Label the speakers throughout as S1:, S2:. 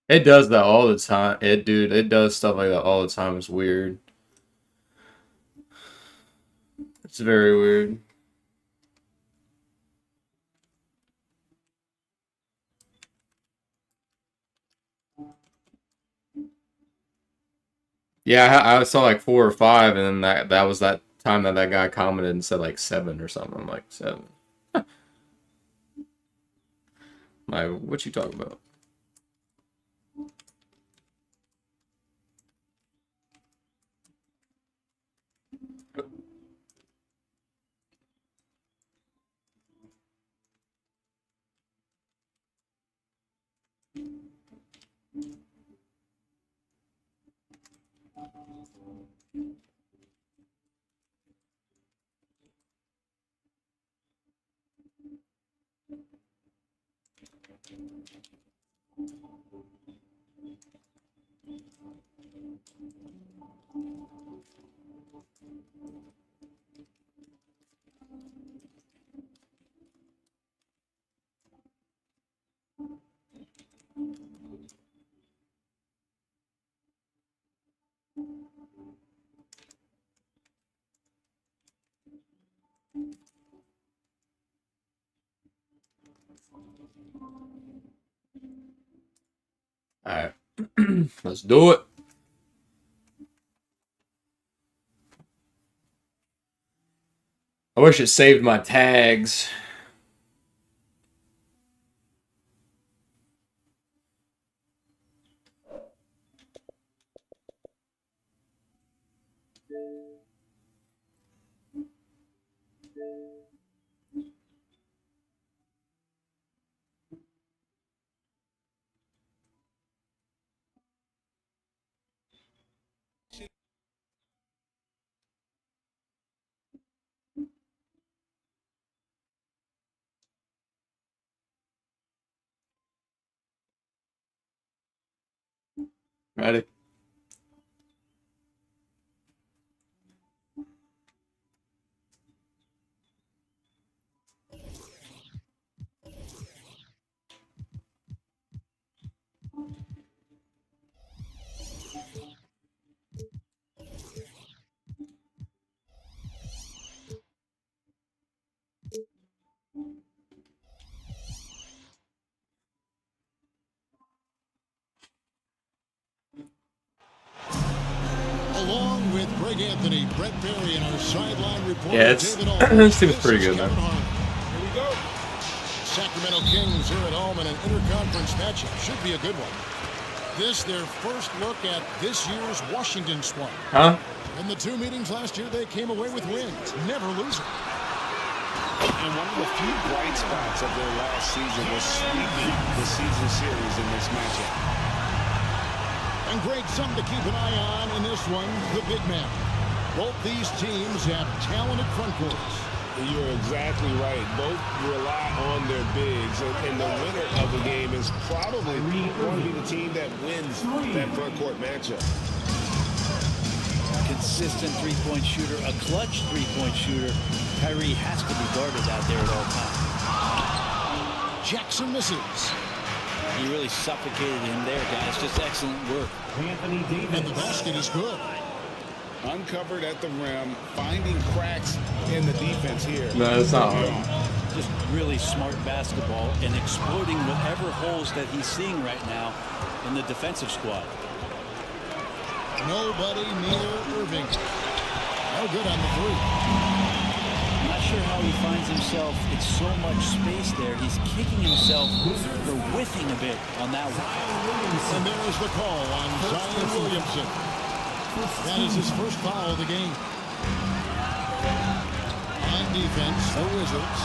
S1: It does that all the time. Dude, it does stuff like that all the time. It's weird. It's very weird. Yeah, I saw like 4 or 5, and then that was that time that guy commented and said like 7 or something. I'm like 7. Like, what you talking about? Alright. Let's do it. I wish it saved my tags. Ready?
S2: Along with Greg Anthony, Brett Berry, and our sideline reporter,
S1: Yeah,
S2: David
S1: it seems pretty good, man.
S2: Here we go. Sacramento Kings here at home in an interconference matchup. Should be a good one. This, their first look at this year's Washington squad.
S1: Huh?
S2: In the 2 meetings last year, they came away with wins, never losing.
S3: And one of the few bright spots of their last season was sweeping the season series in this matchup.
S2: And great, something to keep an eye on in this one, the big man. Both these teams have talented front courts.
S3: You're exactly right. Both rely on their bigs, and the winner of the game is probably going to be the team that wins that front court matchup.
S4: Consistent three-point shooter, a clutch three-point shooter. Kyrie has to be guarded out there at all times.
S2: Jackson misses.
S4: He really suffocated him there, guys. Just excellent work.
S2: And the basket is good.
S3: Uncovered at the rim, finding cracks in the defense here.
S1: No, it's not hard.
S4: Just really smart basketball and exploiting whatever holes that he's seeing right now in the defensive squad.
S2: Nobody near Irving. No good on the three.
S4: Not sure how he finds himself. It's so much space there. He's kicking himself or whiffing a bit on that one.
S2: And there's the call on Zion Williamson. That is his first foul of the game. On defense, the Wizards.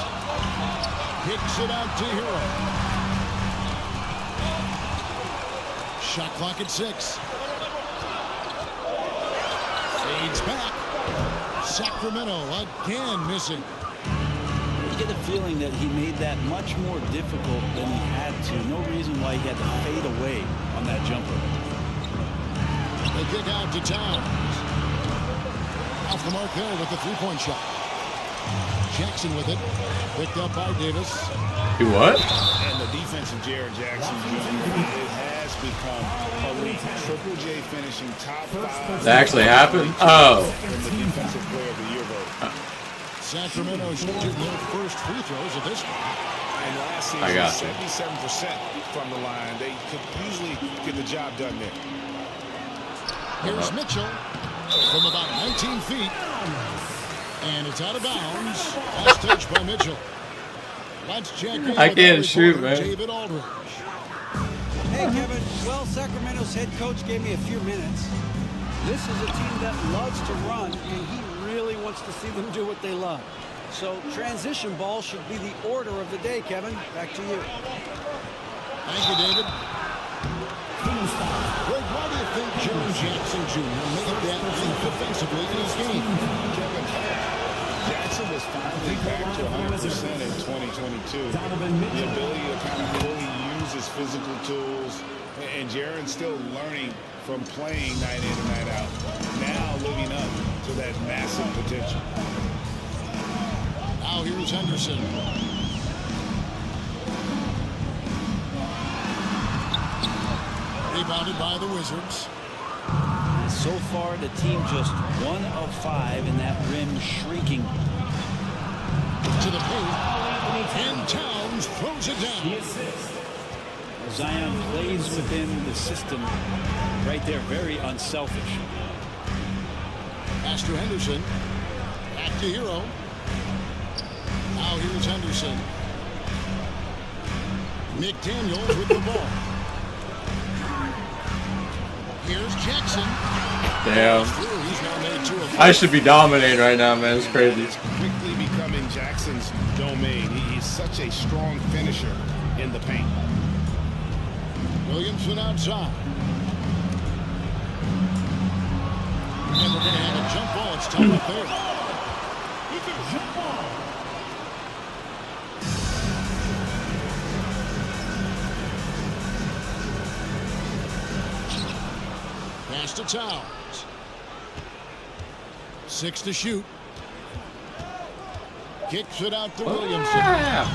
S2: Kicks it out to Hero. Shot clock at 6. Fades back. Sacramento again missing.
S4: You get the feeling that he made that much more difficult than he had to. No reason why he had to fade away on that jumper.
S2: They kick out to Towns. Off the mark there with the three-point shot. Jackson with it. Picked up by Davis.
S1: Do what?
S3: And the defense of Jared Jackson, it has has become elite. Triple J finishing top 5.
S1: That actually happened? Oh.
S3: From the defensive player of the year vote.
S2: Sacramento shooting their first free throws of this one.
S3: And last
S1: I got
S3: season,
S1: you.
S3: 77% from the line. They could usually get the job done there.
S2: Here's Mitchell from about 19 feet. And it's out of bounds. Last touch by Mitchell. Let's check in
S1: I
S2: with
S1: can't
S2: our
S1: shoot,
S2: reporter,
S1: man.
S2: David Aldridge.
S5: Hey, Kevin. Well, Sacramento's head coach gave me a few minutes. This is a team that loves to run, and he really wants to see them do what they love. So transition ball should be the order of the day, Kevin. Back to you.
S2: Thank you, David. Greg, why do you think Jaren Jackson Jr. made that leap defensively in his game?
S3: Kevin, Jackson was finally back to 100% in 2022. The ability to kind of fully use his physical tools, and Jaren's still learning from playing night in and night out. Now living up to that massive potential.
S2: Now here's Henderson. Rebounded by the Wizards.
S4: So far, the team just 1 of 5 in that rim shrinking.
S2: To the paint. And Towns throws it down.
S4: Zion plays within the system right there, very unselfish.
S2: Pass to Henderson. Back to Hero. Now here's Henderson. McDaniels with the ball. Here's Jackson.
S1: Damn.
S2: He's now made 2 of 5.
S1: I should be dominating right now, man. It's crazy.
S3: It's quickly becoming Jackson's domain. He's such a strong finisher in the paint.
S2: Williamson outside. And we're going to have a jump ball. It's time up there. Jump ball. Pass to Towns. 6 to shoot. Kicks it out to Williamson.
S1: Yeah.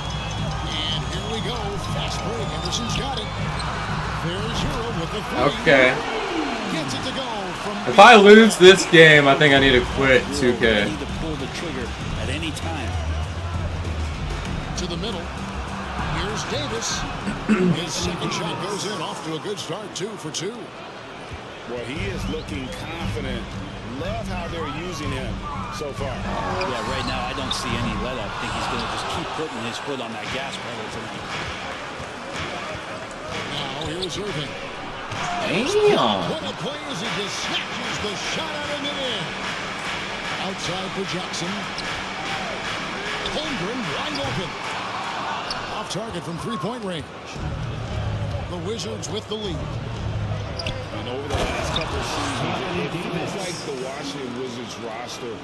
S2: And here we go. Fast break. Henderson's got it. There's Hero with the 3.
S1: Okay.
S2: Gets it to go from
S1: If I lose this game, I think I need to quit 2K.
S4: Need to pull the trigger at any time.
S2: to the middle. Here's Davis. His second shot goes in, off to a good start, 2 for 2.
S3: Well, he is looking confident. Love how they're using him so far.
S4: Yeah, right now I don't see any let up. I think he's going to just keep putting his foot on that gas pedal tonight.
S2: Now here's Irving.
S1: Damn.
S2: What a play as he just snatches the shot out of mid-air. Outside for Jackson. Holmgren wide open. Off target from three-point range. The Wizards with the lead.
S3: And over the last couple of seasons, it feels like the Washington Wizards roster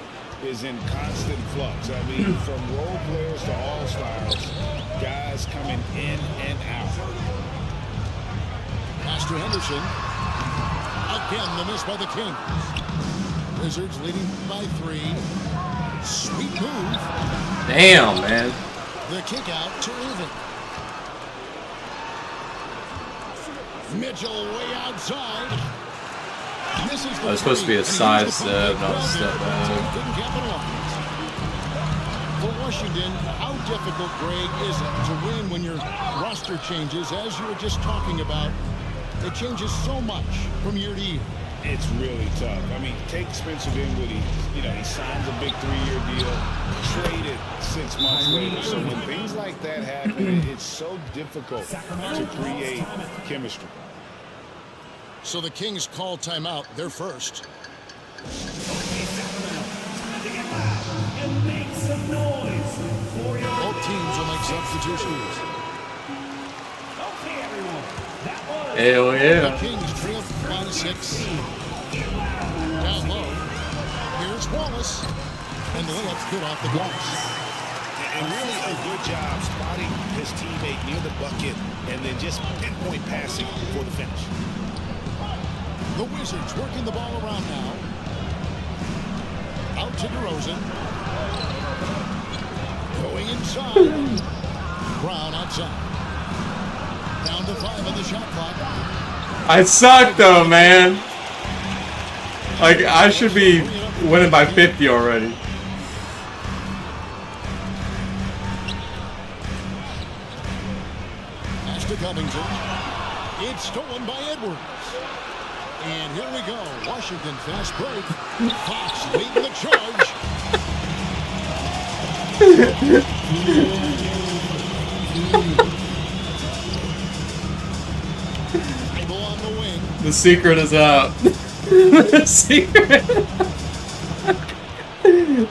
S3: is in constant flux. I mean, from role players to all-stars, guys coming in and out.
S2: Pass to Henderson. Again, the miss by the Kings. Wizards leading by 3. Sweet move.
S1: Damn, man.
S2: The kick out to Irving. Mitchell way outside. Misses the
S1: It's supposed to be a side step, not a step back.
S2: Couldn't capitalize. For Washington, how difficult, Greg, is it to win when your roster changes, as you were just talking about? It changes so much from year to year.
S3: It's really tough. I mean, take Spencer Dinwiddie. You know, he signs a big 3-year deal, traded 6 months later. So when things like that happen, it's so difficult to create chemistry.
S2: So the Kings call timeout. They're first. Both teams will make substitutions.
S1: Hell
S2: The
S1: yeah.
S2: Kings trail by 6. Down low. Here's Wallace. And the layup's good off the glass.
S3: And really a good job spotting his teammate near the bucket and then just pinpoint passing for the finish.
S2: The Wizards working the ball around now. Out to DeRozan. Going inside. Brown outside. Down to 5 on the shot clock.
S1: I suck though, man. Like, I should be winning by 50 already.
S2: Pass to Covington. It's stolen by Edwards. And here we go. Washington fast break. Fox leading the charge. Table on the wing.
S1: The secret is out. The secret.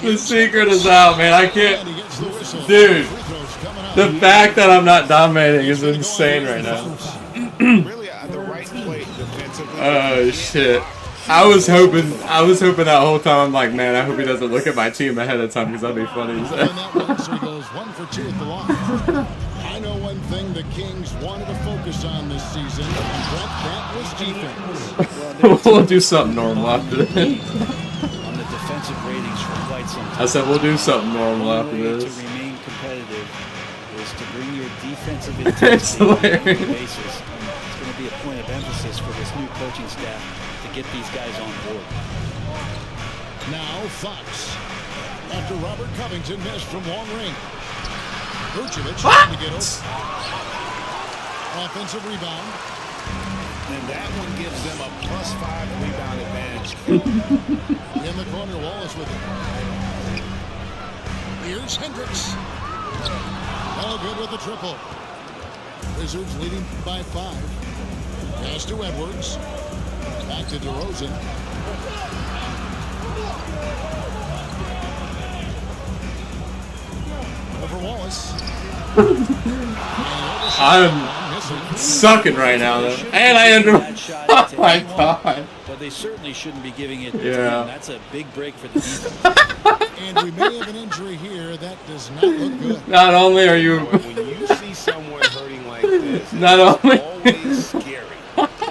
S1: The secret is out, man. I can't. Dude, the fact that I'm not dominating is insane right now.
S3: Really the right play defensively.
S1: Oh shit. I was hoping that whole time. I'm like, man, I hope he doesn't look at my team ahead of time because that'd be funny.
S2: On that one, so he goes 1 for 2 at the line. I know one thing the Kings wanted to focus on this season, and Brett, that was defense.
S1: We'll do something normal after this.
S4: On the defensive ratings for quite some time.
S1: I said we'll do something normal
S4: One
S1: after
S4: way
S1: this.
S4: to remain competitive is to bring your defensive
S1: It's
S4: intensity on a
S1: hilarious.
S4: daily basis. It's going to be a point of emphasis for this new coaching staff to get these guys on board.
S2: Now Fox. After Robert Covington missed from long range. Vucevic trying to get open. Offensive rebound.
S3: And that one gives them a +5 rebound advantage.
S2: In the corner, Wallace with it. Here's Hendricks. Oh, good with the triple. Wizards leading by 5. Pass to Edwards. Back to DeRozan. Over Wallace.
S1: I'm sucking right now, though. And I under. Oh my god.
S4: But they certainly shouldn't be giving it.
S1: Yeah.
S4: That's a big break for the defense.
S2: And we may have an injury here. That does not look good.
S1: Not only are you.
S3: When you see someone hurting like this,
S1: Not
S3: it's
S1: only.
S3: always scary.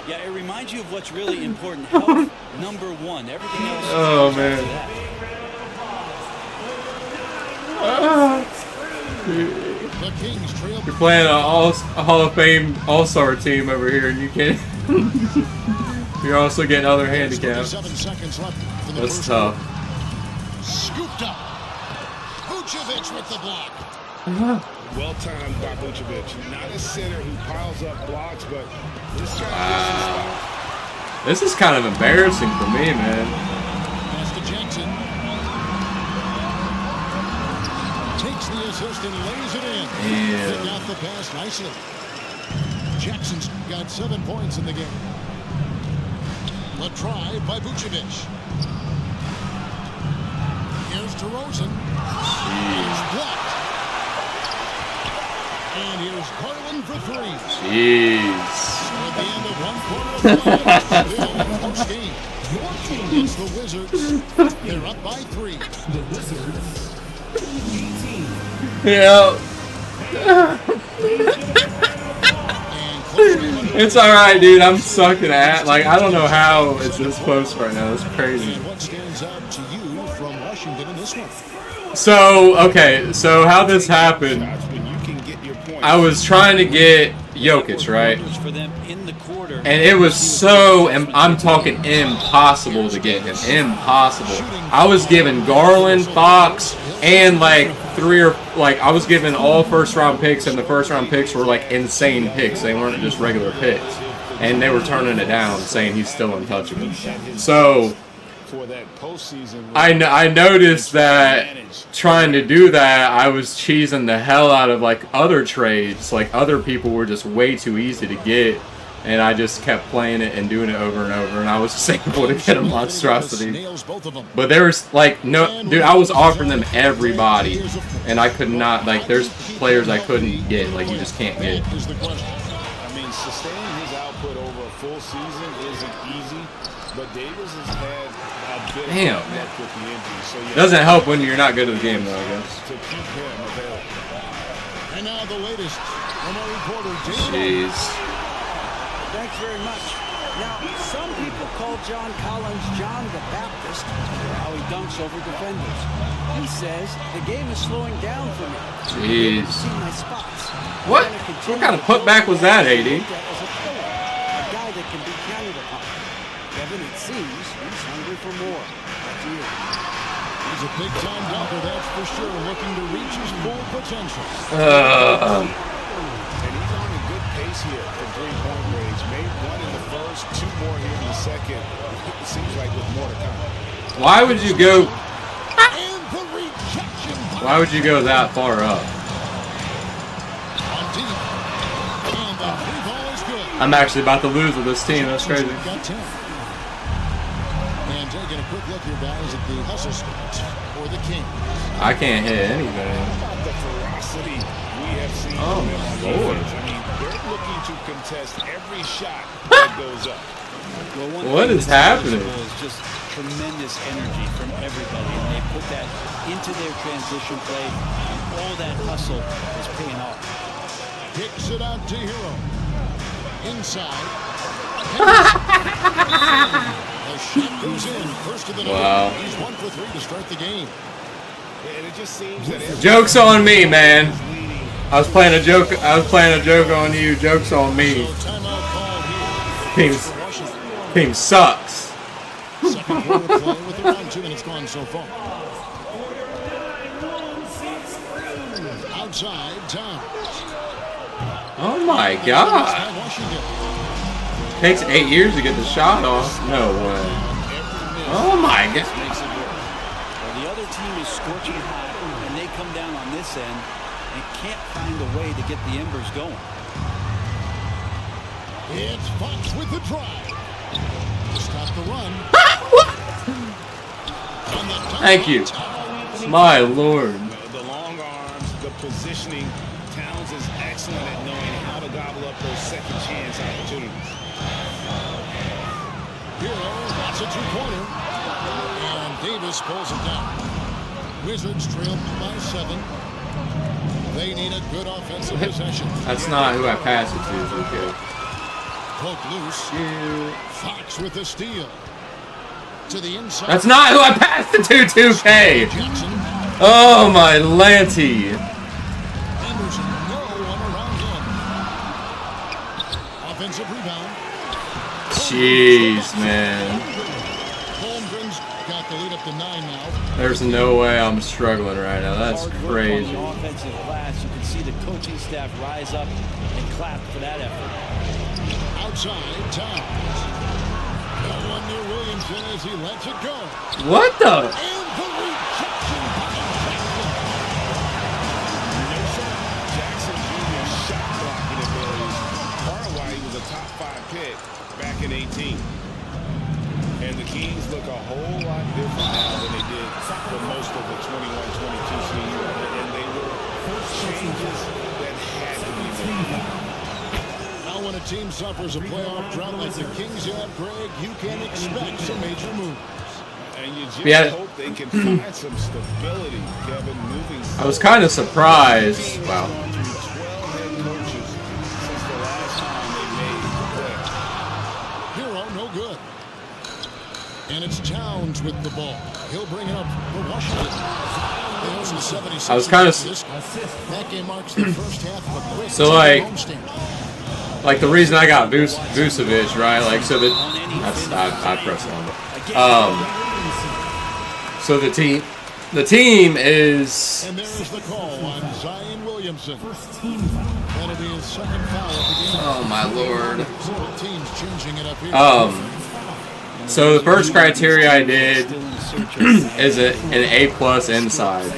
S4: Yeah, it reminds you of what's really important. Health, number one. Everything else.
S1: Oh,
S4: comes
S1: man.
S4: after that.
S2: The Kings trail.
S1: You're playing a Hall of Fame All-Star team over here, and you can't. You're also getting other handicaps.
S2: 27 seconds left for the
S1: That's
S2: first
S1: tough.
S2: quarter. Scooped up. Vucevic with the block.
S3: Well timed by Vucevic. Not a center who piles up blocks, but just trying to get some spot.
S1: This is kind of embarrassing for me, man.
S2: Pass to Jackson. Takes the assist and lays it in.
S1: Yeah.
S2: Pick out the pass nicely. Jackson's got 7 points in the game. A try by Vucevic. Here's DeRozan. He's blocked. And here's Garland for 3.
S1: Jeez.
S2: At the end of 1 quarter of play, still close game. It's the Wizards. They're up by 3.
S1: Yeah.
S2: And close game under.
S1: It's alright, dude. I'm sucking at. Like, I don't know how it's this close right now. That's crazy.
S2: And what stands out to you from Washington in this one?
S1: So, okay. So, how this happened.
S3: Shots when you can get your points.
S1: I was trying to get Jokic, right?
S4: For them in the quarter.
S1: And it was so, I'm talking impossible to get him. Impossible. I was giving Garland, Fox, and like I was giving all first round picks, and the first round picks were like insane picks. They weren't just regular picks. And they were turning it down, saying he's still untouchable. So,
S3: for that postseason.
S1: I noticed that trying to do that, I was cheesing the hell out of like other trades. Like other people were just way too easy to get, and I just kept playing it and doing it over and over, and I was just able to get a monstrosity.
S2: Nails both of them.
S1: But there was like no, dude, I was offering them everybody, and I could not, like, there's players I couldn't get, like you just can't get.
S2: Is the question.
S3: I mean, sustaining his output over a full season isn't easy, but Davis has had a bit
S1: Damn.
S3: of luck with the injury. So yeah,
S1: Doesn't help when you're not good at the game, though, I guess.
S3: to keep him available.
S2: And now the latest from our reporter,
S1: Jeez.
S2: David.
S5: Thanks very much. Now, some people call John Collins John the Baptist for how he dunks over defenders. He says the game is slowing down for me.
S1: Jeez.
S5: See my spots.
S1: What? What kind of putback was that, AD?
S5: A guy that can be counted upon. Kevin, it seems he's hungry for more. Back to you.
S2: He's a big-time dunker, that's for sure, looking to reach his full potential.
S3: And he's on a good pace here for three-point range. Made one in the first, two more here in the second. It seems like with more to come.
S1: Why would you go?
S2: And the rejection.
S1: Why would you go that far up?
S2: On deep. And the free ball is good.
S1: I'm actually about to lose with this team. That's crazy.
S2: Got 10. And taking a quick look here, guys, at the hustle spots for the Kings.
S1: I can't hit anything.
S3: How about the ferocity we have seen
S1: Oh,
S3: from them on
S1: my Lord.
S3: defense? I mean, they're looking to contest every shot that goes up.
S4: Well, one
S1: What
S4: thing
S1: is
S4: that's
S1: happening?
S4: noticeable is just tremendous energy from everybody, and they put that into their transition play, and all that hustle is paying off.
S2: Kicks it out to Hero. Inside. The shot goes in. First of the night.
S1: Wow.
S2: He's 1 for 3 to start the game.
S3: And it just seems that every
S1: Joke's on me, man.
S3: is leading.
S1: I was playing a joke. I was playing a joke on you. Joke's on me.
S2: So timeout called here.
S1: Team,
S2: For Washington.
S1: team sucks.
S2: Second quarter play with around 2 minutes gone so far. Outside, Towns.
S1: Oh my God.
S2: Washington.
S1: Takes 8 years to get the shot off. No way. Oh my God.
S3: Makes it work.
S4: Well, the other team is scorching hot, and they come down on this end and can't find a way to get the embers going.
S2: It's Fox with the drive. Stop the run. And the dunk.
S1: Thank you. My Lord.
S3: The long arms, the positioning. Towns is excellent at knowing how to gobble up those second chance opportunities.
S2: Hero, that's a two-pointer. And Davis pulls it down. Wizards trail by 7. They need a good offensive possession.
S1: That's not who I pass it to. It's okay.
S2: Poke loose. Fox with the steal. To the inside.
S1: That's not who I passed it to. 2K.
S2: Jackson.
S1: Oh my Lanty.
S2: Anderson, no one around him. Offensive rebound.
S1: Jeez, man.
S2: Holmgren's got the lead up to 9 now.
S1: There's no way I'm struggling right now. That's
S4: Hard work
S1: crazy.
S4: on the offensive glass. You can see the coaching staff rise up and clap for that effort.
S2: Outside, Towns. No one near Williamson as he lets it go.
S1: What the?
S2: And the rejection by Jackson.
S3: Jackson Jr.'s shot blocking abilities. Part of why he was a top 5 pick back in 18. And the Kings look a whole lot different now than they did for most of the 21-22 season. And they were changes that had to be made.
S2: Now when a team suffers a playoff drought like the Kings have, Greg, you can expect some major moves.
S3: And you just
S1: Yeah.
S3: hope they can find some stability, Kevin, moving.
S1: I was kind of surprised. Wow.
S3: 12 head coaches since the last time they made the playoffs.
S2: Hero, no good. And it's Towns with the ball. He'll bring it up for Washington. They own the 76ers.
S1: I was kind of
S2: That game marks the first half of a quick
S1: So, like,
S2: homestand.
S1: like the reason I got Vucevic, right? Like so that I pressed on. So the team is.
S2: And there's the call on Zion Williamson. That'll be his second foul of the game.
S1: Oh my Lord.
S2: So the team's changing it up here.
S1: So the first criteria I did is an A+ inside.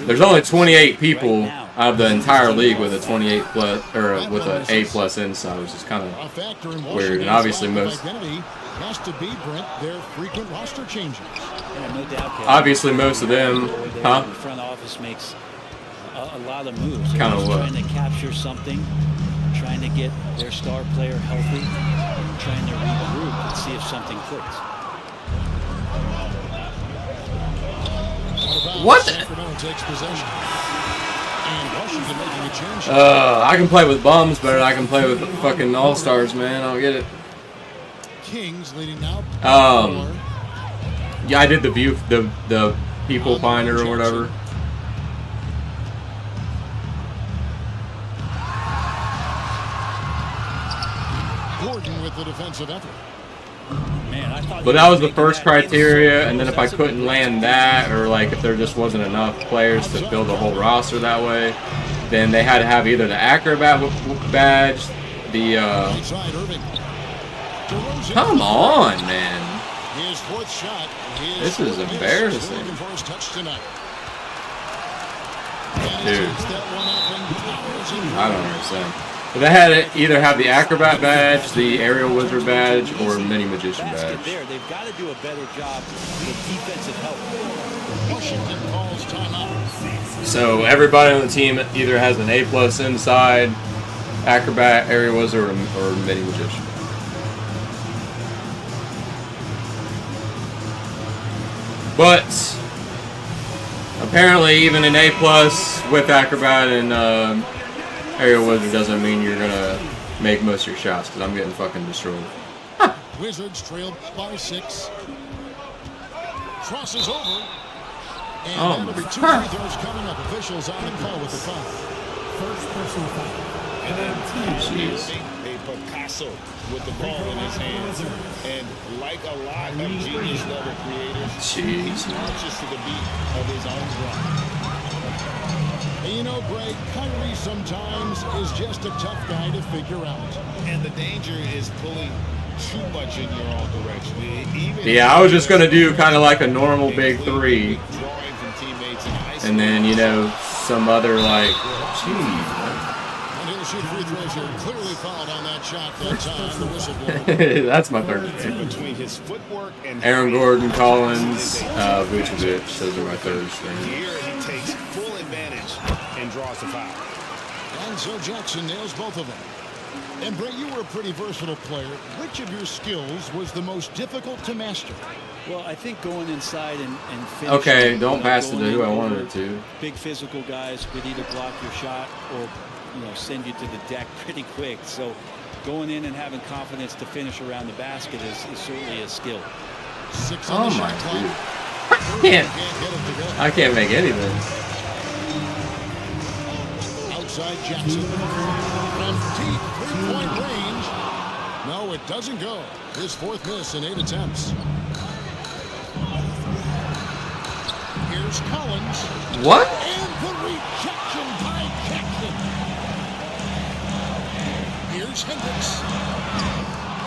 S1: There's only 28 people out of the entire league with a 28+ or with an A+ inside, which is kind
S2: A
S1: of
S2: factor in
S1: weird. And obviously
S2: Washington's
S1: most,
S2: identity has to be, Brent, their frequent roster changes.
S4: Yeah, no doubt, Kevin.
S1: obviously most of them, huh?
S4: The front office makes a lot of moves. They're
S1: Kinda
S4: just
S1: what?
S4: trying to capture something, trying to get their star player healthy, trying to regroup and see if something clicks.
S1: What?
S2: Sacramento takes possession. And Washington making a change.
S1: I can play with bums better than I can play with fucking all-stars, man. I don't get it.
S2: Kings leading now.
S1: Yeah, I did the view, the people finder or whatever.
S2: Gordon with the defensive effort.
S4: Man, I thought
S1: But that was the first criteria, and then if I couldn't land that, or like if there just wasn't enough players to fill the whole roster that way, then they had to have either the acrobat badge, the
S2: Right side, Irving. DeRozan.
S1: come on, man.
S2: His fourth shot.
S1: This is embarrassing.
S2: Looking for his touch tonight.
S1: Dude.
S2: That one up and powers in.
S1: I don't understand. But they had to either have the acrobat badge, the aerial wizard badge, or mini magician
S4: basket
S1: badge.
S4: there. They've got to do a better job with defensive help.
S2: Washington calls timeout.
S1: So everybody on the team either has an A+ inside, acrobat, aerial wizard, or mini magician. But apparently, even an A+ with acrobat and aerial wizard doesn't mean you're gonna make most of your shots, because I'm getting fucking destroyed.
S2: Wizards trailed by 6. Crosses over. And
S1: Oh
S2: that'll be
S1: my
S2: 2
S1: God.
S2: free throws coming up. Officials on the call with the foul.
S6: First personal foul.
S3: And then
S1: Jeez.
S3: a Picasso with the ball in his hands. And like a lot of genius level creators, he
S1: Jeez.
S3: marches to the beat of his own drum.
S2: And you know, Greg, Kyrie sometimes is just a tough guy to figure out.
S3: And the danger is pulling too much in your own direction. Even
S1: Yeah, I was just gonna do kind of like a normal big 3,
S3: drawing from teammates and
S1: and then, you know, some other like, jeez.
S2: And he'll shoot free throws here. Clearly fouled on that shot that time. The whistle blown.
S1: That's my third.
S3: between his footwork and
S1: Aaron Gordon, Collins, Vucevic. Those are my third strings.
S3: here he takes full advantage and draws the foul.
S2: And so Jackson nails both of them. And Brett, you were a pretty versatile player. Which of your skills was the most difficult to master?
S4: Well, I think going inside and finishing.
S1: Okay, don't pass it
S4: going
S1: to who
S4: in
S1: I wanted
S4: over
S1: it to.
S4: Big physical guys could either block your shot or, send you to the deck pretty quick. So going in and having confidence to finish around the basket is certainly a skill.
S2: 6 on
S1: Oh
S2: the
S1: my
S2: shot clock.
S1: dude.
S2: Can't get it to go.
S1: I can't make anything.
S2: Outside Jackson. From deep three-point range. No, it doesn't go. His 4th miss in 8 attempts. Here's Collins.
S1: What?
S2: And the rejection by Jackson. Here's Hendricks.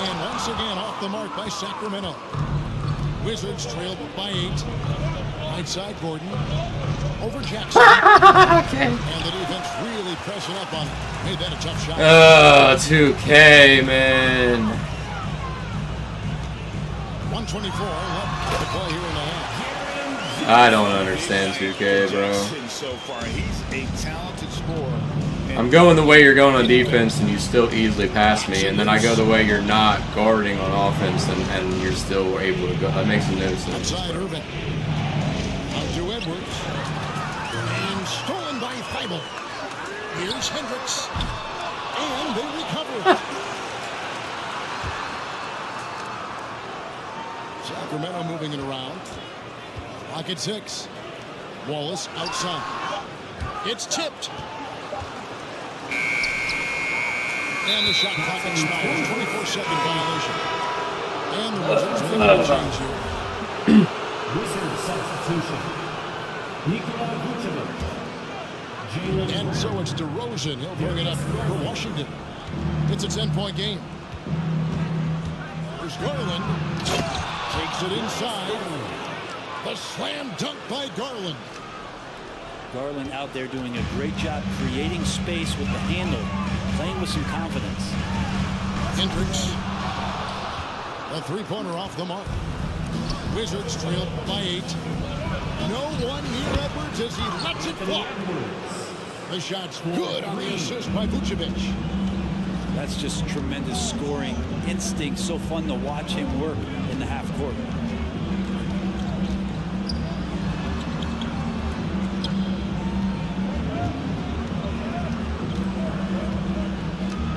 S2: And once again off the mark by Sacramento. Wizards trailed by 8. Right side Gordon. Over Jackson.
S1: Okay.
S2: And the defense really pressing up on him. Made that a tough shot.
S1: 2K, man.
S2: 124 left to play here in the half.
S1: I don't understand 2K, bro.
S3: Jackson so far, he's a talented scorer.
S1: I'm going the way you're going on defense, and you still easily pass me, and then I go the way you're not guarding on offense, and you're still able to go. That makes no sense.
S2: Outside Irving. Out to Edwards. And stolen by Thibault. Here's Hendricks. And they recover it. Sacramento moving it around. Clock at 6. Wallace outside. It's tipped. And the shot clock expires. 24-second violation. And the Wizards make a change here.
S6: Wizard substitution. Nikola Vucevic. Jalen
S2: And so it's DeRozan. He'll bring it up for Washington. It's a 10-point game. There's Garland. Takes it inside. The slam dunk by Garland.
S4: Garland out there doing a great job creating space with the handle, playing with some confidence.
S2: Hendricks. A three-pointer off the mark. Wizards trailed by 8. No one near Edwards as he lets it fly. The shot's good on the assist by Vucevic.
S4: That's just tremendous scoring instinct. So fun to watch him work in the half court.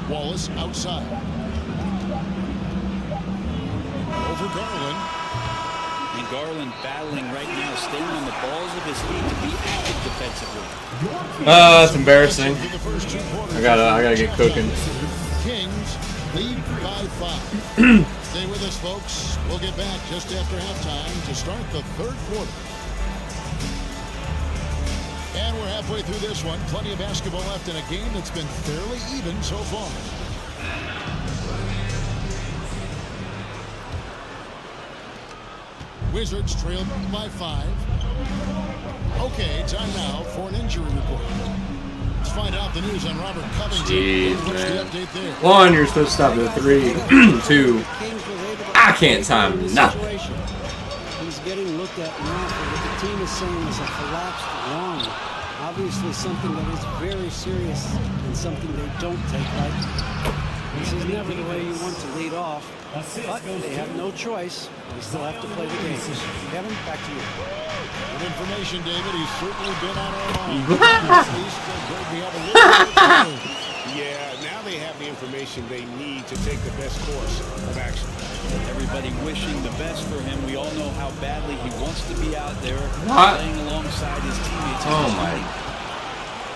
S2: Wallace outside. Over Garland.
S4: And Garland battling right now, staying on the balls of his feet to be active defensively.
S1: That's embarrassing.
S2: For the first 2 quarters.
S1: I gotta get cooking.
S2: Kings lead by 5. Stay with us, folks. We'll get back just after halftime to start the third quarter. And we're halfway through this one. Plenty of basketball left in a game that's been fairly even so far. Wizards trail by 5. Okay, time now for an injury report. Let's find out the news on Robert Covington.
S1: Jeez,
S2: What's the
S1: man.
S2: update there?
S1: 1, you're supposed to stop at 3. 2, I can't time nothing.
S5: He's getting looked at now for what the team is saying is a collapsed lung. Obviously something that is very serious and something they don't take lightly. This is never the way you want to lead off, but they have no choice. They still have to play the game. Kevin, back to you.
S2: Good information, David. He's certainly been on our mind. At least we have a little bit of
S3: Yeah, now they have the information they need to take the best course of action.
S4: Everybody wishing the best for him. We all know how badly he wants to be out there
S1: What?
S4: playing alongside his teammates.
S1: Oh my.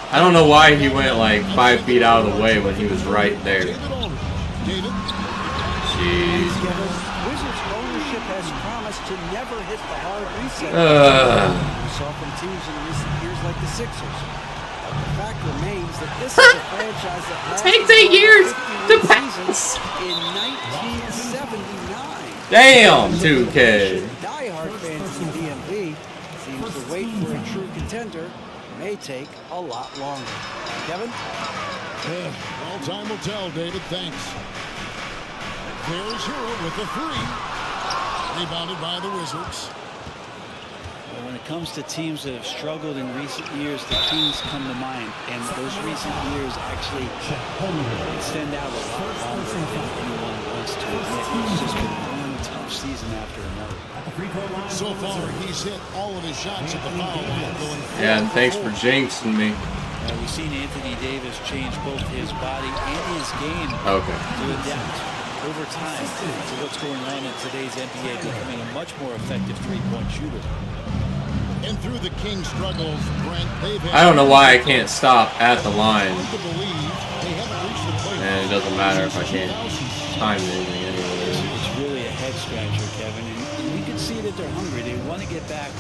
S1: I don't know why he went like 5 feet out of the way when he was right there.
S2: David.
S1: Jeez.
S5: Kevin, Wizards ownership has promised to never hit the hard reset. We saw from teams in recent years like the Sixers. But the fact remains that this is a franchise that
S1: Takes 8 years to pass.
S5: In 1979.
S1: Damn, 2K.
S5: Diehard fans in the DMV seems to wait for a true contender may take a lot longer. Kevin?
S2: Well, time will tell, David. Thanks. There's Hero with the 3. Rebounded by the Wizards.
S4: Well, when it comes to teams that have struggled in recent years, the Kings come to mind. And those recent years actually extend out a lot longer than anyone wants to admit. It's just been one tough season after another.
S2: So far, he's hit all of his shots at the foul line. Going
S1: Yeah, and thanks for jinxing me.
S4: We've seen Anthony Davis change both his body and his game
S1: Okay.
S4: to adapt over time to what's going on in today's NBA, becoming a much more effective three-point shooter.
S2: And through the Kings' struggles, Brent, they've had
S1: I don't know why I can't stop at the line.
S2: hard to believe they haven't reached the playoffs.
S1: And it doesn't matter if I can't time anything anyway.
S4: It's really a head-scratcher, Kevin, and you can see that they're hungry. They want to get back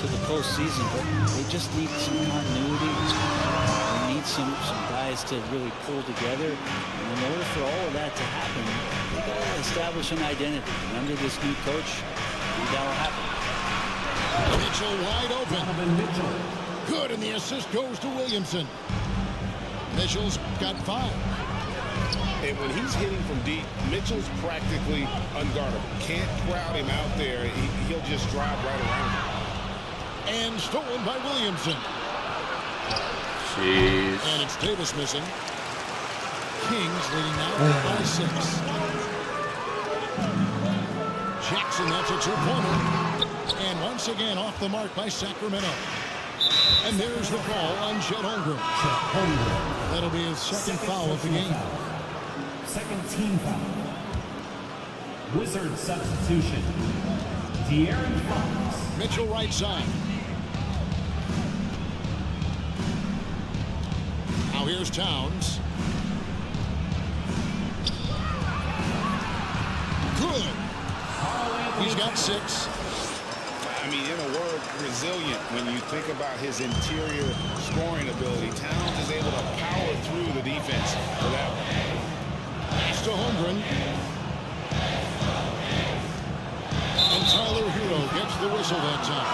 S4: to the postseason, but they just need some continuity. They need some guys to really pull together. And in order for all of that to happen, they got to establish an identity. And under this new coach, that'll happen.
S2: Mitchell wide open. Good, and the assist goes to Williamson. Mitchell's got 5.
S3: And when he's hitting from deep, Mitchell's practically unguardable. Can't crowd him out there. He'll just drive right around him.
S2: And stolen by Williamson.
S1: Jeez.
S2: And it's Davis missing. Kings leading now by 6. Jackson, that's a 2-pointer. And once again off the mark by Sacramento. And there's the call on Chet Holmgren. That'll be his second foul of the game.
S6: Second team foul. Wizard substitution. De'Aaron Fox.
S2: Mitchell right side. Now here's Towns. Good. He's got 6.
S3: I mean, in a word, resilient. When you think about his interior scoring ability, Towns is able to power through the defense for that one. Pass to Holmgren. And Tyler Hero gets the whistle that time.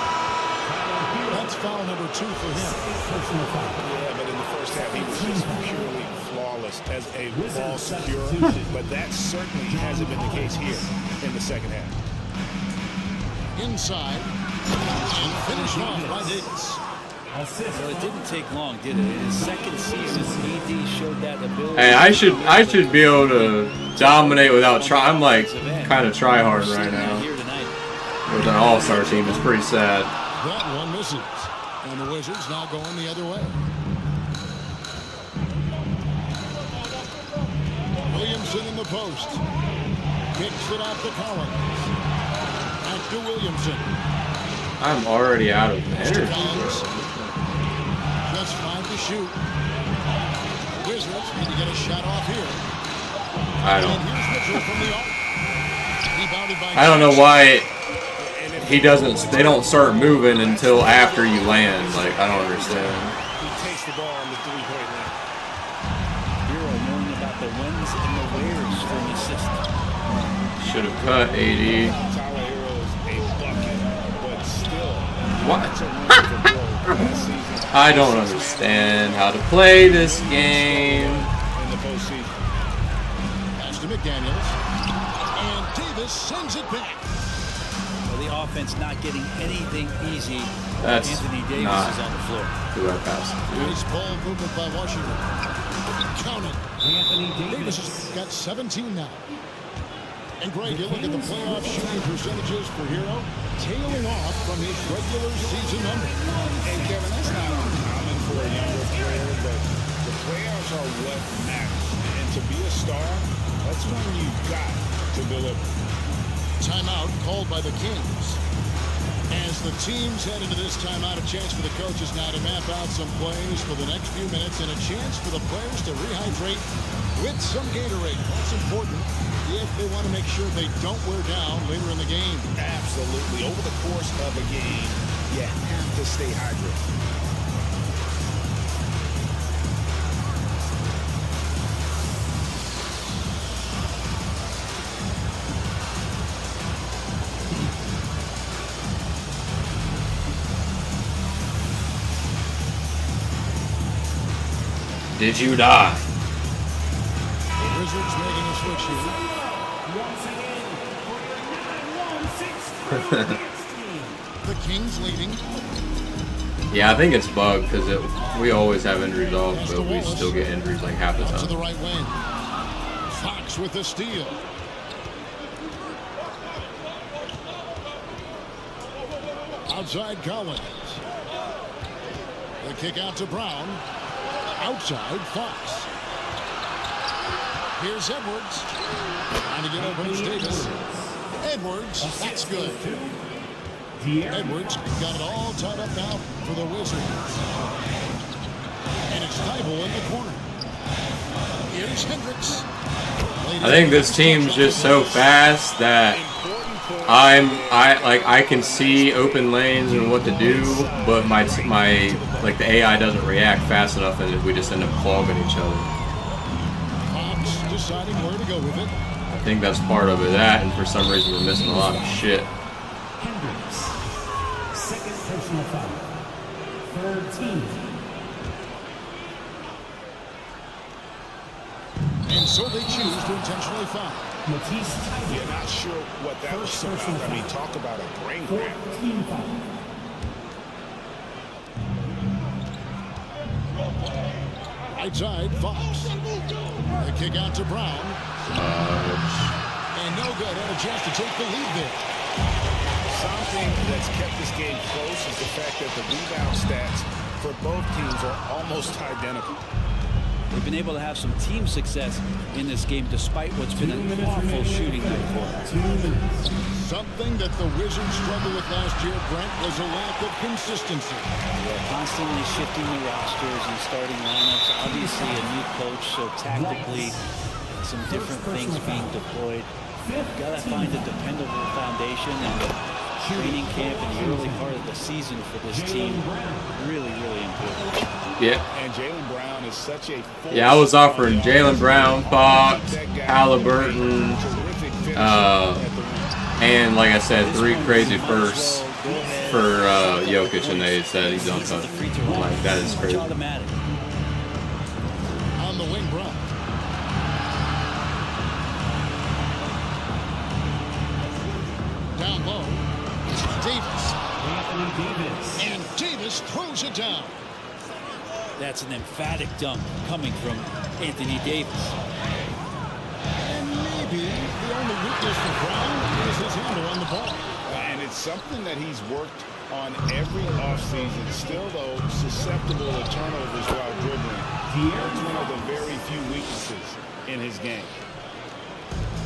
S3: That's foul number 2 for him. Yeah, but in the first half, he was just purely flawless as a ball secure. But that certainly hasn't been the case here in the second half.
S2: Inside. And finished off by Davis.
S4: So it didn't take long, did it? In his second season, AD showed that ability.
S1: Hey, I should be able to dominate without try. I'm like kind of try hard right now. With an all-star team, it's pretty sad.
S2: That one misses. And the Wizards now going the other way. Williamson in the post. Kicks it out to Collins. Back to Williamson.
S1: I'm already out of energy.
S2: Just 5 to shoot. Wizards need to get a shot off here.
S1: I
S2: And
S1: don't.
S2: here's Mitchell from the arc. rebounded by
S1: I don't know
S2: Jackson.
S1: why he doesn't. They don't start moving until after you land. Like, I don't understand.
S3: He takes the ball on the three-point line.
S4: Hero knowing about the wins and the wheres for an assist.
S1: Should have cut 80.
S3: Tyler Hero's a bucket, but still,
S1: What?
S3: that's a win for growth last season.
S1: I don't understand how to play this game.
S3: In the postseason.
S2: Pass to McDaniels. And Davis sends it back.
S4: Well, the offense not getting anything easy.
S1: That's
S4: Anthony Davis
S1: not
S4: is on the floor.
S1: who I passed to.
S2: Nice ball movement by Washington. Count it.
S6: Anthony
S2: Davis
S6: Davis.
S2: has got 17 now. And Greg, you look at the playoff shooting percentages for Hero, tailing off from his regular season number.
S3: And Kevin, that's not uncommon for a younger player, but the playoffs are what matters. And to be a star, that's when you've got to deliver.
S2: Timeout called by the Kings. As the teams head into this timeout, a chance for the coaches now to map out some plays for the next few minutes and a chance for the players to rehydrate with some Gatorade. That's important if they want to make sure they don't wear down later in the game.
S3: Absolutely. Over the course of a game, you have to stay hydrated.
S1: Did you die?
S2: The Wizards making a switch here.
S6: Once again, for the 9-1-6
S2: The Kings leading.
S1: Yeah, I think it's bugged because we always have injuries off, but we still get injuries like half the
S2: To the
S1: time.
S2: right wing. Fox with the steal. Outside Collins. The kick out to Brown. Outside Fox. Here's Edwards. Trying to get open. It's Davis. Edwards. That's good. Edwards got it all tied up now for the Wizards. And it's Thibault in the corner. Here's Hendricks.
S1: I think this team's just so fast that I can see open lanes and what to do, but my like the AI doesn't react fast enough, and we just end up clogging each other.
S2: Fox deciding where to go with it.
S1: I think that's part of it. That, and for some reason we're missing a lot of shit.
S6: Hendricks. Second personal foul. Third team.
S2: And so they choose to intentionally foul.
S6: Matisse Thybulle.
S3: You're not sure what that was about. I mean, talk about a brain
S6: Fourth
S3: cramp.
S6: team foul.
S2: Right side, Fox. The kick out to Brown. And no good. Had a chance to take the lead there.
S3: Something that's kept this game close is the fact that the rebound stats for both teams are almost identical.
S4: They've been able to have some team success in this game despite what's been an awful shooting night for them.
S6: 2 minutes.
S2: Something that the Wizards struggled with last year, Brent, was a lack of consistency.
S4: They're constantly shifting the rosters and starting lineups. Obviously a new coach, so tactically some different things being deployed. You've got to find a dependable foundation, and the training camp in the early part of the season for this team really, really important.
S1: Yeah.
S3: And Jaylen Brown is such a force.
S1: Yeah, I was offering Jaylen Brown, Fox, Halliburton, and like I said, 3 crazy firsts for Jokic, and they said he's untouched. I'm like, that is crazy.
S4: Automatic.
S2: On the wing, Brown. Down low. It's Davis.
S6: Anthony Davis.
S2: And Davis throws it down.
S4: That's an emphatic dunk coming from Anthony Davis.
S2: And maybe the only weakness for Brown is his handle on the ball.
S3: And it's something that he's worked on every offseason. Still, though, susceptible to turnovers while dribbling. That's one of the very few weaknesses in his game.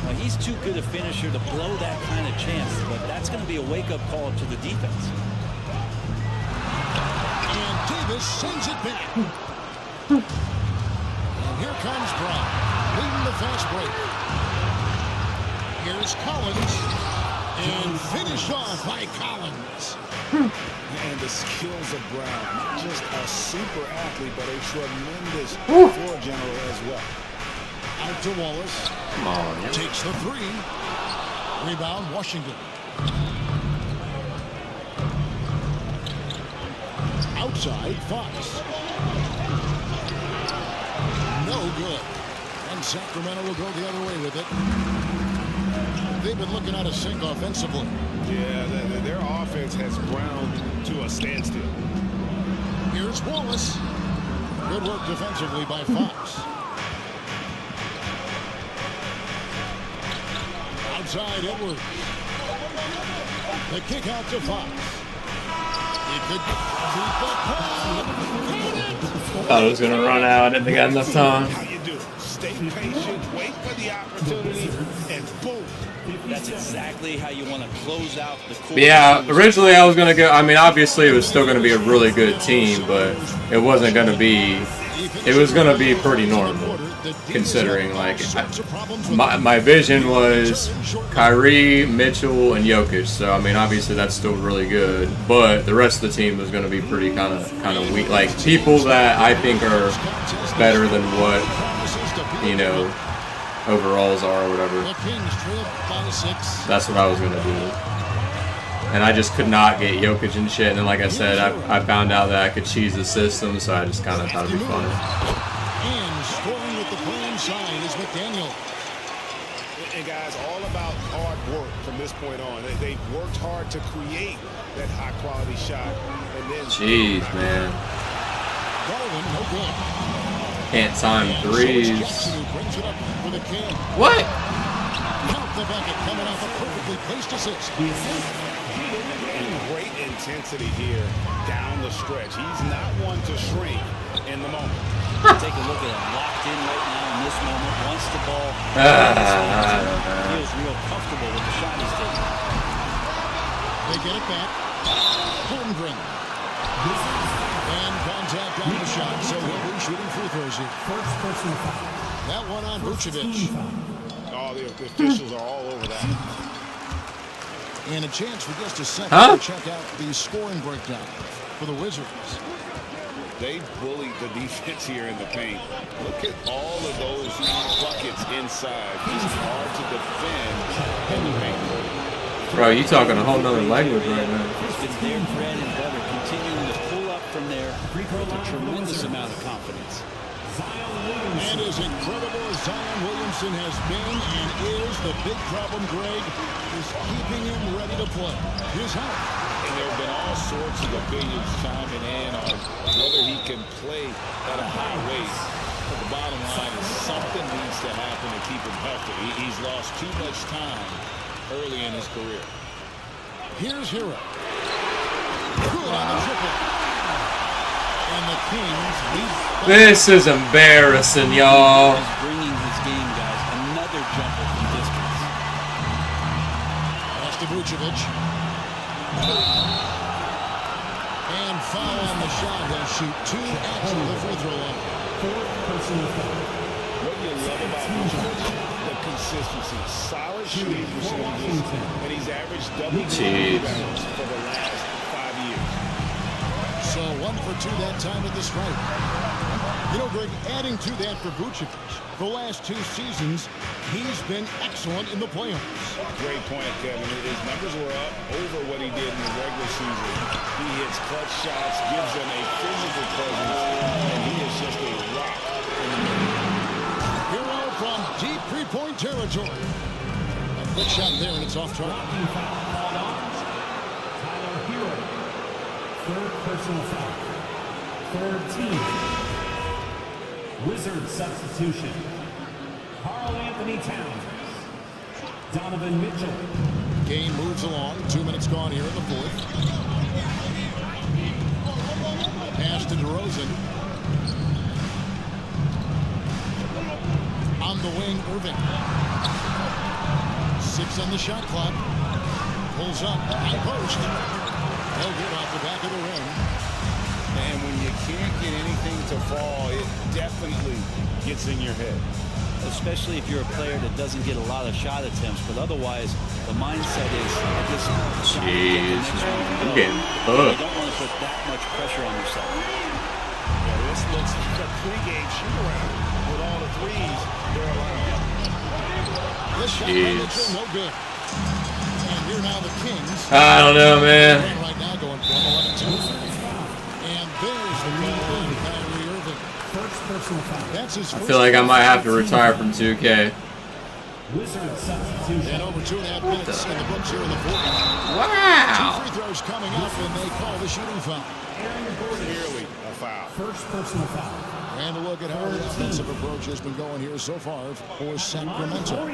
S4: Well, he's too good a finisher to blow that kind of chance, but that's going to be a wake-up call to the defense.
S2: And Davis sends it back. And here comes Brown, leading the fast break. Here's Collins. And finished off by Collins.
S3: And the skills of Brown. Not just a super athlete, but a tremendous floor general as well.
S2: Out to Wallace.
S1: Come on. Yeah.
S2: Takes the three. Rebound, Washington. Outside, Fox. No good. And Sacramento will go the other way with it. They've been looking out of sync offensively.
S3: Yeah, their offense has ground to a standstill.
S2: Here's Wallace. Good work defensively by Fox. Outside, Edwards. The kick out to Fox. He could keep the ball.
S1: Thought it was gonna run out. I didn't think I had enough time.
S3: How you do? Stay patient, wait for the opportunity, and boom.
S4: That's exactly how you want to close out the quarter.
S1: Yeah, originally I was gonna go. I mean, obviously it was still gonna be a really good team, but it wasn't gonna be. It was gonna be pretty normal, considering like my vision was Kyrie, Mitchell, and Jokic. So I mean, obviously that's still really good, but the rest of the team was gonna be pretty kind of weak. Like people that I think are better than what overalls are or whatever. That's what I was gonna do. And I just could not get Jokic and shit. And then, like I said, I found out that I could cheese the system, so I just kind of thought it'd be funny.
S2: And scoring with the play inside is McDaniel.
S3: And guys, all about hard work from this point on. They've worked hard to create that high-quality shot. And then
S1: jeez, man.
S2: Garland, no good.
S1: Can't time threes.
S2: Brings it up for the King.
S1: What?
S2: Count the bucket coming off a perfectly placed assist.
S3: Great intensity here down the stretch. He's not one to shrink in the moment.
S4: Take a look at him, locked in right now in this moment. Once the ball feels real comfortable with the shot he's taking.
S2: They get it back. Holmgren. And contact on the shot, so he'll be shooting free throws here.
S6: First personal foul.
S2: That one on Vucevic.
S3: Oh, the officials are all over that.
S2: And a chance for just a second to check out the scoring breakdown for the Wizards.
S3: They bullied the defense here in the paint. Look at all of those buckets inside. It's hard to defend in the paint.
S1: Bro, you talking a whole nother language right now.
S4: It's been their bread and butter, continuing to pull up from there with a tremendous amount of confidence.
S2: And as incredible as Zion Williamson has been and is, the big problem, Greg, is keeping him ready to play. His health.
S3: And there have been all sorts of opinions chiming in on whether he can play at a high rate. But the bottom line is something needs to happen to keep him healthy. He's lost too much time early in his career.
S2: Here's Hero. Good on the triple. And the Kings lead.
S1: This is embarrassing, y'all.
S4: He's bringing his game, guys. Another jumper from distance.
S2: Pass to Vucevic. And foul on the shot. He'll shoot two at the free throw line.
S6: Fourth personal foul.
S3: What you love about Vucevic, the consistency, solid shooting percentages, and he's averaged double-digit rebounds for the last 5 years.
S2: So 1 for 2 that time at the stripe. You know, Greg, adding to that for Vucevic, the last 2 seasons, he's been excellent in the playoffs.
S3: Great point, Kevin. His numbers were up over what he did in the regular season. He hits clutch shots, gives them a physical presence, and he is just a rock in the middle.
S2: Hero from deep three-point territory. A quick shot there, and it's off target.
S6: Tyler Hero. Third personal foul. Third team. Wizards substitution. Karl Anthony Towns. Donovan Mitchell.
S2: Game moves along. 2 minutes gone here in the fourth. Pass to DeRozan. On the wing, Irving. 6 on the shot clock. Pulls up. High post. No good off the back of the rim.
S3: And when you can't get anything to fall, it definitely gets in your head.
S4: especially if you're a player that doesn't get a lot of shot attempts. But otherwise, the mindset is this shot.
S1: Jeez, I'm getting
S4: You
S1: hooked.
S4: don't want to put that much pressure on yourself.
S3: Yeah, this looks like a pregame shoot-around with all the threes they're allowing.
S2: This shot by Mitchell, no good. And here now the Kings.
S1: I don't know, man.
S2: Right now going for 11-2. And there's the call on Kyrie Irving.
S6: First personal foul.
S2: That's his
S1: I
S2: first.
S1: feel like I might have to retire from 2K.
S6: Wizards substitution.
S2: And over 2.5 minutes in the books here in the fourth. Two
S1: Wow.
S2: free throws coming up, and they call the shooting foul.
S3: Clearly a foul.
S6: First personal foul.
S2: And a look at how the offensive approach has been going here so far for Sacramento.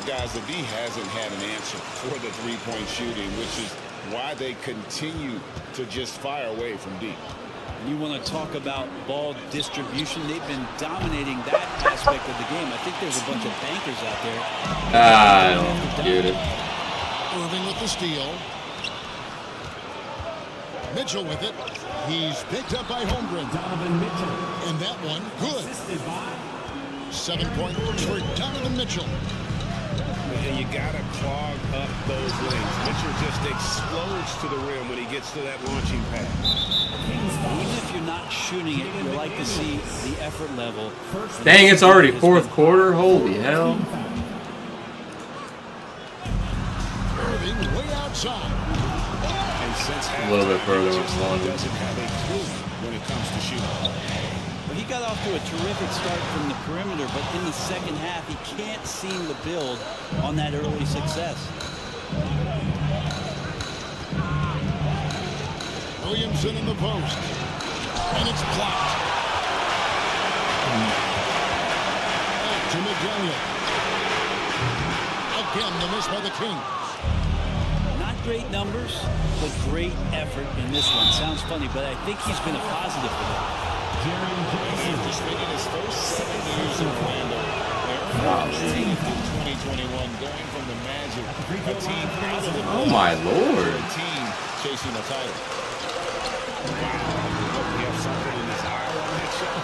S3: Guys, the D hasn't had an answer for the three-point shooting, which is why they continue to just fire away from deep.
S4: You want to talk about ball distribution. They've been dominating that aspect of the game. I think there's a bunch of bankers out there.
S1: I don't get it.
S2: Irving with the steal. Mitchell with it. He's picked up by Holmgren.
S6: Donovan Mitchell.
S2: And that one, good.
S6: Assisted by
S2: 7 points for Donovan Mitchell.
S3: And you got to clog up those lanes. Mitchell just explodes to the rim when he gets to that launching pad.
S4: Even if you're not shooting it, you like to see the effort level.
S1: Dang, it's already fourth quarter. Holy hell.
S2: Irving way outside.
S3: And since
S1: A little bit further with
S3: Mitchell
S1: London.
S3: doesn't have a clue when it comes to shooting.
S4: But he got off to a terrific start from the perimeter, but in the second half, he can't seem to build on that early success.
S2: Williamson in the post. And it's blocked. Back to McDaniel. Again, the miss by the Kings.
S4: Not great numbers, but great effort in this one. Sounds funny, but I think he's been a positive for them.
S3: Just making his first 7 years in Orlando. They're in 2021, going from the Magic, a team out of the
S1: Oh my lord.
S3: team chasing the title. Wow. We have something in this eye on that show.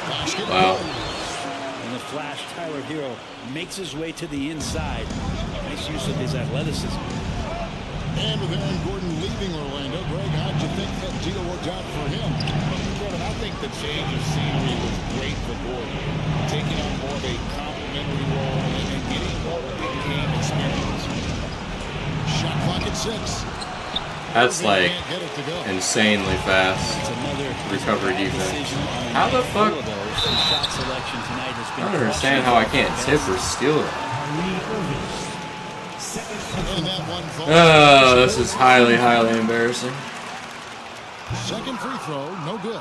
S2: Basketball.
S1: Wow.
S4: In the flash, Tyler Hero makes his way to the inside. Nice use of his athleticism.
S2: And with Aaron Gordon leaving Orlando, Greg, how'd you think that deal worked out for him?
S3: Kevin, I think the change of scenery was great for Gordon. Taking on more of a complimentary role and getting more big game experience.
S2: Shot clock at 6.
S1: That's like
S2: Can't get it to go.
S1: insanely fast.
S4: It's another
S1: Recovery defense.
S4: decision on
S1: How the fuck?
S4: all of those. His shot selection tonight has
S1: I
S4: been
S1: don't understand how I can't tip or steal that.
S6: Kyrie Irving. Second
S2: And
S6: personal
S2: that
S6: foul.
S2: one falls.
S1: Oh, this is highly, highly embarrassing.
S2: Second free throw, no good.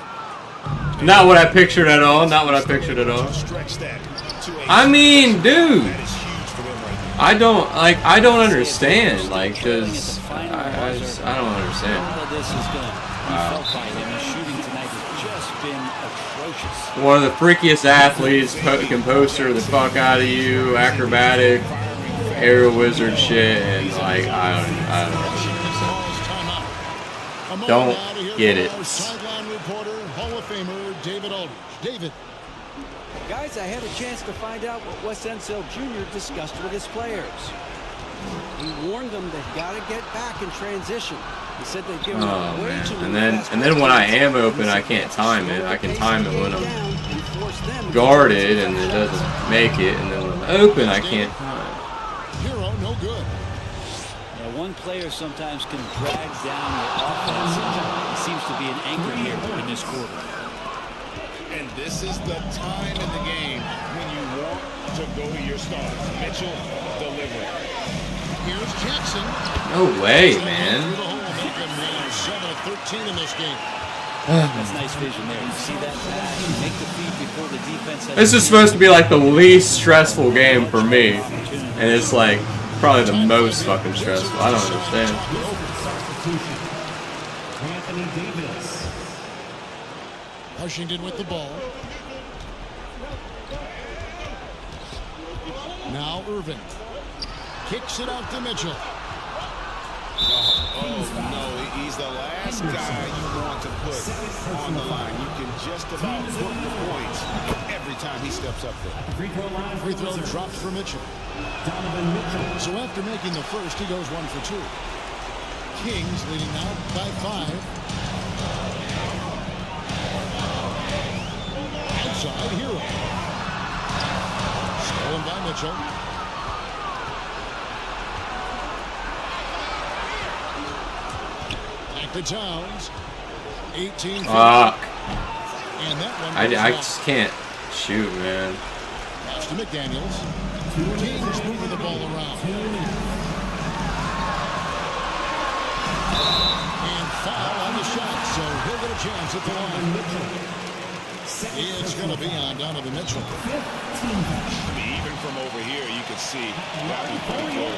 S1: Not what I pictured at all. Not what I pictured at all.
S3: Stretch that to a
S1: I mean, dude,
S3: that is huge for them right now.
S1: I don't understand. Like, cause I don't
S4: A
S1: understand.
S4: lot of this is going to be felt by him. His shooting tonight has just been atrocious.
S1: One of the freakiest athletes can poster the fuck out of you, acrobatic, aerial wizard shit, and like I don't know.
S2: Calls timeout. A moment
S1: Don't
S2: now to hear
S1: get
S2: from
S1: it.
S2: our sideline reporter, Hall of Famer David Aldridge. David.
S5: Guys, I had a chance to find out what Wes Unseld Jr. discussed with his players. He warned them they've got to get back in transition. He said they've given
S1: Oh
S5: up way too
S1: man,
S5: many
S1: and then when I am open, I can't time it. I can time it when I'm guarded and it doesn't make it, and then when I'm open, I can't time.
S2: Hero, no good.
S4: Now, one player sometimes can drag down the offense. He seems to be an anchor here in this quarter.
S3: And this is the time in the game when you want to go to your starters. Mitchell delivering.
S2: Here's Jackson.
S1: No way,
S2: Through
S1: man.
S2: the hole, making 7 of 13 in this game.
S4: That's nice vision there. You see that pass, make the feed before the defense has
S1: This is supposed to be like the least stressful game for me, and it's like probably the most fucking stressful. I don't understand.
S6: Substitution. Anthony Davis.
S2: Washington with the ball. Now Irving. Kicks it out to Mitchell.
S3: Oh, no. He's the last guy you want to put on the line. You can just about book the points every time he steps up there.
S6: Free throw line.
S2: Free throw dropped for Mitchell.
S6: Donovan Mitchell.
S2: So after making the first, he goes 1 for 2. Kings leading now by 5. Outside Hero. Stolen by Mitchell. Back to Towns. 18 feet.
S1: Fuck.
S2: And that one
S1: I just can't shoot, man.
S2: pass to McDaniels. Kings moving the ball around. And foul on the shot, so he'll get a chance at the line. It's going to be on Donovan Mitchell.
S3: Even from over here, you can see that would be pretty good.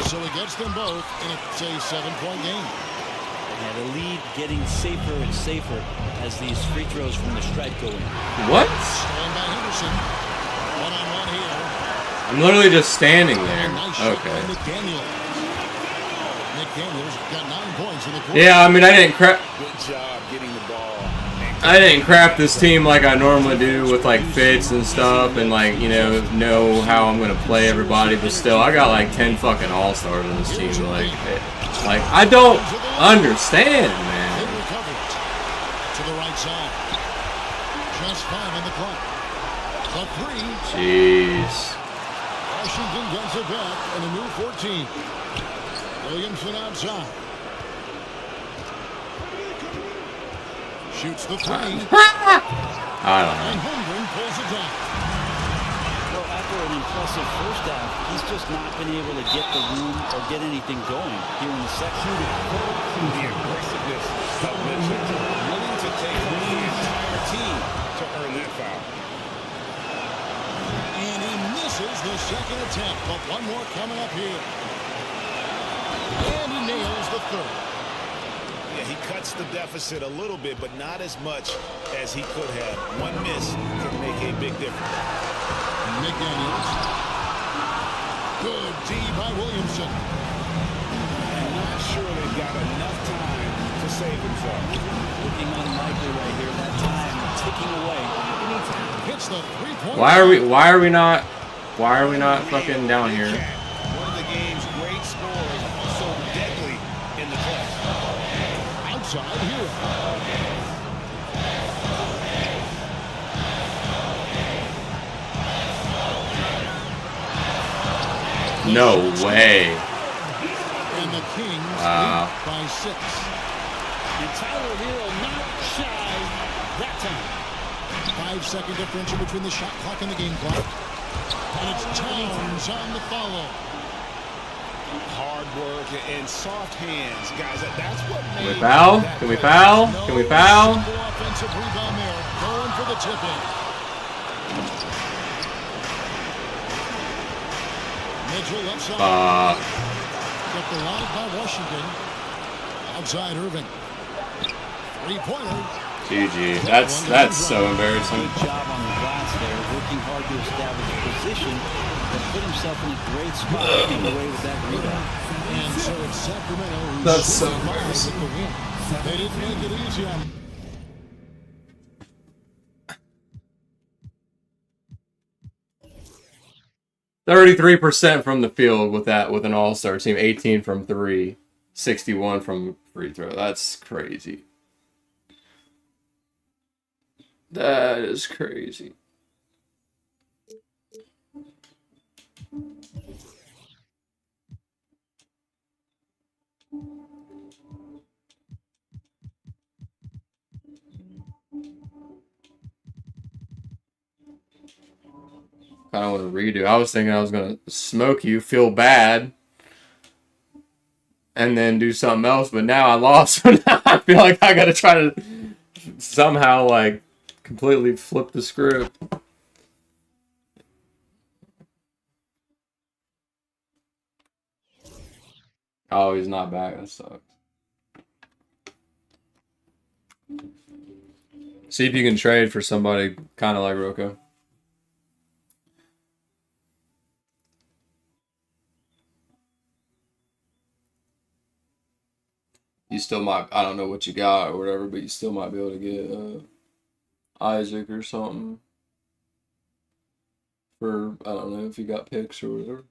S2: So he gets them both, and it's a 7-point game.
S4: Yeah, the lead getting safer and safer as these free throws from the stripe go in.
S1: What?
S2: Stolen by Henderson. One-on-one here.
S1: I'm literally just standing there.
S2: Nice shot by
S1: Okay.
S2: McDaniels. McDaniels got 9 points in the quarter.
S1: Yeah, I mean, I didn't crap.
S3: Good job getting the ball.
S1: I didn't crap this team like I normally do with like fits and stuff, and like know how I'm gonna play everybody. But still, I got like 10 fucking all-stars on this team. Like I don't understand, man.
S2: They recover it to the right side. Just 5 on the clock. The 3.
S1: Jeez.
S2: Washington gets it back and a new 14. Williamson outside. Shoots the 3.
S1: I don't know.
S2: And Holmgren pulls it down.
S4: Well, after an impressive first half, he's just not been able to get the room or get anything going here in the second.
S3: The aggressiveness of Mitchell, willing to take on the entire team to earn that foul.
S2: And he misses the second attempt, but one more coming up here. And he nails the third.
S3: Yeah, he cuts the deficit a little bit, but not as much as he could have. One miss can make a big difference.
S2: McDaniels. Good D by Williamson.
S3: And not sure they've got enough time to save themselves.
S4: Looking unlikely right here. That time ticking away.
S2: Hits the 3-point.
S1: Why are we not fucking down here?
S3: One of the game's great scorers, so deadly in the clutch.
S2: Outside Hero.
S1: No way.
S2: And the Kings
S1: Wow.
S2: lead by 6.
S5: And Tyler Hero not shy that time.
S2: 5-second differential between the shot clock and the game clock. And it's Towns on the follow.
S3: Hard work and soft hands, guys. That's what
S1: Can we
S3: made
S1: foul?
S3: that
S1: Can we
S3: play.
S1: foul? Can we foul?
S2: Simple offensive rebound there. Going for the tip-in. Mitchell left side. Kept alive by Washington. Outside Irving. 3-pointer.
S1: GG. That's so embarrassing.
S4: Good job on the glass there, working hard to establish a position that put himself in a great spot getting away with that rebound.
S2: And so it's Sacramento who's
S1: That's so
S2: survived with the win. They didn't make it easy on
S1: 33% from the field with an all-star team, 18 from 3, 61 from free throw. That's crazy. That is crazy. Kind of want to redo. I was thinking I was going to smoke you, feel bad, and then do something else, but now I lost. So now I feel like I got to try to somehow, like, completely flip the script. Oh, he's not back. That sucks. See if you can trade for somebody kind of like Rocco. you still might, I don't know what you got or whatever, but you still might be able to get Isaac or something for, I don't know if you got picks or whatever.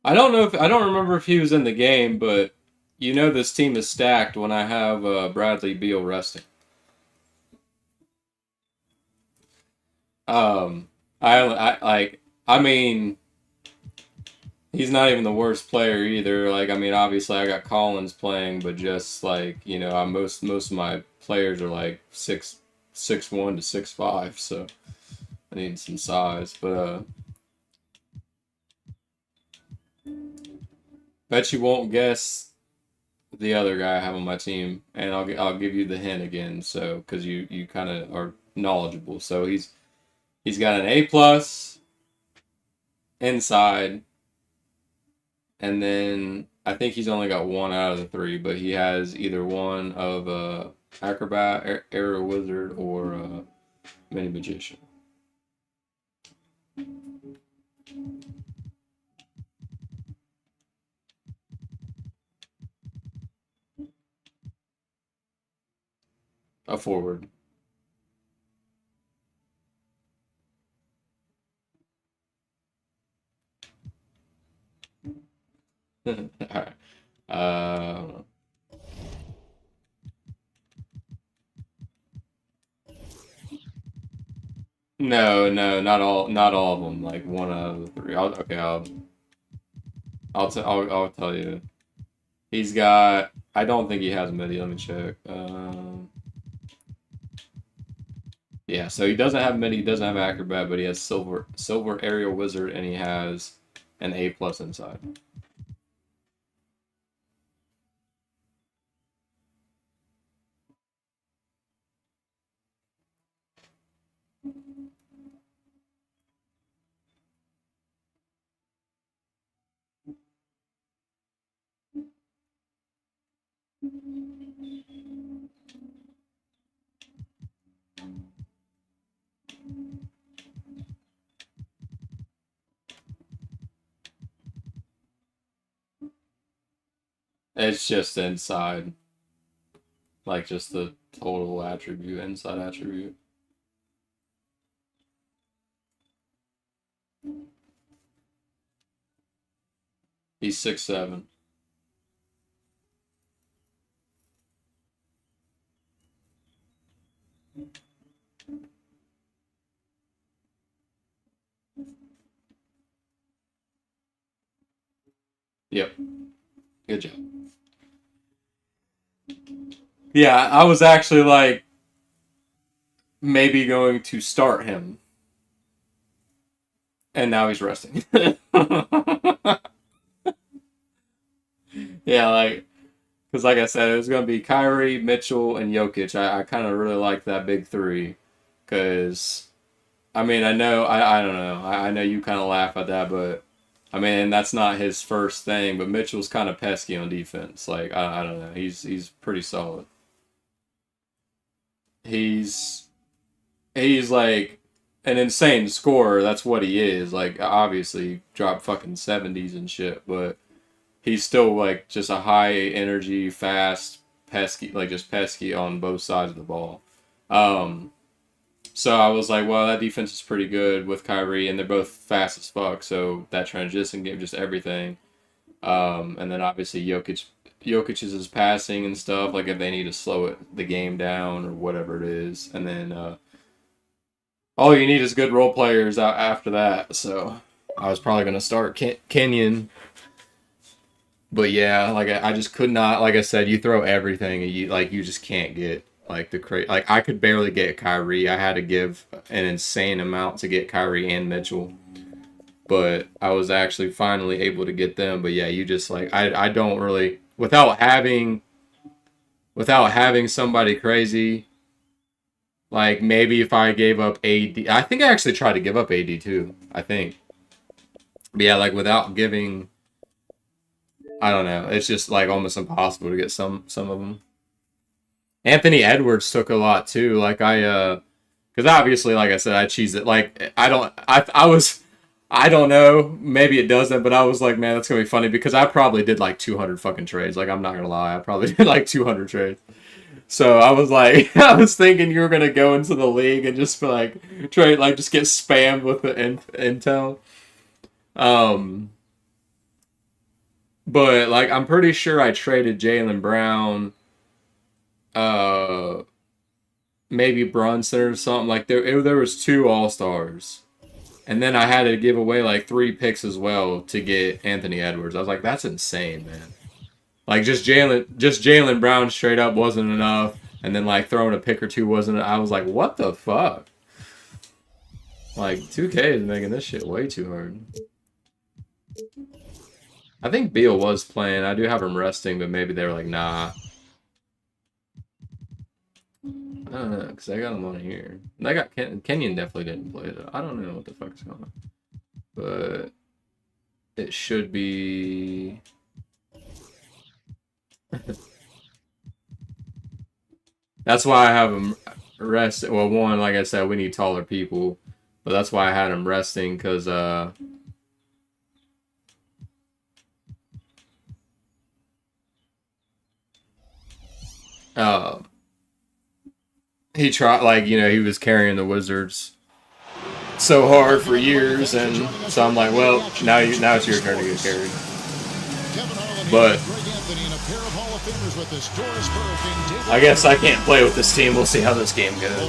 S1: I don't know if I don't remember if he was in the game, but you know this team is stacked when I have Bradley Beal resting. Um, I mean, he's not even the worst player either. Like, I mean, obviously I got Collins playing, but just like most of my players are like 6'1" to 6'5", so I need some size. But bet you won't guess the other guy I have on my team, and I'll give you the hint again. So because you kind of are knowledgeable, so he's got an A+ inside, and then I think he's only got one out of the three, but he has either one of acrobat, aerial wizard, or mini magician. A forward. All right. No, not all of them. Like one out of the three. I'll tell you. He's got. I don't think he has midi. Let me check. Yeah, so he doesn't have midi. He doesn't have acrobat, but he has silver aerial wizard, and he has an A+ inside. It's just inside. Like just the total attribute, inside attribute. He's 6'7". Yep. Good job. Yeah, I was actually like maybe going to start him. And now he's resting. Yeah, like, because like I said, it was going to be Kyrie, Mitchell, and Jokic. I kind of really like that big three. Because, I mean, I don't know. I know you kind of laugh at that, but, I mean, that's not his first thing. But Mitchell's kind of pesky on defense. Like, I don't know. He's pretty solid. He's like an insane scorer. That's what he is. Like, obviously, dropped fucking 70s and shit, but he's still like just a high energy, fast, pesky, like just pesky on both sides of the ball. So I was like, well, that defense is pretty good with Kyrie, and they're both fast as fuck. So that transition game, just everything. And then obviously Jokic's is passing and stuff. Like if they need to slow the game down or whatever it is, and then all you need is good role players out after that. So I was probably gonna start Kenyon. But yeah, like I just could not. Like I said, you throw everything, and you just can't get Like like I could barely get Kyrie. I had to give an insane amount to get Kyrie and Mitchell. But I was actually finally able to get them. But yeah, you just like I don't really without having somebody crazy. Like maybe if I gave up AD, I think I actually tried to give up AD too. I think. But yeah, like without giving, I don't know. It's just like almost impossible to get some of them. Anthony Edwards took a lot too. Like because obviously, like I said, I cheesed it. Like I don't know. Maybe it doesn't, but I was like, man, that's gonna be funny because I probably did like 200 fucking trades. Like I'm not gonna lie, I probably did like 200 trades. So I was like, I was thinking you were gonna go into the league and just be like trade, like just get spammed with the intel. But like I'm pretty sure I traded Jaylen Brown, maybe Brunson or something. Like there was 2 All-Stars. And then I had to give away like 3 picks as well to get Anthony Edwards. I was like, that's insane, man. Like just Jaylen Brown straight up wasn't enough, and then like throwing a pick or 2 wasn't. I was like, what the fuck? Like 2K is making this shit way too hard. I think Beal was playing. I do have him resting, but maybe they were like, nah. I don't know, because I got him on here. And I got Kenyon definitely didn't play it. I don't know what the fuck's going on. But it should be... That's why I have him rest. Well, one, like I said, we need taller people. But that's why I had him resting, because... he tried, like, you know, he was carrying the Wizards so hard for years, and so I'm like, well, now it's your turn to get carried. But I guess I can't play with this team. We'll see how this game goes.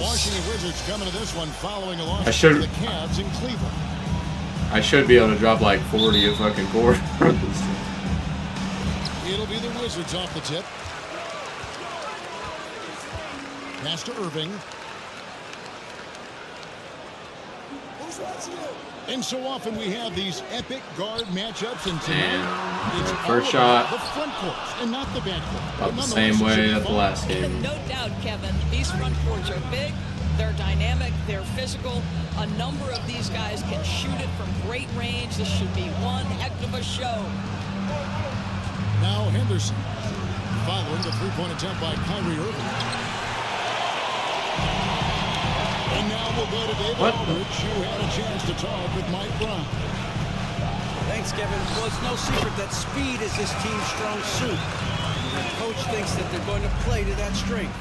S1: I should be able to drop like 40 of fucking core.
S2: It'll be the Wizards off the tip. Pass to Irving. And so often we have these epic guard matchups, and tonight it's
S1: first shot
S2: the front court and not the back court.
S1: about the same way as the last game.
S7: No doubt, Kevin. These front courts are big, they're dynamic, they're physical. A number of these guys can shoot it from great range. This should be one heck of a show.
S2: Now Henderson following the three-point attempt by Kyrie Irving. And now we'll go to David Aldridge, who had a chance to talk with Mike Brown.
S5: Thanks, Kevin. Well, it's no secret that speed is this team's strong suit. The coach thinks that they're going to play to that strength.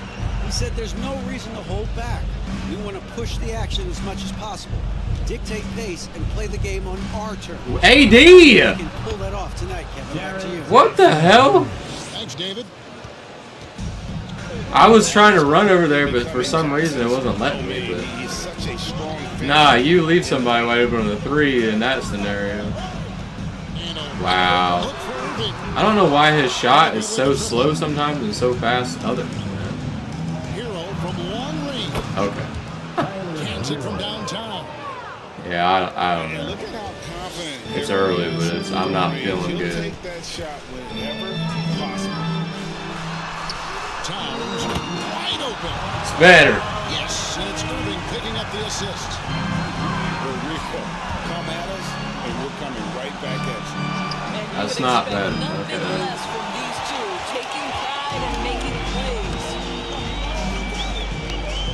S5: He said there's no reason to hold back. We want to push the action as much as possible, dictate pace, and play the game on our terms.
S1: AD!
S5: We can pull that off tonight, Kevin. Back to you.
S1: What the hell?
S2: Thanks, David.
S1: I was trying to run over there, but for some reason it wasn't letting me. But nah, you leave somebody wide open on the 3 in that scenario. Wow. I don't know why his shot is so slow sometimes and so fast others.
S2: Hero from long range.
S1: Okay.
S2: Cans it from downtown.
S1: Yeah, I don't know.
S3: Look at how confident
S1: It's early, but I'm not feeling good.
S3: Take that shot whenever possible.
S2: Towns wide open.
S1: It's better.
S2: Yes, and it's Irving picking up the assist.
S3: We're real. Come at us, and we're coming right back at you.
S7: And you
S1: That's
S7: would
S1: not
S7: expect
S1: bad.
S7: nothing
S1: Okay.
S7: less from these two, taking pride and making plays.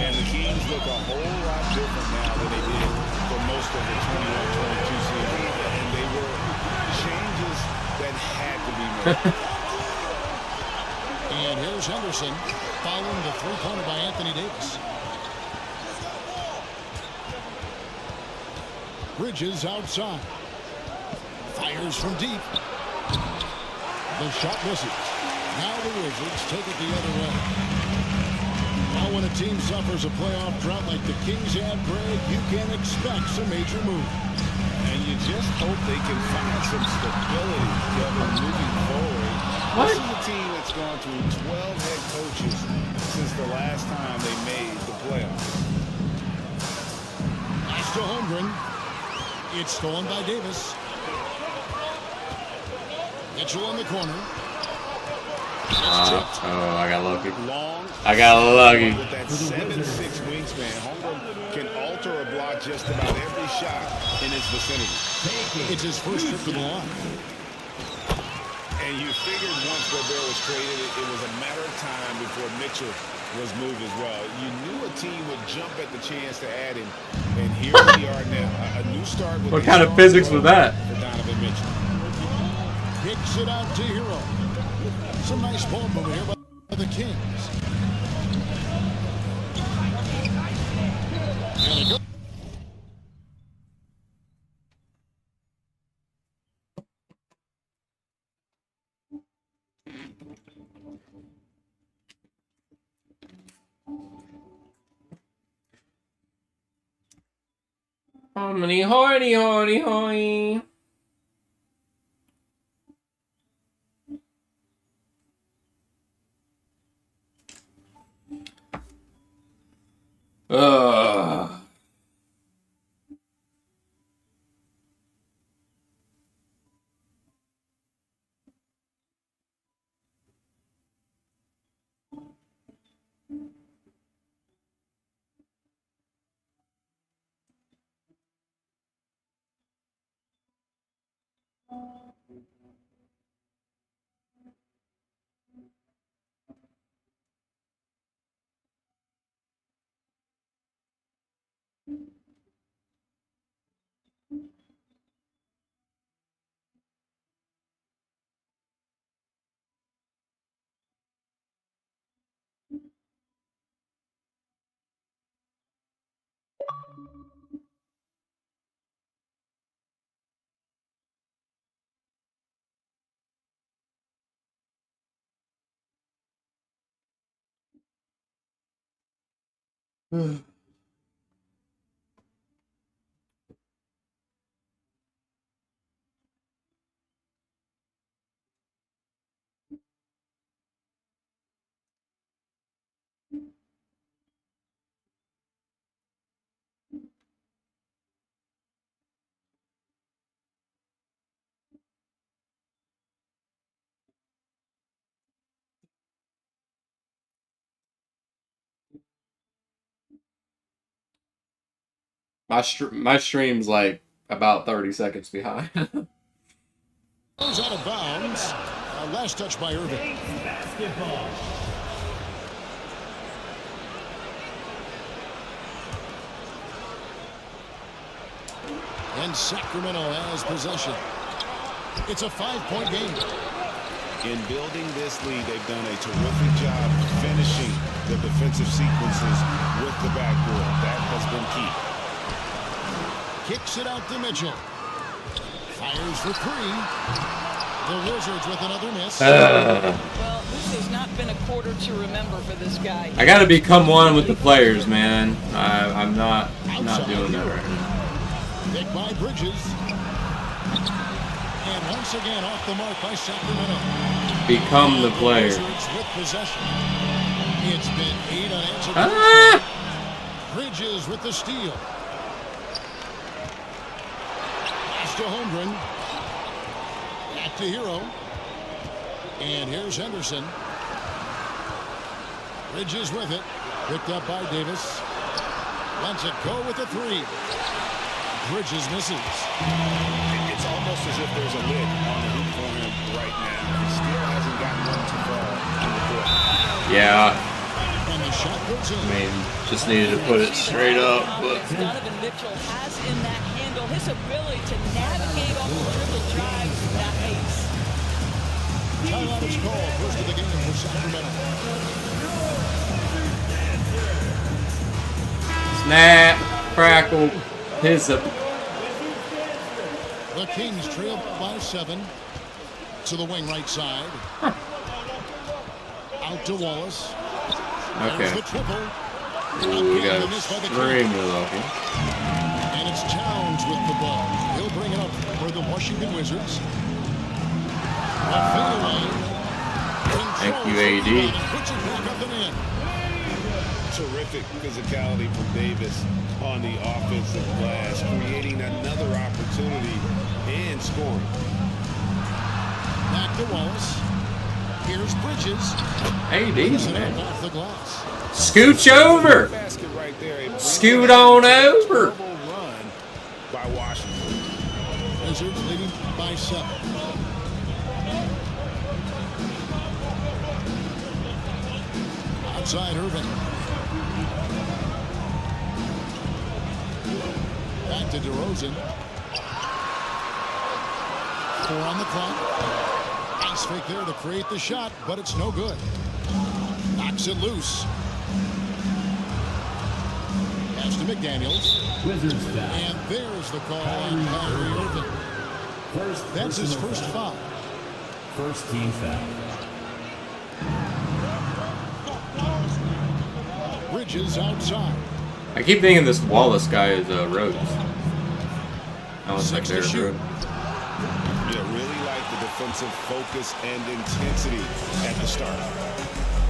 S3: And the Kings look a whole lot different now than they did for most of the 21-22 season. And they were changes that had to be made.
S2: And here's Henderson following the three-pointer by Anthony Davis. Bridges outside. Fires from deep. The shot misses. Now the Wizards take it the other way. Now when a team suffers a playoff drought like the Kings have, Greg, you can expect some major moves.
S3: And you just hope they can find some stability, Kevin, moving forward.
S1: What?
S3: This is a team that's gone through 12 head coaches since the last time they made the playoffs.
S2: Pass to Holmgren. It's stolen by Davis. Mitchell in the corner.
S1: Oh, I got lucky.
S3: Long,
S1: I got lucky.
S3: with that 7'6" wingspan, Holmgren can alter a block just about every shot in his vicinity.
S2: It's his first trip to the line.
S3: And you figured once Gobert was traded, it was a matter of time before Mitchell was moved as well. You knew a team would jump at the chance to add him, and here we are now. A new start with
S1: What kind of physics was that?
S3: For Donovan Mitchell.
S2: Kicks it out to Hero. Some nice ball movement here by the Kings. And it goes.
S1: Hominy, hoity, hoity, hoity. Ugh. My stream's like about 30 seconds behind.
S2: Goes out of bounds. Last touch by Irving.
S6: Basketball.
S2: And Sacramento has possession. It's a 5-point game.
S3: In building this lead, they've done a terrific job finishing the defensive sequences with the backboard. That has been key.
S2: Kicks it out to Mitchell. Fires for three. The Wizards with another miss.
S7: Well, this has not been a quarter to remember for this guy.
S1: I gotta become one with the players, man. I'm not doing that right now.
S2: Picked by Bridges. And once again off the mark by Sacramento.
S1: Become the player.
S2: Wizards with possession. It's been 8 unanswered. Bridges with the steal. Pass to Holmgren. Back to Hero. And here's Henderson. Bridges with it. Picked up by Davis. Lets it go with the three. Bridges misses.
S3: It's almost as if there's a lid on the hoop for him right now. He still hasn't gotten one to fall in the court.
S1: Yeah.
S2: And the shot goes in.
S1: I mean, just needed to put it straight up, but
S7: Donovan Mitchell has in that handle his ability to navigate off the dribble drives with that pace.
S2: Timeout is called. First of the game for Sacramento.
S1: snap, crackle, hyssop.
S2: The Kings trail by 7 to the wing right side. Out to Wallace.
S1: Okay.
S2: There's the triple.
S1: Ooh, we got extremely lucky.
S2: And it's Towns with the ball. He'll bring it up for the Washington Wizards.
S1: Thank you, AD.
S2: Puts it back up and in.
S3: Terrific physicality from Davis on the offensive glass, creating another opportunity and scoring.
S2: Back to Wallace. Here's Bridges.
S1: Hey, decent,
S2: It
S1: man.
S2: off the glass.
S1: Scooch over.
S3: Basket right there.
S1: Scoot on over.
S3: Run by Washington.
S2: Wizards leading by 7. Outside Irving. Back to DeRozan. 4 on the clock. Nice fake there to create the shot, but it's no good. Knocks it loose. Pass to McDaniels.
S6: Wizards foul.
S2: And there's the call on Kyrie Irving. That's his first foul.
S6: First team foul.
S2: Bridges outside.
S1: I keep thinking this Wallace guy is Rhodes. I was like
S2: 6 to
S1: there,
S2: shoot.
S3: Yeah, really like the defensive focus and intensity at the start.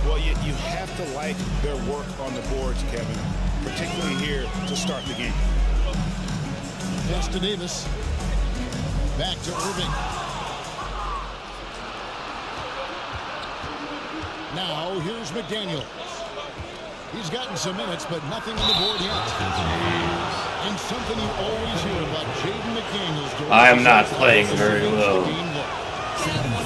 S3: Well, you have to like their work on the boards, Kevin, particularly here to start the game.
S2: Pass to Davis. Back to Irving. Now here's McDaniels. He's gotten some minutes, but nothing on the board yet. And something you always hear about Jaden McDaniels.
S8: I am not playing very well.
S7: When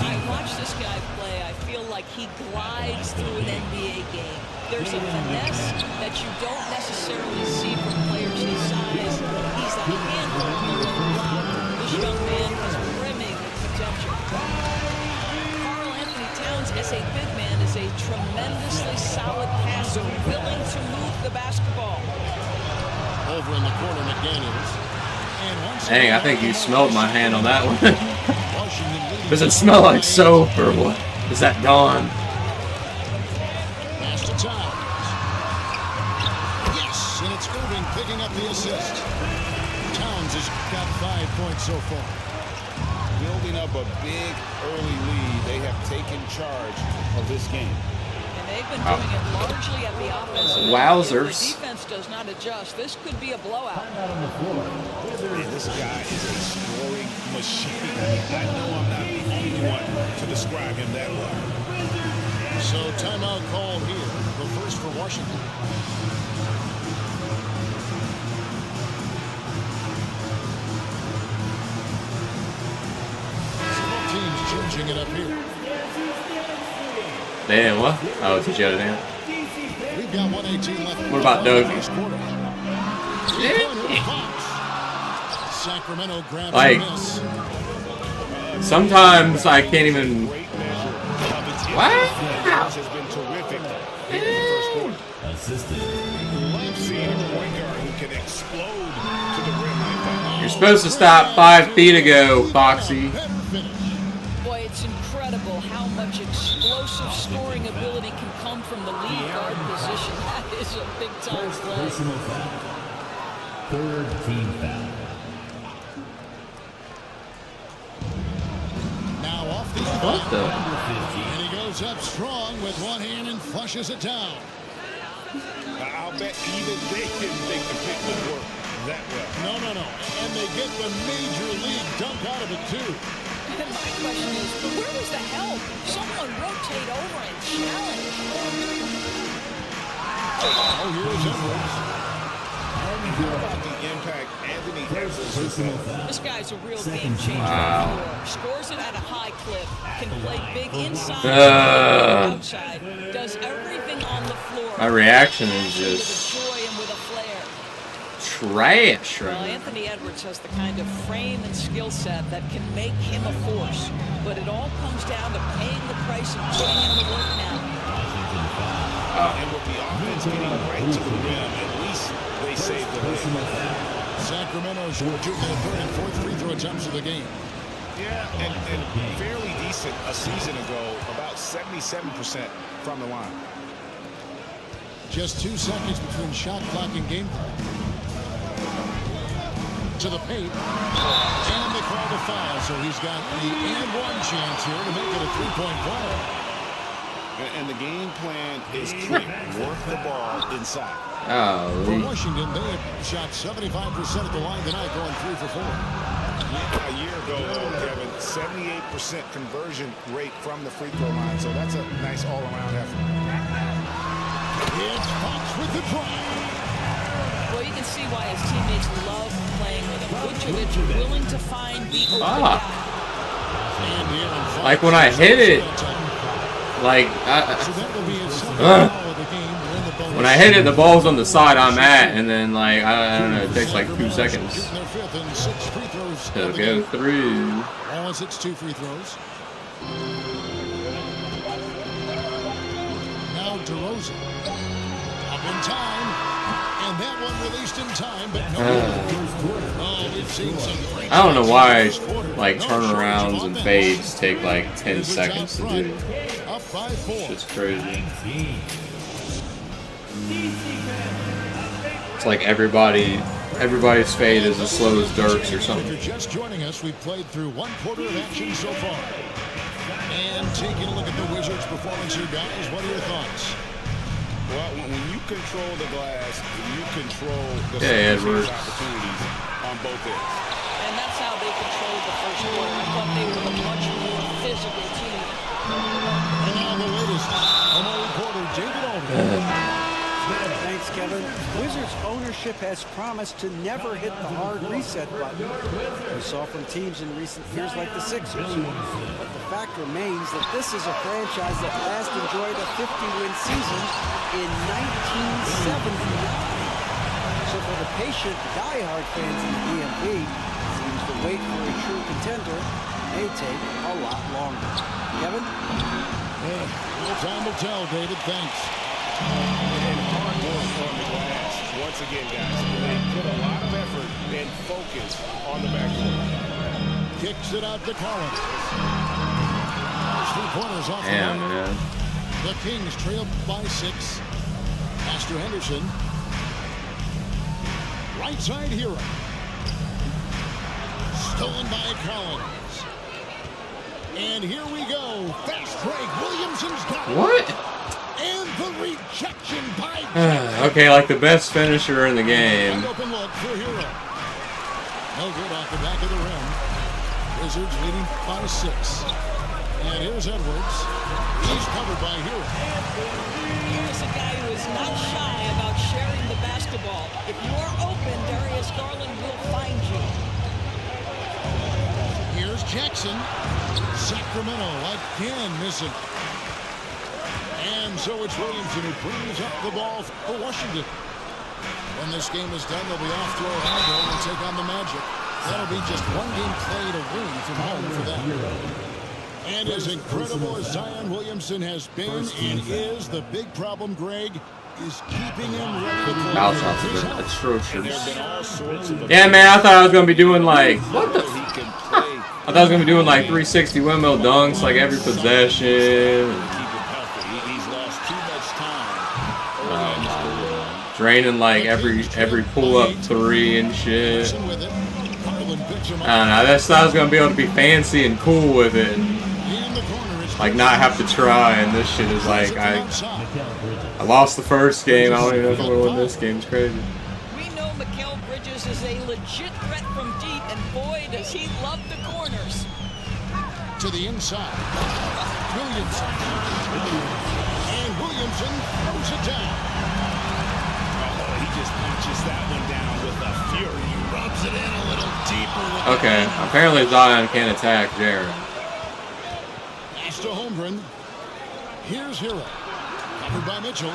S7: I watch this guy play, I feel like he glides through an NBA game. There's a finesse that you don't necessarily see from players his size. He's a handful of the rock. This young man is brimming with potential. Karl Anthony Towns, as a big man, is a tremendously solid passer, willing to move the basketball.
S2: Over in the corner, McDaniels. And once
S1: Dang, I think you smelled my hand on that one.
S2: Washington leading.
S1: Does it smell like soap or what? Is that Dawn?
S2: Pass to Towns. Yes, and it's Irving picking up the assist. Towns has got 5 points so far.
S3: Building up a big early lead, they have taken charge of this game.
S7: And they've been doing it largely at the offensive.
S1: Wowzers.
S7: If the defense does not adjust, this could be a blowout.
S3: And this guy is a scoring machine. I know I'm not the only one to describe him that way.
S2: So timeout called here. The first for Washington. Both teams changing it up here.
S1: Damn, what? Oh, it's each other now.
S2: We've got 1:18 left.
S1: What about Doug?
S2: First quarter. Three-pointer Fox. Sacramento grabs
S1: Like,
S2: a miss.
S1: sometimes I can't even.
S3: Great measure of its
S1: Wow.
S3: impact has been terrific in the first quarter.
S6: Assisted.
S3: Love seeing a point guard who can explode to the rim like that.
S1: You're supposed to stop 5 feet ago, Foxy.
S2: Better finish.
S7: Boy, it's incredible how much explosive scoring ability can come from the lead guard position. That is a big-time
S6: First
S7: play.
S6: personal foul. Third team foul.
S2: Now off the
S1: What
S2: inbound.
S1: the?
S6: Number 15.
S2: And he goes up strong with one hand and flushes it down.
S3: I'll bet even they didn't think the pick would work that well.
S2: No. And they get the major league dunk out of it, too.
S7: And my question is, where was the help? Someone rotate over and challenge.
S2: Oh, here's Edwards.
S3: How about the impact Anthony Edwards has
S6: Personal
S3: had?
S6: foul.
S7: This guy's a real
S6: Second
S7: game changer.
S1: Wow.
S7: Scores it at a high clip, can play big inside, outside, does everything on the floor.
S1: My reaction is
S7: With
S1: just
S7: a joy and with a flair.
S1: trash
S7: Well,
S1: right now.
S7: Anthony Edwards has the kind of frame and skill set that can make him a force, but it all comes down to paying the price and putting in the work now.
S3: And with the offense getting right to the rim, at least they saved the
S6: Personal
S3: rim.
S6: foul.
S2: Sacramento shooting their third and fourth free throw attempts of the game.
S3: Yeah, and fairly decent a season ago, about 77% from the line.
S2: Just 2 seconds between shot clock and game clock. To the paint. And they call the foul, so he's got the and one chance here to make it a 3-point play.
S3: And the game plan is clear. Work the ball inside.
S1: Oh,
S2: For Washington, they have shot 75% at the line tonight, going 3 for 4.
S3: A year ago, though, Kevin, 78% conversion rate from the free throw line. So that's a nice all-around effort.
S2: It's Fox with the drive.
S7: Well, you can see why his teammates love playing with him. Vucevic willing to find the open guy.
S1: Like when I hit it, like when I hit it, the ball's on the side I'm at, and then like I don't know, it takes like 2 seconds to go through.
S2: Wallace hits 2 free throws. Now DeRozan up in time, and that one released in time, but no. We've seen some great.
S1: I don't know why like turnarounds and fades take like 10 seconds to do.
S2: Up by 4.
S1: It's crazy. It's like everybody's fade is as slow as Dirk's or something.
S2: If you're just joining us, we've played through 1 quarter of action so far. And taking a look at the Wizards' performance here, guys, what are your thoughts?
S3: Well, when you control the glass, you control the
S1: Edwards.
S3: opportunities on both ends.
S7: And that's how they controlled the first quarter. I thought they were a much more physical team.
S2: And now the latest from our reporter, David Aldridge.
S5: Thanks, Kevin. Wizards ownership has promised to never hit the hard reset button we saw from teams in recent years like the Sixers. But the fact remains that this is a franchise that last enjoyed a 50-win season in 1979. So for the patient, die-hard fans in the DMV, seems the wait for a true contender may take a lot longer. Kevin?
S2: Well, time will tell, David. Thanks.
S3: And hard work on the glass. Once again, guys, they put a lot of effort and focus on the backcourt.
S2: Kicks it out to Collins. 3-pointers off
S1: Damn,
S2: the mark.
S1: man.
S2: The Kings trail by 6. Master Henderson. Right side hero. Stolen by Collins. And here we go. Fast break. Williamson's got it.
S1: What?
S2: And the rejection by
S1: Okay, like the best finisher in the game.
S2: Wide open look for Hero. No good off the back of the rim. Wizards leading by 6. And here's Edwards. He's covered by Hero.
S7: Here's a guy who is not shy about sharing the basketball. If you are open, Darius Garland will find you.
S2: Here's Jackson. Sacramento again missing. And so it's Williamson who brings up the ball for Washington. When this game is done, they'll be off to Orlando and take on the Magic. That'll be just 1 game played away from home for them. And as incredible as Zion Williamson has been and is, the big problem, Greg, is keeping him ready to play.
S1: Foul shots have been atrocious.
S3: Been all sorts of
S1: Yeah, man, I thought I was gonna be doing like what the. I thought I was gonna be doing like 360 windmill dunks like every possession.
S3: He's lost too much time.
S1: Draining like every pull up 3 and shit. I don't know. That's I was gonna be able to be fancy and cool with it, and like not have to try. And this shit is like I lost the first game. I don't even know if I'm gonna win this game. It's crazy.
S7: We know Mikal Bridges is a legit threat from deep, and boy, does he love the corners.
S2: To the inside. Williamson. And Williamson throws it down.
S3: He just punches that one down with a fury.
S2: Rubs it in a little deeper.
S1: Okay, apparently Zion can't attack Jared.
S2: Pass to Holmgren. Here's Hero. Covered by Mitchell.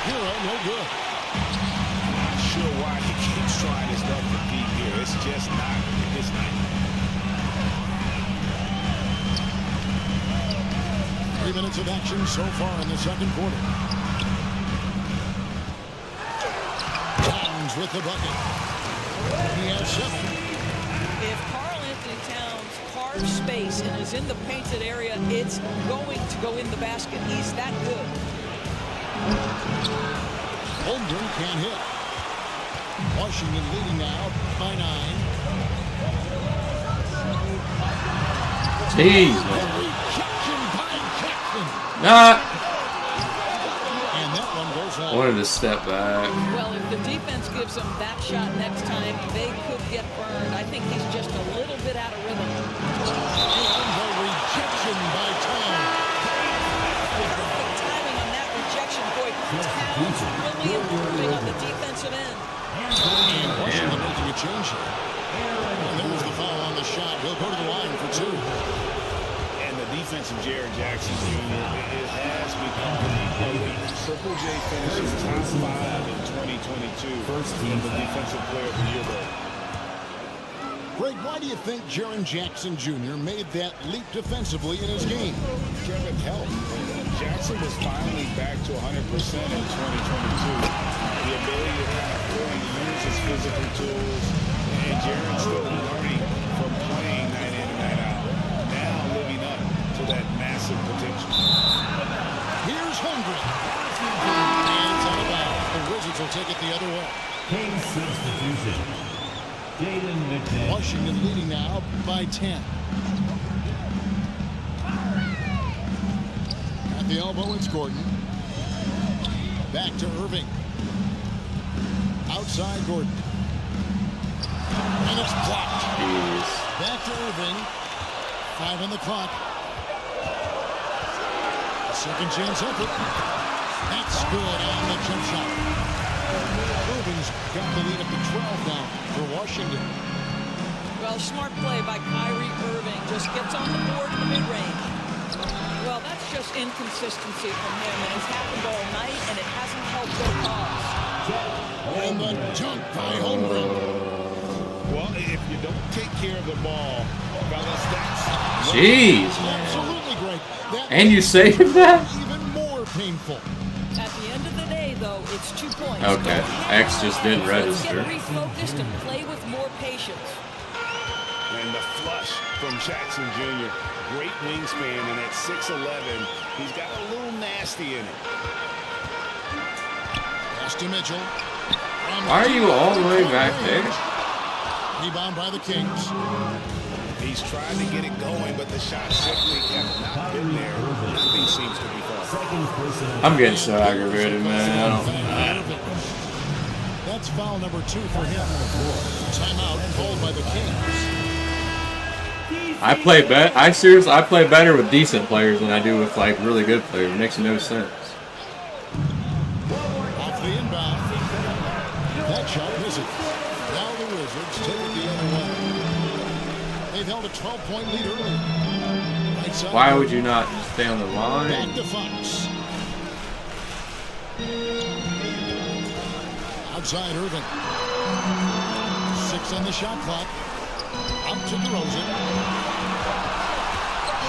S2: Hero, no good.
S3: Not sure why he keeps trying his luck for Pete here. It's just not his night.
S2: 3 minutes of action so far in the second quarter. Towns with the bucket. He has 7.
S7: If Karl Anthony Towns carves space and is in the painted area, it's going to go in the basket. He's that good.
S2: Holmgren can't hit. Washington leading now by 9.
S1: Jeez, man.
S2: Rejection by Jackson.
S1: Nah.
S2: And that one goes
S1: I
S2: long.
S1: wanted to step back.
S7: Well, if the defense gives him that shot next time, they could get burned. I think he's just a little bit out of rhythm.
S2: And the rejection by Town.
S7: Perfect timing on that rejection. Boy, Town's really improving on the defensive end.
S2: And Washington making a change here. And there was the foul on the shot. He'll go to the line for 2.
S3: And the defense of Jared Jackson Jr. it has become elite. Triple J finishes top 5 in 2022. First team the defensive player of the year, though.
S2: Greg, why do you think Jaren Jackson Jr. made that leap defensively in his game?
S3: Kevin, help. Jackson was finally back to 100% in 2022. The ability to kind of fully use his physical tools. And Jaren's still learning from playing night in and night out. Now living up to that massive potential.
S2: Here's Hungry. And it's out of bounds. The Wizards will take it the other way.
S6: Kings substitution. Jaden McDaniel.
S2: Washington leading now by 10. At the elbow, it's Gordon. Back to Irving. Outside Gordon. And it's blocked.
S1: Jeez.
S2: Back to Irving. 5 on the clock. Second chance effort. That's good on the jump shot. Irving's got the lead up to 12 now for Washington.
S7: Well, smart play by Kyrie Irving. Just gets on the board in the mid-range. Well, that's just inconsistency from him, and it's happened all night, and it hasn't helped their cause.
S2: And the dunk by Holmgren.
S3: Well, if you don't take care of the ball, fellas, that's...
S1: Jeez,
S2: Absolutely
S1: man.
S2: great. That
S1: And you saved that?
S2: even more painful.
S7: At the end of the day, though, it's 2 points.
S1: Okay. X just didn't
S7: Let's
S1: register.
S7: get refocused and play with more patience.
S3: And the flush from Jackson Jr. Great wingspan, and at 6'11", he's got a little nasty in it.
S2: Pass to Mitchell.
S1: Why are you all the way back there?
S2: Rebound by the Kings.
S3: He's trying to get it going, but the shot simply have not been there. Nothing seems to be falling.
S1: I'm getting so aggravated, man. I don't.
S2: That's foul number 2 for him. Timeout called by the Kings.
S1: I play better with decent players than I do with like really good players. It makes no sense.
S2: Off the inbound. That shot misses. Now the Wizards take it the other way. They've held a 12-point lead earlier. Right side.
S1: Why would you not stay on the line?
S2: Back to Fox. Outside Irving. 6 on the shot clock. Up to DeRozan.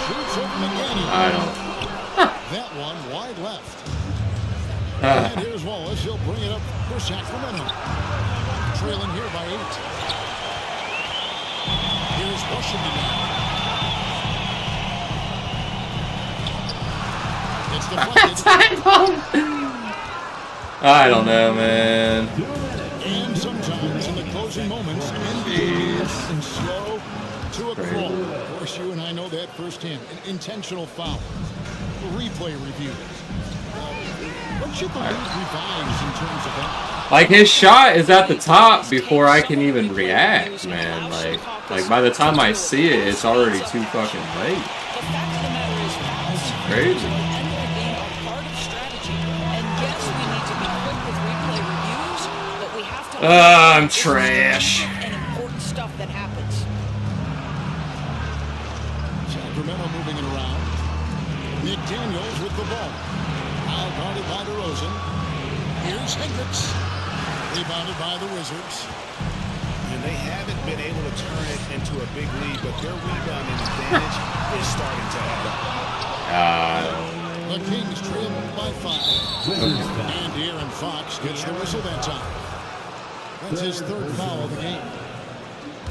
S2: Shoots over McDaniel.
S1: I don't.
S2: That one wide left. And here's Wallace. He'll bring it up for Sacramento. Trailing here by 8. Here's Washington now. It's deflected.
S1: I don't know, man.
S2: And sometimes in the closing moments, NBA moves from slow to a crawl. Of course, you and I know that firsthand. An intentional foul. Replay reviews. What you believe revives in terms of that?
S1: Like his shot is at the top before I can even react, man. Like by the time I see it, it's already too fucking late. It's crazy. I'm trash.
S7: And important stuff that happens.
S2: Sacramento moving it around. McDaniels with the ball. Now guarded by DeRozan. Here's Hendricks. Rebounded by the Wizards.
S3: And they haven't been able to turn it into a big lead, but their rebounding advantage is starting to add up.
S2: The Kings trail by 5. And Aaron Fox gets the whistle that time. That's his 3rd foul of the game.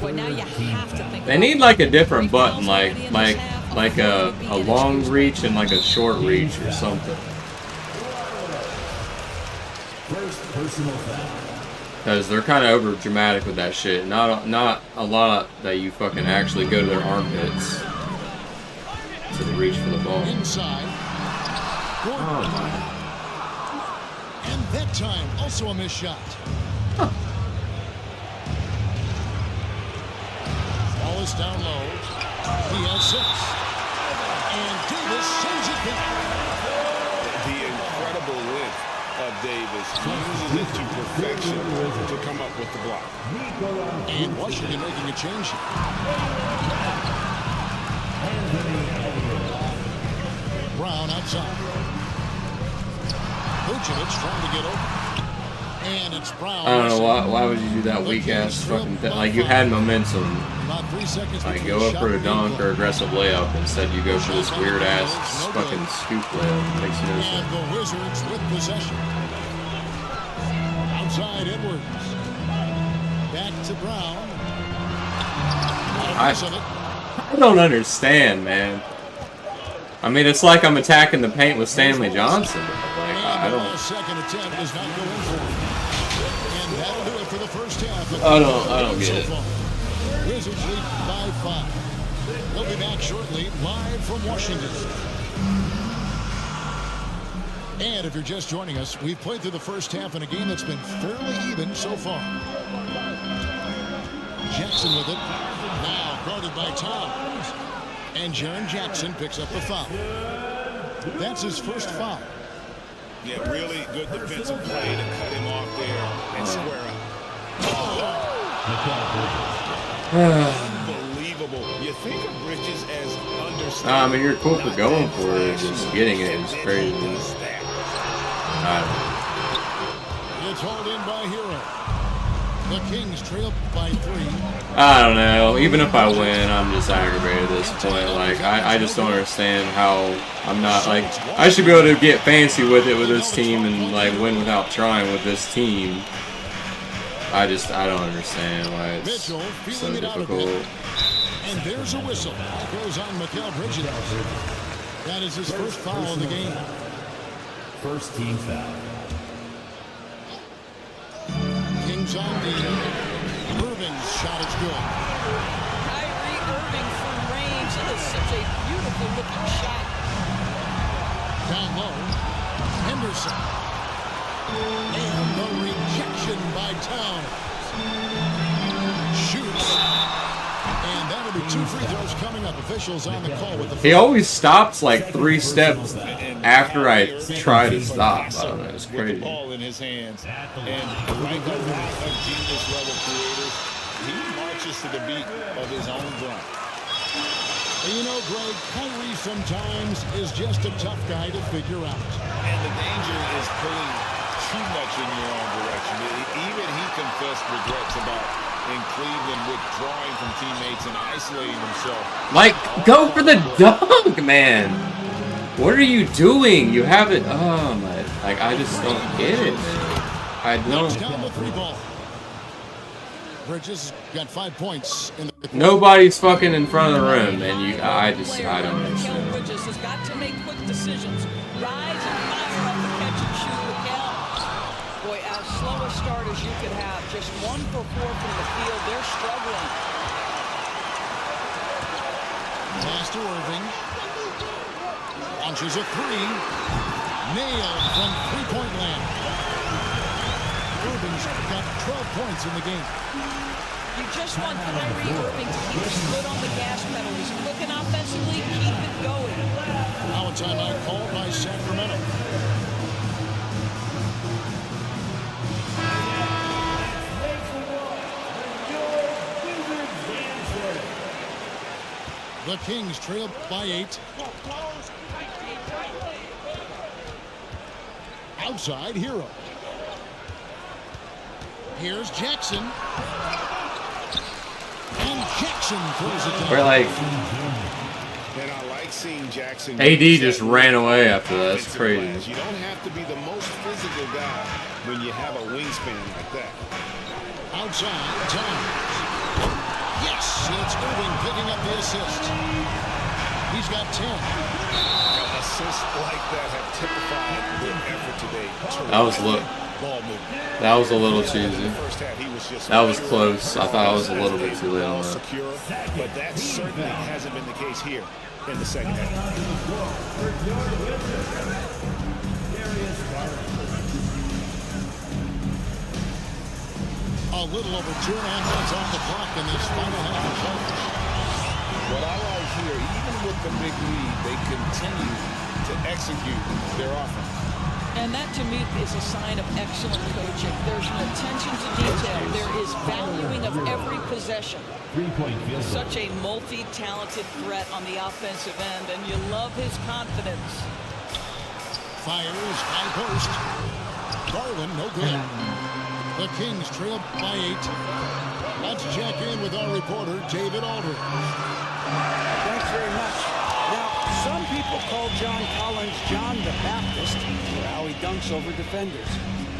S7: Boy, now you have to think
S1: They need like a different button, like a long reach and like a short reach or something.
S6: First personal foul.
S1: Because they're kind of over dramatic with that shit. Not a lot that you fucking actually go to their armpits to reach for the ball.
S2: Inside. Gordon. And that time, also a missed shot. Ball is down low. He has 6. And Davis sends it back.
S3: The incredible width of Davis uses it to perfection to come up with the block.
S2: And Washington making a change. Brown outside. Vucevic trying to get open. And it's Brown.
S1: I don't know why would you do that weak ass fucking thing? Like, you had momentum.
S2: About 3 seconds.
S1: Like, go up for a dunk or aggressive layup. Instead, you go for this weird ass fucking scoop layup. Makes no
S2: And
S1: sense.
S2: the Wizards with possession. Outside Edwards. Back to Brown.
S1: I don't understand, man. I mean, it's like I'm attacking the paint with Stanley Johnson. Like, I don't.
S2: Second attempt does not go in for him. And that'll do it for the first half.
S1: I don't get it.
S2: Wizards lead by 5. They'll be back shortly, live from Washington. And if you're just joining us, we've played through the first half in a game that's been fairly even so far. Jackson with it. Now guarded by Towns. And Jaren Jackson picks up the foul. That's his first foul.
S3: Yeah, really good defensive play to cut him off there and square up. Unbelievable. You think of Bridges as understanding.
S1: I mean, you're cool for going for it. Just getting it is crazy.
S2: It's hauled in by Hero. The Kings trail by 3.
S1: I don't know. Even if I win, I'm just aggravated at this point. Like, I just don't understand how I'm not, like, I should be able to get fancy with it with this team and, like, win without trying with this team. I don't understand why it's so difficult.
S2: And there's a whistle. It goes on Mikal Bridges. That is his first foul of the game.
S6: First team foul.
S2: Kings on the Irving's shot is good.
S7: Kyrie Irving from range. That is such a beautiful looking shot.
S2: Down low. Henderson. And the rejection by Towns. Shoots. And that'll be 2 free throws coming up. Officials on the call with the
S1: He always stops like 3 steps after I try to stop. I don't know, it's crazy.
S3: With the ball in his hands. And like a lot of genius level creators, he marches to the beat of his own drum.
S2: You know, Greg, Kyrie sometimes is just a tough guy to figure out.
S3: And the danger is pulling too much in your own direction. Even he confessed regrets about in Cleveland withdrawing from teammates and isolating himself.
S1: Like, go for the dunk, man. What are you doing? You have it. Oh my! Like, I just don't get it, man. I don't.
S2: Down the 3 ball. Bridges got 5 points in the.
S1: Nobody's fucking in front of the rim, and I don't
S7: Mikal
S1: understand.
S7: Bridges has got to make quick decisions. Rise and fire off the catch and shoot. Mikal. Boy, as slow a start as you could have. Just 1 for 4 from the field. They're struggling.
S2: Pass to Irving. Launches a 3. Nailed from 3-point land. Irving's got 12 points in the game.
S7: You just want Kyrie Irving to keep his foot on the gas pedal. He's cooking offensively. Keep it going.
S2: Now a timeout called by Sacramento. The Kings trail by 8. Outside, Hero. Here's Jackson. And Jackson throws it down.
S1: We're like,
S3: And I like seeing Jackson.
S1: AD just ran away after that. That's crazy.
S3: You don't have to be the most physical guy when you have a wingspan like that.
S2: Outside, Towns. Yes, it's Irving picking up the assist. He's got 10.
S3: Assists like that have typified the effort today.
S1: That was
S3: Ball movement.
S1: that was a little cheesy.
S3: First half, he was just
S1: That was close. I thought I was a little bit too late on that.
S3: secure, but that certainly hasn't been the case here in the second half.
S2: A little over 2.5 minutes off the clock in this final half of play.
S3: What I like here, even with the big lead, they continue to execute their offense.
S7: And that, to me, is a sign of excellent coaching. There's an attention to detail. There is valuing of every possession.
S6: 3-point field goal.
S7: Such a multi-talented threat on the offensive end, and you love his confidence.
S2: Fires, high post. Garland, no good. The Kings trail by 8. Let's check in with our reporter, David Aldridge.
S5: Thanks very much. Now, some people call John Collins John the Baptist for how he dunks over defenders.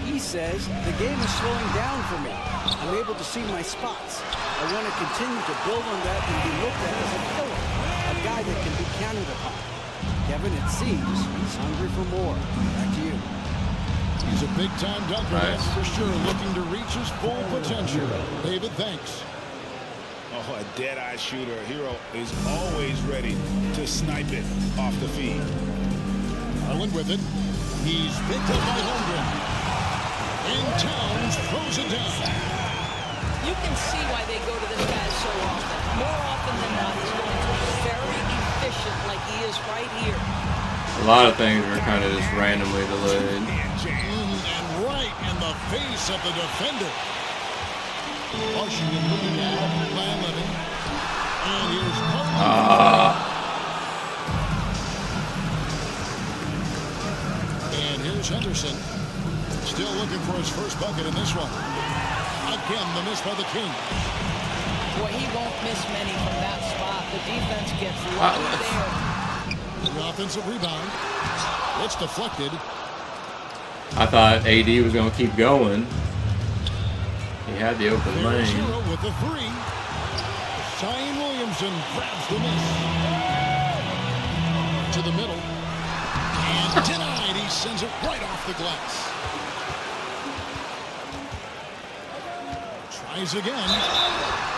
S5: He says, the game is slowing down for me. I'm able to see my spots. I want to continue to build on that and be looked at as a killer, a guy that can be counted upon. Kevin, it seems he's hungry for more. Back to you.
S2: He's a big-time dunker,
S1: Nice.
S2: that's for sure, looking to reach his full potential. David, thanks.
S3: Oh, a dead-eye shooter. Hero is always ready to snipe it off the feed.
S2: Garland with it. He's picked up by Holmgren. And Towns throws it down.
S7: You can see why they go to this guy so often. More often than not, he's going to be very efficient like he is right here.
S1: A lot of things were kind of just randomly delayed.
S2: And right in the face of the defender. Washington moving out by 11. And here's Garland. And here's Henderson. Still looking for his first bucket in this one. Again, the miss by the King.
S7: Boy, he won't miss many from that spot. The defense gets right there.
S2: The offensive rebound. It's deflected.
S1: I thought AD was going to keep going. He had the open
S2: There's
S1: lane.
S2: Hero with the three. Zion Williamson grabs the miss. To the middle. And denied. He sends it right off the glass. Tries again.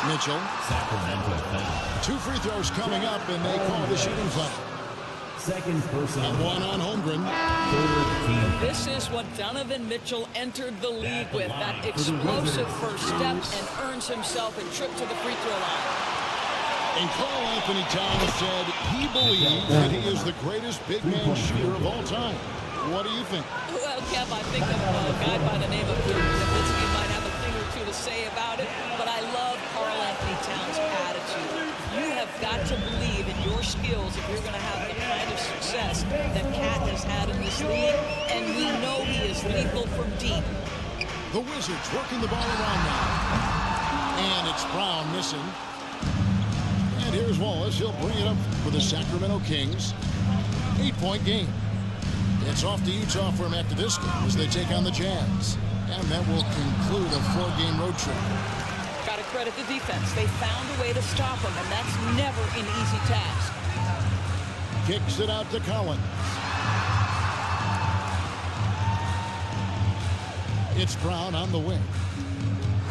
S2: Mitchell.
S6: Sacramento foul.
S2: 2 free throws coming up, and they call it a shooting foul.
S6: Second personal.
S2: And one on Holmgren.
S6: Third team.
S7: This is what Donovan Mitchell entered the league with, that explosive first step, and earns himself a trip to the free throw line.
S2: And Karl Anthony Towns said he believes that he is the greatest big man shooter of all time. What do you think?
S7: Well, Kev, I think of a guy by the name of Dirk Nowitzki might have a thing or two to say about it, but I love Karl Anthony Towns' attitude. You have got to believe in your skills if you're going to have the kind of success that Cat has had in this league, and we know he is lethal from deep.
S2: The Wizards working the ball around now. And it's Brown missing. And here's Wallace. He'll bring it up for the Sacramento Kings. 8-point game. It's off to Utah for him after this game as they take on the Jazz. And that will conclude a 4-game road trip.
S7: Got to credit the defense. They found a way to stop him, and that's never an easy task.
S2: Kicks it out to Collins. It's Brown on the wing.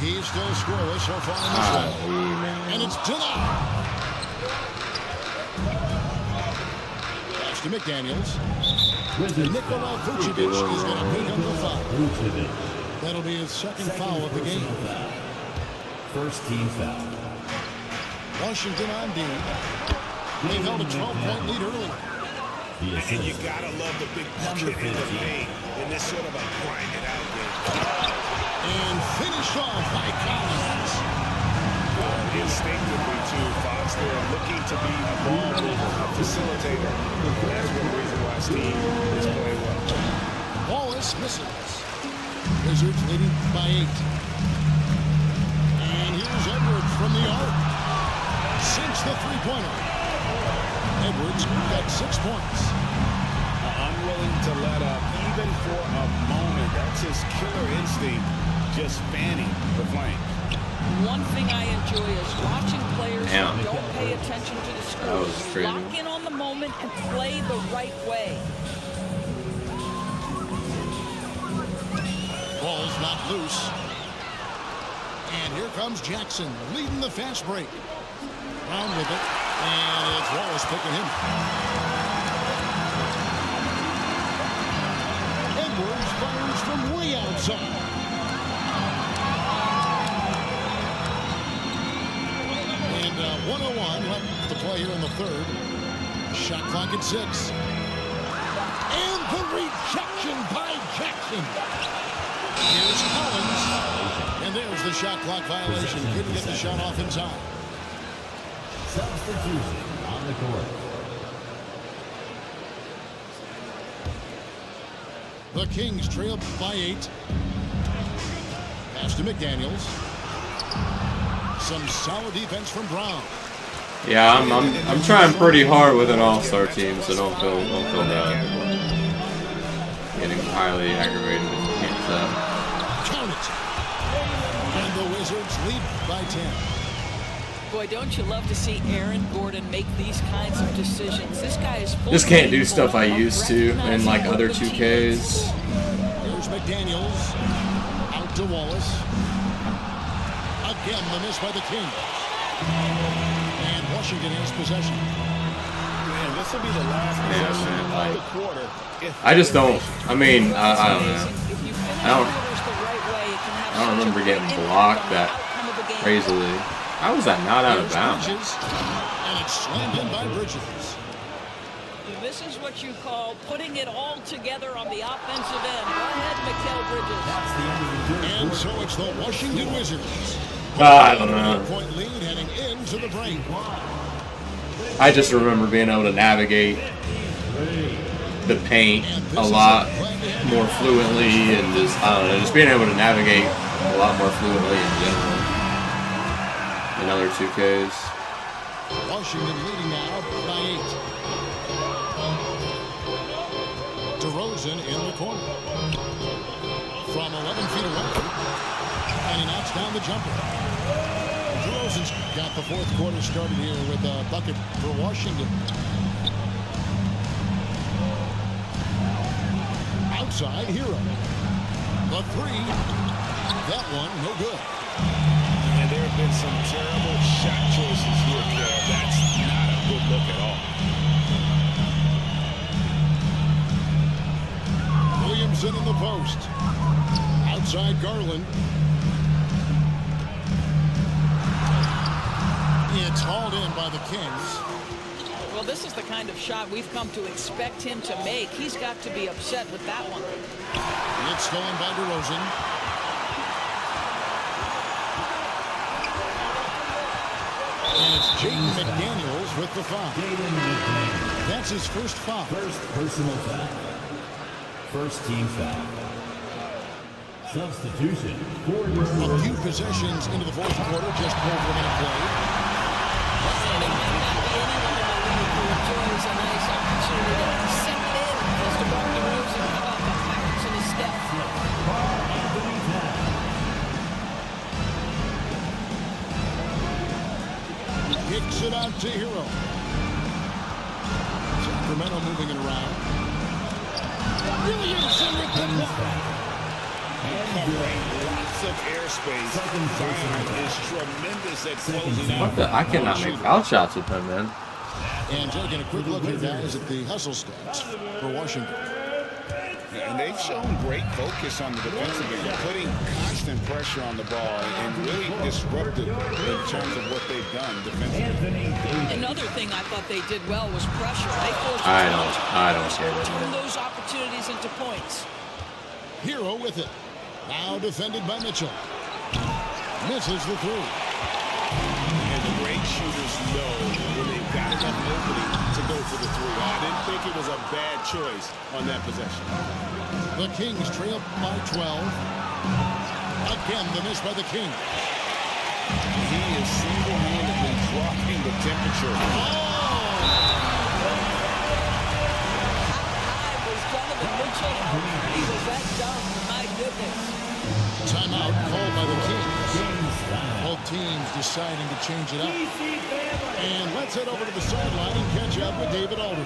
S2: He's still scoreless so far in this one. And it's denied. Pass to McDaniels. Nikola Vucevic is going to pick up the foul. That'll be his second foul of the game.
S6: First team foul.
S2: Washington on D. They held a 12-point lead earlier.
S3: And you gotta love the big bucket in the paint in this sort of a grind-it-out game.
S2: And finished off by Collins.
S3: Instinctively, too, Fox, they're looking to be a ball mover, a facilitator. That's one reason why Steve is playing well.
S2: Wallace misses. Wizards leading by 8. And here's Edwards from the arc. Sinks the three-pointer. Edwards got 6 points.
S3: Unwilling to let up, even for a moment. That's his killer instinct, just fanning the flame.
S7: One thing I enjoy is watching players
S1: Damn.
S7: who don't pay attention to the
S1: That was
S7: screws.
S1: crazy.
S7: Lock in on the moment moment and play the right way.
S2: Ball's not loose. And here comes Jackson leading the fast break. Round with it. And it's Wallace picking him. Edwards fires from way outside. And 101 left to play here in the third. Shot clock at 6. And the rejection by Jackson. Here's Collins. And there's the shot clock violation. Couldn't get the shot off in time.
S6: Substitution on the court.
S2: The Kings trail by 8. Pass to McDaniels. Some solid defense from Brown.
S1: Yeah, I'm trying pretty hard with an all-star team, so don't feel bad. Getting highly aggravated if you can't tell.
S2: Count it. And the Wizards lead by 10.
S7: Boy, don't you love to see Aaron Gordon make these kinds of decisions? This guy is full.
S1: Just can't do stuff I used to in like other 2Ks.
S2: Here's McDaniels. Out to Wallace. Again, the miss by the Kings. And Washington has possession.
S3: Man, this will be the last possession of the quarter.
S1: I just don't. I mean, I don't know. I don't remember getting blocked that crazily. How was that not out of bounds?
S2: And it's slammed in by Bridges.
S7: This is what you call putting it all together on the offensive end. Go ahead, Mikal Bridges.
S2: And so it's the Washington Wizards.
S1: I don't know.
S2: Point lead heading into the break.
S1: I just remember being able to navigate the paint a lot more fluently and just, I don't know, just being able to navigate a lot more fluently in general in other 2Ks.
S2: Washington leading now by 8. DeRozan in the corner. From 11 feet away. And he knocks down the jumper. DeRozan's got the fourth quarter started here with a bucket for Washington. Outside, Hero. The three. That one, no good.
S3: And there have been some terrible shot choices here, Kev. That's not a good look at
S2: all. Williamson in the post. Outside Garland. It's hauled in by the Kings.
S7: Well, this is the kind of shot we've come to expect him to make. He's got to be upset with that one.
S2: It's stolen by DeRozan. And it's Jaden McDaniels with the foul. That's his first foul.
S6: First personal foul. First team foul. Substitution.
S2: A few possessions into the fourth quarter, just over a minute played. Kicks it out to Hero. Sacramento moving it around. Williamson with the
S3: covering lots of airspace. Zion is tremendous at closing out.
S1: What the? I cannot make foul shots with him, man.
S2: And taking a quick look here, guys, at the hustle stats for Washington.
S3: And they've shown great focus on the defensive end, putting constant pressure on the ball and really disruptive in terms of what they've done defensively.
S7: Another thing I thought they did well was pressure. They forced
S1: I don't get it.
S7: turn those opportunities into points.
S2: Hero with it. Now defended by Mitchell. Misses the three.
S3: And the great shooters know when they've got enough opening to go for the three. I didn't think it was a bad choice on that possession.
S2: The Kings trail by 12. Again, the miss by the King.
S3: He is single-handedly dropping the temperature.
S7: How high was Donovan Mitchell? He was that done. My goodness.
S2: Timeout called by the Kings. Well, Both teams deciding to change it up. And let's head over to the sideline and catch up with David Alder.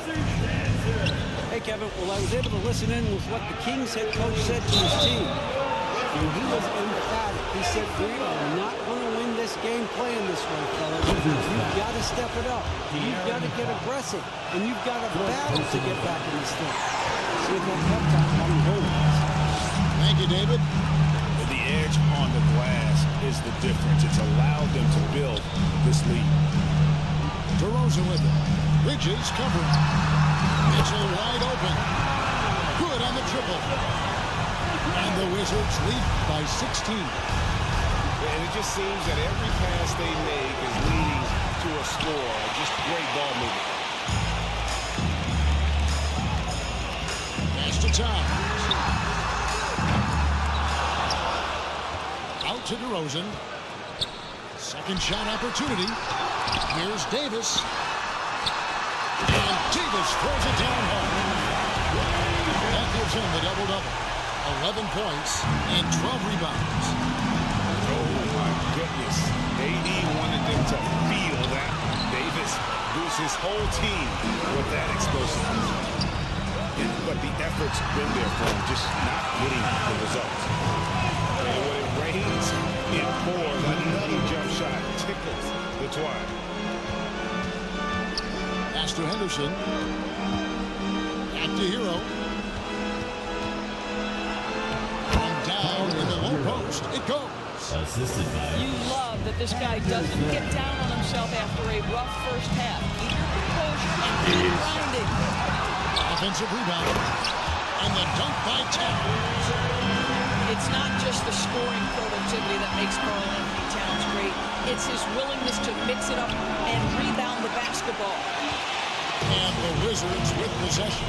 S5: Hey, Kevin. Well, I was able to listen in with what the Kings head coach said to his team. And he was emphatic. He said, we are not going to win this game playing this way, fellas. You've got to step it up. You've got to get aggressive. And you've got to battle to get back in this thing. See if that pep talk hasn't hurt us.
S2: Thank you, David.
S3: The edge on the glass is the difference. It's allowed them to build this lead.
S2: DeRozan with it. Bridges covering. Mitchell wide open. Good on the triple. And the Wizards lead by 16.
S3: And it just seems that every pass they make is leading to a score. Just great ball movement.
S2: Pass to Towns. Out to DeRozan. Second shot opportunity. Here's Davis. And Davis throws it down hard. That gives him the double-double. 11 points and 12 rebounds.
S3: Oh, my goodness. AD wanted them to feel that. Davis boosts his whole team with that explosiveness. But the effort's been there for him, just not getting the results. And when it rains, it pours. Another jump shot tickles the twine.
S2: Pass to Henderson. Back to Hero. And down in the low post. It goes.
S6: Assisted by.
S7: You love that this guy doesn't get down on himself after a rough first half. Keep your composure and keep grinding.
S2: Offensive rebound. And the dunk by Towns.
S7: It's not just the scoring productivity that makes Karl Anthony Towns great. It's his willingness to mix it up and rebound the basketball.
S2: And the Wizards with possession.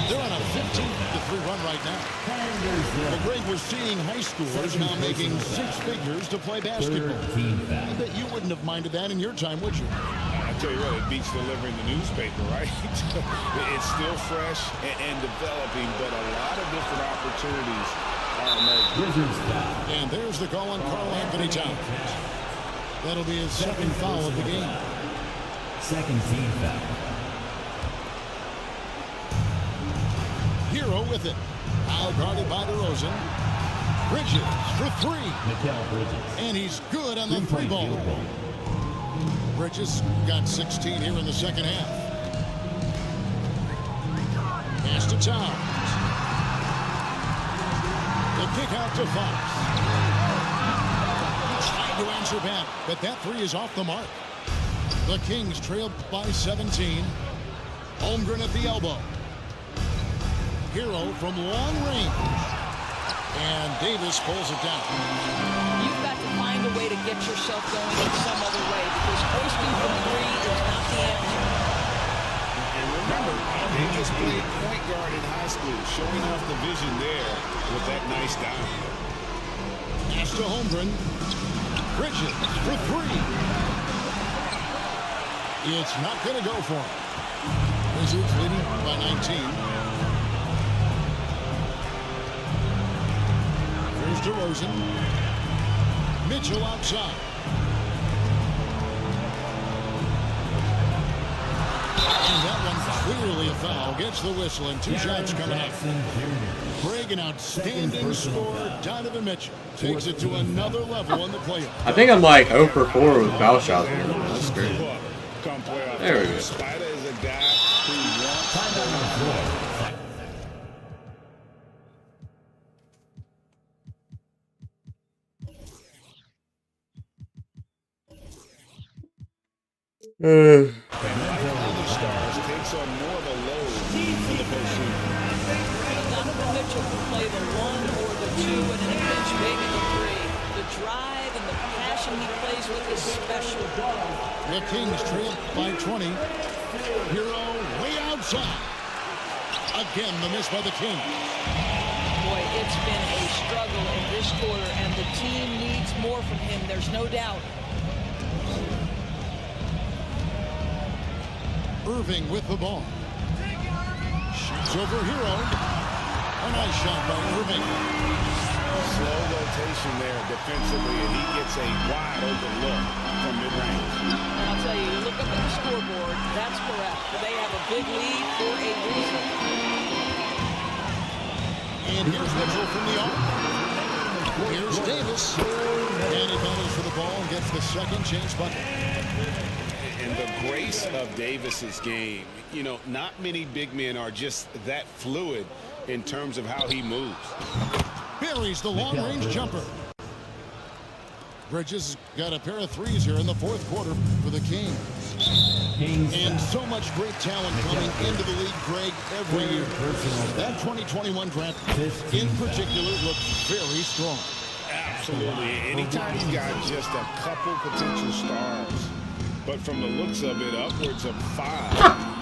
S2: They're on a 15-3 run right now. But Greg, we're seeing high schoolers now making six figures to play basketball. I bet you wouldn't have minded that in your time, would you?
S3: I tell you what, it beats delivering the newspaper, right? It's still fresh and developing, but a lot of different opportunities are emerging.
S2: And there's the call on Karl Anthony Towns. That'll be his second foul of the game.
S6: Second team foul.
S2: Hero with it. Now guarded by DeRozan. Bridges for three.
S6: Mikal Bridges.
S2: And he's good on the three ball. Bridges got 16 here in the second half. Pass to Towns. The kick out to Fox. Trying to answer back, but that three is off the mark. The Kings trailed by 17. Holmgren at the elbow. Hero from long range. And Davis pulls it down.
S7: You've got to find a way to get yourself going in some other way because hoisting from three is not the answer.
S3: And remember, Davis played point guard in high school, showing off the vision there with that nice dive.
S2: Pass to Holmgren. Bridges for three. It's not going to go for him. Wizards leading by 19. Here's DeRozan. Mitchell outside. And that one clearly a foul. Gets the whistle and two shots coming up. Greg, an outstanding scorer. Donovan Mitchell takes it to another level in the playoffs.
S1: I think I'm like 0 for 4 with foul shots here. That's great. There we go.
S3: Spider is a guy who wants other stars takes on more of a load for the postseason.
S7: Donovan Mitchell can play the 1 or the 2 and in a pinch maybe the 3. The drive and the passion he plays with is special.
S2: The Kings trail by 20. Hero way outside. Again, the miss by the Kings.
S7: Boy, it's been a struggle in this quarter, and the team needs more from him. There's no doubt.
S2: Irving with the ball. Shoots over Hero. A nice shot by Irving.
S3: slow rotation there defensively, and he gets a wide open look from mid-range.
S7: And I'll tell you, you look up at the scoreboard, that's correct. They have a big lead for a reason.
S2: And here's Mitchell from the arc. Here's Davis. And he battles for the ball and gets the second chance bucket.
S3: And the grace of Davis's game, you know, not many big men are just that fluid in terms of how he moves.
S2: Buries the long-range jumper. Bridges got a pair of threes here in the fourth quarter for the Kings. And so much great talent coming into the league, Greg, every year. That 2021 draft in particular looks very strong.
S3: Absolutely. Anytime you got just a couple potential stars, but from the looks of it, upwards of 5,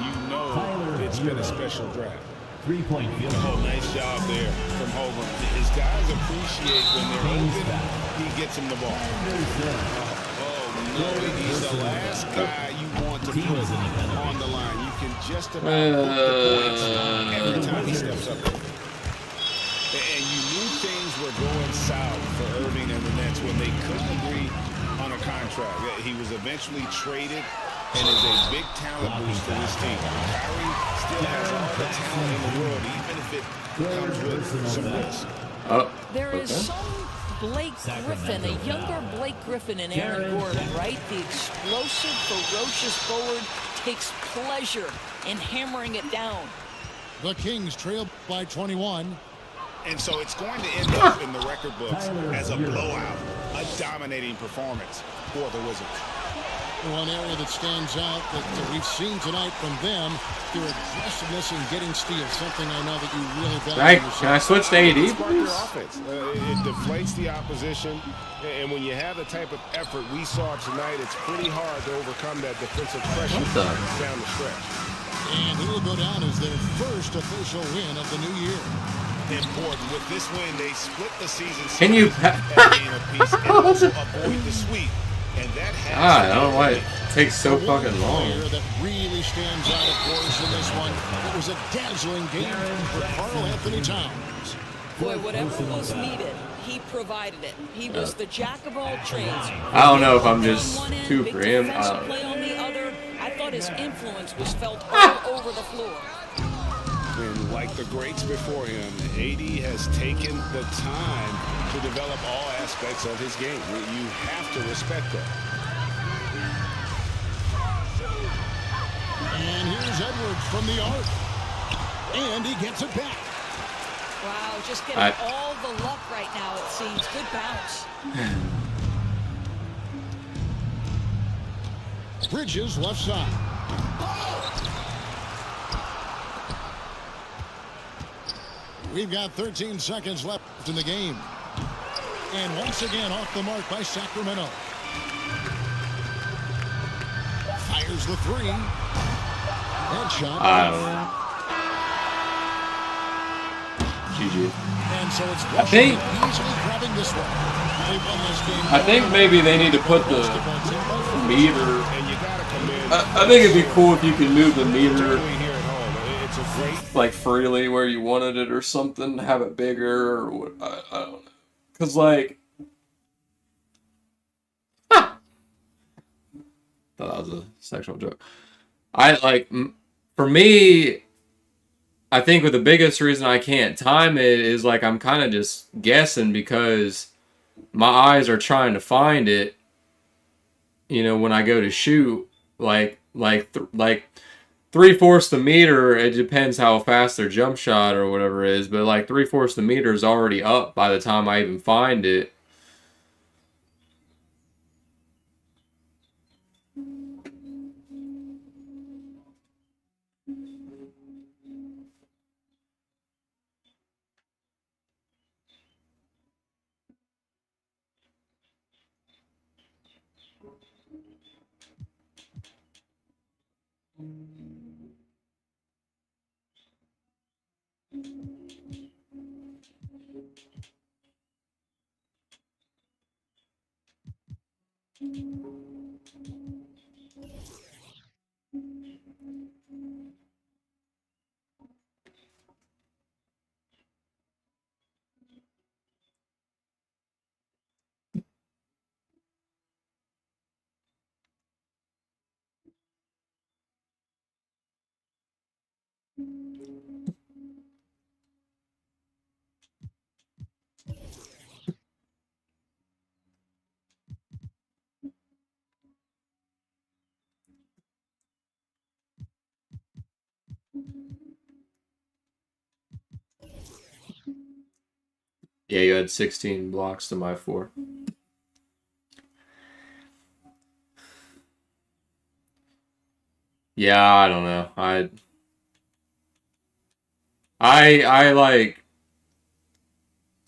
S3: you know it's been a special draft.
S6: Three-point field.
S3: Oh, nice job there from Holmgren. His guys appreciate when they're open, he gets them the ball. Oh, no, he's the last guy you want to put on the line. You can just about hook the points every time he steps up there. And you knew things were going south for Irving and the Nets when they couldn't agree on a contract. He was eventually traded and is a big talent boost for this team. Kyrie still has all the talent in the world, even if it comes with some risk.
S7: There is some Blake Griffin, a younger Blake Griffin in Aaron Gordon, right? The explosive, ferocious forward takes pleasure in hammering it down.
S2: The Kings trail by 21.
S3: And so it's going to end up in the record books as a blowout, a dominating performance for the Wizards.
S2: One area that stands out that we've seen tonight from them, their aggressiveness in getting steals, something I know that you really value.
S1: Can I switch to AD,
S3: It's part of
S1: please?
S3: their offense. It deflates the opposition, and when you have the type of effort we saw tonight, it's pretty hard to overcome that defensive pressure down the stretch.
S2: And he will go down as their first official win of the new year.
S3: Important. With this win, they split the season
S1: Can you
S3: at game apiece and also avoid the sweep. And that has
S1: I don't know why it takes so fucking long.
S2: Player that really stands out, of course, in this one. It was a dazzling game for Karl Anthony Towns.
S7: Boy, whatever was needed, he provided it. He was the jack of all trades.
S1: I don't know if I'm just too for him.
S7: Defensive play on the other. I thought his influence was felt all over the floor.
S3: And like the greats before him, AD has taken the time to develop all aspects of his game. You have to respect that.
S2: And here's Edwards from the arc. And he gets it back.
S7: Wow, just getting all the luck right now, it seems. Good bounce.
S2: Bridges left side. We've got 13 seconds left in the game. And once again off the mark by Sacramento. Fires the three. Headshot.
S1: GG.
S2: And so it's
S1: I think
S2: easily grabbing this one. They won this game.
S1: I think maybe they need to put the meter.
S3: And you gotta commit.
S1: I think it'd be cool if you could move the meter
S3: Particularly here at home. It's a great
S1: like freely where you wanted it or something, have it bigger or what, I don't know. Cause like, thought that was a sexual joke. I like, for me, I think the biggest reason I can't time it is like I'm kind of just guessing because my eyes are trying to find it. You know, when I go to shoot, like 3/4 the meter, it depends how fast their jump shot or whatever is, but like 3/4 the meter is already up by the time I even find it. Yeah, you had 16 blocks to my 4. Yeah, I don't know. I like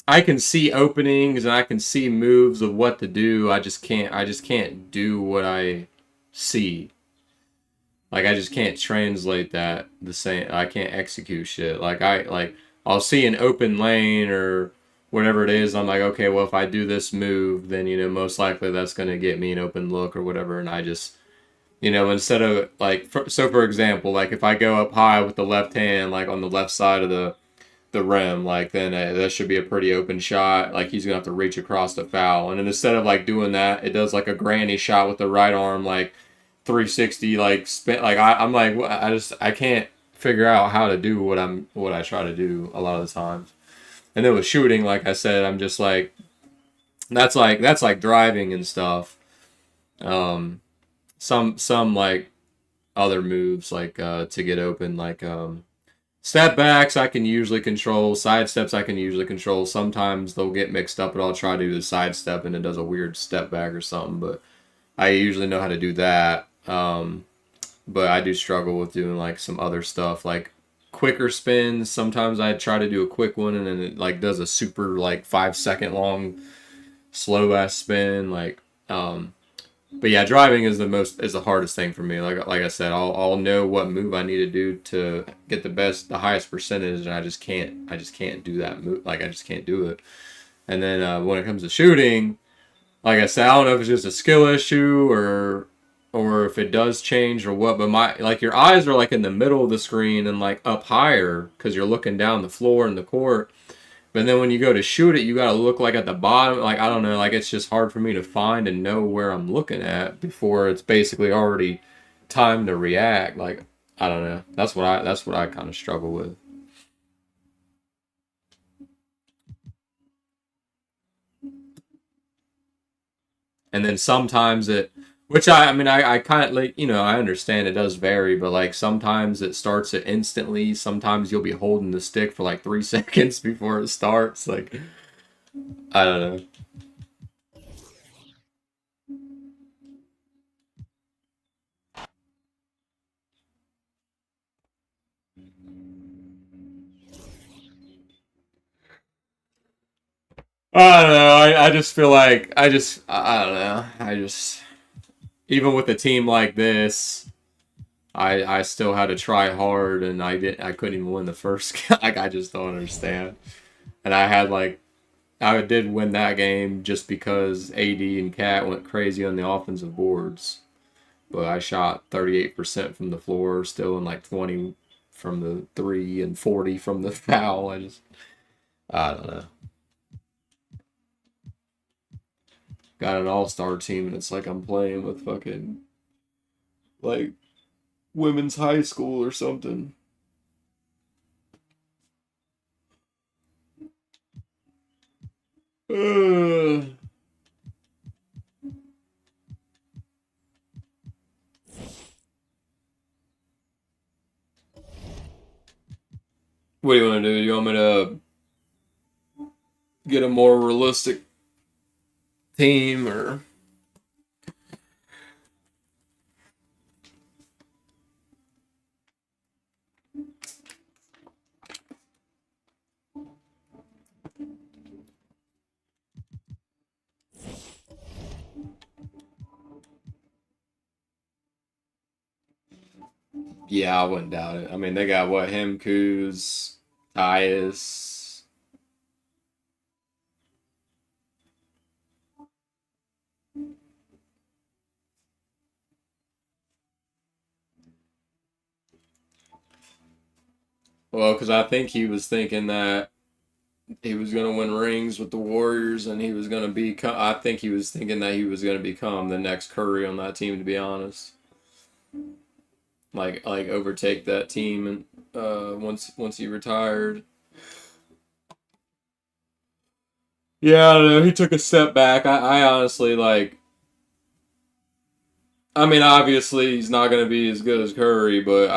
S1: I can see openings and I can see moves of what to do. I just can't do what I see. Like I just can't translate that the same. I can't execute shit. I'll see an open lane or whatever it is. I'm like, okay, well if I do this move, then most likely that's gonna get me an open look or whatever. And I just instead of like for example, like if I go up high with the left hand, like on the left side of the rim, like then that should be a pretty open shot. Like he's gonna have to reach across the foul, and then instead of like doing that, it does like a granny shot with the right arm, like 360, like spin. Like I'm like I can't figure out how to do what I try to do a lot of the times. And then with shooting, like I said, I'm just like that's like driving and stuff. Some like other moves like to get open, like step backs I can usually control, side steps I can usually control. Sometimes they'll get mixed up, but I'll try to do the side step and it does a weird step back or something. But I usually know how to do that. But I do struggle with doing like some other stuff, like quicker spins. Sometimes I try to do a quick one and then it like does a super like 5 second long slow ass spin. But yeah, driving is the hardest thing for me. Like I said, I'll know what move I need to do to get the highest percentage, and I just can't do that move. Like I just can't do it. And then when it comes to shooting, like I said, I don't know if it's just a skill issue or if it does change or what. But your eyes are like in the middle of the screen and like up higher because you're looking down the floor in the court. But then when you go to shoot it, you gotta look like at the bottom. Like I don't know, like it's just hard for me to find and know where I'm looking at before it's basically already time to react. Like I don't know. That's what I kind of struggle with. And then sometimes which I mean I kind of like I understand it does vary, but like sometimes it starts it instantly. Sometimes you'll be holding the stick for like 3 seconds before it starts. Like I don't know. I don't know. I just feel like I don't know. Even with a team like this, I still had to try hard and I couldn't even win the first. Like I just don't understand. And I did win that game just because AD and Cat went crazy on the offensive boards. But I shot 38% from the floor, still in like 20 from the 3 and 40 from the foul. I don't know. Got an all-star team and it's like I'm playing with fucking like women's high school or something. Uh, what do you want to do? You want me to get a more realistic team or? Yeah, I wouldn't doubt it. I mean, they got what, him, Kuz, Tyus. Well, because I think he was thinking that he was going to win rings with the Warriors and he was going to I think he was thinking that he was going to become the next Curry on that team, to be honest. Like overtake that team and once he retired. Yeah, I don't know. He took a step back. I honestly like. I mean, obviously he's not going to be as good as Curry, but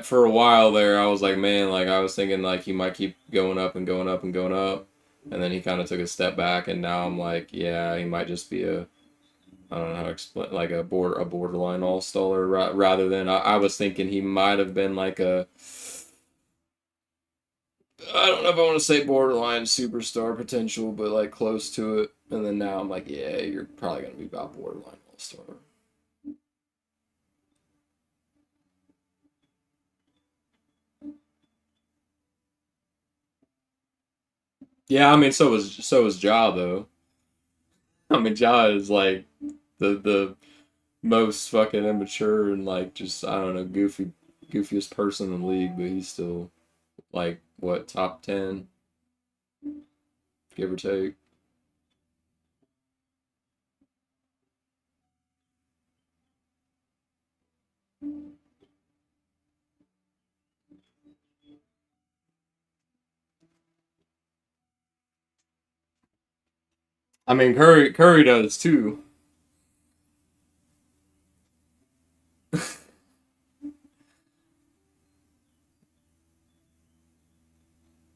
S1: for a while there, I was like, man, like I was thinking like he might keep going up and going up and going up, and then he kind of took a step back, and now I'm like, yeah, he might just be a, I don't know how to explain, like a borderline all-staller rather than I was thinking he might have been like a, I don't know if I want to say borderline superstar potential, but like close to it, and then now I'm like, yeah, you're probably gonna be about borderline all-star. Yeah, I mean, so was Ja though. I mean, Ja is like the most fucking immature and like just I don't know goofiest person in the league, but he's still like what top 10, give or take. I mean, Curry does too.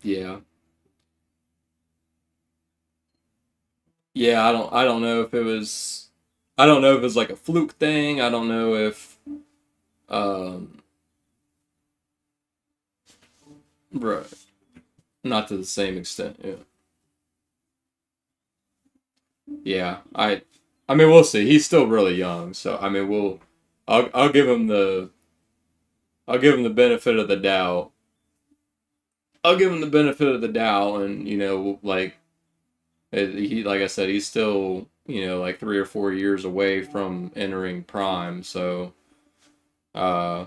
S1: Yeah. Yeah, I don't know if it was I don't know if it was like a fluke thing. I don't know if um right. Not to the same extent, yeah. Yeah. I mean we'll see. He's still really young, so I mean I'll give him the I'll give him the benefit of the doubt. I'll give him the benefit of the doubt and you know like he like I said he's still, you know, like 3 or 4 years away from entering prime, so uh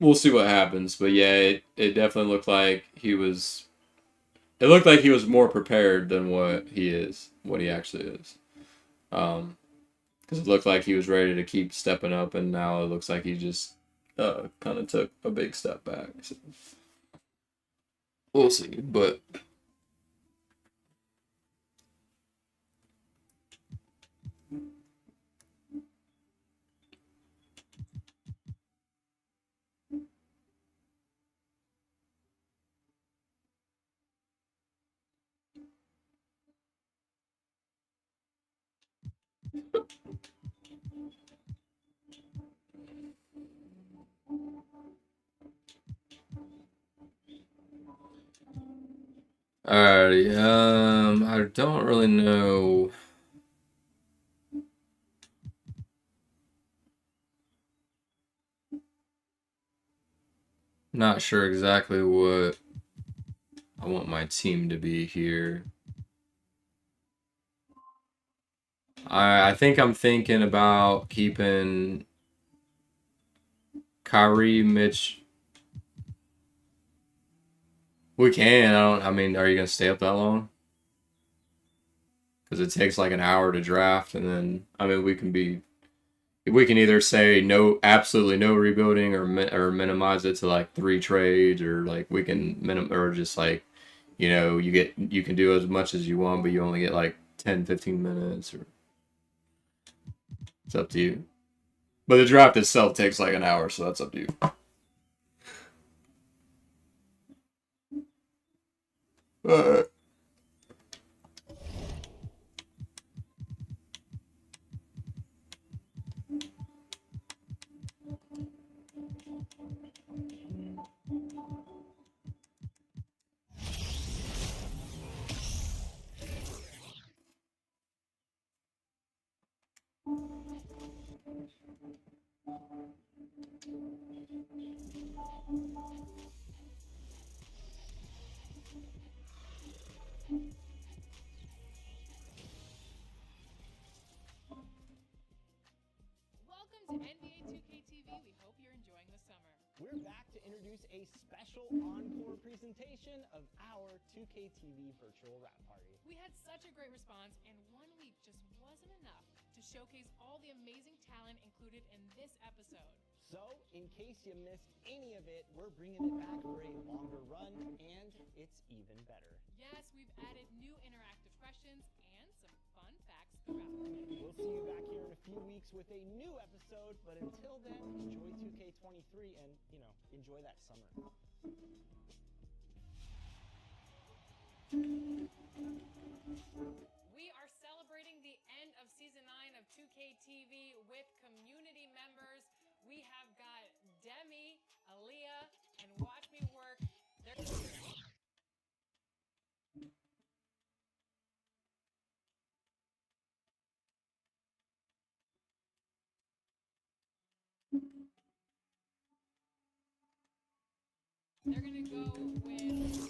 S1: we'll see what happens. But yeah, it definitely looked like he was. It looked like he was more prepared than what he actually is. Because it looked like he was ready to keep stepping up, and now it looks like he just kind of took a big step back. So we'll see, but. Alrighty, I don't really know. Not sure exactly what I want my team to be here. I think I'm thinking about keeping Kyrie, Mitch. We can. I mean, are you gonna stay up that long? Because it takes like an hour to draft, and then I mean, we can either say no, absolutely no rebuilding, or minimize it to like 3 trades, or like we can or just like, you know, you can do as much as you want, but you only get like 10, 15 minutes, or it's up to you. But the draft itself takes like an hour, so that's up to you. Uh,
S9: Welcome to NBA 2K TV. We hope you're enjoying the summer.
S10: We're back to introduce a special encore presentation of our 2K TV virtual rap party.
S9: We had such a great response, and 1 week just wasn't enough to showcase all the amazing talent included in this episode.
S10: So, in case you missed any of it, we're bringing it back for a longer run, and it's even better.
S9: Yes, we've added new interactive questions and some fun facts throughout.
S10: We'll see you back here in a few weeks with a new episode, but until then, enjoy 2K23, and, you know, if enjoy that summer.
S9: We are celebrating the end of season 9 of 2K TV with community members. We have got Demi, Aaliyah, and Watch Me Work. They're going to go with...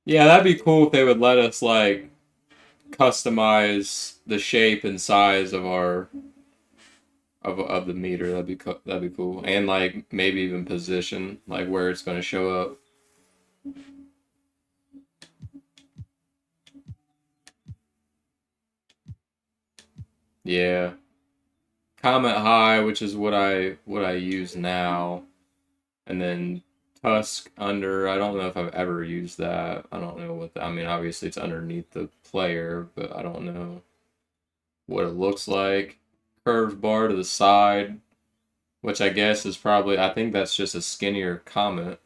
S1: Yeah, that'd be cool if they would let us like customize the shape and size of our of the meter. That'd be cool, and like maybe even position, like where it's going to show up. Yeah, Comet High, which is what I use now, and then Tusk under. I don't know if I've ever used that. I don't know what I mean. Obviously, it's underneath the player, but I don't know what it looks like. Curved bar to the side, which I guess is probably, I think that's just a skinnier Comet.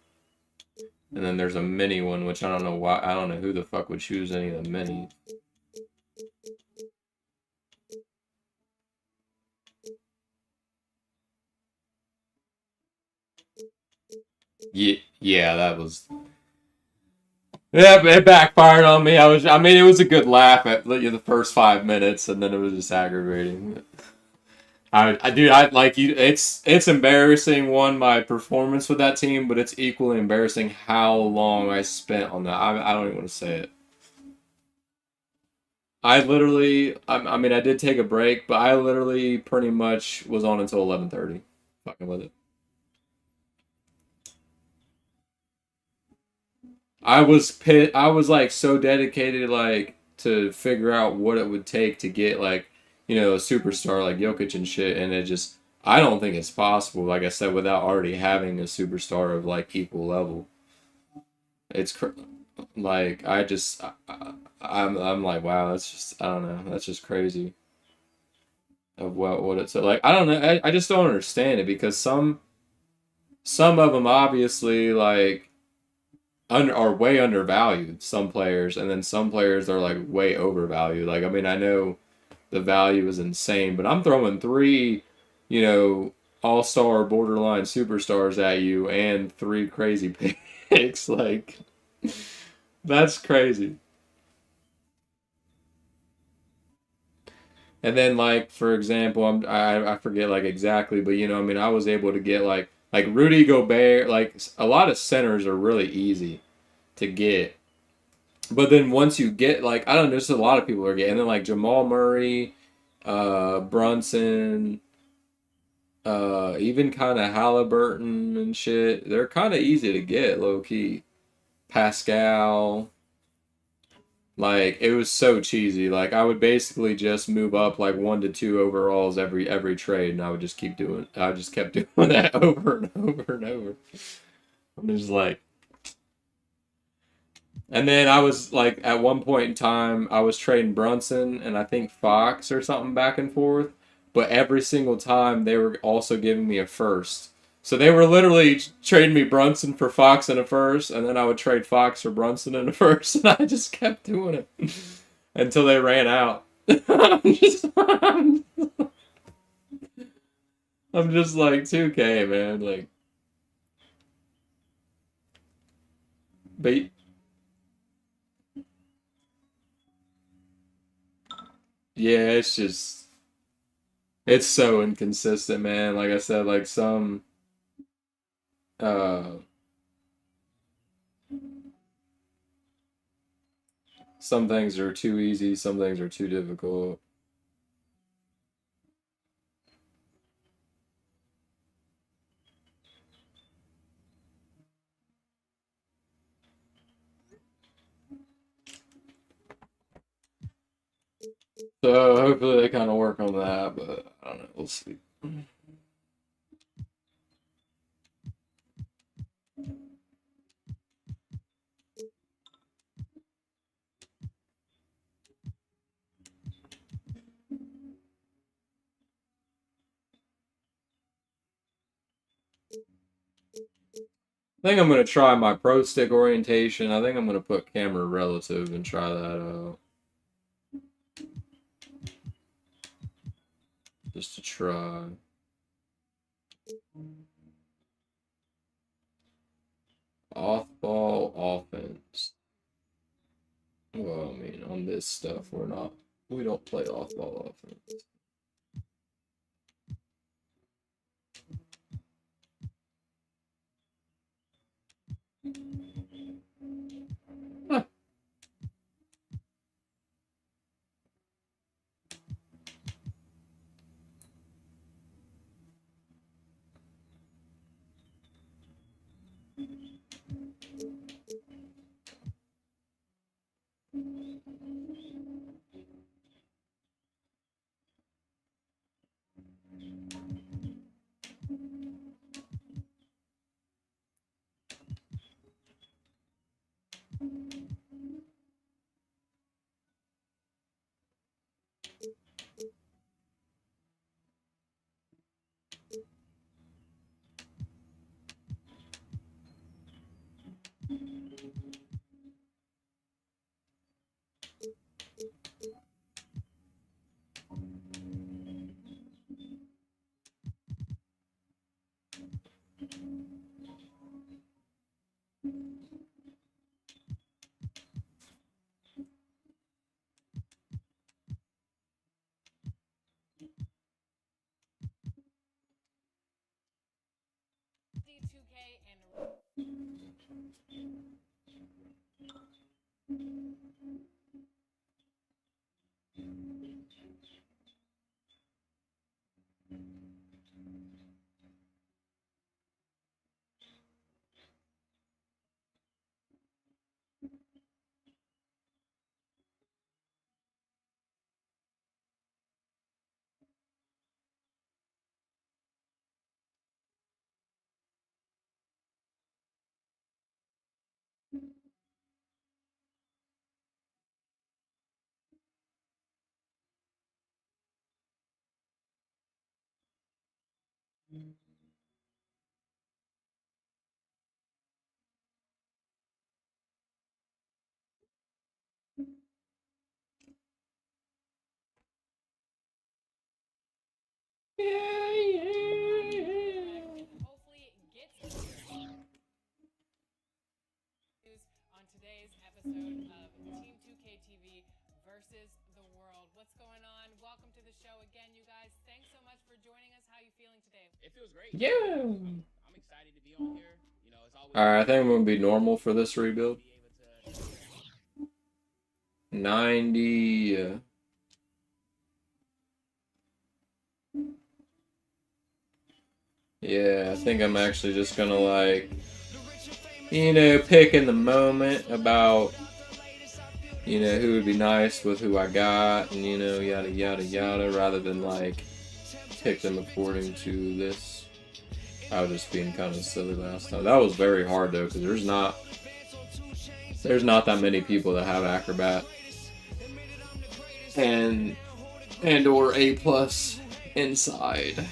S1: And then there's a mini one, which I don't know why, I don't know who the fuck would choose any of the mini. Yeah, that was... Yeah, it backfired on me. I mean, it was a good laugh at the first 5 minutes, and then it was just aggravating. I like you. It's embarrassing, my performance with that team, but it's equally embarrassing how long I spent on that. I don't even want to say it. I mean, I did take a break, but I literally pretty much was on until 11:30, fucking with it. I was like so dedicated, like to figure out what it would take to get like, a superstar like Jokic and shit, and it just, I don't think it's possible. Like I said, without already having a superstar of like equal level, it's like I'm like, wow, that's just, I don't know, that's just crazy of what it's like. I don't know, I just don't understand it because some of them obviously like are way undervalued, some players, and then some players are like way overvalued. Like, I mean, I know the value is insane, but I'm throwing three, all-star borderline superstars at you and three crazy picks. Like, that's crazy. And then, like, for example, I forget like exactly, but I mean, I was able to get like Rudy Gobert. Like, a lot of centers are really easy to get. But then once you get, like, I don't know, just a lot of people are getting, and then like Jamal Murray, Brunson, even kind of Halliburton and shit. They're kind of easy to get, low key. Pascal. Like, it was so cheesy. Like, I would basically just move up like 1 to 2 overalls every trade, and I would just keep doing. I just kept doing that over and over and over. I'm just like, and then I was like, at one point in time, I was trading Brunson and I think Fox or something back and forth, but every single time they were also giving me a first. So they were literally trading me Brunson for Fox and a first, and then I would trade Fox for Brunson and a first, and I just kept doing it until they ran out. I'm just like 2K, man. Like, but yeah, it's just it's so inconsistent, man. Like I said, like uh some things are too easy, some things are too difficult. So hopefully they kind of work on that, but I don't know. We'll see. I think I'm gonna try my pro stick orientation. I think I'm gonna put camera relative and try that out. Just to try. Off-ball offense. Well, I mean, on this stuff, we don't play off-ball offense. Huh.
S9: D2K and hopefully gets on today's episode of Team 2K TV versus the world. What's going on? Welcome to the show again, you guys. Thanks so much for joining us. How are you feeling today?
S11: It feels great.
S1: Yeah.
S11: I'm excited to be on here. You know, it's always
S1: Alright, I think I'm gonna be normal for this rebuild. 90. Yeah, I think I'm actually just gonna, like, you know, pick in the moment about you know, who would be nice with who I got, and, you know, yada, yada, yada, rather than, like, pick them according to this. I was just being kind of silly last time. That was very hard, though, because there's not that many people that have Acrobat and or A+ inside.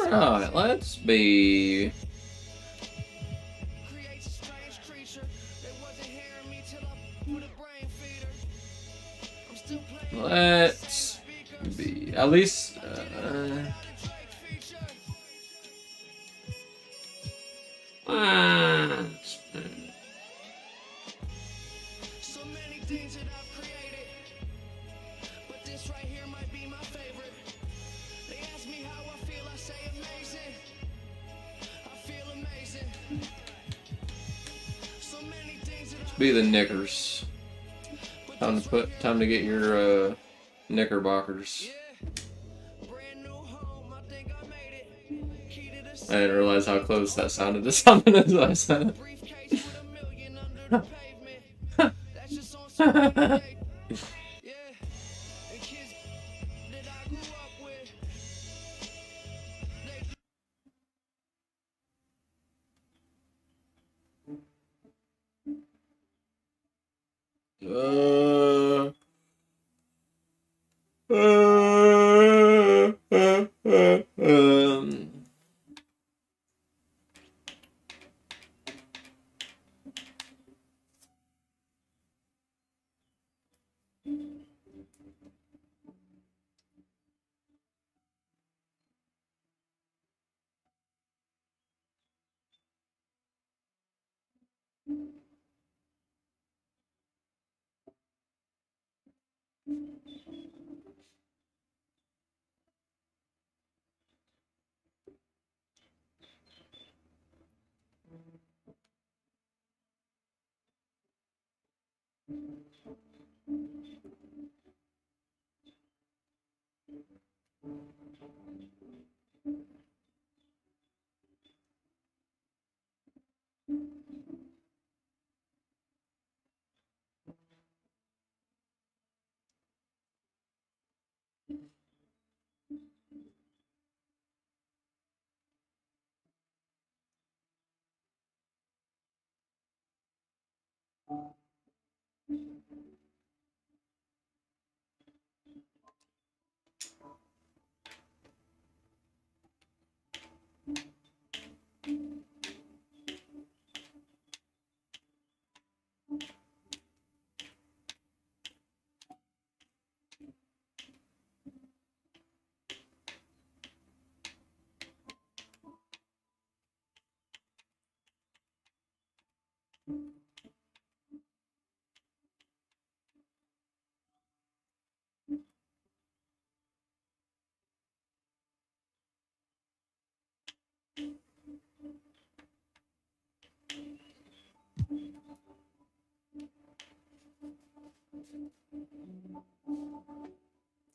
S1: Alright, let's be... Let's be... At least... be the knickers. Time to get your knickerbockers. I didn't realize how close that sounded to something as I said it.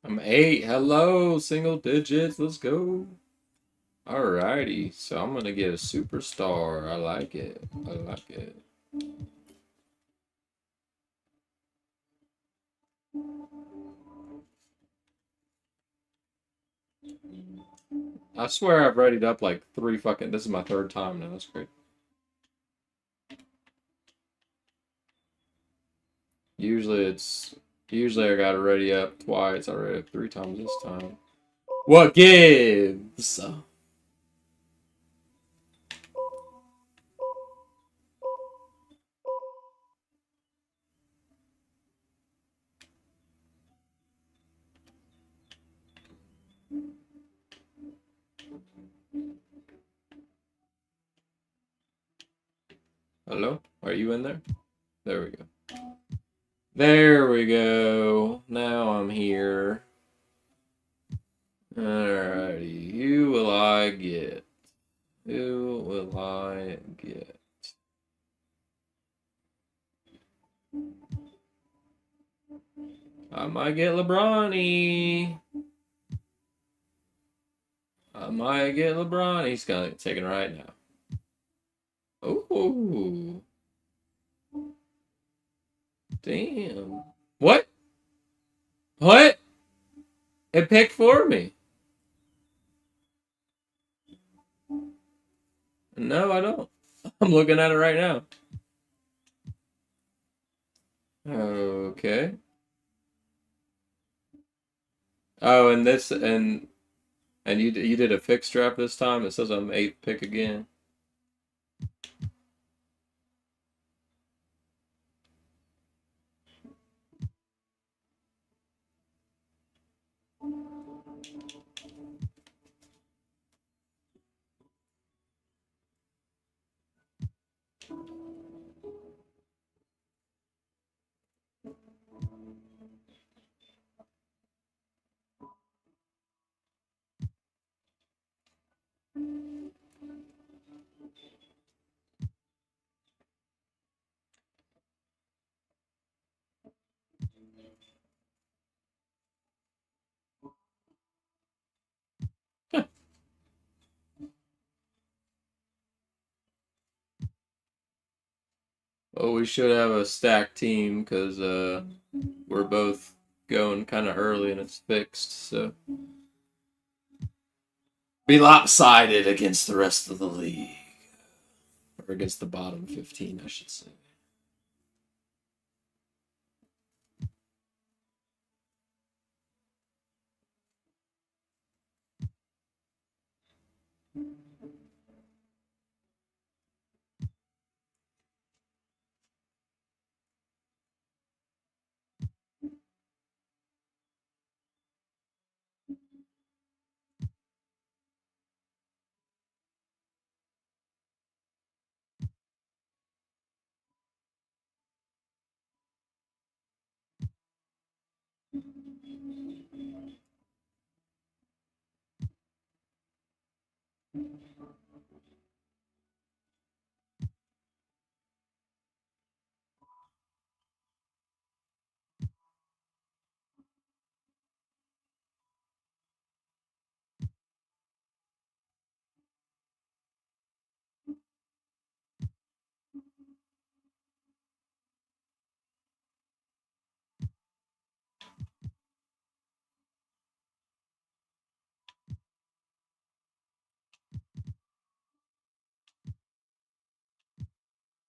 S1: I'm 8. Hello, single digits. Let's go. Alrighty. So I'm gonna get a superstar. I like it. I like it. I swear I've readied up like 3 fucking... This is my 3rd time now. That's great. Usually I gotta ready up twice. I ready up 3 times this time. What gives? Hello? Are you in there? There we go. There we go. Now I'm here. Alrighty. Who will I get? Who will I get? I might get LeBron-y. I might get LeBron. He's gonna get taken right now. Ooh. Damn. What? What? It picked for me. No, I don't. I'm looking at it right now. Okay. Oh, and this and you did a fixed draft this time. It says I'm 8th pick again. Well, we should have a stacked team because we're both going kind of early and it's fixed, so be lopsided against the rest of the league, or against the bottom 15, I should say.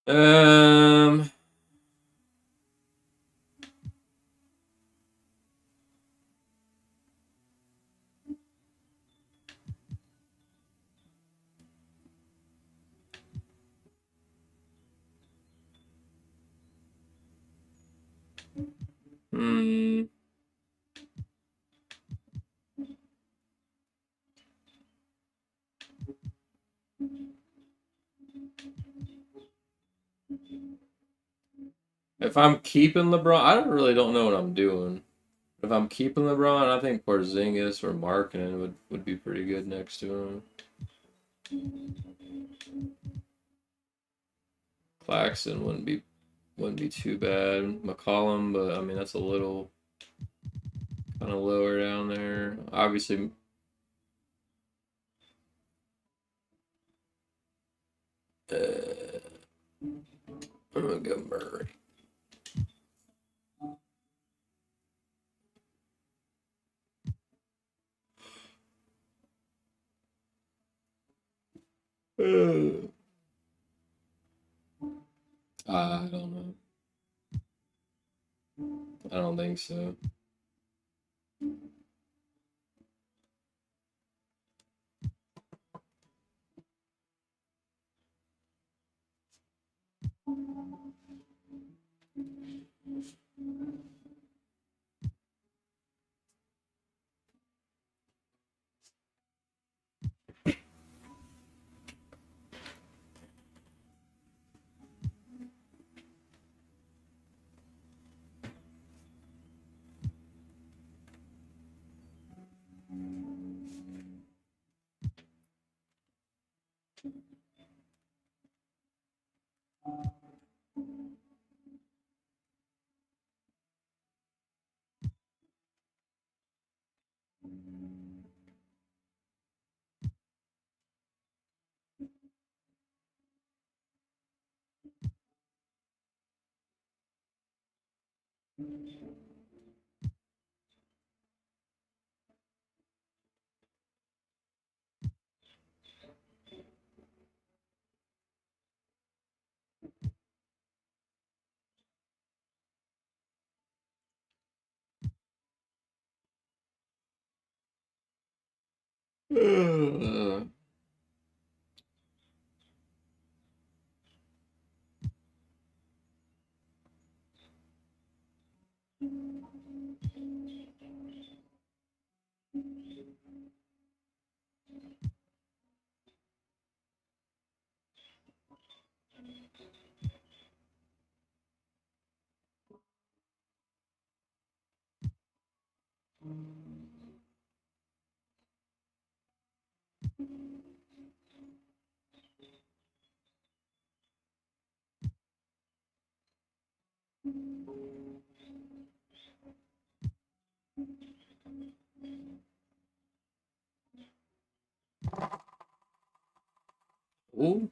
S1: Um, hmm. If I'm keeping LeBron, I don't know what I'm doing. If I'm keeping LeBron, I think Porzingis or Markkanen would be pretty good next to him. Claxton wouldn't be too bad. McCollum, but I mean that's a little kind of lower down there. Obviously, I'm gonna go Murray. I don't know. I don't think so. Ooh.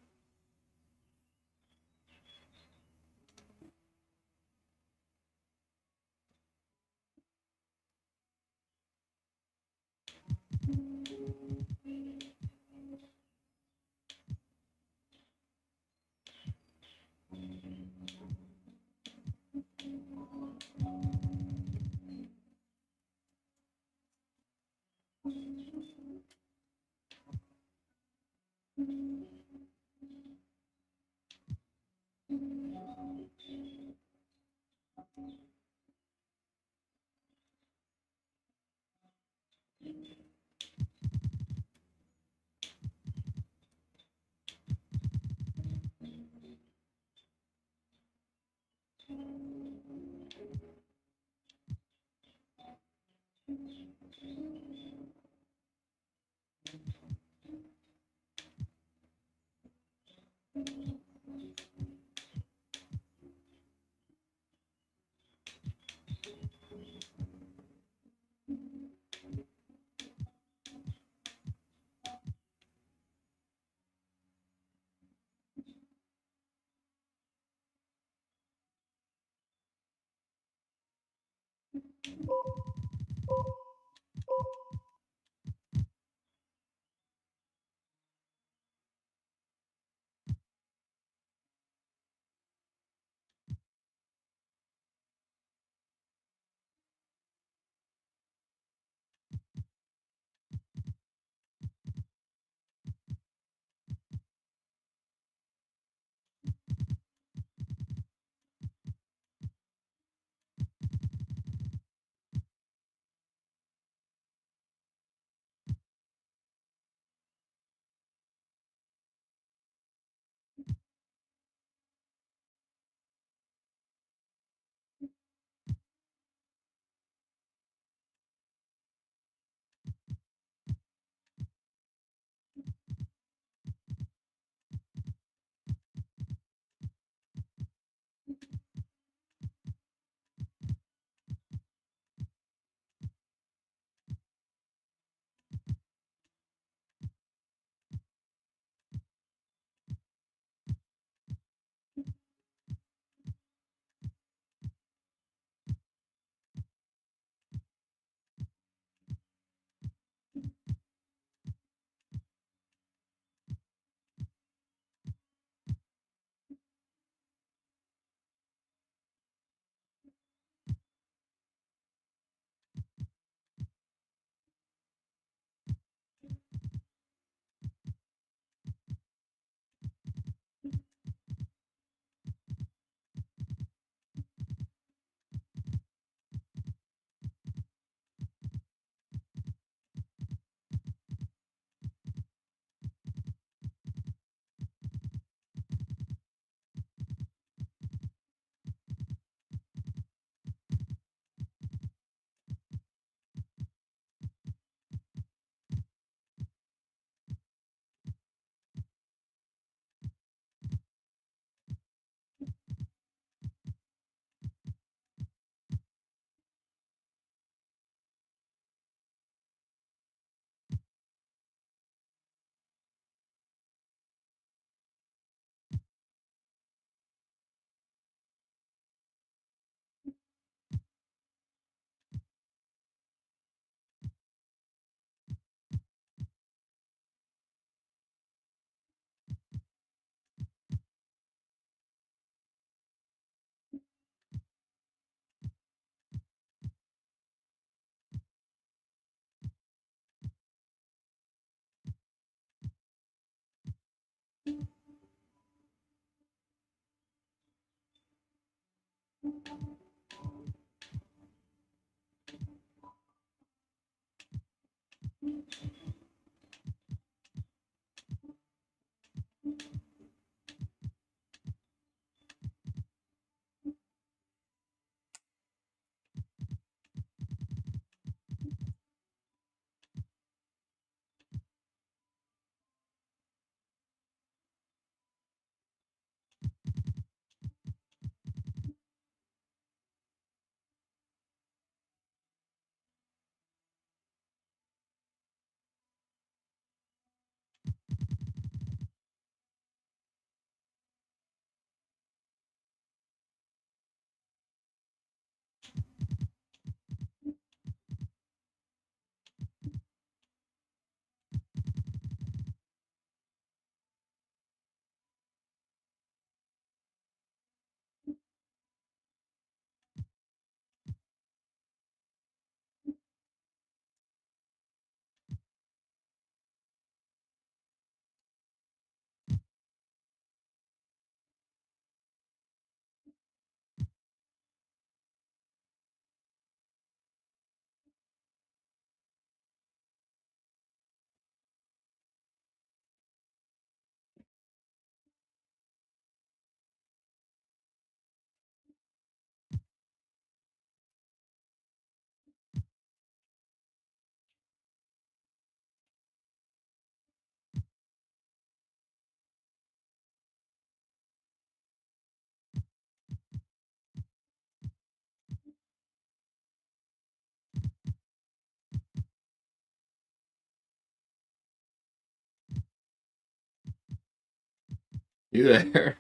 S1: You there?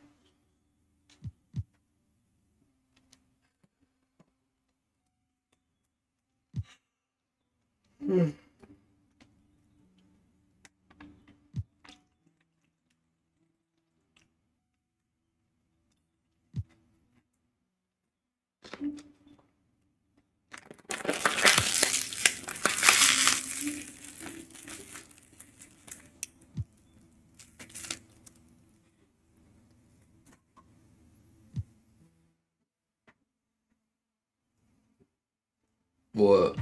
S1: What?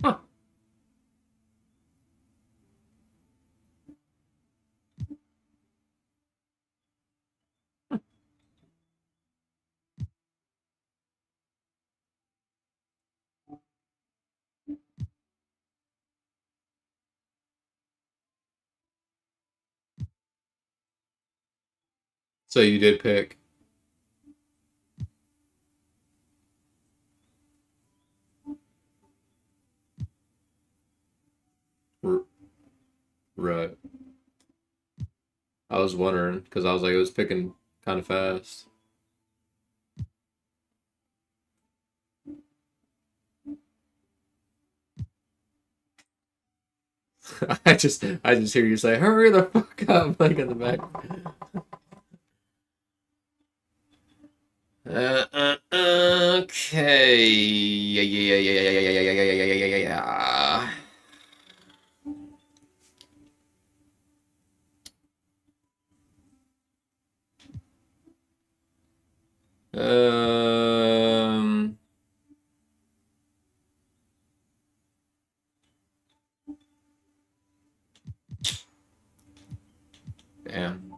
S1: Huh. So you did pick. Right. I was wondering because I was like, it was picking kind of fast. I just hear you say, "Hurry the fuck up!" Like in the back. Okay. Yeah. Um. Damn.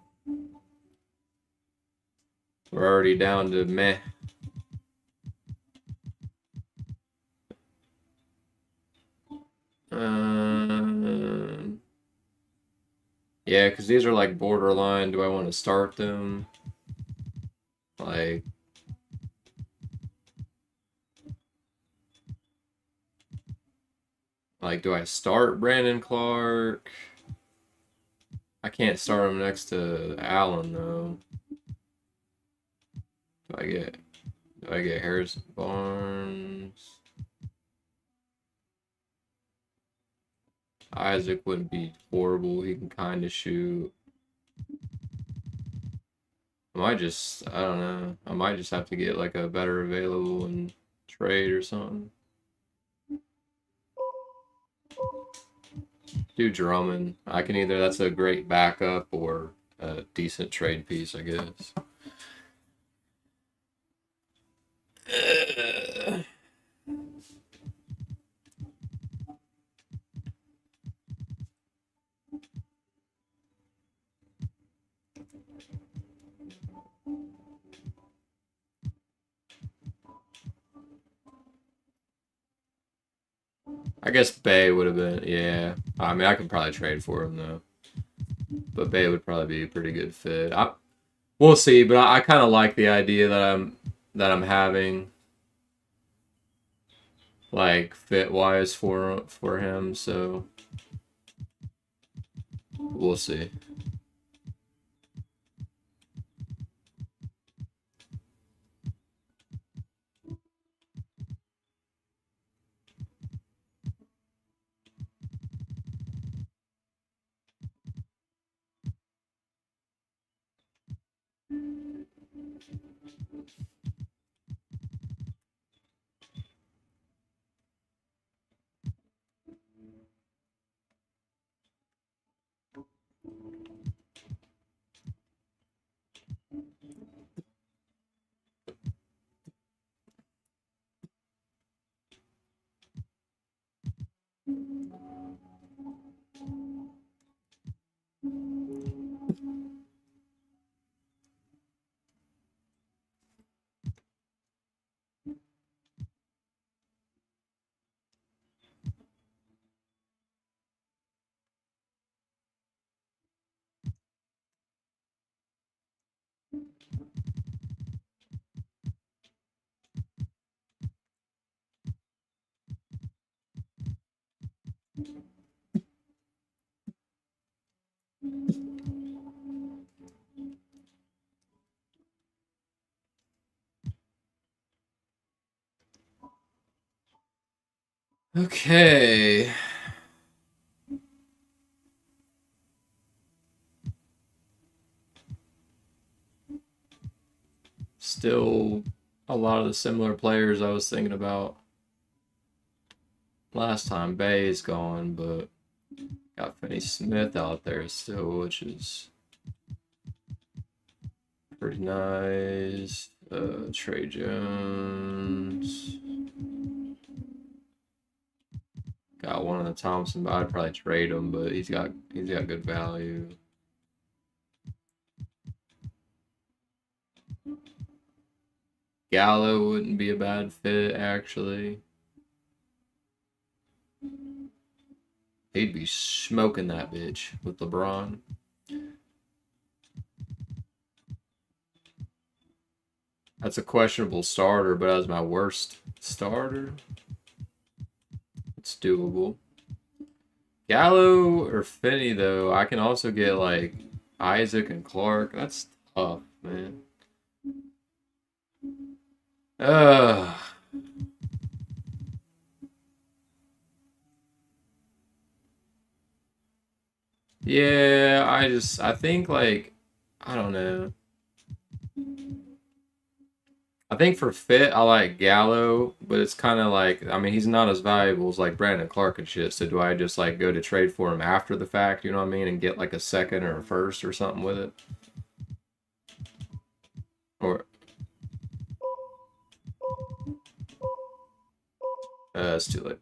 S1: We're already down to meh. Yeah, because these are like borderline. Do I want to start them? Like, do I start Brandon Clark? I can't start him next to Allen though. Do I get Harrison Barnes? Isaac wouldn't be horrible. He can kind of shoot. I'm might just, I don't know. I might just have to get like a better available and trade or something. Do Drummond. I can either, that's a great backup or a decent trade piece, I guess. I guess Bay would have been, yeah. I mean, I could probably trade for him though. But Bay would probably be a pretty good fit. We'll see, but I kind of like the idea that I'm having, like fit wise for him. So we'll see. Okay. Still a lot of the similar players I was thinking about last time. Bay is gone, but got Finney Smith out there still, which is pretty nice. Trey Jones. Got one of the Thompson, but I'd probably trade him, but he's got good value. Gallo wouldn't be a bad fit, actually. He'd be smoking that bitch with LeBron. That's a questionable starter, but as my worst starter, it's doable. Gallo or Finney, though, I can also get like Isaac and Clark. That's tough, man. Yeah, I think like, I don't know. I think for fit, I like Gallo, but it's kind of like, I mean, he's not as valuable as like Brandon Clark and shit. So do I just like go to trade for him after the fact, you know what I mean, and get like a second or a first or something with it? Or it's too late.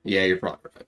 S1: Yeah, you're probably right.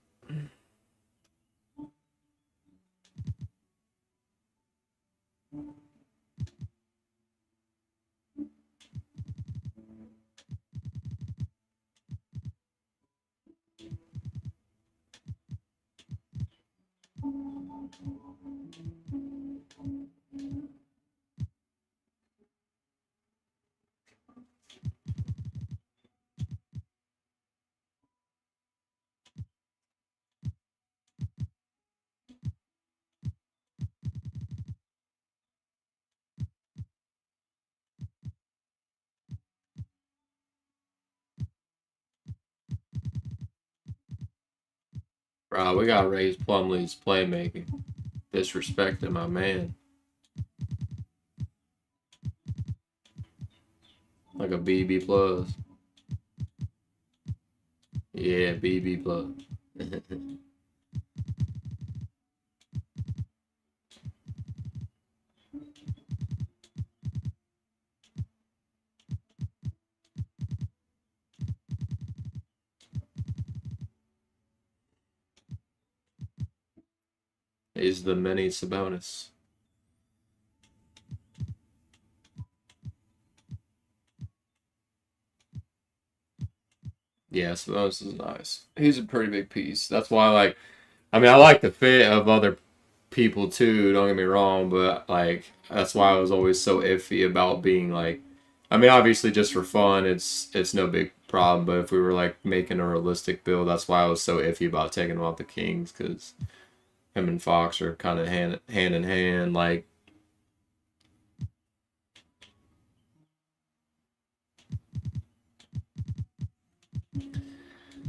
S1: Bro, we gotta raise Plumlee's playmaking. Disrespecting my man. Like a BB plus. Yeah, BB plus. Is the mini Sabonis. Yeah, Sabonis is nice. He's a pretty big piece. That's why, like, I mean, I like the fit of other people too, don't get me wrong, but, like, that's why I was always so iffy about being, like, I mean, obviously just for fun, it's no big problem, but if we were, like, making a realistic build, that's why I was so iffy about taking him off the Kings, because him and Fox are kind of hand in hand, like,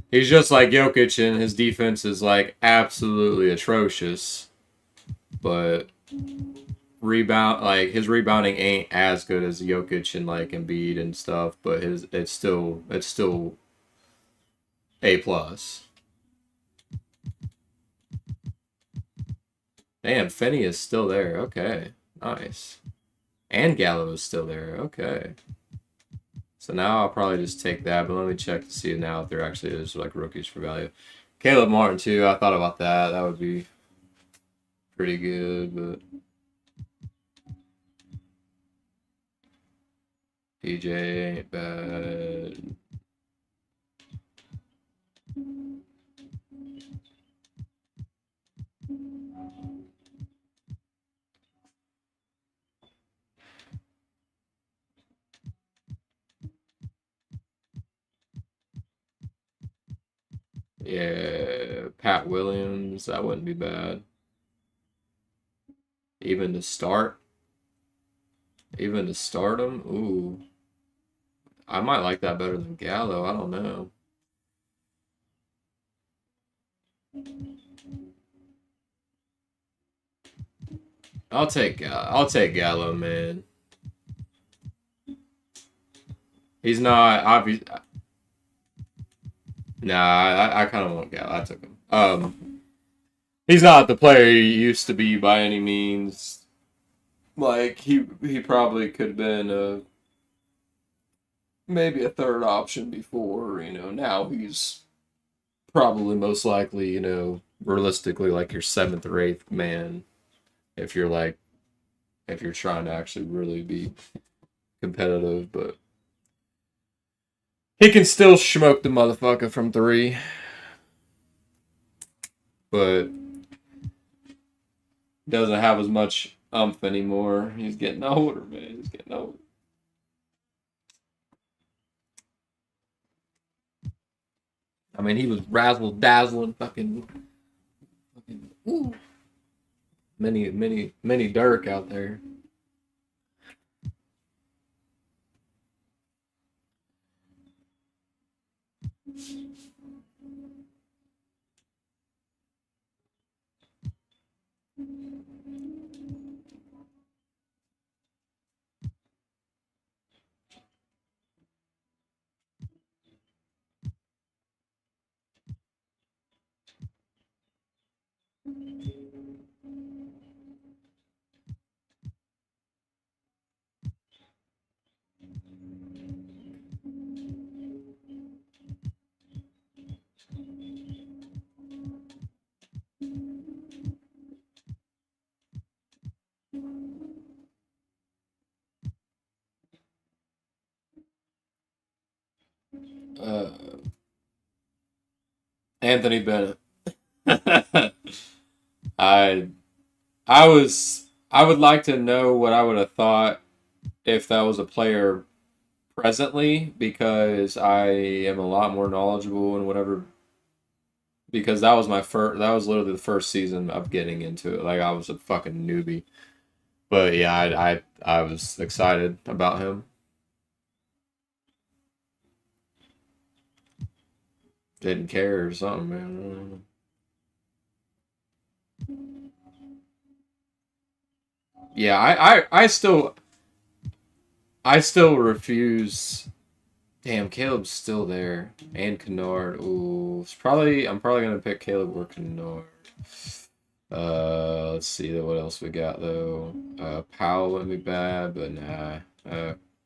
S1: he's just like Jokic, and his defense is like absolutely atrocious. But his rebounding ain't as good as Jokic and like Embiid and stuff. But it's still A plus. Damn, Finney is still there. Okay, nice. And Gallo is still there. Okay. So now I'll probably just take that, but let me check to see now if there actually is like rookies for value. Caleb Martin too. I thought about that. That would be pretty good, but PJ ain't bad. Yeah, Pat Williams, that wouldn't be bad. Even to start him, ooh. I might like that better than Gallo, I don't know. I'll take Gallo, man. He's not obvious. Nah, I kind of want Gallo. I took him. He's not the player he used to be by any means. Like he probably could have been maybe a third option before. Now he's probably most likely, realistically like your seventh or eighth man. If you're trying to actually really be competitive, but he can still smoke the motherfucker from three. But doesn't have as much umph anymore. He's getting older, man. He's getting older. I mean, he was razzle dazzling, fucking ooh. Many Dirk out there. Anthony Bennett. I would like to know what I would have thought if that was a player presently, because I am a lot more knowledgeable and whatever, because that was literally the first season of getting into it. Like, I was a fucking newbie. But yeah, I was excited about him. Didn't care or something, man. Yeah, I still refuse. Damn, Caleb's still there. And Kennard. Ooh, I'm probably gonna pick Caleb or Kennard. Let's see what else we got though. Powell wouldn't be bad, but nah.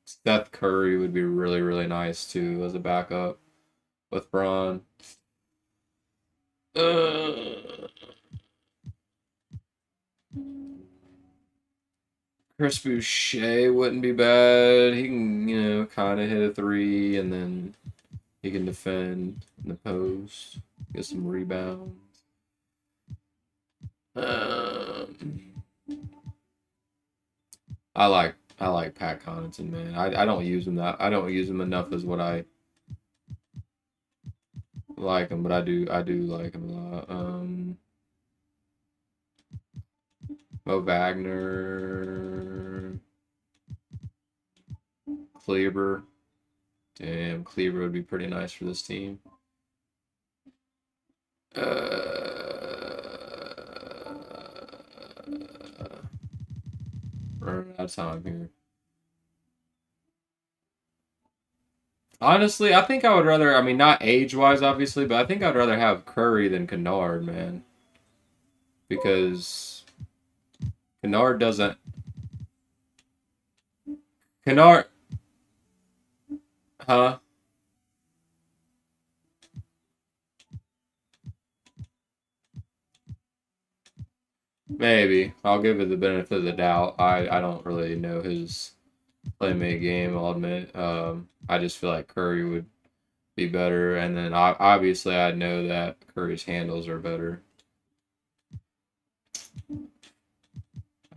S1: Seth Curry would be really, really nice too as a backup with Braun. Chris Boucher wouldn't be bad. He can, kind of hit a three, and then he can defend in the post, get some rebounds. I like Pat Connaughton, man. I don't use him enough as what I like him, but I do like him a lot. Mo Wagner, Kleber. Damn, Kleber would be pretty nice for this team. Running out of time here. Honestly, I think I would rather, I mean, not age-wise, obviously, but I think I'd rather have Curry than Kennard, man. Because Kennard doesn't... Kennard... Huh? Maybe. I'll give it the benefit of the doubt. I don't really know his playmate game, I'll admit. I just feel like Curry would be better, and then obviously I know that Curry's handles are better.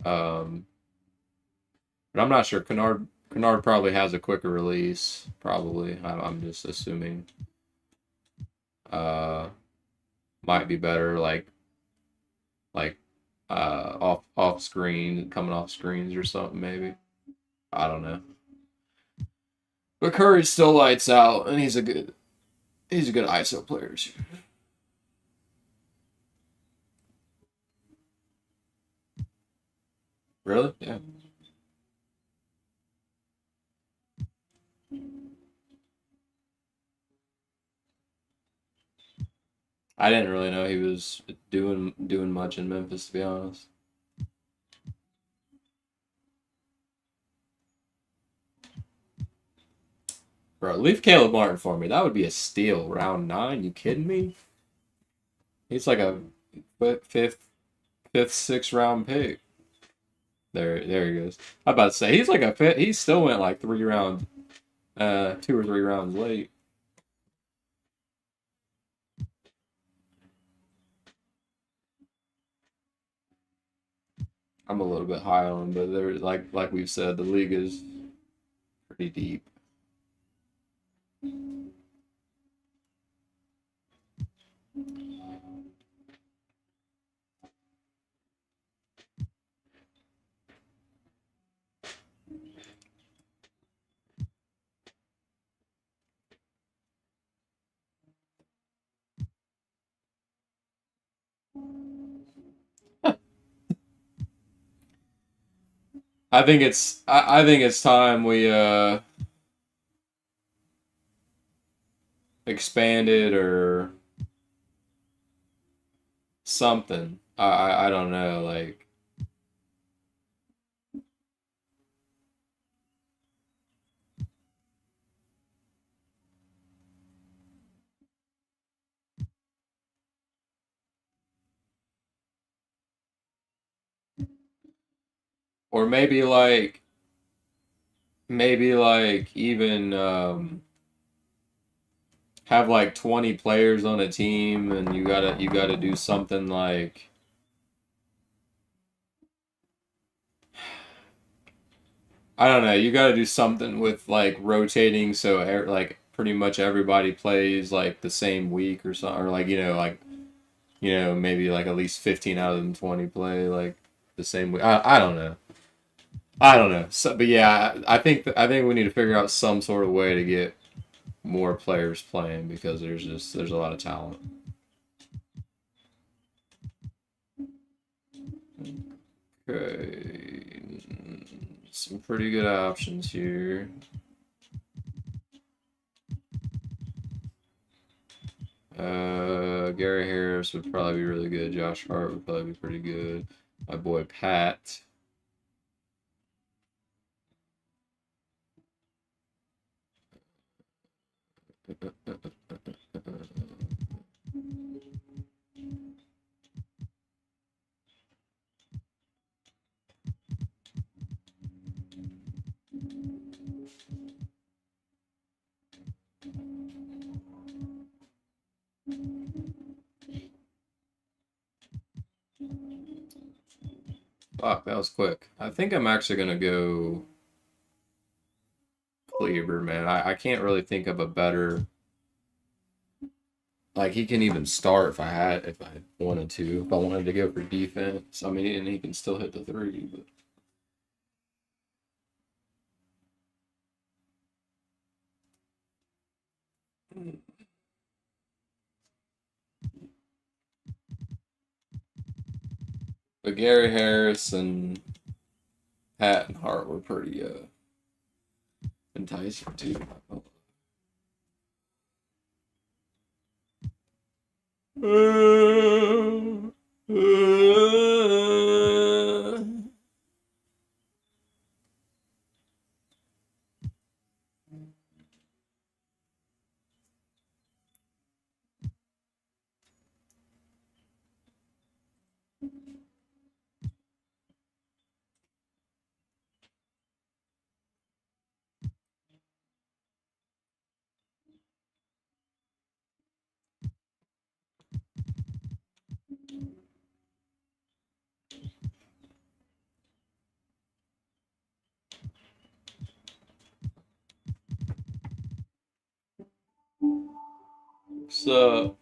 S1: But I'm not sure. Kennard probably has a quicker release. Probably. I'm just assuming. Might be better like off screen, coming off screens or something maybe. I don't know. But Curry still lights out, and he's a good ISO player. Really? Yeah. I didn't really know he was doing much in Memphis, to be honest. Bro, leave Caleb Martin for me. That would be a steal. Round 9. You kidding me? He's like a fifth, sixth round pick. There he goes. I'm about to say he's like a fifth. He still went like 3 rounds, 2 or 3 rounds late. I'm a little bit high on him, but they're like we've said, the league is pretty deep. I think it's time we expanded or something. I don't know, like or maybe even have like 20 players on a team, and you gotta do something like I don't know, you gotta do something with like rotating so like pretty much everybody plays like the same week or something, or like maybe like at least 15 out of them 20 play like the same week. I don't know. I don't know. So, but yeah, I think we need to figure out some sort of way to get more players playing, because there's a lot of talent. Okay, Some pretty good options here. Gary Harris would probably be really good. Josh Hart would probably be pretty good. My boy Pat. Fuck, that was quick. I think I'm actually gonna go Kleber, man. I can't really think of a better. Like he can even start if I wanted to. If I wanted to go for defense, I mean, and he can still hit the three. But Gary Harris and Pat and Hart were pretty enticing too. So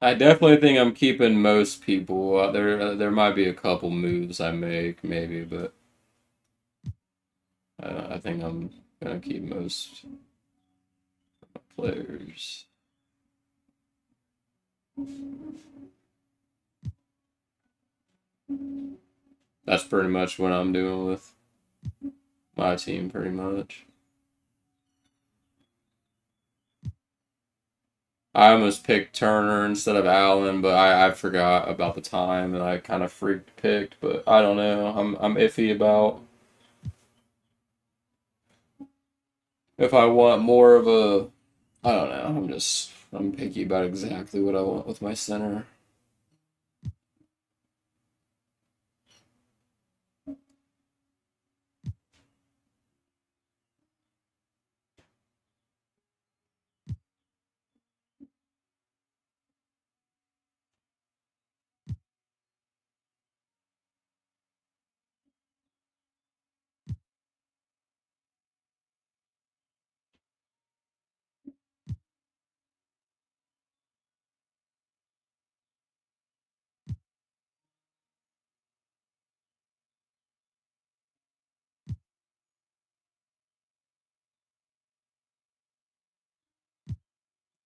S1: I definitely think I'm keeping most people. There might be a couple moves I make, maybe, but I think I'm gonna keep most players. That's pretty much what I'm doing with my team, pretty much. I almost picked Turner instead of Allen, but I forgot about the time and I kind of freaked picked. But I don't know. I'm iffy about if I want more of a. I don't know. I'm picky about exactly what I want with my center.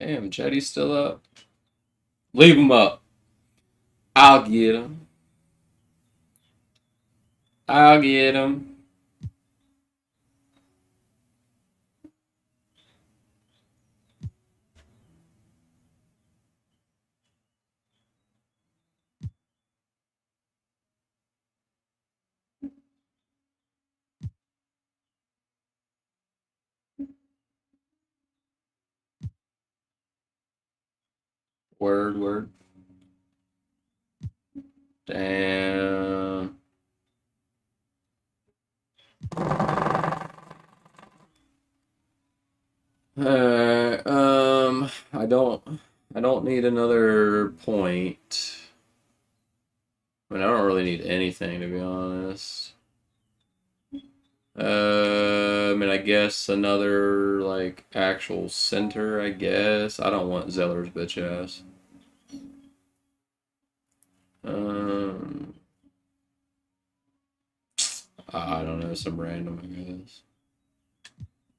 S1: Damn, Jetty's still up. Leave him up. I'll get him. I'll get him. Word, word. Damn. I don't need another point. I mean, I don't really need anything, to be honest. I mean, I guess another, like, actual center, I guess. I don't want Zeller's bitch ass. Um, I don't know, some random, I guess.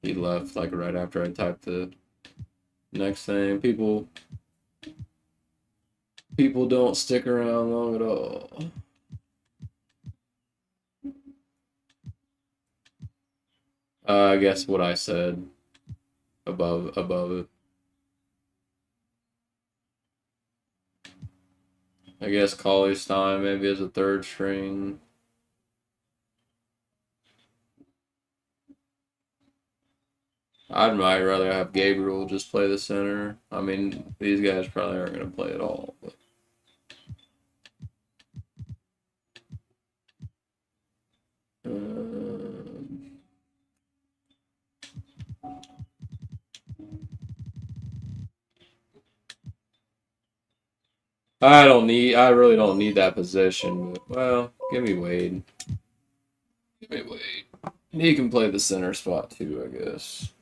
S1: He left, like, right after I typed the next thing. People don't stick around long at all. I guess what I said above it. I guess Cauley Stein maybe as a third string. I might rather have Gabriel just play the center. I mean, these guys probably aren't going to play at all. But. I really don't need that position, but, well, give me Wade. Give me Wade. He can play the center spot too, I guess.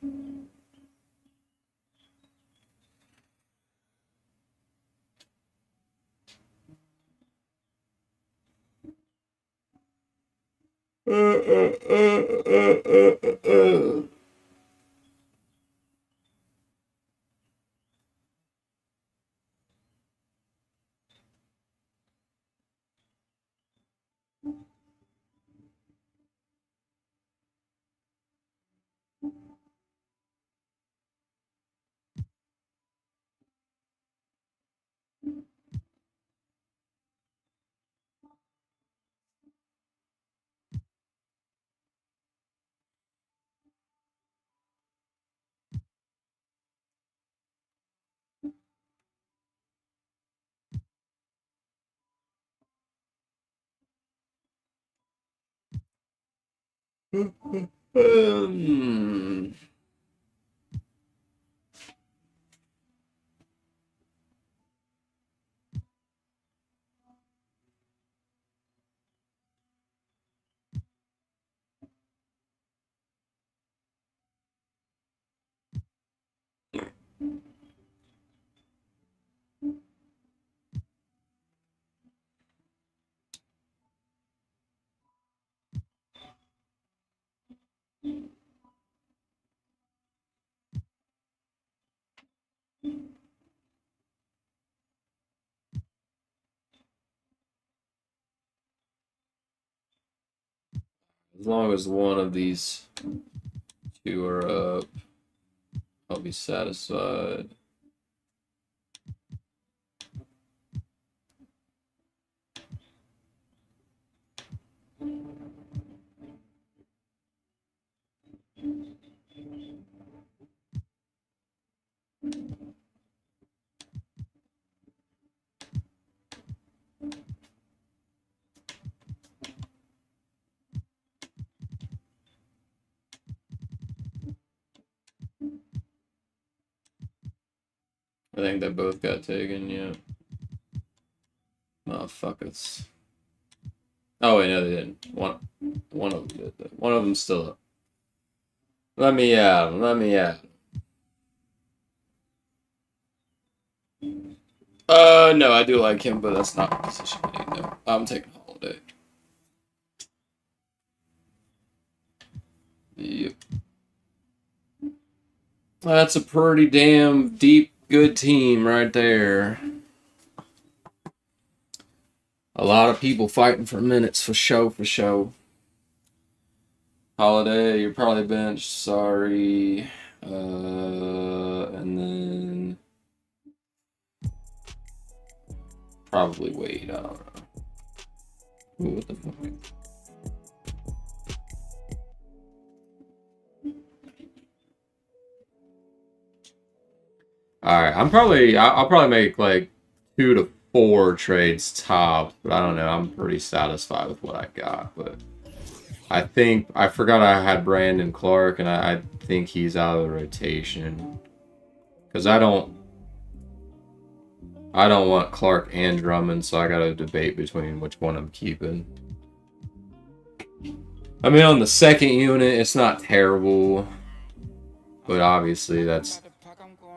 S1: As long as one of these two are up, I'll be satisfied. I think they both got taken, yeah. Motherfuckers. Oh wait, no, they didn't. One of them did. One of them's still up. Let me out. Let me out. No, I do like him, but that's not a position I need. No, I'm taking Holiday. Yep. That's a pretty damn deep, good team right there. A lot of people fighting for minutes for show, for show. Holiday, you're probably benched. Sorry. And then probably Wade. I don't know. Ooh, what the fuck? All right, I'll probably make like 2 to 4 trades top, but I don't know. I'm pretty satisfied with what I got, but I think I forgot I had Brandon Clark, and I think he's out of the rotation because I don't want Clark and Drummond, so I got to debate between which one I'm keeping. I mean, on the second unit, it's not terrible, but obviously that's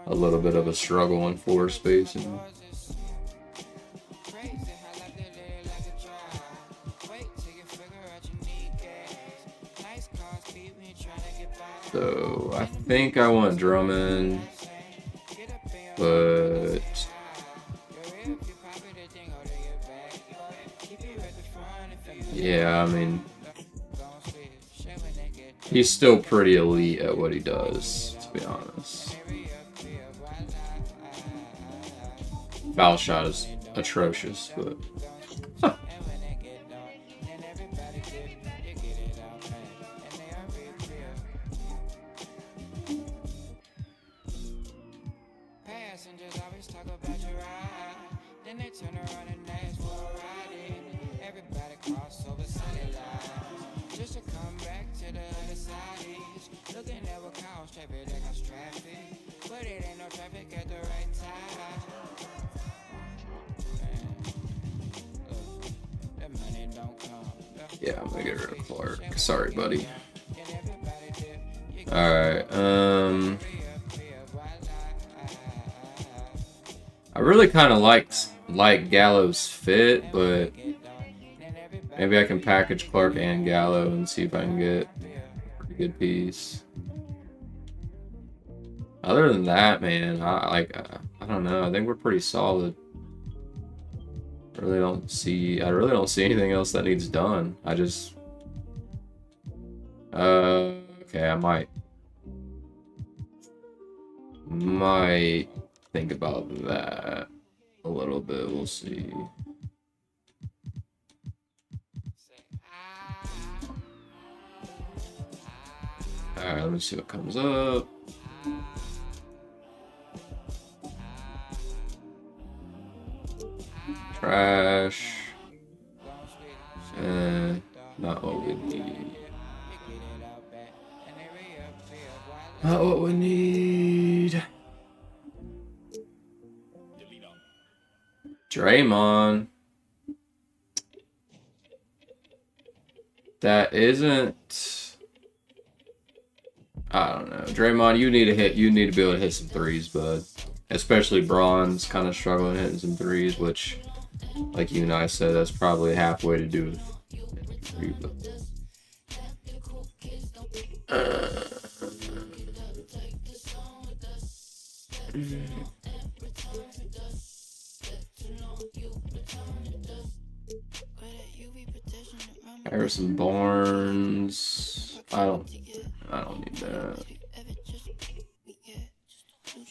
S1: a little bit of a struggle in floor spacing. So I think I want Drummond, but yeah, I mean, he's still pretty elite at what he does, to be honest. Foul shot is atrocious, but huh. Yeah, I'm gonna get rid of Clark. Sorry, buddy. Alright, I really kind of like Gallo's fit, but maybe I can package Clark and Gallo and see if I can get a pretty good piece. Other than that, man, I don't know. I think we're pretty solid. I really don't see anything else that needs done. I just okay, I might think about that a little bit. We'll see. Alright, let me see what comes up. Trash. Not what we need. What we need. Draymond. That isn't. I don't know. Draymond, you need to hit. You need to be able to hit some threes, bud. Especially Braun's kind of struggling hitting some threes, which, like you and I said, that's probably halfway to do with. Harrison Barnes. I don't need that.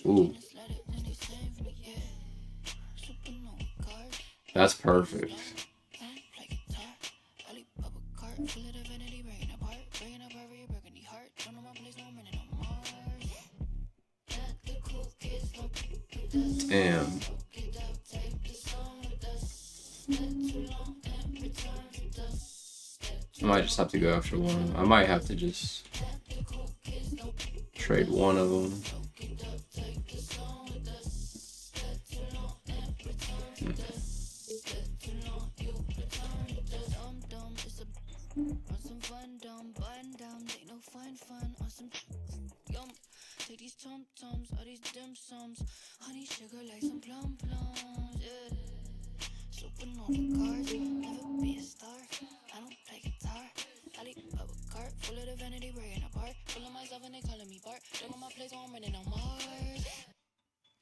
S1: Ooh. That's perfect. Damn. I might just have to go after one. I might have to just trade one of them.
S12: Take these tum-tums, all these dim sums, honey sugar like some plum-plums, yeah. Supernova cars, never be a star. I don't play guitar. I leave up a cart full of the vanity breaking apart. Full of myself and they calling me Bart. Them on my place, I'm running on Mars.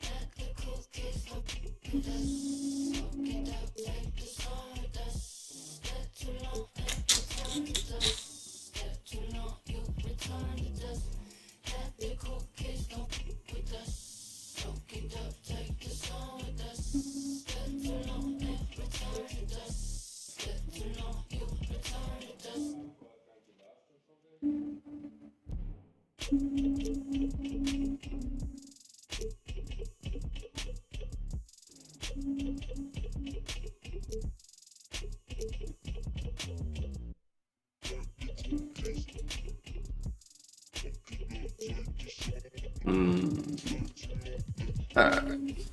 S12: Like the cool kids, smoking dust. Smoking out, take the song with us. Get too long, return to dust. Get too long, you return to dust. Let the cool kids smoke with us. Smoking out, take the song with us. Get too long, return to dust. Get too long, you return to dust.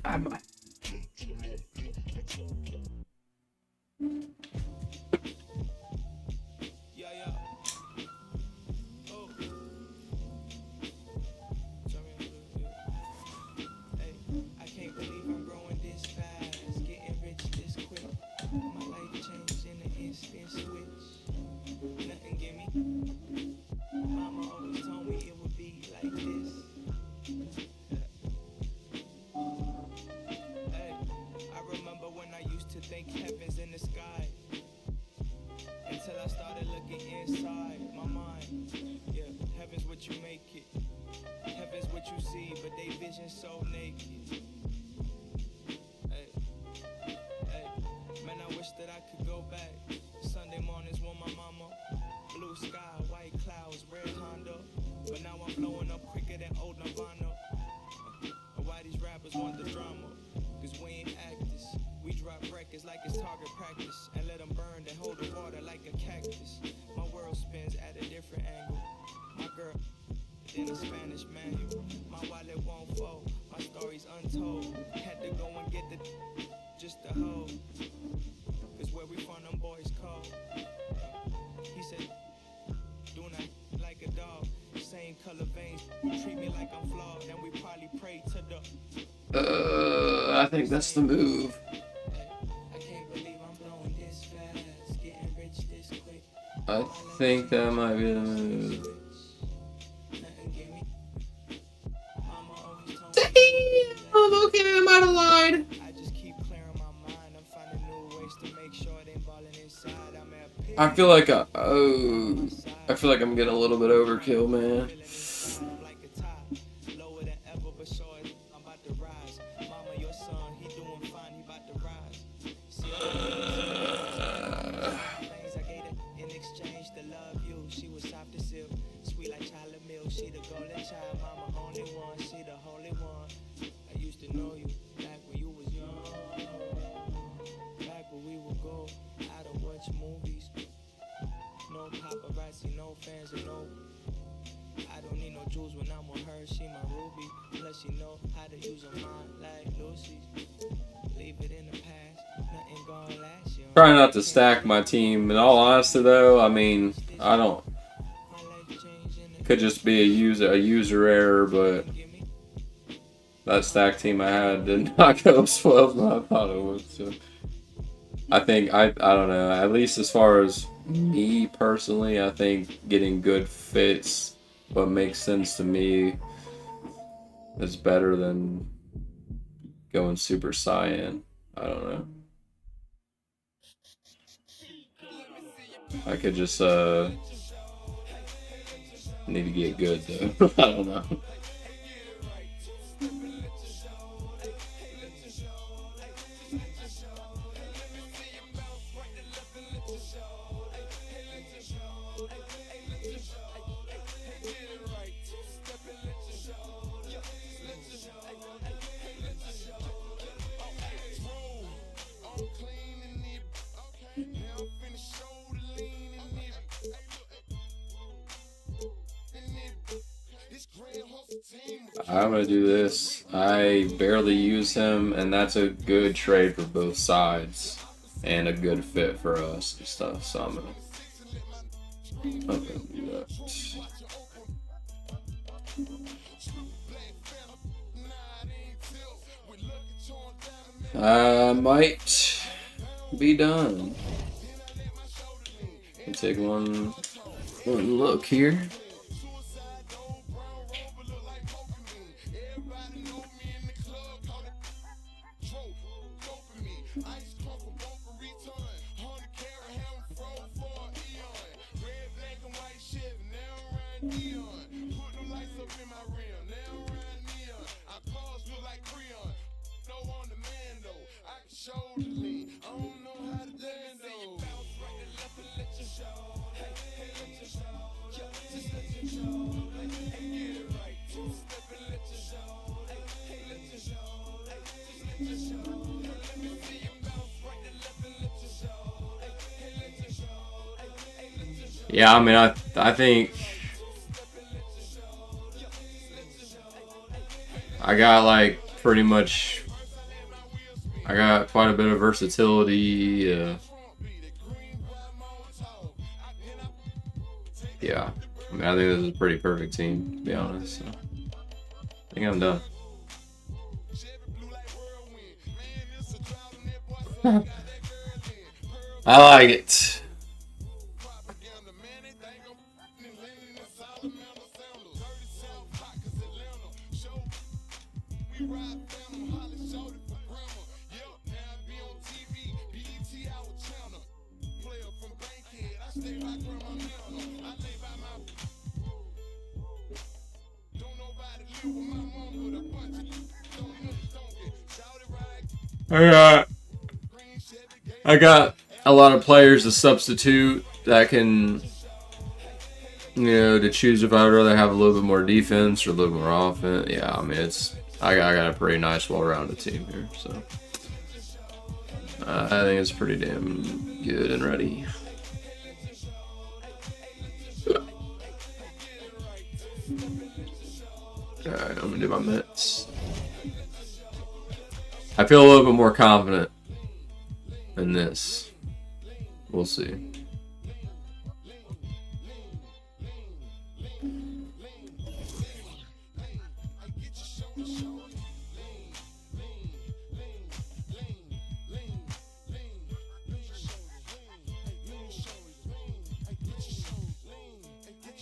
S1: I might. I think that's the move. I think that might be the move. Damn, okay, I might have lied. I feel like I feel like I'm getting a little bit overkill, man.
S13: she my ruby. Unless she know how to use her mind like Lucy. Leave it in the past. Nothing gonna last you.
S1: Try not to stack my team. In all honesty, though, I mean, I don't. Could just be a user error, but that stack team I had did not go as well as I thought it would. So I think I don't know. At least as far as me personally, I think getting good fits, what makes sense to me, is better than going Super Saiyan. I don't know. I could just need to get good though. I don't know. I'm gonna do this. I barely use him, and that's a good trade for both sides, and a good fit for us and stuff. So I'm gonna do that. Might be done. Let's take one look here. Yeah, I mean, I think I got like pretty much. I got quite a bit of versatility. Yeah, I mean, I think this is a pretty perfect team, to be honest. So I think I'm done. I like it. I got a lot of players to substitute that can, to choose if I'd rather have a little bit more defense or a little more offense. Yeah, I mean, I got a pretty nice, well-rounded team here, so I think it's pretty damn good and ready. Alright, I'm gonna do my Mets. I feel a little bit more confident in this. We'll see.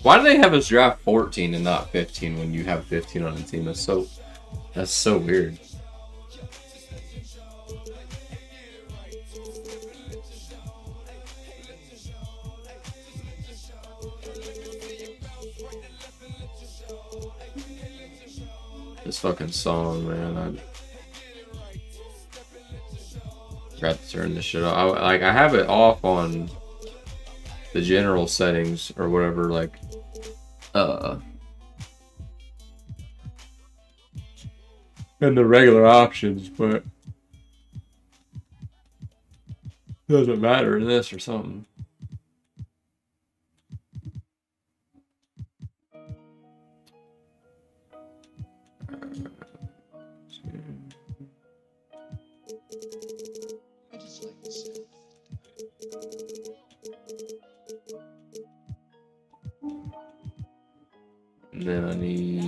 S1: Why do they have us draft 14 and not 15 when you have 15 on the team? That's so weird. This fucking song, man. I forgot to turn this shit off. I have it off on the general settings or whatever, like in the regular options, but it doesn't matter in this or something.
S2: I just like this.
S1: And then I need.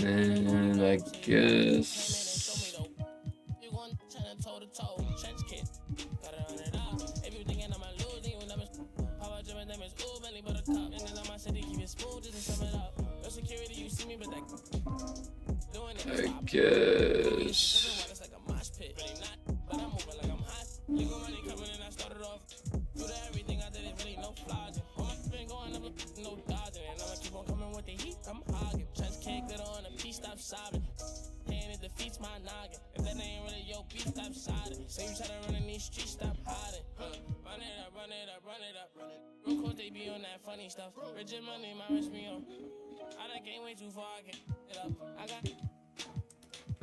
S1: And I guess.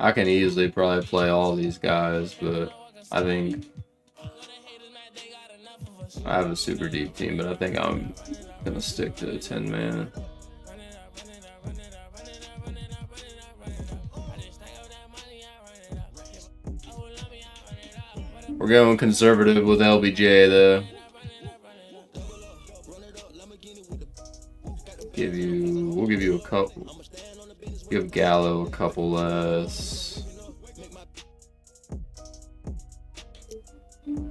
S1: I can easily probably play all these guys, but I think I have a super deep team, but I think I'm gonna stick to 10-man. We're going conservative with LBJ though. We'll give you a couple. Give Gallo a couple less.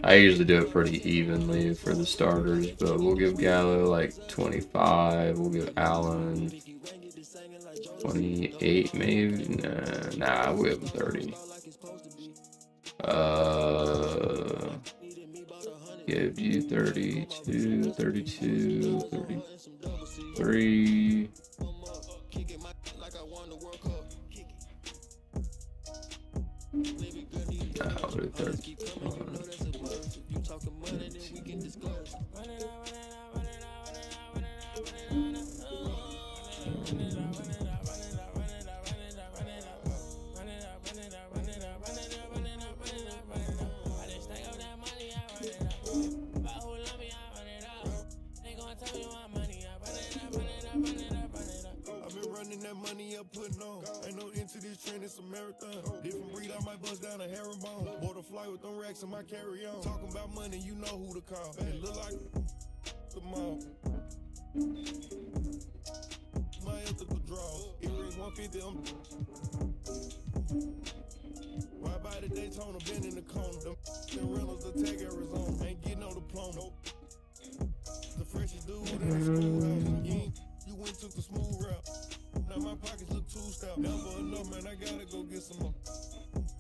S1: I usually do it pretty evenly for the starters, but we'll give Gallo like 25. We'll give Allen 28 maybe. Nah, we'll give him 30. Give you 32, 32, 33. I'll do 30.
S14: Putting on, ain't no into this trend, it's a marathon. Different breed, I might bust down a herringbone. Bought a flight with them racks in my carry-on. Talking about money, you know who to call. It look like the mall. My ethical draws. Earrings 150, Ride by the Daytona, been in the corner. Them rentals attack Arizona. Ain't getting no diploma. The freshest dude in the schoolhouse. You went took the smooth route. Now my pockets look too stout. Never enough, man, I gotta go get some more.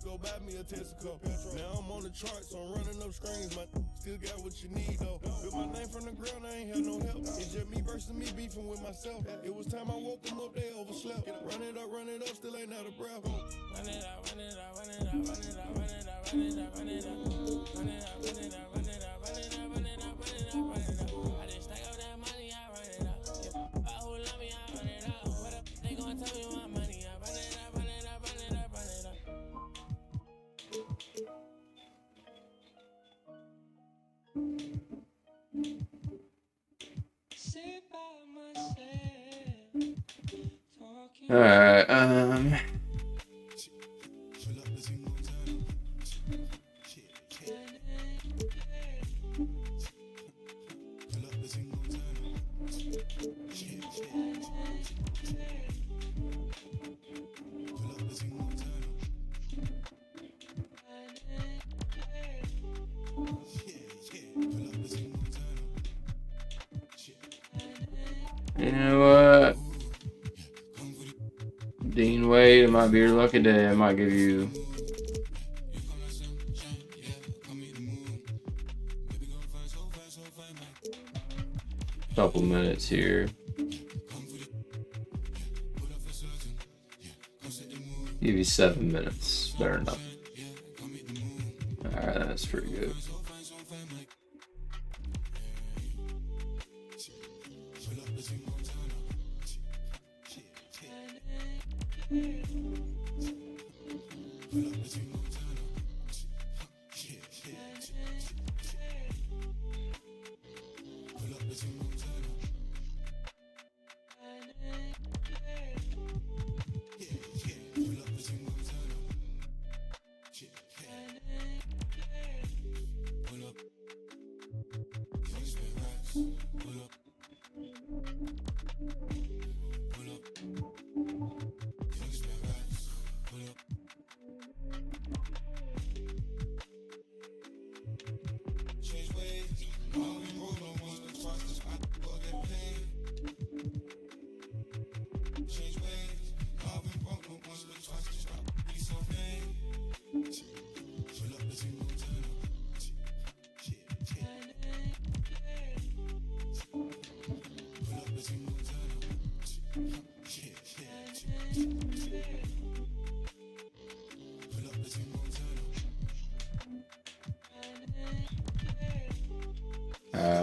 S14: Go buy me a Tesco. Now I'm on the charts, so I'm running up screens. My still got what you need, though. Built my name from the ground, I ain't had no help. It's just me versus me beefing with myself. It was time I woke them up, they overslept. Run it up, still ain't out of breath. Run it up, run it up, run it up, run it up, run it up, run it up, run it up. Run it up, run it up, run it up, run it up, run it up, run it up, run it up. I just stack up that money, I run it up. Who love me, I run it up. What up? They gon' tell me my money, I run it up, run it up, run it up, run it up.
S1: All right. You know what? Dean Wade, it might be your lucky day. I might give you a couple minutes here. Give you 7 minutes. Better enough. Alright, that's pretty good.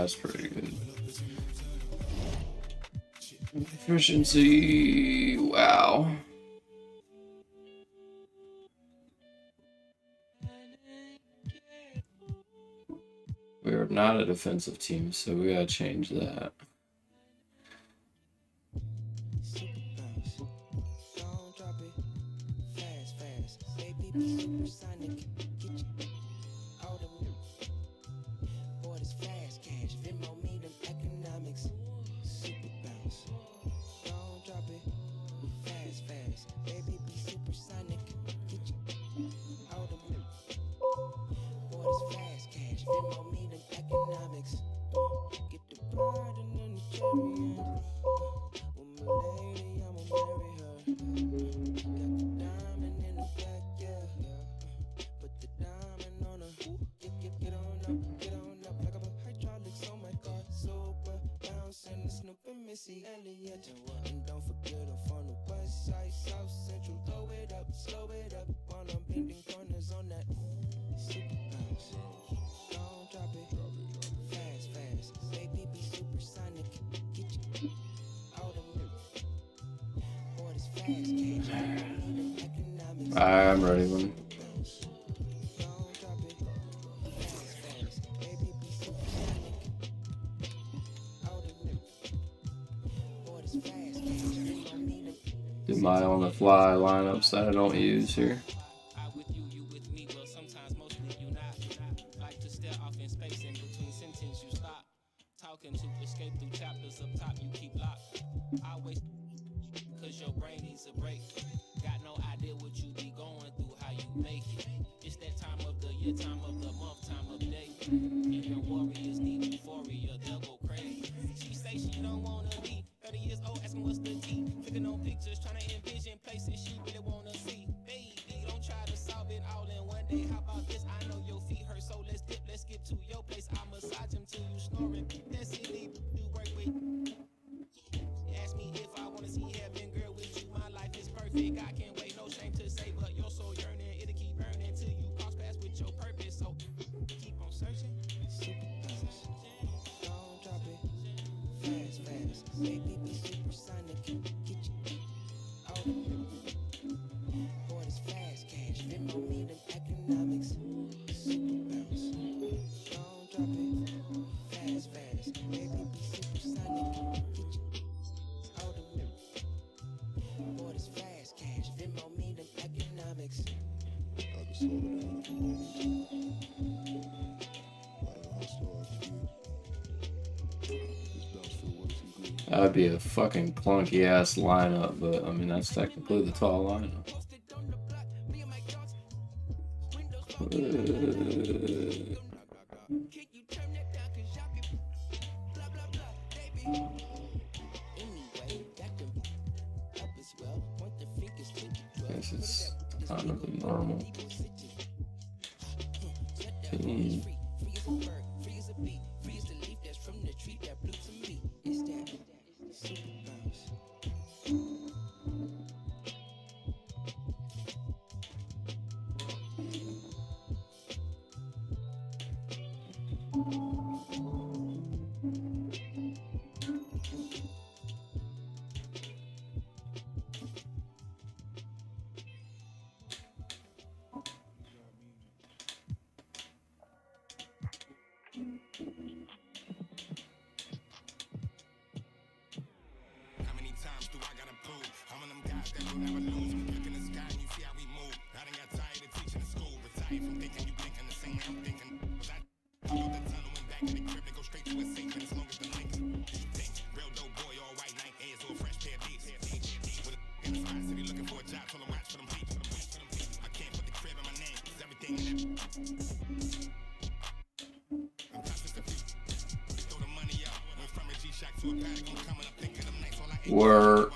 S1: That's pretty good. Efficiency, wow. We are not a defensive team, so we gotta change that. I'm ready one. Do my on the fly lineups that I don't use here. That'd be a fucking clunky ass lineup, but I mean that's technically the tall lineup. This is kind of the normal team.
S14: Never lose. Look in the sky and you see how we move. I done got tired of teaching in school. Retired from thinking you thinking the same way I'm thinking. I go the tunnel and back in the crib to go straight to a safe. And as long as the
S1: Were.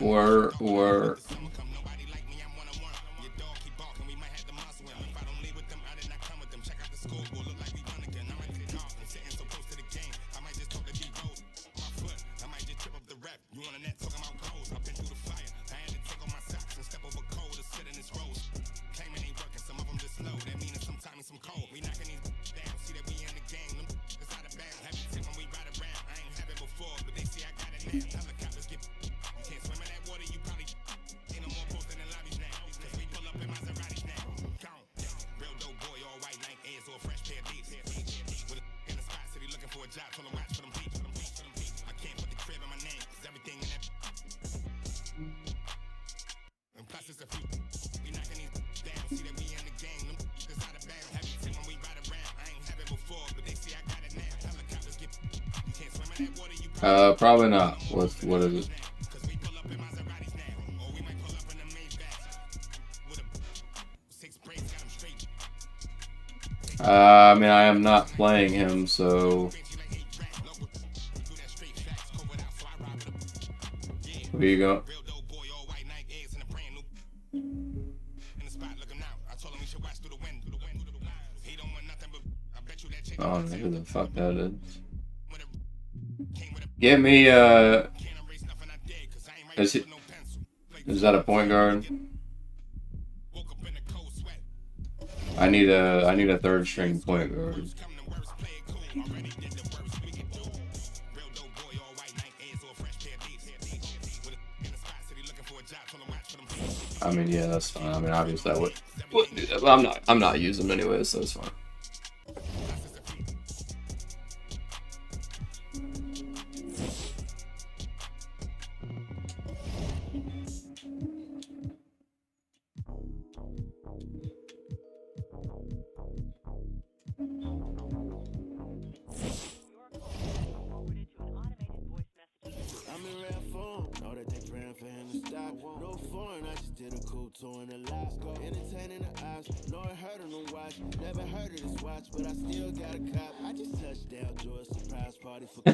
S1: Probably not. What is it? I mean, I am not playing him, so where you go? I don't know who the fuck that is. Give me is that a point guard? I need a third string point guard. I mean, yeah, that's fine. I mean, obviously I would do that, but I'm not using them anyway, so it's fine.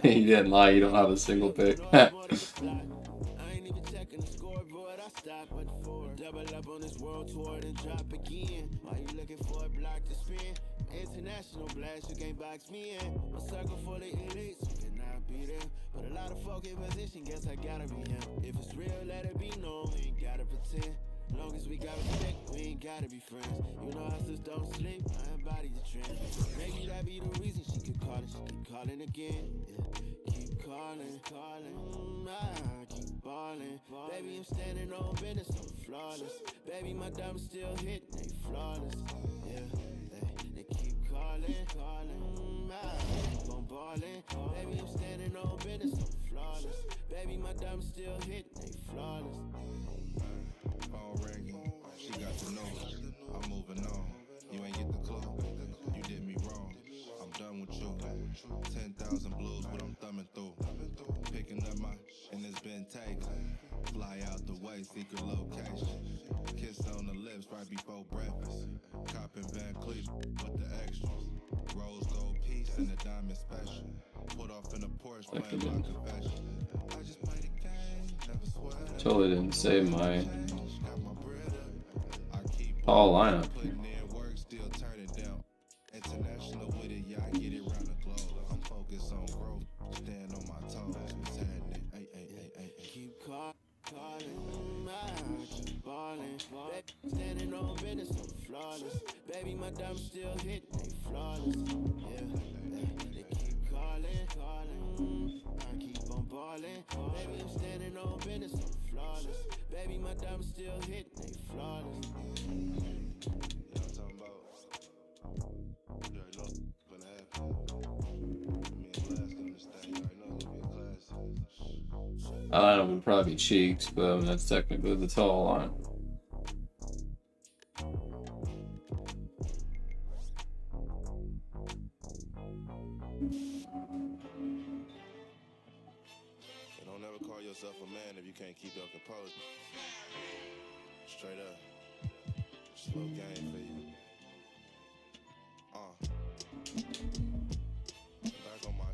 S1: You didn't lie, you don't have a single pick.
S14: Double up on this world tour and drop again. Why you looking for a block to spin? International blast, you can't box me in. A circle full of elites, you cannot be them. But a lot of folk in position, guess I gotta be him. If it's real, let it be known, we ain't gotta pretend. Long as we got respect, we ain't gotta be friends. You know hustlers don't sleep, I embody the trend. Maybe that be the reason she keep calling again. Yeah. Keep calling. I keep balling. Baby, I'm standing on business, I'm flawless. Baby, my diamonds still hitting, they flawless. Yeah, they keep calling. I keep on balling. Baby, I'm standing on business, I'm flawless. Baby, my diamonds still hitting, they flawless.
S3: Phone ringing, she got the news. I'm moving on. You ain't get the clue. You did me wrong. I'm done with you. 10,000 blues, what I'm thumbing through. Picking up and it's been taken. Fly out the way, secret location. Kiss on the lips right before breakfast. Copping Van Cleef with the extras. Rose gold piece and the diamond special. Put off in the Porsche, playing my confession. I just played the game, never sweat.
S1: Totally didn't save my Paul lineup.
S3: International with it, yeah, I get it round the globe. I'm focused on growth, stand on my toes. What's happening?
S14: Keep calling, I keep balling. Standing on business, I'm flawless. Baby, my diamonds still hitting, they flawless. Yeah, they keep calling. I keep on balling. Baby, I'm standing on business, I'm flawless. Baby, my diamonds still hitting, they flawless.
S1: My lineup would probably be Cheeks, but I mean, that's technically the tall line.
S3: Don't ever call yourself a man if you can't keep your composure. Straight up. Slow game for you. Back on my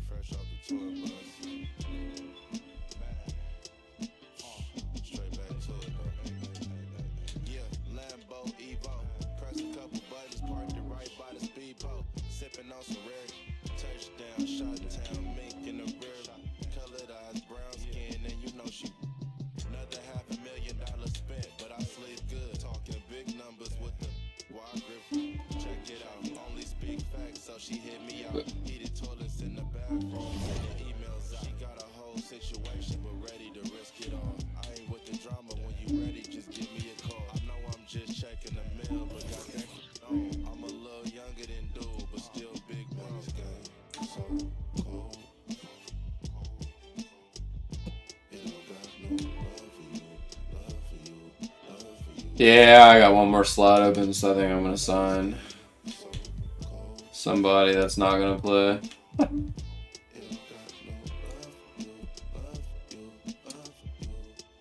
S3: fresh off the tour bus.
S14: sipping on some rare. Touchdown, shot town, mink in the rear. Colored eyes, brown skin, and you know she. Another $500,000 spent, but I sleep good. Talking big numbers with the wide grip. Check it out, only speak facts, so she hit me out. Heated toilets in the bathroom, sending emails out. She got a whole situation, but ready to risk it all. I ain't with the drama, when you ready, just give me a call. I know I'm just checking the mail, but got that on. I'm a little younger than dude, but still big bro. This game so cold.
S1: Yeah, I got one more slot open, so I think I'm gonna sign somebody that's not gonna play.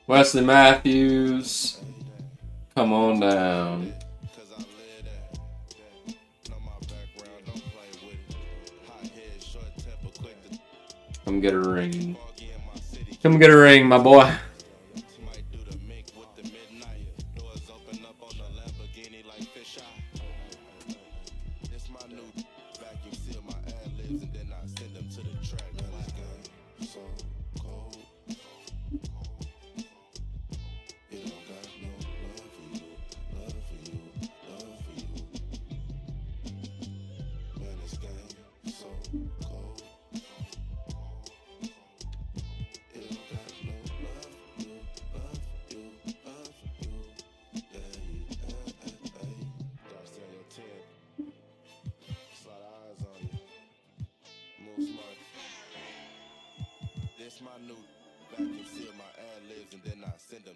S1: Wesley Matthews, come on down. Come get a ring. Come get a ring, my boy.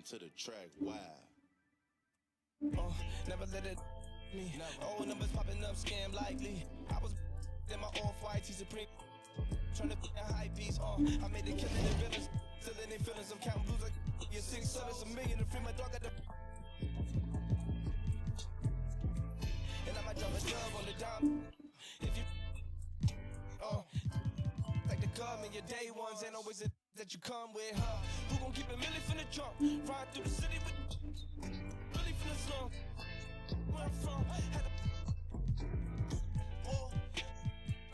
S14: To the track, wow. Never let it me. Old numbers popping up, scam likely. I was in my off-white, he's supreme. Trying to be a high piece, I made the killing the villains. Still in their feelings, I'm counting blues like you're 6 7, $1 million to free my dog at the. And I might drop a dub on the dime. If you, like the come in your day ones, ain't always a that you come with, huh? Who gon' keep a million from the trunk? Ride through the city with really from the slum. Where I'm from, had a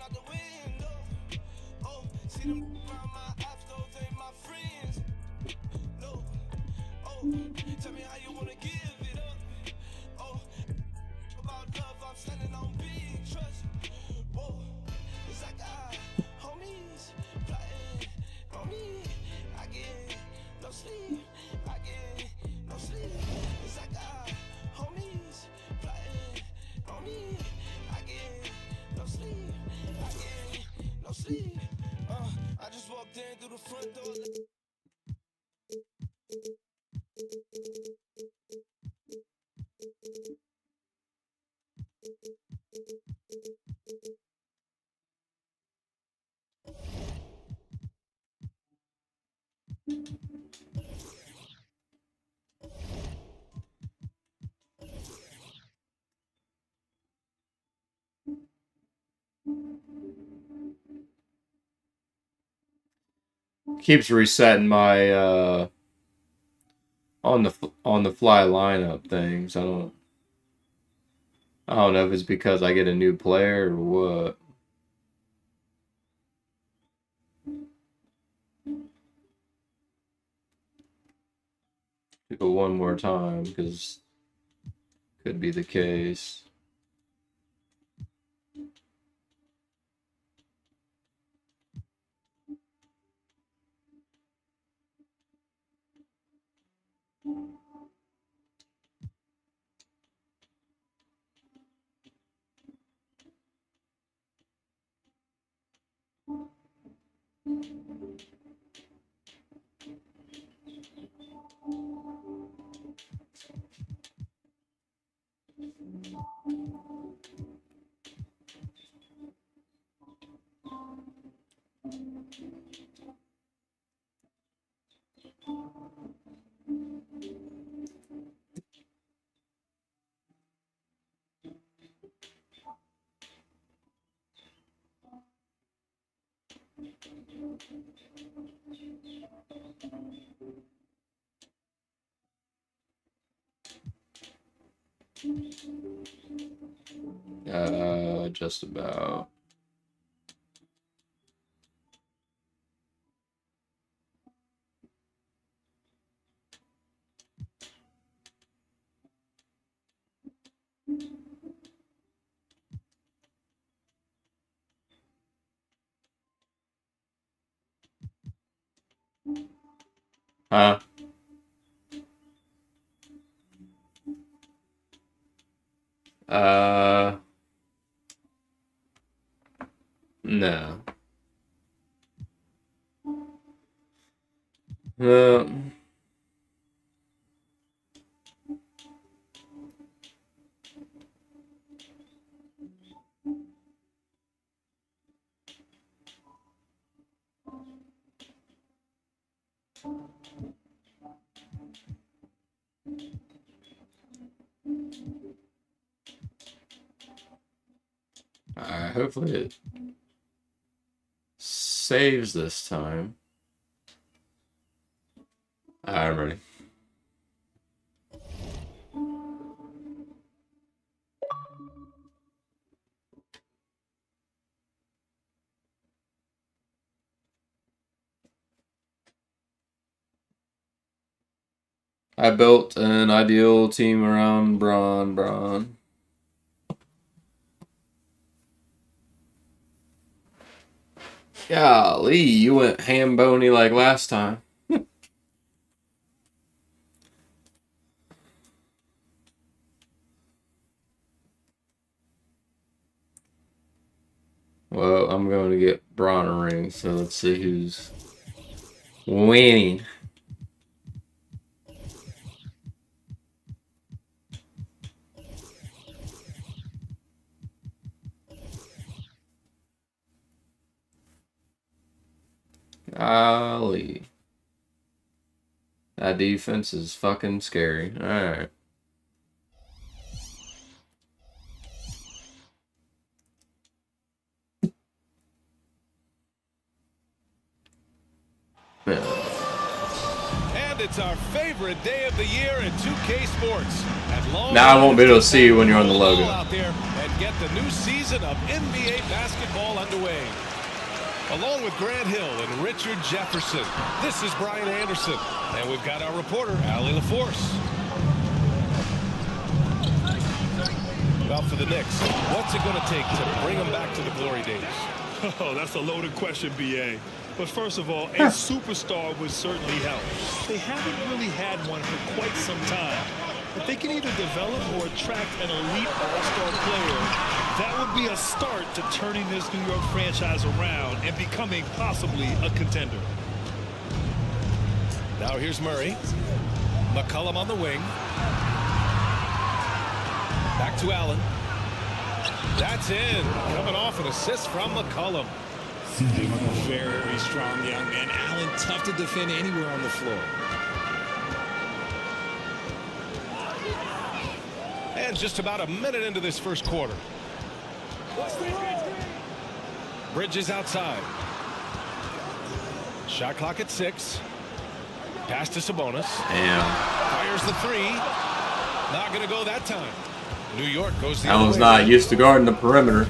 S14: out the window. Oh, see them around my ops, those ain't my friends. No, oh, tell me how you wanna give it up. Oh, about love, I'm standing on big trust. Whoa, it's like homies plotting on me. I get no sleep, I get no sleep. It's like homies plotting on me. I get no sleep, I get no sleep. I just walked in through the front door.
S1: Keeps resetting my on the fly lineup things. I don't know if it's because I get a new player or what. Do it one more time because could be the case. just about. Huh? No. Alright, hopefully it saves this time. Alright, I'm ready. I built an ideal team around Braun. Golly, you went ham-bony like last time. Well, I'm going to get Braun a ring, so let's see who's winning. Golly. That defense is fucking scary. Alright.
S15: And it's our favorite day of the year in 2K Sports.
S1: Now I won't be able to see you when you're on the logo.
S15: Out there and get the new season of NBA basketball underway. Along with Grant Hill and Richard Jefferson, this is Brian Anderson. And we've got our reporter, Allie LaForce. Well, for the Knicks, what's it going to take to bring them back to the glory days?
S16: Oh, that's a loaded question, B.A. But first of all, a superstar would certainly help. They haven't really had one for quite some time. If they can either develop or attract an elite all-star player, that would be a start to turning this New York franchise around and becoming possibly a contender.
S15: Now here's Murray. McCollum on the wing. Back to Allen. That's in. Coming off an assist from McCollum.
S17: Very strong young man. Allen, tough to defend anywhere on the floor.
S15: And just about a minute into this first quarter. Bridges outside. Shot clock at 6. Pass to Sabonis.
S1: Damn.
S15: Fires the 3. Not going to go that time. New York goes the
S1: Allen's
S15: other way.
S1: not used to guarding the perimeter.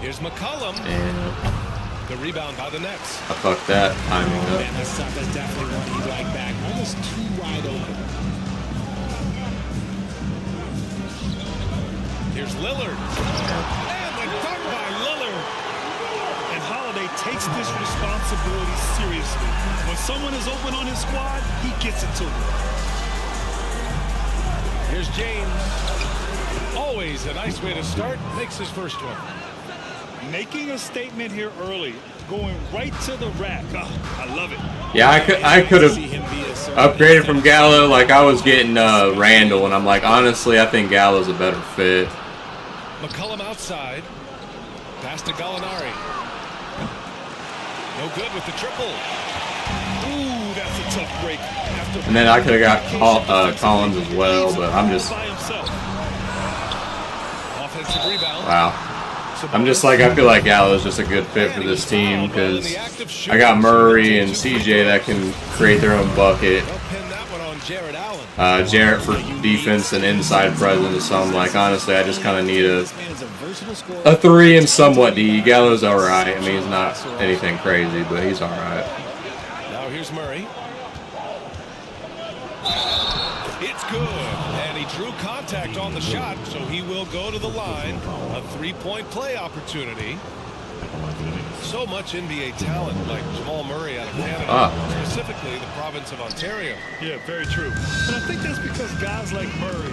S15: Here's McCollum.
S1: And
S15: the rebound by the Nets.
S1: I fucked that timing up.
S17: Man, that's definitely one he liked back. Almost too wide open.
S15: Here's Lillard. And the dunk by Lillard.
S16: And Holiday takes this responsibility seriously. When someone is open on his squad, he gets it to them.
S15: Here's James. Always a nice way to start. Makes his first one.
S16: Making a statement here early. Going right to the rack. Oh, I love it.
S1: Yeah, I could have upgraded from Gallo. Like, I was getting Randall, and I'm like, honestly, I think Gallo's a better fit.
S15: McCollum outside. Pass to Gallinari. No good with the triple.
S16: Ooh, that's a tough break.
S1: And then I could have got Collins as well, but I'm just...
S15: Offensive rebound.
S1: Wow. I'm just like, I feel like Gallo's just a good fit for this team because I got Murray and CJ that can create their own bucket.
S15: They'll pin that one on Jared Allen.
S1: Jarrett for defense and inside presence. So I'm like, honestly, I just kind of need a 3 and somewhat D. Gallo's all right. I mean, he's not anything crazy, but he's all right.
S15: Now here's Murray. It's good, and he drew contact on the shot, so he will go to the line. A 3-point play opportunity. So much NBA talent like Jamal Murray out of Canada, specifically the province of Ontario.
S16: Yeah, very true. And I think that's because guys like Murray,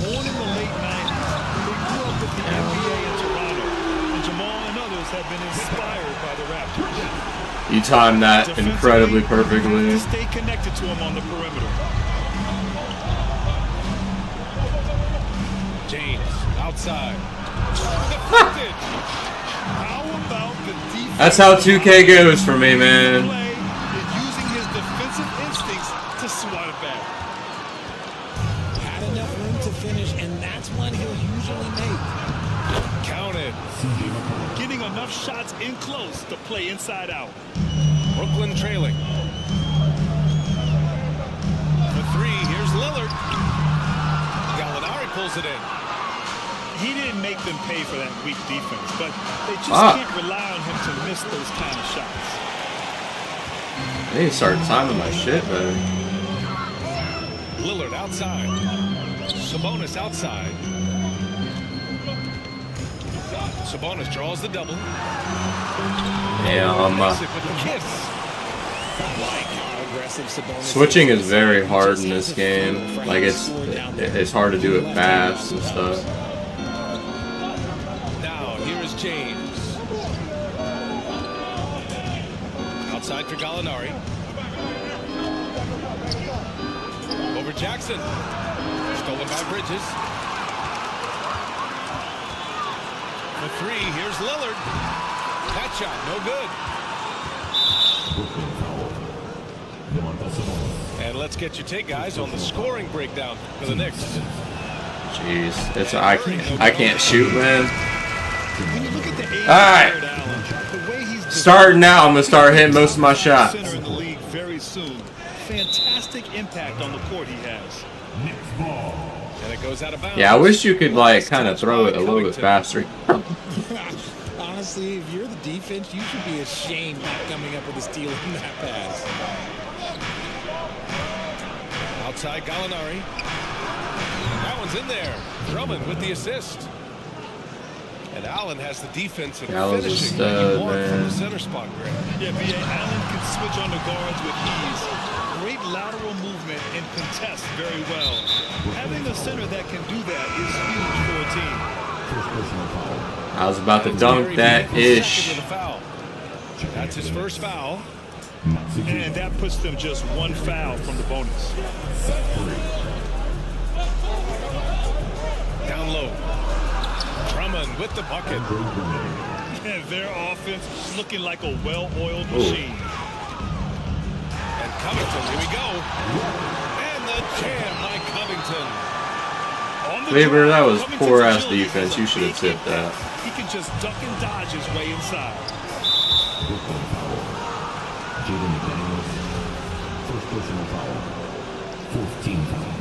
S16: born in the late 90s, they grew up with the NBA in Toronto, and Jamal and others have been inspired by the Raptors.
S1: You timed that incredibly perfectly.
S16: Stay connected to him on the perimeter.
S15: James outside. Deflected.
S16: How about the defense?
S1: That's how 2K goes for me, man.
S16: Using his defensive instincts to swat it back.
S5: Had enough room to finish, and that's one he'll usually make.
S15: Counted.
S16: Getting enough shots in close to play inside out.
S15: Brooklyn trailing. For 3, here's Lillard. Gallinari pulls it in.
S16: He didn't make them pay for that weak defense, but they just can't rely on him to miss those kind of shots.
S1: I need to start timing my shit better.
S15: Lillard outside. Sabonis outside. Sabonis draws the double.
S1: Yeah, switching is very hard in this game. Like it's hard to do it fast and stuff.
S15: Now here's James. Outside for Gallinari. Over Jackson. Stolen by Bridges. For 3, here's Lillard. That shot, no good. And let's get your take, guys, on the scoring breakdown for the Knicks.
S1: Jeez, it's I can't shoot, man. All right, starting now, I'm gonna start hitting most of my shots.
S16: Center in the league very soon. Fantastic impact on the court he has.
S15: And it goes out of bounds.
S1: Yeah, I wish you could like kind of throw it a little bit faster.
S5: Honestly, if you're the defense, you should be ashamed not coming up with a steal in that pass.
S15: Outside Gallinari. That one's in there. Drummond with the assist. And Allen has the defense and finishing that you want from the center spot, Greg.
S16: Yeah, B.A. Allen can switch on the guards with ease. Great lateral movement and contest very well. Having a center that can do that is huge for a team.
S1: I was about to dunk that ish.
S15: That's his first foul.
S16: And that puts them just 1 foul from the bonus.
S15: Down low. Drummond with the bucket.
S16: And their offense looking like a well-oiled machine.
S15: And Covington, here we go. And the jam by Covington.
S1: Faber, that was poor-ass defense. You should have tipped that.
S16: He can just duck and dodge his way inside.
S6: First personal foul. 14 foul.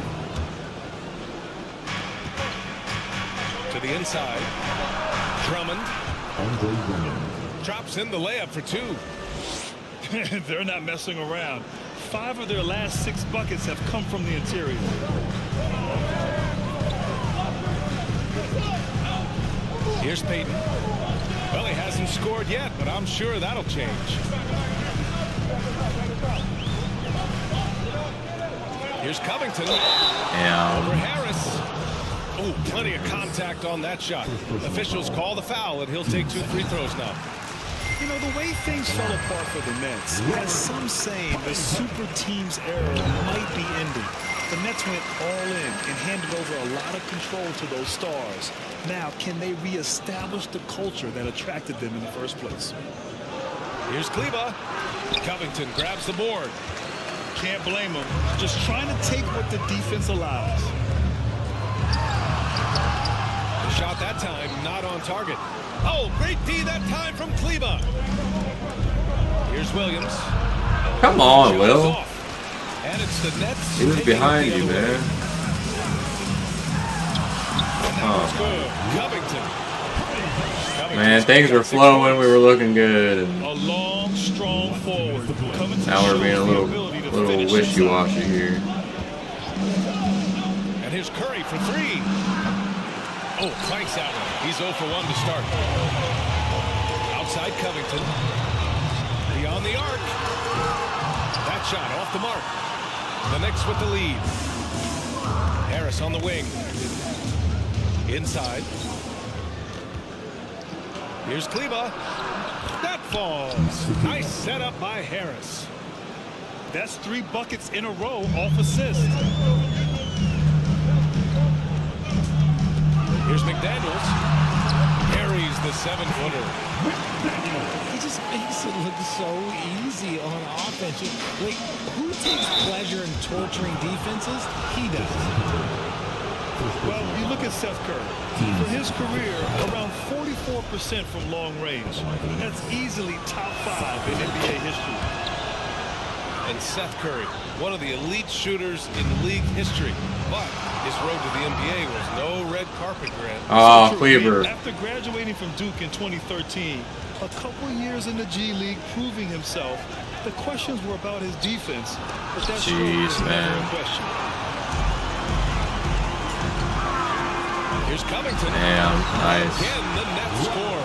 S15: To the inside. Drummond. Drops in the layup for 2.
S16: They're not messing around. 5 of their last 6 buckets have come from the interior.
S15: Here's Payton. Well, he hasn't scored yet, but I'm sure that'll change. Here's Covington. Over Harris. Oh, plenty of contact on that shot. Officials call the foul, and he'll take 2 free throws now.
S16: You know, the way things fell apart for the Nets has some saying the super team's era might be ending. The Nets went all in and handed over a lot of control to those stars. Now, can they reestablish the culture that attracted them in the first place?
S15: Here's Kleba. Covington grabs the board.
S16: Can't blame him. Just trying to take what the defense allows.
S15: The shot that time not on target. Oh, great D that time from Kleba. Here's Williams.
S1: Come on, Will.
S15: And it's the Nets.
S1: He was behind you, man. Oh, man, things were flowing. We were looking good. And
S16: A long, strong forward.
S1: now we're being a little wishy-washy here.
S15: And here's Curry for three. Oh, clanks out. He's 0 for 1 to start. Outside Covington. Beyond the arc. That shot off the mark. The Knicks with the lead. Harris on the wing. Inside. Here's Kleba. That falls. Nice setup by Harris.
S16: That's 3 buckets in a row off assist.
S15: Here's McDaniels. Carries the 7-footer.
S17: He just makes it look so easy on offense. Like, who takes pleasure in torturing defenses? He does.
S16: Well, you look at Seth Curry. For his career, around 44% from long range. That's easily top 5 in NBA history.
S15: And Seth Curry, one of the elite shooters in league history. But his road to the NBA was no red carpet, Grant.
S1: Oh, Kleber.
S16: After graduating from Duke in 2013, a couple years in the G League proving himself, the questions were about his defense. But that's never a question.
S15: Here's Covington.
S1: Damn, nice.
S15: Again, the Nets score.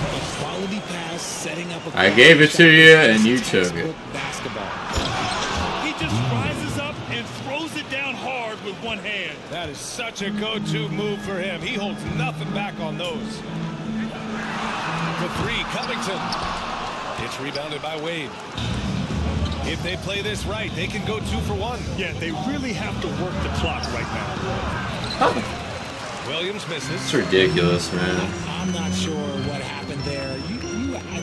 S17: A quality pass setting up a
S1: I gave it to you, and you took it.
S17: Basketball.
S16: He just rises up and throws it down hard with one hand.
S15: That is such a go-to move for him. He holds nothing back on those. For three, Covington. It's rebounded by Wade. If they play this right, they can go 2 for 1.
S16: Yeah, they really have to work the clock right now.
S15: Williams misses.
S1: It's ridiculous, man.
S17: I'm not sure what happened there.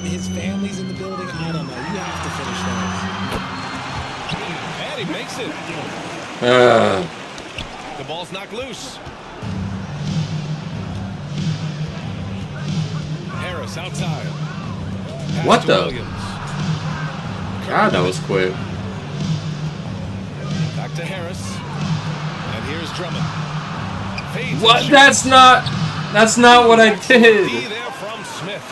S17: His family's in the building. I don't know. You have to finish that.
S15: And he makes it. The ball's knocked loose. Harris outside. Pass
S1: What
S15: to
S1: the?
S15: Williams.
S1: God, that was quick.
S15: Back to Harris. And here's Drummond. Fades
S1: What?
S15: and
S1: That's not what I did.
S15: D there from Smith.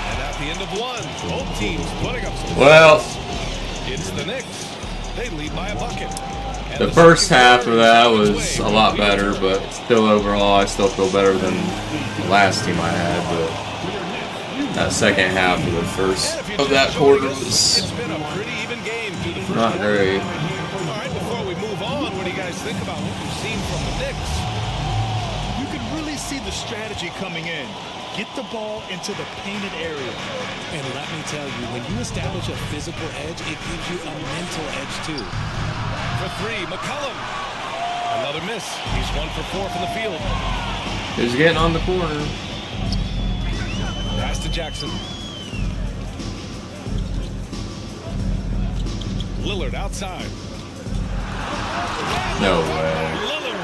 S15: And at the end of one, both teams putting up some
S1: Well,
S15: it's the Knicks. They lead by a bucket. And
S1: the first half of that was a lot better, but still overall, I still feel better than the last team I had. But that second half of the first of that quarter was not very.
S15: Before we move on, what do you guys think about what you've seen from the Knicks?
S16: You can really see the strategy coming in. Get the ball into the painted area.
S17: And let me tell you, when you establish a physical edge, it gives you a mental edge too.
S15: For three, McCollum. Another miss. He's 1 for 4 from the field.
S1: He's getting on the corner.
S15: Pass to Jackson. Lillard outside.
S1: No way.
S16: Lillard.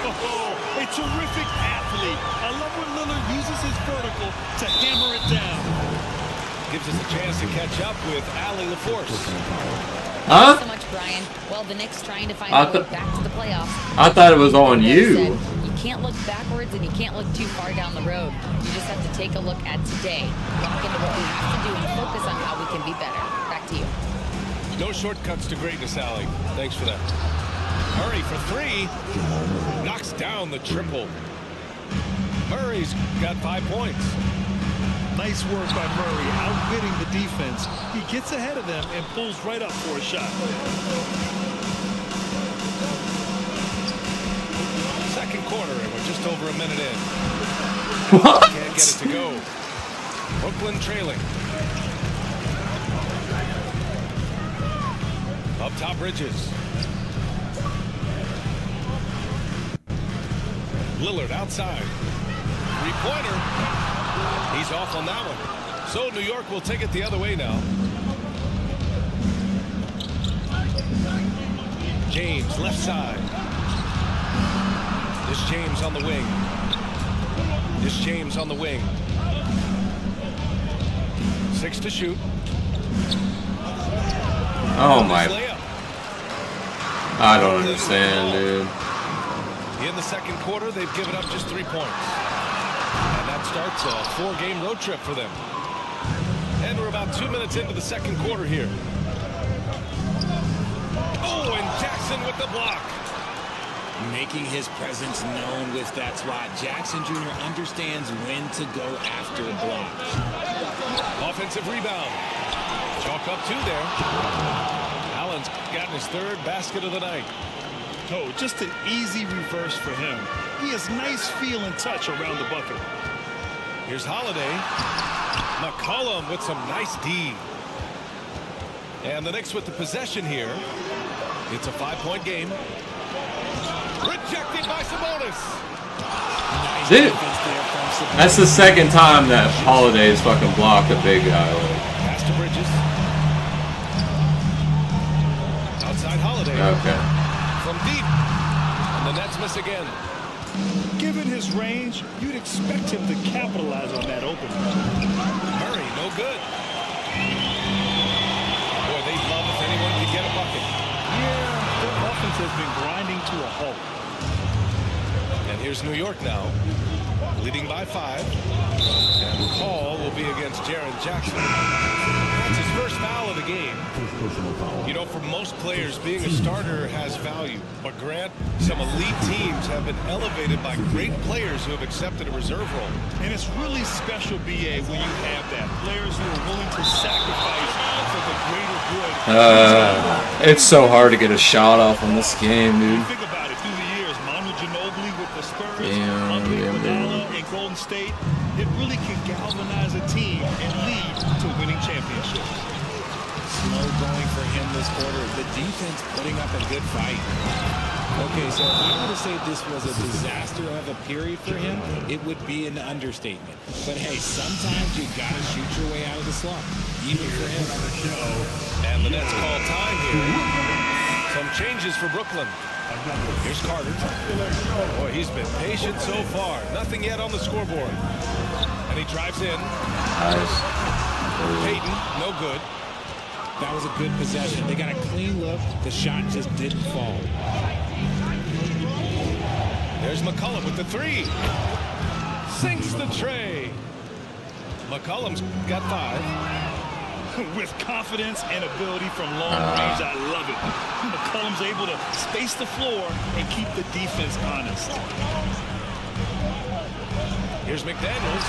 S16: Oh, a terrific athlete. I love when Lillard uses his vertical to hammer it down.
S15: Gives us a chance to catch up with Allie LaForce.
S1: Huh?
S18: Thanks so much, Brian. Well, the Knicks trying to find their way back to the playoffs.
S1: I thought it was on you.
S18: You can't look backwards and you can't look too far down the road. You just have to take a look at today. Lock into what we have to do and focus on how we can be better. Back to you.
S15: No shortcuts to greatness, Allie. Thanks for that. Murray for three. Knocks down the triple. Murray's got 5 points.
S16: Nice work by Murray, outwitting the defense. He gets ahead of them and pulls right up for a shot.
S15: Second quarter, and we're just over a minute in.
S1: What?
S15: Can't get it to go. Brooklyn trailing. Up top, Bridges. Lillard outside. Three-pointer. He's off on that one. So New York will take it the other way now. James, left side. This James on the wing. 6 to shoot.
S1: Oh my. I don't understand, dude.
S15: In the second quarter, they've given up just 3 points. And that starts a 4-game road trip for them. And we're about 2 minutes into the second quarter here. Oh, and Jackson with the block.
S17: Making his presence known with that swat. Jackson Jr. understands when to go after blocks.
S15: Offensive rebound. Chalk up 2 there. Allen's gotten his 3rd basket of the night.
S16: Oh, just an easy reverse for him. He has nice feel and touch around the bucket.
S15: Here's Holiday. McCollum with some nice D. And the Knicks with the possession here. It's a 5-point game. Rejected by Sabonis.
S1: Dude, that's the second time that Holiday's fucking blocked a big guy.
S15: Pass to Bridges. Outside Holiday.
S1: Okay.
S15: From deep. And the Nets miss again.
S16: Given his range, you'd expect him to capitalize on that opening.
S15: Murray, no good. Boy, they'd love if anyone could get a bucket.
S16: Yeah, their offense has been grinding to a halt.
S15: And here's New York now, leading by 5. And the call will be against Jaren Jackson. That's his first foul of the game. You know, for most players, being a starter has value. But Grant, some elite teams have been elevated by great players who have accepted a reserve role.
S16: And it's really special, BA, when you have that. Players who are willing to sacrifice for the greater good.
S1: It's so hard to get a shot off on this game, dude.
S16: Think about it through the years. Manu Ginobili with the Spurs, and Golden State. It really can galvanize a team and lead to winning championships.
S17: Slow going for him this quarter. The defense putting up a good fight. Okay, so if I were to say this was a disaster of a period for him, it would be an understatement. But hey, sometimes you got to shoot your way out of the slump, even for him.
S15: And the Nets call time here. Some changes for Brooklyn. Here's Carter. Boy, he's been patient so far. Nothing yet on the scoreboard. And he drives in.
S1: Nice.
S15: Payton, no good.
S17: That was a good possession. They got a clean look. The shot just didn't fall.
S15: There's McCollum with the 3. Sinks the tray. McCollum's got 5.
S16: With confidence and ability from long range, I love it. McCollum's able to space the floor and keep the defense honest.
S15: Here's McDaniels.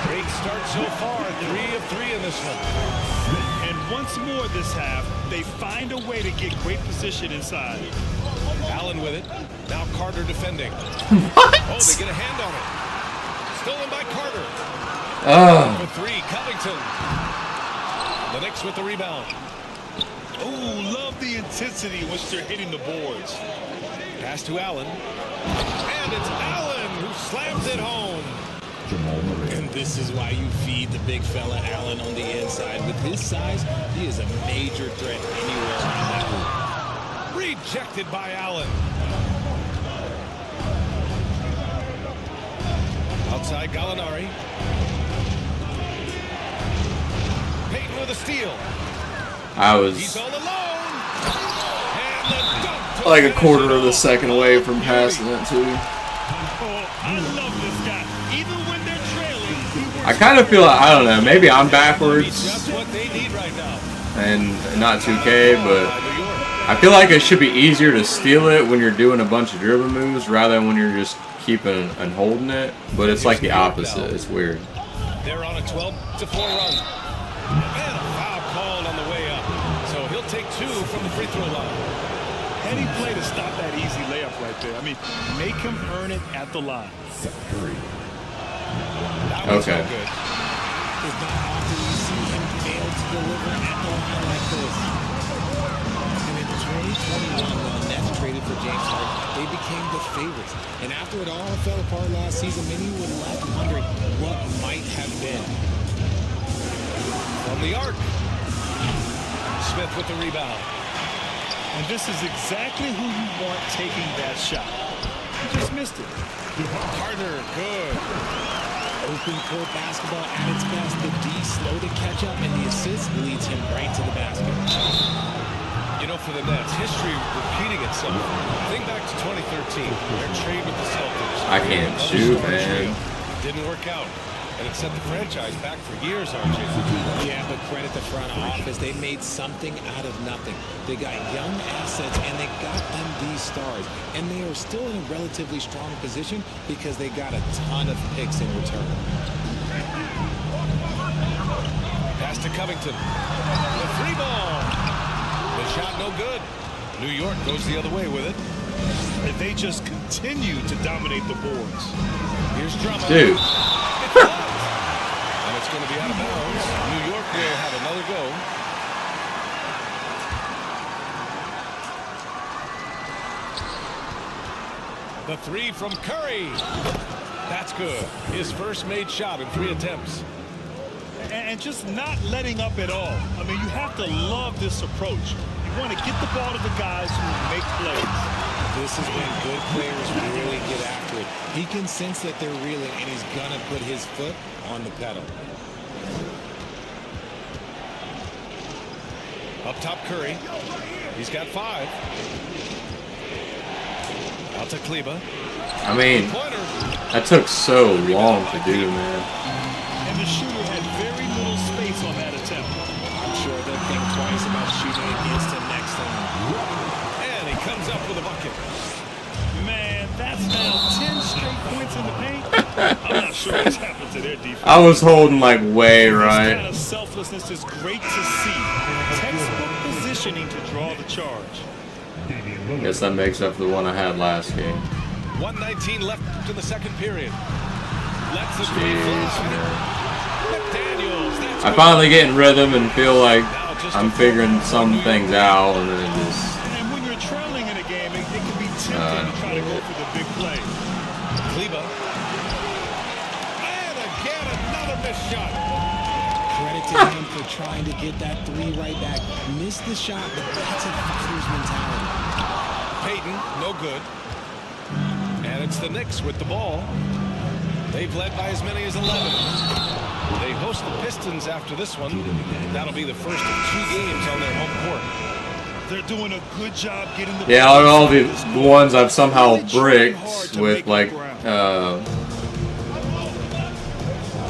S15: Great start so far. 3 of 3 in this one.
S16: And once more this half, they find a way to get great position inside.
S15: Allen with it. Now Carter defending.
S1: What?
S15: Oh, they get a hand on it. Stolen by Carter. For 3, Covington. The Knicks with the rebound.
S16: Oh, love the intensity in which they're hitting the boards.
S15: Pass to Allen. And it's Allen who slams it home.
S17: And this is why you feed the big fella Allen on the inside. With his size, he is a major threat anywhere around that hoop.
S15: Rejected by Allen. Outside Gallinari. Payton with a steal.
S1: I was
S15: He's all alone. And the dunk
S1: like a quarter of a second away from passing it too.
S16: I love this guy. Even when they're trailing,
S1: I kind of feel like, I don't know, maybe I'm backwards
S15: just what they need right now.
S1: and not 2K, but I feel like it should be easier to steal it when you're doing a bunch of dribble moves rather than when you're just keeping and holding it. But it's like the opposite. It's weird.
S15: They're on a 12-4 run. And a foul called on the way up. So he'll take 2 from the free throw line.
S16: Heady play to stop that easy layup right there. I mean, make him earn it at the line.
S15: That was
S1: Okay.
S15: no good.
S17: It's not often you see him fail to deliver at the line like this. And in 2021, when the Nets traded for James Harden, they became the favorites. And after it all fell apart last season, many were left wondering what might have been.
S15: From the arc. Smith with the rebound.
S16: And this is exactly who you want taking that shot. He just missed it.
S15: Carter, good.
S17: Open court basketball at its best. The D slow to catch up, and the assist leads him right to the basket.
S15: You know, for the Nets, history repeating itself. Think back to 2013, their trade with the Celtics.
S1: I can't shoot, man.
S15: Didn't work out, and it set the franchise back for years, RJ.
S17: Yeah, but credit the front office. They made something out of nothing. They got young assets, and they got them these stars. And they are still in a relatively strong position because they got a ton of picks in return.
S15: Pass to Covington. The three ball. The shot no good. New York goes the other way with it.
S16: And they just continue to dominate the boards.
S15: Here's Drummond.
S1: Dude.
S15: And it's going to be out of bounds. New York will have another go. The three from Curry. That's good. His first made shot in 3 attempts.
S16: And just not letting up at all. I mean, you have to love this approach. You want to get the ball to the guys who make plays.
S17: This is when good players really get after it. He can sense that they're reeling, and he's going to put his foot on the pedal.
S15: Up top, Curry. He's got 5. Out to Kleba.
S1: I mean, that took so long to do, man.
S16: And the shooter had very little space on that attempt.
S17: I'm sure they'll think twice about shooting against him next time.
S15: And he comes up with a bucket.
S16: Man, that's now 10 straight points in the paint. I'm not sure what's happened to their defense.
S1: I was holding like way right.
S16: This kind of selflessness is great to see. Textbook positioning to draw the charge.
S1: Guess that makes up for the one I had last game.
S15: 1:19 left in the second period. Let's
S1: I finally get in rhythm and feel like I'm figuring some things out, and then it just.
S16: And when you're trailing in a game, it can be tempting to try to go for the big play.
S15: Kleba. And again, another missed shot.
S17: Credit to him for trying to get that 3 right back. Missed the shot, but that's a fighter's mentality.
S15: Payton, no good. And it's the Knicks with the ball. They've led by as many as 11. They host the Pistons after this one. That'll be the first of 2 games on their home court.
S16: They're doing a good job getting the
S1: Yeah, all the ones I've somehow bricked with like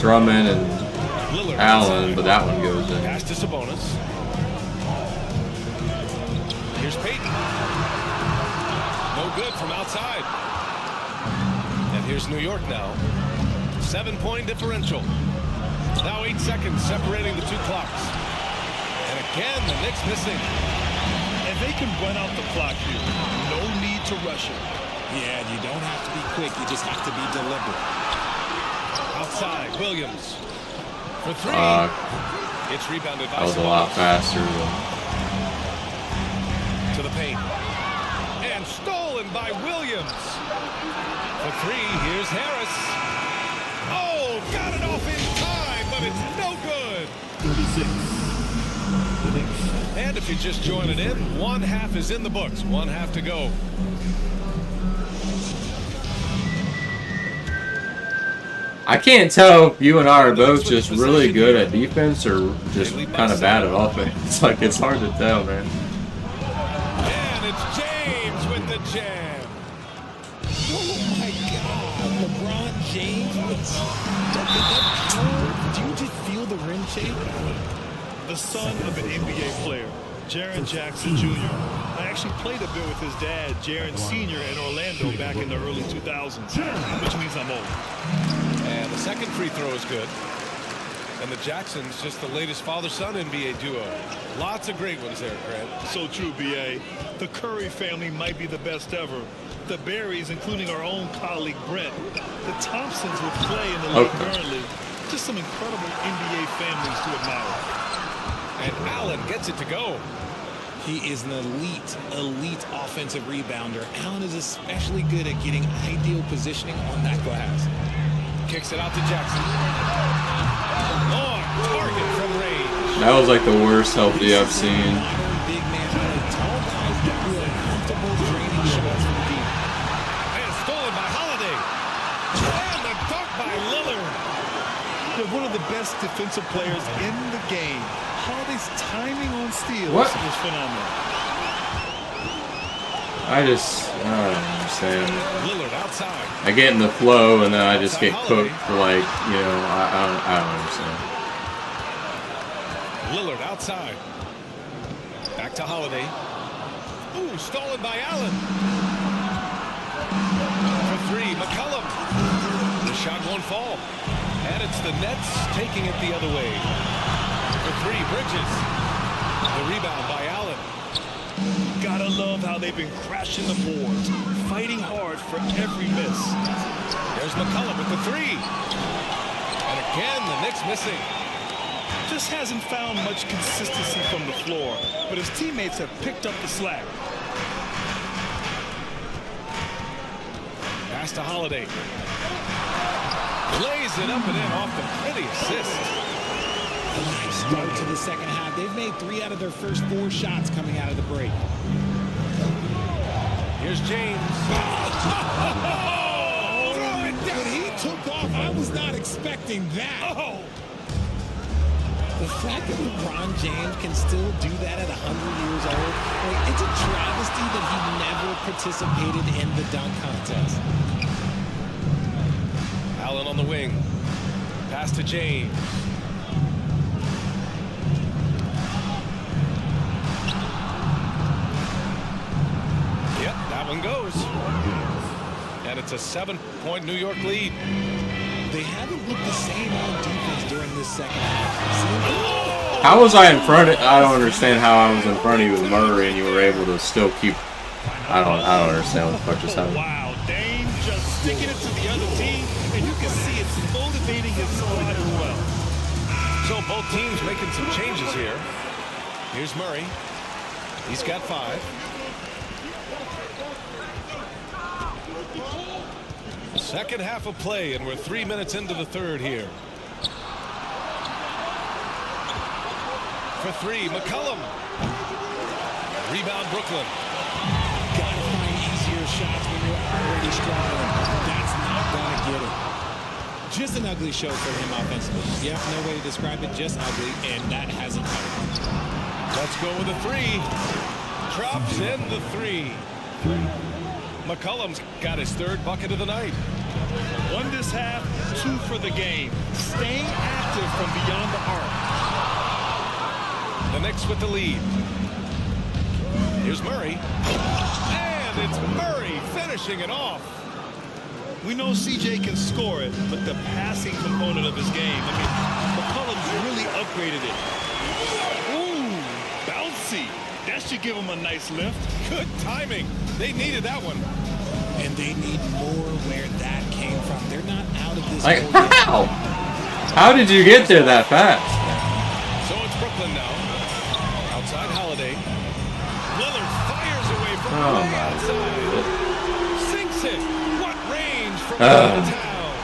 S1: Drummond and Allen, but that one goes in.
S15: Pass to Sabonis. Here's Payton. No good from outside. And here's New York now. 7-point differential. Now 8 seconds separating the 2 clocks. And again, the Knicks missing.
S16: And they can run out the clock here. No need to rush it.
S17: Yeah, you don't have to be quick. You just have to be deliberate.
S15: Outside, Williams. For 3. It's rebounded by
S1: That was a lot faster.
S15: To the paint. And stolen by Williams. For 3, here's Harris. Oh, got it off in time, but it's no good.
S6: 36.
S15: And if you're just joining in, 1 half is in the books. 1 half to go.
S1: I can't tell if you and I are both just really good at defense or just kind of bad at offense. Like, it's hard to tell, man.
S15: And it's James with the jam.
S17: Oh my God, LeBron James. Do you just feel the rim shake?
S16: The son of an NBA player, Jaren Jackson Jr. I actually played a bit with his dad, Jaren Sr. in Orlando back in the early 2000s, which means I'm old.
S15: And the second free throw is good. And the Jacksons, just the latest father-son NBA duo. Lots of great ones there, Grant.
S16: So true, B.A. The Curry family might be the best ever. The Berries, including our own colleague Brent. The Thompsons with Clay in the league currently. Just some incredible NBA families to admire.
S15: And Allen gets it to go.
S17: He is an elite offensive rebounder. Allen is especially good at getting ideal positioning on that glass.
S15: Kicks it out to Jackson. Long target from range.
S1: That was like the worst healthy I've seen.
S17: Big man, tall guys who are comfortable draining shots from deep.
S15: And stolen by Holiday. And the dunk by Lillard.
S16: the best defensive players in the game. Holiday's timing on steals is phenomenal.
S1: I don't understand.
S15: Lillard outside.
S1: I get in the flow and then I just get cooked for like, you know, I don't understand.
S15: Lillard outside. Back to Holiday. Ooh, stolen by Allen. For three, McCollum. The shot won't fall. And it's the Nets taking it the other way. For three, Bridges. The rebound by Allen.
S16: Gotta love how they've been crashing the boards, fighting hard for every miss.
S15: There's McCollum with the three. And again, the Knicks missing.
S16: Just hasn't found much consistency from the floor, but his teammates have picked up the slack.
S15: Pass to Holiday. Lays it up and in off the pretty assist.
S17: A nice start to the second half. They've made 3 out of their first 4 shots coming out of the break.
S15: Here's James.
S17: When he took off, I was not expecting that.
S16: Oh.
S17: The fact that LeBron James can still do that at 100 years old, like, it's a travesty that he never participated in the dunk contest.
S15: Allen on the wing. Pass to James. Yep, that one goes. And it's a 7-point New York lead.
S17: They haven't looked the same on defense during this second half.
S1: How was I in front of, I don't understand how I was in front of you with Murray and you were able to still keep, I don't understand what the fuck just happened.
S16: Wow, Dame just sticking it to the other team, and you can see it's motivating his squad as well.
S15: So both teams making some changes here. Here's Murray. He's got 5. Second half of play, and we're 3 minutes into the third here. For three, McCollum. Rebound, Brooklyn.
S17: Gotta find easier shots when you're already struggling. That's not gonna get it. Just an ugly show for him offensively. Yep, no way to describe it, just ugly, and that hasn't helped.
S15: Let's go with a 3. Drops in the 3. McCollum's got his 3rd bucket of the night.
S16: 1 this half, 2 for the game. Staying active from beyond the arc.
S15: The Knicks with the lead. Here's Murray. And it's Murray finishing it off.
S16: We know CJ can score it, but the passing component of his game, I mean, McCollum's really upgraded it. Ooh, bouncy. That should give him a nice lift.
S15: Good timing. They needed that one.
S17: And they need more where that came from. They're not out of this.
S1: Like, how? How did you get there that fast?
S15: So it's Brooklyn now. Outside Holiday. Lillard fires away from way outside. Sinks it. What range from downtown.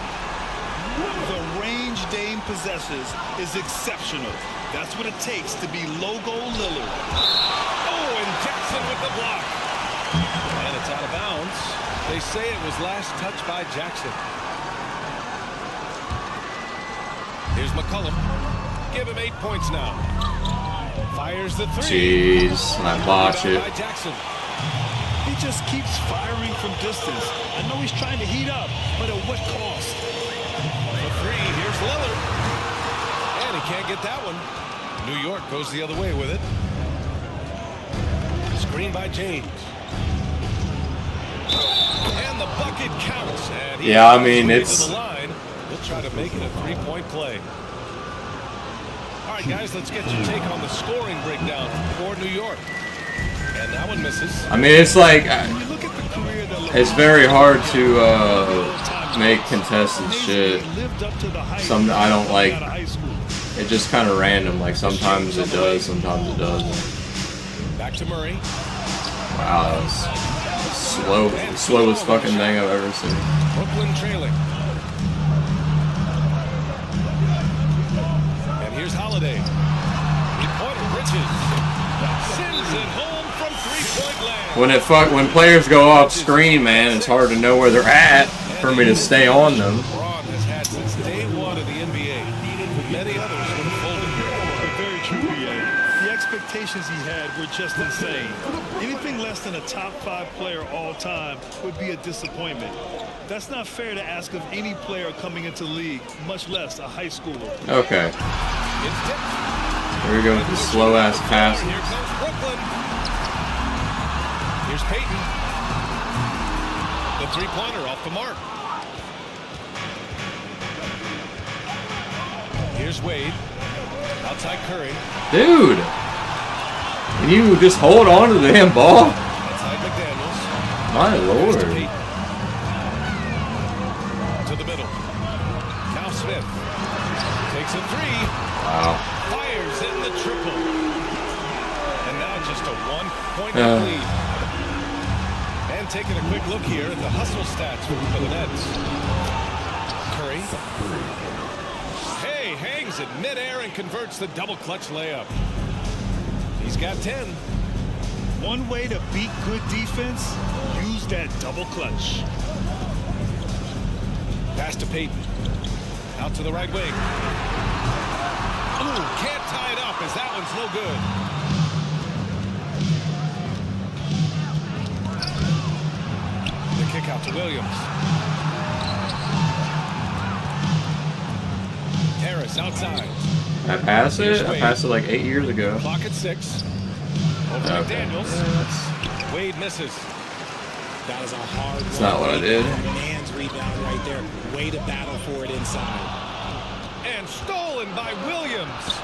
S16: The range Dame possesses is exceptional. That's what it takes to be logo Lillard.
S15: Oh, and Jackson with the block. And it's out of bounds. They say it was last touched by Jackson. Here's McCollum. Give him 8 points now. Fires the 3.
S1: Jeez, I botched it.
S15: By Jackson.
S16: He just keeps firing from distance. I know he's trying to heat up, but at what cost?
S15: The 3, here's Lillard. And he can't get that one. New York goes the other way with it. Screen by James. And the bucket counts. And
S1: yeah, I mean, it's...
S15: the line. He'll try to make it a 3-point play. All right, guys, let's get your take on the scoring breakdown for New York. And that one misses.
S1: I mean, it's like... It's very hard to make contested shit. I don't like... It's just kind of random. Like, sometimes it does, sometimes it doesn't.
S15: Back to Murray.
S1: Wow, that was the slowest fucking thing I've ever seen.
S15: Brooklyn trailing. And here's Holiday. Three-pointer Bridges. Sends it home from 3-point land.
S1: When players go off screen, man, it's hard to know where they're at for me to stay on them.
S15: LeBron has had since day 1 of the NBA.
S16: expectations he had were just insane. Anything less than a top 5 player all time would be a disappointment. That's not fair to ask of any player coming into the league, much less a high schooler.
S1: Okay. Here we go with the slow-ass pass.
S15: Here comes Brooklyn. Here's Peyton. The three-pointer off the mark. Here's Wade. Outside Curry.
S1: Dude! Can you just hold on to the damn ball?
S15: Outside McDaniels.
S1: My lord.
S15: To the middle. Now Smith. Takes a three.
S1: Wow.
S15: Fires in the triple. And now just a 1-point lead. And taking a quick look here at the hustle stats for the Nets. Curry. Hey, hangs in midair and converts the double clutch layup. He's got 10.
S16: One way to beat good defense, use that double clutch.
S15: Pass to Peyton. Out to the right wing. Ooh, can't tie it up as that one's no good. The kick out to Williams. Harris outside.
S1: I passed it? I passed it like 8 years ago.
S15: Clock at 6. Over to McDaniels. Wade misses.
S17: That is a hard
S1: That's not what I did.
S17: Man's rebound right there. Way to battle for it inside.
S15: And stolen by Williams.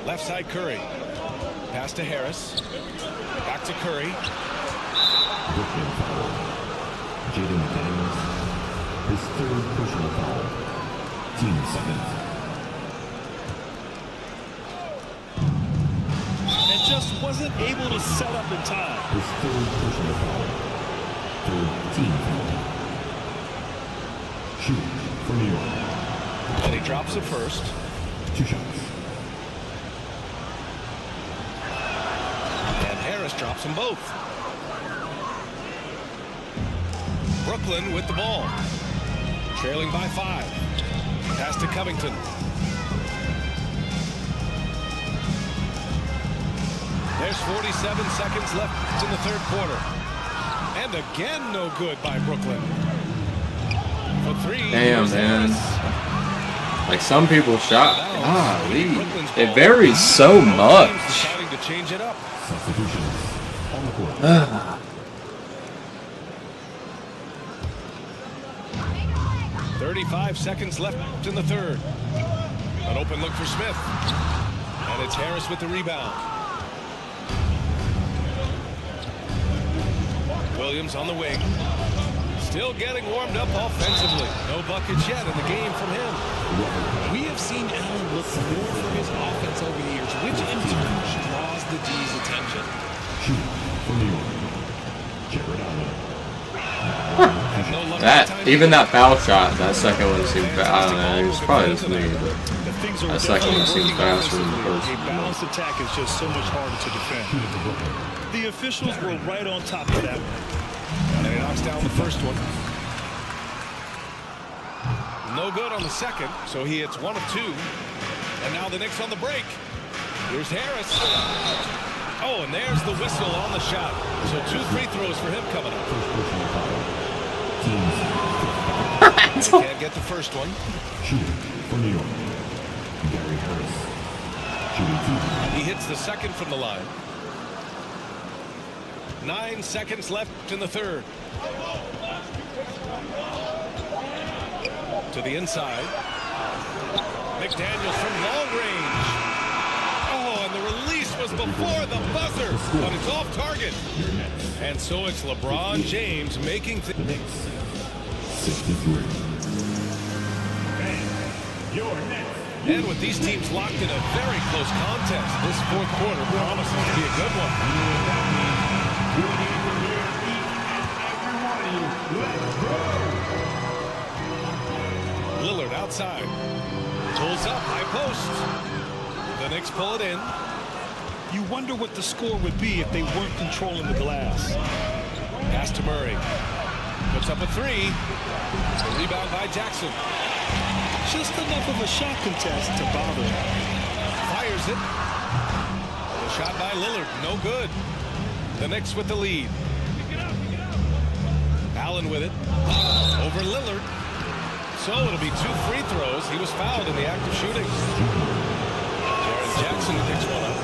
S15: Left side Curry. Pass to Harris. Back to Curry.
S6: Brooklyn foul. Jaden McDaniels. His third personal foul. Team seconds.
S16: And just wasn't able to set up in time.
S6: His third personal foul. Third team foul. Shoot for New York.
S15: And he drops it first.
S6: 2 shots.
S15: And Harris drops them both. Brooklyn with the ball. Trailing by 5. Pass to Covington. There's 47 seconds left in the third quarter. And again, no good by Brooklyn. For 3.
S1: Damn, man. Like some people shot. Golly. It varies so much.
S15: Deciding to change it up.
S6: Substitutions on the court.
S15: 35 seconds left in the third. An open look for Smith. And it's Harris with the rebound. Williams on the wing. Still getting warmed up offensively. No buckets yet in the game from him.
S17: We have seen Allen look more for his offense over the years, which in turn draws the G's attention.
S6: Shoot for New York. Jared Allen.
S1: That, even that foul shot, that second one seemed fast. I don't know, it was probably just me, but that second one seemed faster than the first.
S16: A balanced attack is just so much harder to defend. The officials were right on top of that one.
S15: And he knocks down the first one. No good on the second, so he hits 1 of 2. And now the Knicks on the break. Here's Harris. Oh, and there's the whistle on the shot. So 2 free throws for him coming up. And he can't get the first one.
S6: Shooting for New York. Gary Harris. Shooting 2.
S15: He hits the second from the line. 9 seconds left in the third. To the inside. McDaniels from long range. Oh, and the release was before the buzzer, but it's off target. And so it's LeBron James making
S6: the Knicks 63.
S15: And with these teams locked in a very close contest, this fourth quarter promises to be a good one. Lillard outside. Pulls up, high post. The Knicks pull it in.
S16: You wonder what the score would be if they weren't controlling the glass.
S15: Pass to Murray. Puts up a 3. The rebound by Jackson.
S16: just enough of a shot contest to bother him.
S15: Fires it. The shot by Lillard, no good. The Knicks with the lead. Allen with it. Over Lillard. So it'll be 2 free throws. He was fouled in the act of shooting. Jaren Jackson picks one up.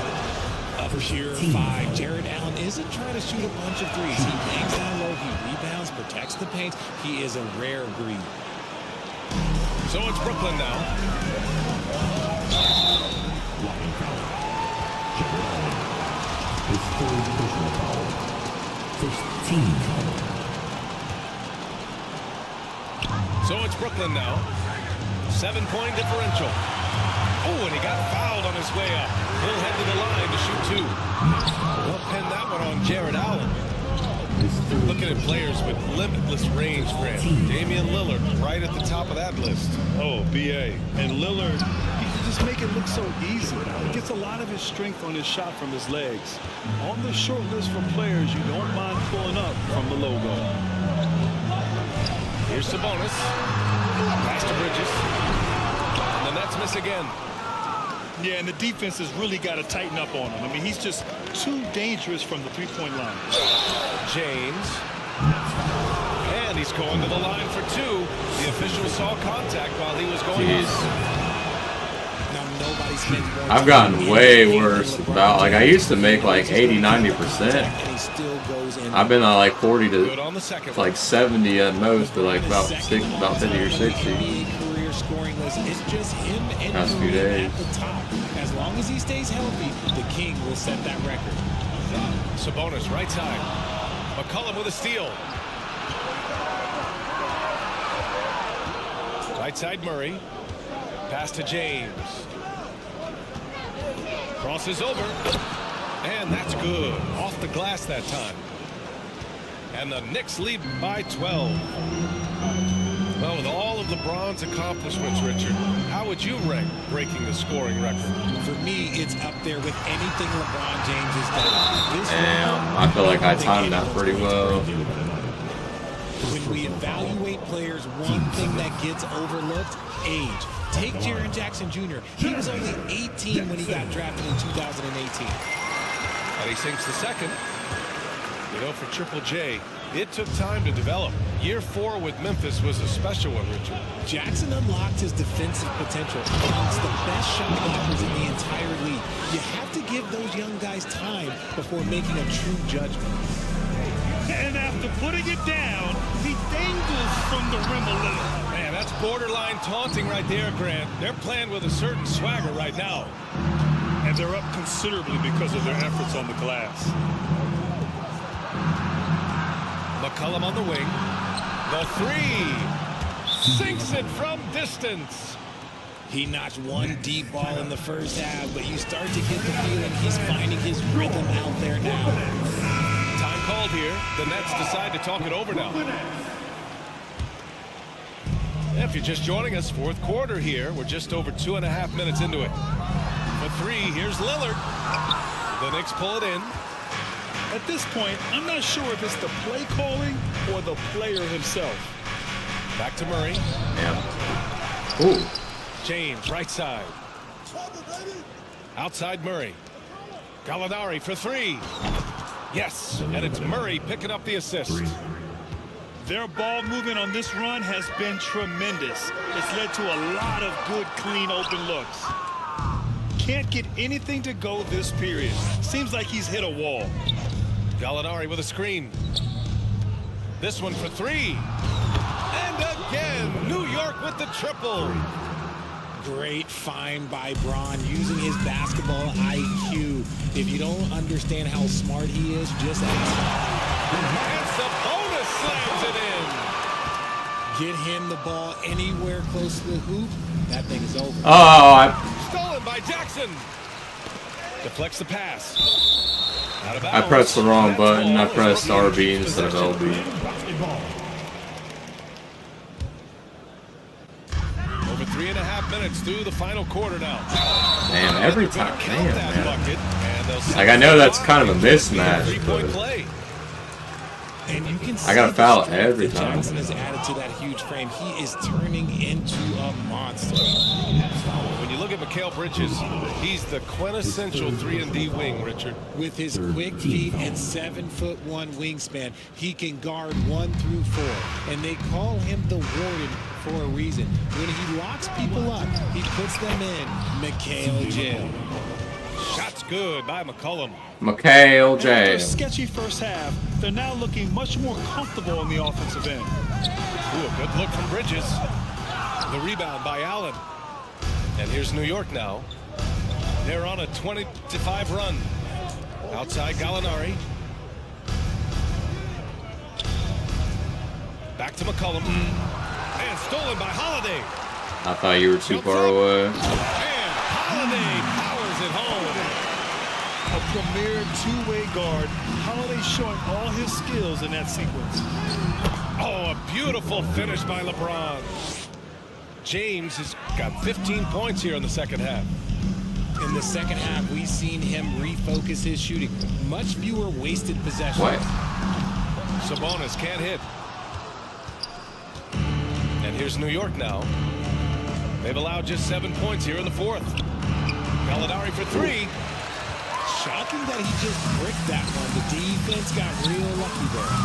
S17: Up here, 5. Jared Allen isn't trying to shoot a bunch of threes. He bangs down low, he rebounds, protects the paint. He is a rare breed.
S15: So it's Brooklyn now.
S6: His third personal foul. First team foul.
S15: So it's Brooklyn now. 7-point differential. Oh, and he got fouled on his way up. He'll head to the line to shoot 2. They'll pin that one on Jared Allen. Looking at players with limitless range, Grant. Damian Lillard right at the top of that list.
S16: Oh, B.A. And Lillard, he can just make it look so easy. He gets a lot of his strength on his shot from his legs. On the short list for players you don't mind pulling up from the logo.
S15: Here's Sabonis. Pass to Bridges. And the Nets miss again.
S16: Yeah, and the defense has really got to tighten up on him. I mean, he's just too dangerous from the three-point line.
S15: James. And he's going to the line for 2. The official saw contact while he was going
S1: I've gotten way worse about, like, I used to make like 80-90%. I've been on like 40 to like 70 at most, but like about 50 or 60 past few days.
S17: As long as he stays healthy, the King will set that record.
S15: Sabonis right side. McCollum with a steal. Right side Murray. Pass to James. Crosses over. And that's good. Off the glass that time. And the Knicks lead by 12. Well, with all of LeBron's accomplishments, Richard, how would you rank breaking the scoring record?
S17: For me, it's up there with anything LeBron James has done.
S1: Damn, I feel like I timed that pretty well.
S17: When we evaluate players, one thing that gets overlooked, age. Take Jaren Jackson Jr. He was only 18 when he got drafted in 2018.
S15: And he sinks the second. You know, for Triple J, it took time to develop. Year 4 with Memphis was a special one, Richard.
S17: Jackson unlocked his defensive potential amongst the best shot blockers in the entire league. You have to give those young guys time before making a true judgment.
S16: And after putting it down, he dangles from the rim a little.
S15: Man, that's borderline taunting right there, Grant. They're playing with a certain swagger right now.
S16: And they're up considerably because of their efforts on the glass.
S15: McCollum on the wing. The 3. Sinks it from distance.
S17: He notched one deep ball in the first half, but you start to get the feeling he's finding his rhythm out there now.
S15: Time called here. The Nets decide to talk it over now. If you're just joining us, fourth quarter here. We're just over 2.5 minutes into it. For 3, here's Lillard. The Knicks pull it in.
S16: At this point, I'm not sure if it's the play calling or the player himself.
S15: Back to Murray.
S1: Yeah. Ooh.
S15: James, right side. Outside Murray. Gallinari for 3. Yes, and it's Murray picking up the assist.
S16: Their ball movement on this run has been tremendous. It's led to a lot of good, clean, open looks. Can't get anything to go this period. Seems like he's hit a wall.
S15: Gallinari with a screen. This one for 3. And again, New York with the triple.
S17: Great find by Bron using his basketball IQ. If you don't understand how smart he is, just ask him.
S15: And Sabonis slams it in.
S17: Get him the ball anywhere close to the hoop. That thing is over.
S1: Oh,
S15: Stolen by Jackson. Deflects the pass. Out of
S1: I
S15: bounds.
S1: pressed the wrong button. I pressed RB instead of LB.
S15: Over 3.5 minutes through the final quarter now.
S1: Damn, every time. Damn, man.
S15: Bucket,
S1: Like, I know that's kind of a mismatch, but
S17: And you can see
S1: I gotta foul
S17: strength
S1: every
S17: that
S1: time.
S17: Jackson has added to that huge frame. He is turning into a monster.
S15: When you look at Mikal Bridges, he's the quintessential 3-and-D wing, Richard.
S17: With his quick feet and 7'1" wingspan, he can guard 1 through 4. And they call him the Warden for a reason. When he locks people up, he puts them in Mikal jail.
S15: Shots good by McCollum.
S1: Mikal
S16: After a
S1: J.
S16: sketchy first half, they're now looking much more comfortable on the offensive end.
S15: Ooh, a good look from Bridges. The rebound by Allen. And here's New York now. They're on a 20-5 run. Outside Gallinari. Back to McCollum. And stolen by Holiday.
S1: I thought you were too far away.
S15: And Holiday powers it home.
S16: A premier two-way guard, Holiday showing all his skills in that sequence.
S15: Oh, a beautiful finish by LeBron. James has got 15 points here in the second half.
S17: In the second half, we've seen him refocus his shooting. Much fewer wasted possessions.
S1: What?
S15: Sabonis can't hit. And here's New York now. They've allowed just 7 points here in the fourth. Gallinari for 3.
S17: Shocking that he just bricked that one. The defense got real lucky there.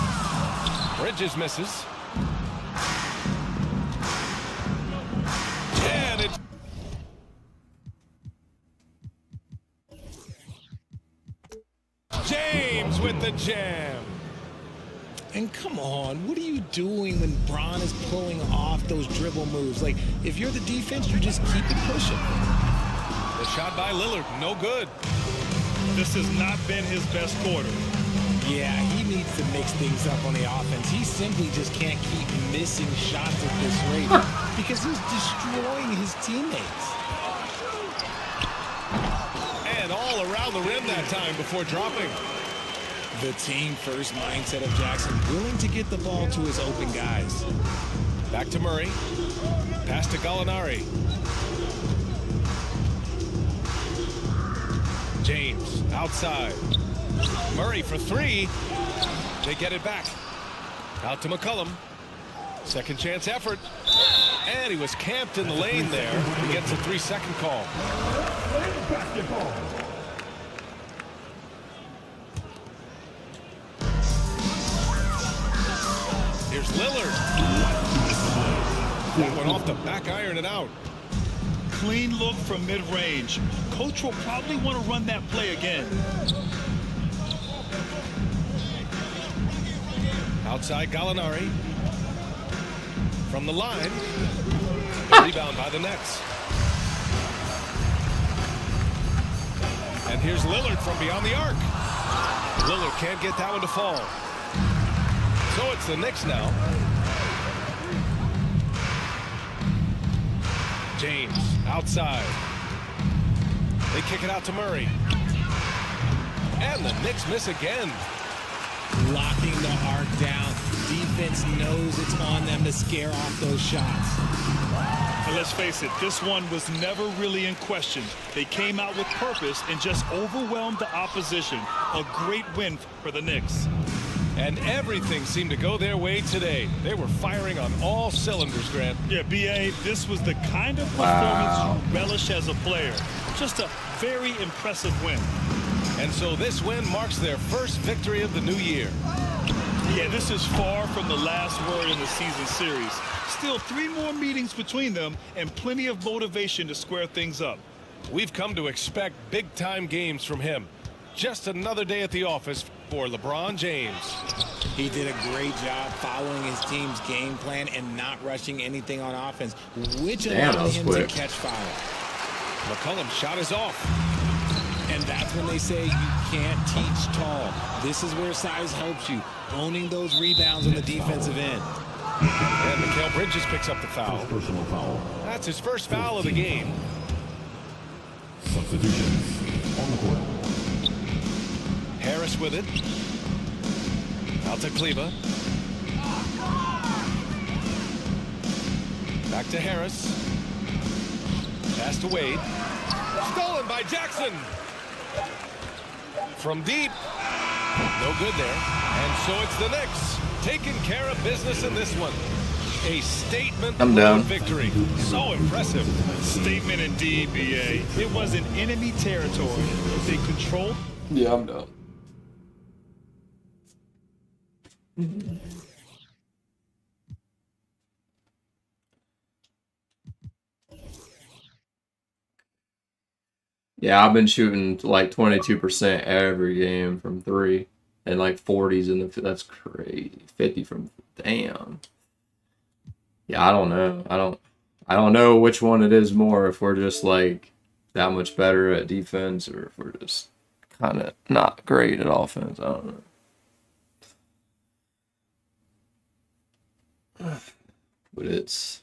S15: Bridges misses. And it's James with the jam.
S17: And come on, what are you doing when Bron is pulling off those dribble moves? Like, if you're the defense, you just keep it pushing.
S15: The shot by Lillard, no good.
S16: This has not been his best quarter.
S17: Yeah, he needs to mix things up on the offense. He simply just can't keep missing shots at this rate because he's destroying his teammates.
S15: And all around the rim that time before dropping.
S17: The team-first mindset of Jackson, willing to get the ball to his open guys.
S15: Back to Murray. Pass to Gallinari. James outside. Murray for 3. They get it back. Out to McCollum. Second chance effort. And he was camped in the lane there. He gets a 3-second call. Here's Lillard. That went off the back iron and out.
S16: Clean look from mid-range. Coach will probably want to run that play again.
S15: Outside Gallinari. From the line. The rebound by the Nets. And here's Lillard from beyond the arc. Lillard can't get that one to fall. So it's the Knicks now. James outside. They kick it out to Murray. And the Knicks miss again.
S17: Locking the arc down. Defense knows it's on them to scare off those shots.
S16: And let's face it, this one was never really in question. They came out with purpose and just overwhelmed the opposition. A great win for the Knicks.
S15: And everything seemed to go their way today. They were firing on all cylinders, Grant.
S16: Yeah, B.A., this was the kind of performance you relish as a player. Just a very impressive win.
S15: And so this win marks their first victory of the new year.
S16: Yeah, this is far from the last word in the season series. Still 3 more meetings between them and plenty of motivation to square things up.
S15: We've come to expect big-time games from him. Just another day at the office for LeBron James.
S17: He did a great job following his team's game plan and not rushing anything on offense, which allowed him to catch fire.
S15: McCollum's shot is off.
S17: And that's when they say you can't teach tall. This is where size helps you, owning those rebounds on the defensive end.
S15: And Mikal Bridges picks up the foul.
S6: Personal foul.
S15: That's his first foul of the game.
S6: Substitutions on the court.
S15: Harris with it. Out to Kleba. Back to Harris. Pass to Wade. Stolen by Jackson. From deep. No good there. And so it's the Knicks taking care of business in this one. A statement
S1: down.
S15: victory. So impressive.
S16: Statement indeed, BA. It was in enemy territory. They controlled.
S1: Yeah, I'm done. Yeah, I've been shooting like 22% every game from 3 and like 40s in the, that's crazy. 50 from, damn. Yeah, I don't know. I don't know which one it is more, if we're just like that much better at defense or if we're just kind of not great at offense. I don't know. But it's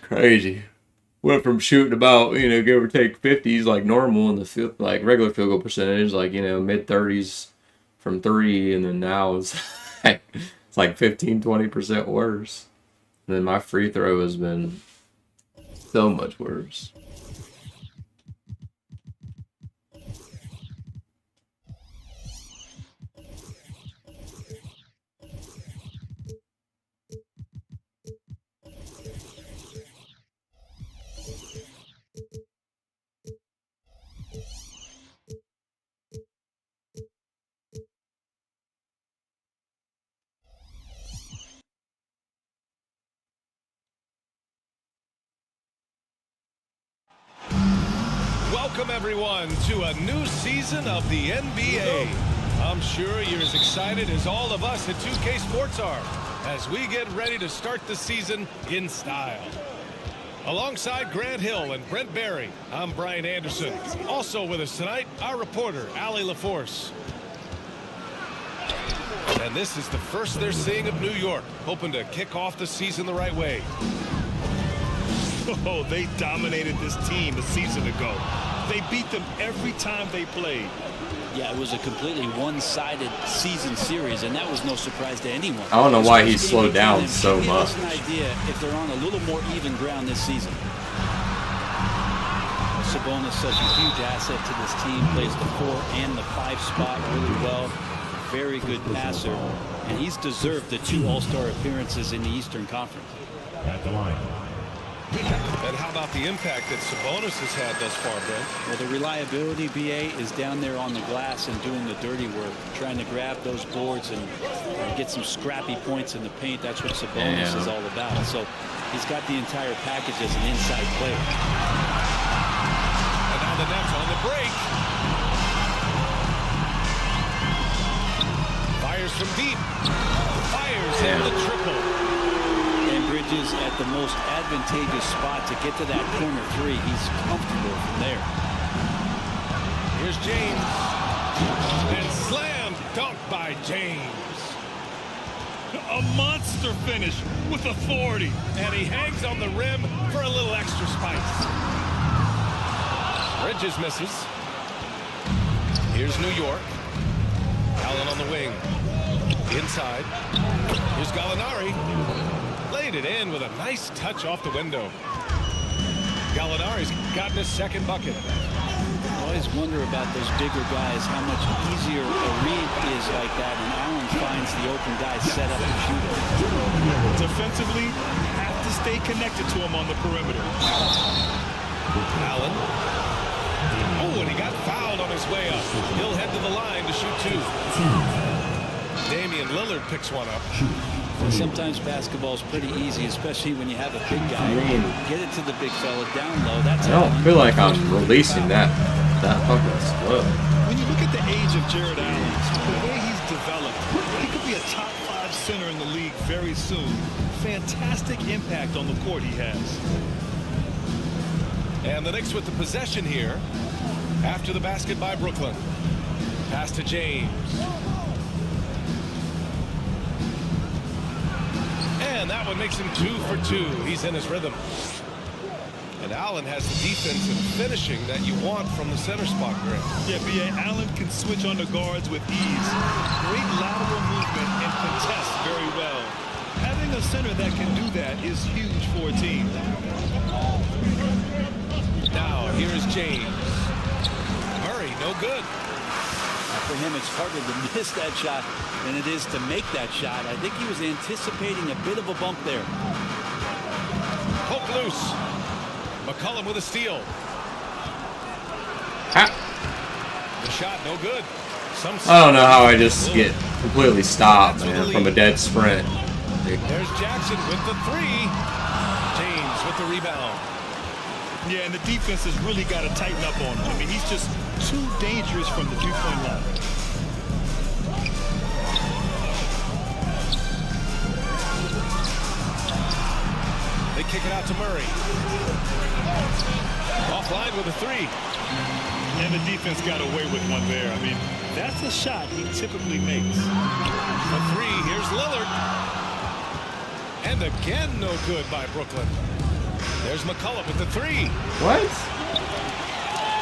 S1: crazy. Went from shooting about, give or take 50s like normal in the like regular field goal percentage, like, mid 30s from 3, and then now it's like 15-20% worse. And then my free throw has been so much worse.
S15: Welcome, everyone, to a new season of the NBA. I'm sure you're as excited as all of us at 2K Sports are as we get ready to start the season in style. Alongside Grant Hill and Brent Barry, I'm Brian Anderson. Also with us tonight, our reporter, Allie LaForce. And this is the first they're seeing of New York, hoping to kick off the season the right way.
S16: Oh, they dominated this team a season ago. They beat them every time they played.
S4: Yeah, it was a completely one-sided season series, and that was no surprise to anyone.
S1: I don't know why he slowed down so much.
S4: Give us an idea if they're on a little more even ground this season. Sabonis, such a huge asset to this team, plays the 4 and the 5 spot really well. Very good passer, and he's deserved the 2 All-Star appearances in the Eastern Conference.
S6: At the line.
S15: And how about the impact that Sabonis has had thus far, Brent?
S4: Well, the reliability, BA, is down there on the glass and doing the dirty work, trying to grab those boards and get some scrappy points in the paint. That's what Sabonis is all about. So he's got the entire package as an inside player.
S15: And now the Nets on the break. Fires from deep. Fires in the triple.
S4: Bridges at the most advantageous spot to get to that corner 3. He's comfortable from there.
S15: Here's James. And slam dunk by James.
S16: A monster finish with authority.
S15: And he hangs on the rim for a little extra spice. Bridges misses. Here's New York. Allen on the wing. Inside. Here's Gallinari. Laid it in with a nice touch off the window. Gallinari's gotten his second bucket.
S4: I always wonder about those bigger guys, how much easier a read is like that, and Allen finds the open guy set up to shoot it.
S16: Defensively, have to stay connected to him on the perimeter.
S15: Allen. Oh, and he got fouled on his way up. He'll head to the line to shoot 2. Damian Lillard picks one up.
S4: And sometimes basketball is pretty easy, especially when you have a big guy. Get it to the big fella down low. That's
S1: I don't feel like I'm releasing that fucking slow.
S16: When you look at the age of Jared Allen, the way he's developed, he could be a top 5 center in the league very soon. Fantastic impact on the court he has.
S15: And the Knicks with the possession here after the basket by Brooklyn. Pass to James. And that one makes him 2 for 2. He's in his rhythm. And Allen has the defense and finishing that you want from the center spot, Grant.
S16: Yeah, B.A. Allen can switch on the guards with ease. Great lateral movement and contests very well. Having a center that can do that is huge for a team.
S15: Now, here is James. Murray, no good.
S4: For him, it's harder to miss that shot than it is to make that shot. I think he was anticipating a bit of a bump there.
S15: Poke loose. McCollum with a steal. The shot, no good.
S1: I don't know how I just get completely stopped, man, from a dead sprint.
S15: There's Jackson with the three. James with the rebound.
S16: Yeah, and the defense has really got to tighten up on him. I mean, he's just too dangerous from the three-point line.
S15: They kick it out to Murray. Offline with a three.
S16: And the defense got away with one there. I mean, that's a shot he typically makes.
S15: A three. Here's Lillard. And again, no good by Brooklyn. There's McCullough with the three.
S1: What?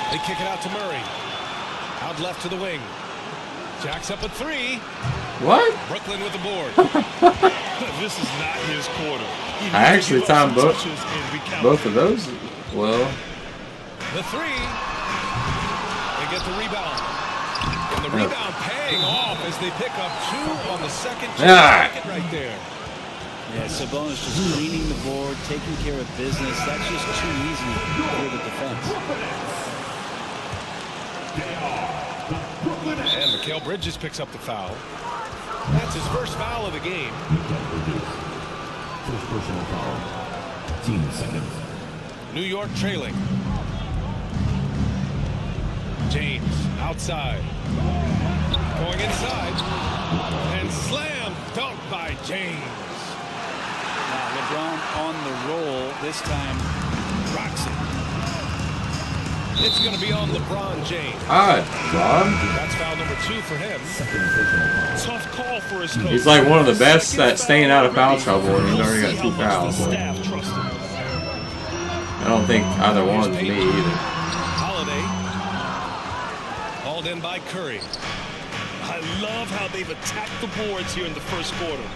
S15: They kick it out to Murray. Out left to the wing. Jacks up a three.
S1: What?
S15: Brooklyn with the board.
S16: This is not his quarter.
S1: I actually timed both of those. Well,
S15: the three. They get the rebound. And the rebound paying off as they pick up two on the second bucket right there.
S4: Yeah, Sabonis just cleaning the board, taking care of business. That's just too easy for the defense.
S15: And Mikal Bridges picks up the foul. That's his first foul of the game.
S6: First personal foul. Team seconds.
S15: New York trailing. James outside. Going inside. And slam dunk by James.
S4: Now LeBron on the roll. This time rocks it.
S15: It's going to be on LeBron James.
S1: Ron.
S15: That's foul number 2 for him.
S16: Tough call for his coach.
S1: He's like one of the best at staying out of foul trouble, and he's already got 2 fouls. I don't think either one's me either.
S15: Holiday. Hauled in by Curry.
S16: I love how they've attacked the boards here in the first quarter.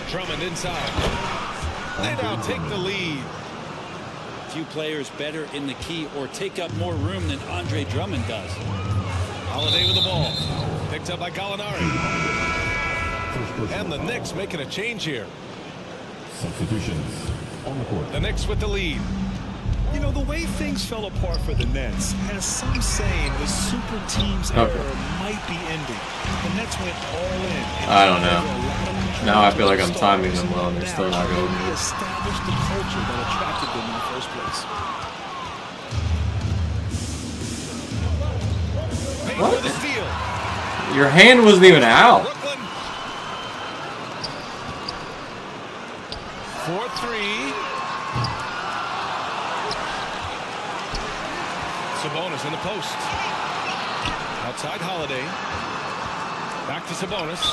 S15: Drummond inside. They now take the lead.
S4: Few players better in the key or take up more room than Andre Drummond does.
S15: Holiday with the ball. Picked up by Gallinari. And the Knicks making a change here.
S6: Substitutions on the court.
S15: The Knicks with the lead.
S16: You know, the way things fell apart for the Nets has some saying the super team's era might be ending. The Nets went all in.
S1: I don't know. Now I feel like I'm timing them well, and they're still not going
S16: to establish the culture that attracted them in the first place.
S1: What? Your hand wasn't even out.
S15: 4-3. Sabonis in the post. Outside Holiday. Back to Sabonis.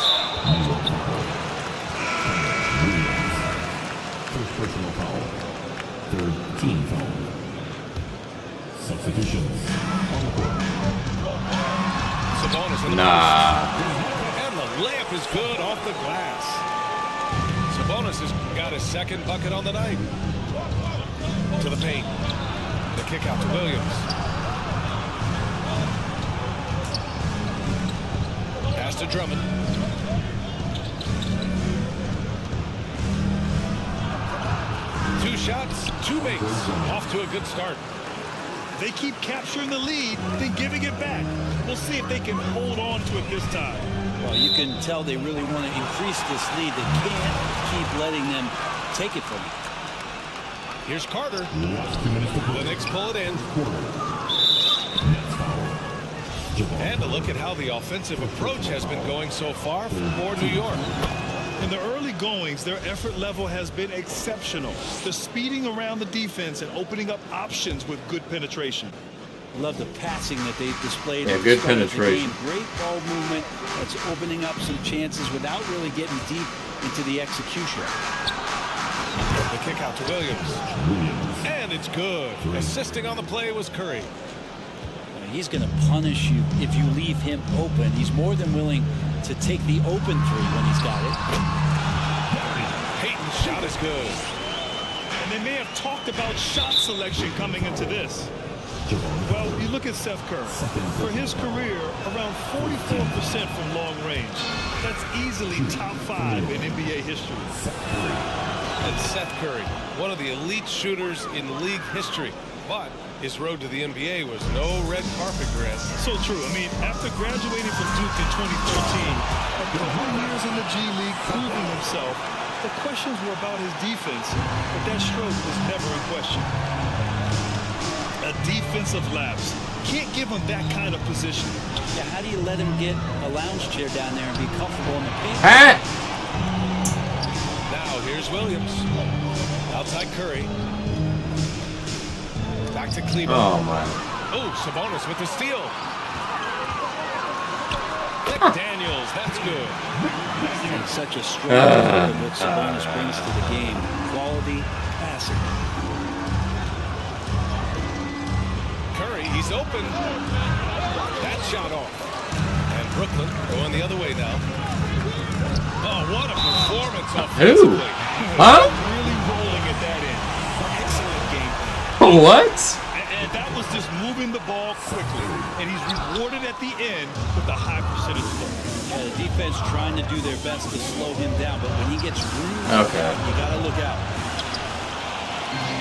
S6: First personal foul. Third team foul. Substitutions on the court.
S15: Sabonis in the
S1: post.
S15: And the layup is good off the glass. Sabonis has got his second bucket on the night. To the paint. The kick out to Williams. Pass to Drummond. Two shots, 2 makes. Off to a good start.
S16: They keep capturing the lead, then giving it back. We'll see if they can hold on to it this time.
S4: Well, you can tell they really want to increase this lead. They can't keep letting them take it from them.
S15: Here's Carter. The Knicks pull it in. And a look at how the offensive approach has been going so far for New York.
S16: In the early goings, their effort level has been exceptional. The speeding around the defense and opening up options with good penetration.
S4: Love the passing that they've displayed.
S1: Yeah, good penetration.
S4: Great ball movement that's opening up some chances without really getting deep into the execution.
S15: The kick out to Williams. And it's good. Assisting on the play was Curry.
S4: He's going to punish you if you leave him open. He's more than willing to take the open three when he's got it.
S15: Payton's shot is good.
S16: And they may have talked about shot selection coming into this. Well, you look at Seth Curry. For his career, around 44% from long range. That's easily top 5 in NBA history.
S15: And Seth Curry, one of the elite shooters in league history. But his road to the NBA was no red carpet, Grant.
S16: So true. I mean, after graduating from Duke in 2013, a couple years in the G League proving himself, the questions were about his defense, but that stroke was never in question. A defensive lapse. Can't give him that kind of position.
S4: Yeah, how do you let him get a lounge chair down there and be comfortable in the paint?
S1: Pat!
S15: Now here's Williams. Outside Curry. Back to Cleveland.
S1: Oh, my.
S15: Oh, Sabonis with the steal. Daniels, that's good.
S4: And such a strong player that Sabonis brings to the game. Quality passing.
S15: Curry, he's open. That shot off. And Brooklyn going the other way now. Oh, what a performance offensively.
S1: Who? Huh?
S16: Really rolling at that end. Excellent game.
S1: What?
S16: And that was just moving the ball quickly. And he's rewarded at the end with a high percentage look.
S4: Yeah, the defense trying to do their best to slow him down, but when he gets grooved,
S1: Okay.
S4: you gotta look out.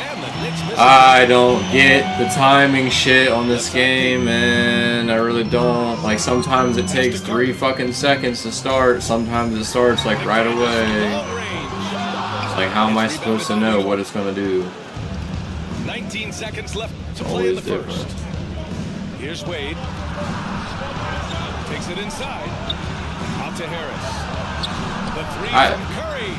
S15: And the Knicks miss.
S1: I don't get the timing shit on this game, man. I really don't. Like, sometimes it takes 3 fucking seconds to start. Sometimes it starts, like, right away. It's like, how am I supposed to know what it's gonna do?
S15: 19 seconds left to
S1: It's
S15: play in
S1: always
S15: the first.
S1: different.
S15: Here's Wade. Takes it inside. Out to Harris. The 3 from Curry.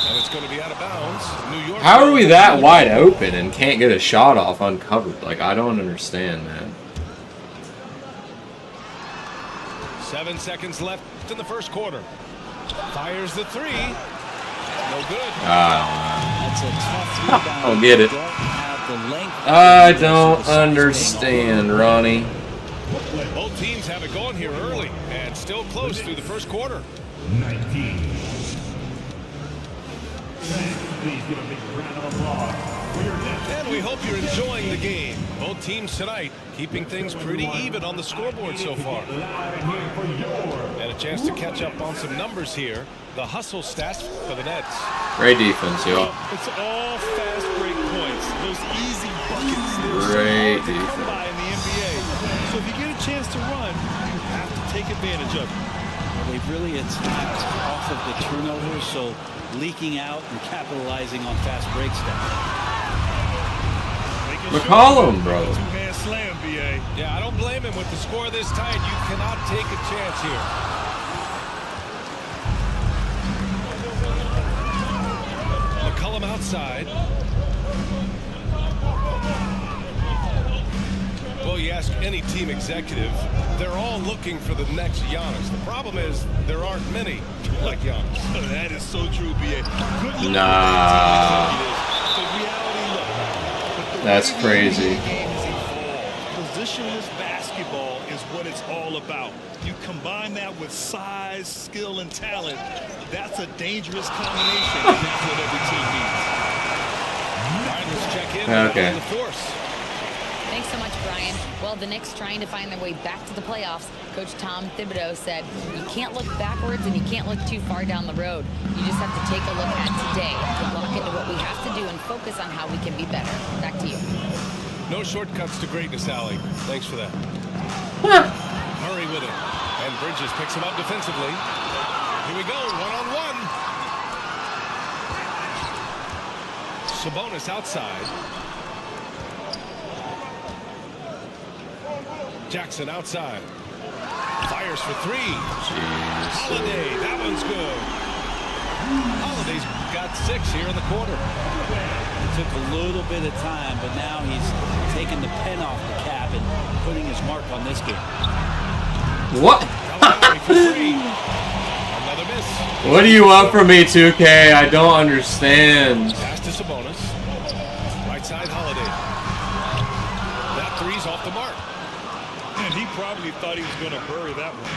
S15: And it's going to be out of bounds. New York.
S1: How are we that wide open and can't get a shot off uncovered? Like, I don't understand, man.
S15: 7 seconds left in the first quarter. Fires the 3. No good.
S4: That's a tough rebound.
S1: I don't get it.
S4: Don't have the length.
S1: I don't understand, Ronnie.
S15: Both teams have it going here early and still close through the first quarter.
S6: 19. Please give a big round of applause for your next.
S15: And we hope you're enjoying the game. Both teams tonight keeping things pretty even on the scoreboard so far. And a chance to catch up on some numbers here. The hustle stats for the Nets.
S1: Great defense, y'all.
S16: It's all fast break points. Those easy buckets.
S1: Great
S16: Come
S1: defense.
S16: by in the NBA. So if you get a chance to run, you have to take advantage of it.
S4: Well, they've really attacked off of the turnovers, so leaking out and capitalizing on fast break stuff.
S1: McCollum, bro.
S16: Two-man slam, BA.
S15: Yeah, I don't blame him with the score this tight. You cannot take a chance here. McCollum outside. Well, you ask any team executive, they're all looking for the next Giannis. The problem is there aren't many like Giannis.
S16: That is so true, BA. Good
S1: Nah. That's crazy.
S16: Positionless basketball is what it's all about. You combine that with size, skill, and talent. That's a dangerous combination, and that's what every team needs.
S15: Let's check in.
S1: Okay.
S15: The force.
S18: Thanks so much, Brian. Well, the Knicks trying to find their way back to the playoffs. Coach Tom Thibodeau said, you can't look backwards and you can't look too far down the road. You just have to take a look at today, lock into what we have to do, and focus on how we can be better. Back to you.
S15: No shortcuts to greatness, Allie. Thanks for that. Murray with it. And Bridges picks him up defensively. Here we go, one-on-one. Sabonis outside. Jackson outside. Fires for 3.
S1: Jeez.
S15: Holiday, that one's good. Holiday's got 6 here in the quarter.
S4: It took a little bit of time, but now he's taking the pen off the cap and putting his mark on this game.
S1: What?
S15: For 3. Another miss.
S1: What do you want from me, 2K? I don't understand.
S15: Pass to Sabonis. Right side, Holiday. That 3's off the mark.
S16: And he probably thought he was going to bury that one.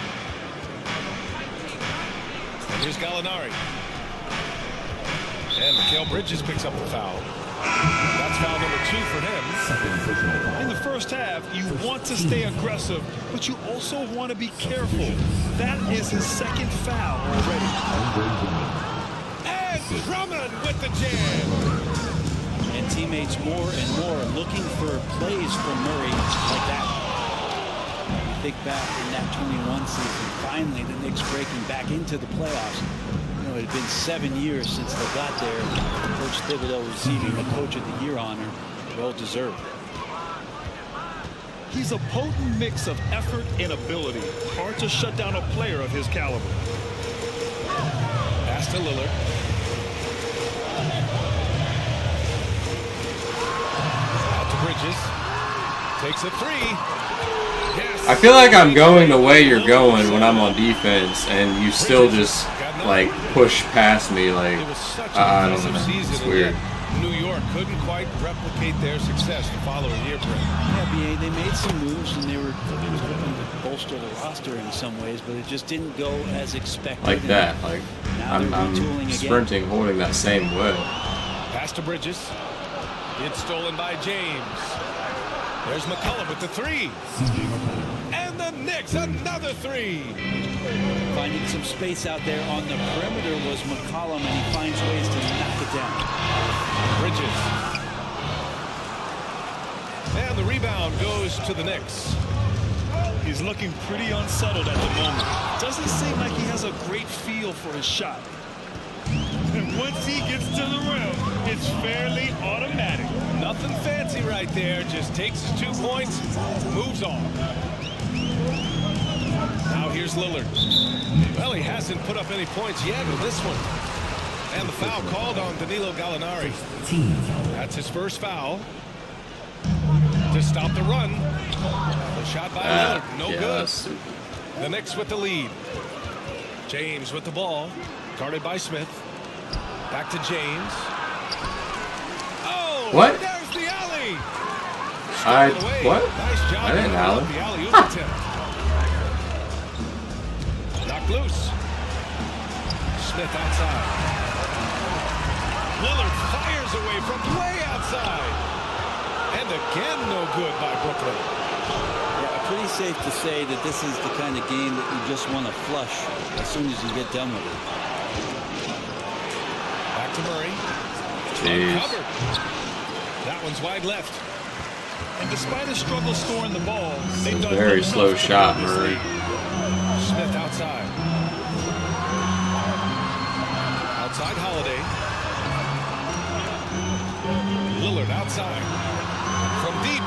S15: And here's Gallinari. And Mikal Bridges picks up the foul. That's foul number 2 for him.
S16: In the first half, you want to stay aggressive, but you also want to be careful. That is his second foul already.
S15: And Drummond with the jam.
S4: And teammates more and more looking for plays from Murray like that. You think back in that 21 season, finally the Knicks breaking back into the playoffs. You know, it had been 7 years since they got there. Coach Thibodeau receiving the Coach of the Year honor, well deserved.
S16: He's a potent mix of effort and ability. Hard to shut down a player of his caliber.
S15: Pass to Lillard. Out to Bridges. Takes a 3. Yes.
S1: I feel like I'm going the way you're going when I'm on defense, and you still just like push past me. Like I don't know. It's weird.
S15: New York couldn't quite replicate their success the following year, Brent.
S4: Yeah, BA, they made some moves and they were hoping to bolster the roster in some ways, but it just didn't go as expected.
S1: Like that. Like I'm sprinting, holding that same way.
S15: Pass to Bridges. It's stolen by James. There's McCollum with the 3. And the Knicks, another 3.
S4: Finding some space out there on the perimeter was McCollum, and he finds ways to knock it down.
S15: Bridges. And the rebound goes to the Knicks.
S16: He's looking pretty unsettled at the moment. Doesn't seem like he has a great feel for his shot. And once he gets to the rim, it's fairly automatic.
S15: Nothing fancy right there. Just takes his 2 points, moves on. Now here's Lillard. Well, he hasn't put up any points yet with this one. And the foul called on Danilo Gallinari. That's his first foul. To stop the run. The shot by Lillard, no good. The Knicks with the lead. James with the ball. Guarded by Smith. Back to James. Oh,
S1: what?
S15: There's the alley.
S1: What?
S15: Nice job.
S1: I didn't alley.
S15: The alley-oop attempt. Knocked loose. Smith outside. Lillard fires away from way outside. And again, no good by Brooklyn.
S4: Yeah, pretty safe to say that this is the kind of game that you just want to flush as soon as you get done with it.
S15: Back to Murray.
S1: Jeez.
S15: That one's wide left.
S16: And despite his struggle scoring the ball, they've done
S1: very slow shot, Murray.
S15: Smith outside. Outside Holiday. Lillard outside. From deep.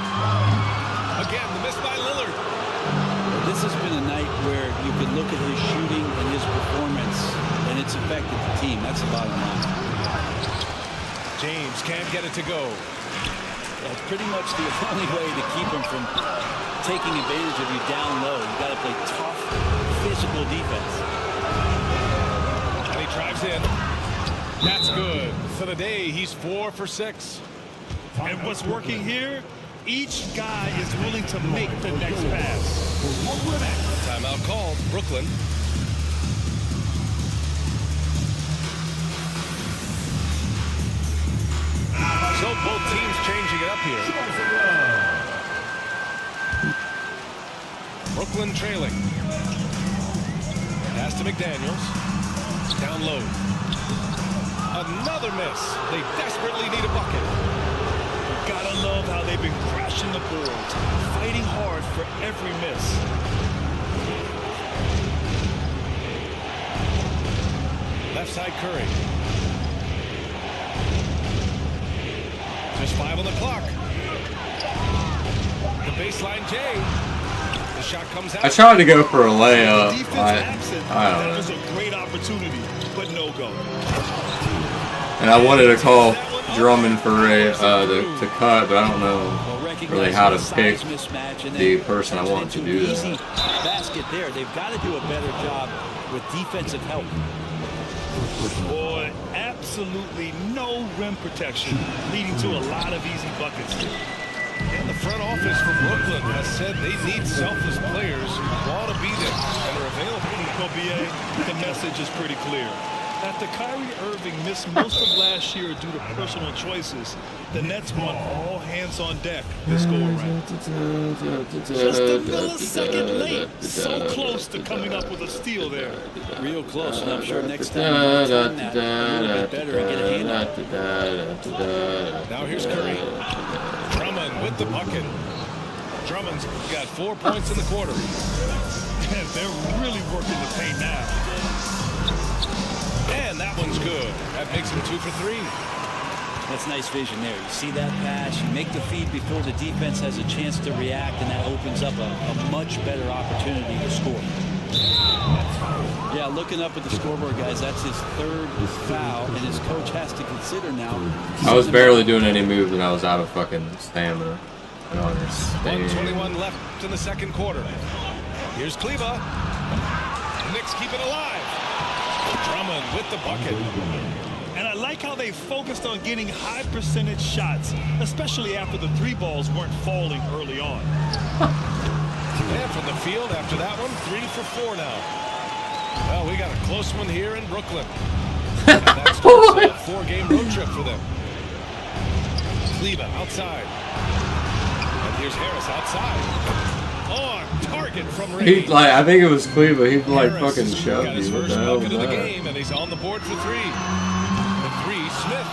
S15: Again, the miss by Lillard.
S4: This has been a night where you could look at his shooting and his performance, and it's affected the team. That's the bottom line.
S15: James can't get it to go.
S4: That's pretty much the only way to keep him from taking advantage of you down low. You've got to play tough, physical defense.
S15: And he drives in. That's good. For the day, he's 4 for 6.
S16: And what's working here? Each guy is willing to make the next pass.
S15: Timeout called. Brooklyn. So both teams changing it up here. Brooklyn trailing. Pass to McDaniels. Down low. Another miss. They desperately need a bucket.
S16: Gotta love how they've been crashing the boards, fighting hard for every miss.
S15: Left side Curry. Just 5 on the clock. The baseline Jay. The shot comes out.
S1: I tried to go for a layup. I don't know.
S16: That was a great opportunity, but no go.
S1: And I wanted to call Drummond for to cut, but I don't know really how to pick the person I want to do that.
S4: Basket there. They've got to do a better job with defensive help.
S16: Boy, absolutely no rim protection, leading to a lot of easy buckets.
S15: And the front office for Brooklyn has said they need selfless players who want to be there and are available.
S16: Well, BA, the message is pretty clear. After Kyrie Irving missed most of last year due to personal choices, the Nets want all hands on deck this go-around. Just a millisecond late. So close to coming up with a steal there.
S4: Real close, and I'm sure next time they'll time that a little bit better and get a hand.
S15: Now here's Curry. Drummond with the bucket. Drummond's got 4 points in the quarter.
S16: They're really working the paint now.
S15: And that one's good. That makes him 2 for 3.
S4: That's nice vision there. You see that pass, you make the feed before the defense has a chance to react, and that opens up a much better opportunity to score. Yeah, looking up at the scoreboard, guys, that's his 3rd foul, and his coach has to consider now.
S1: I was barely doing any moves and I was out of fucking stamina. I don't understand.
S15: 1:21 left in the second quarter. Here's Kleba. Knicks keep it alive. Drummond with the bucket.
S16: And I like how they focused on getting high percentage shots, especially after the 3 balls weren't falling early on.
S15: And from the field after that one, 3 for 4 now. Well, we got a close one here in Brooklyn. And that starts a 4-game road trip for them. Kleba outside. And here's Harris outside. On target from range.
S1: I think it was Cleveland. He like fucking
S15: Harris
S1: shoved
S15: got his
S1: you. What
S15: first
S1: the hell
S15: bucket
S1: was
S15: of the
S1: that?
S15: game, and he's on the board for 3. The 3, Smith.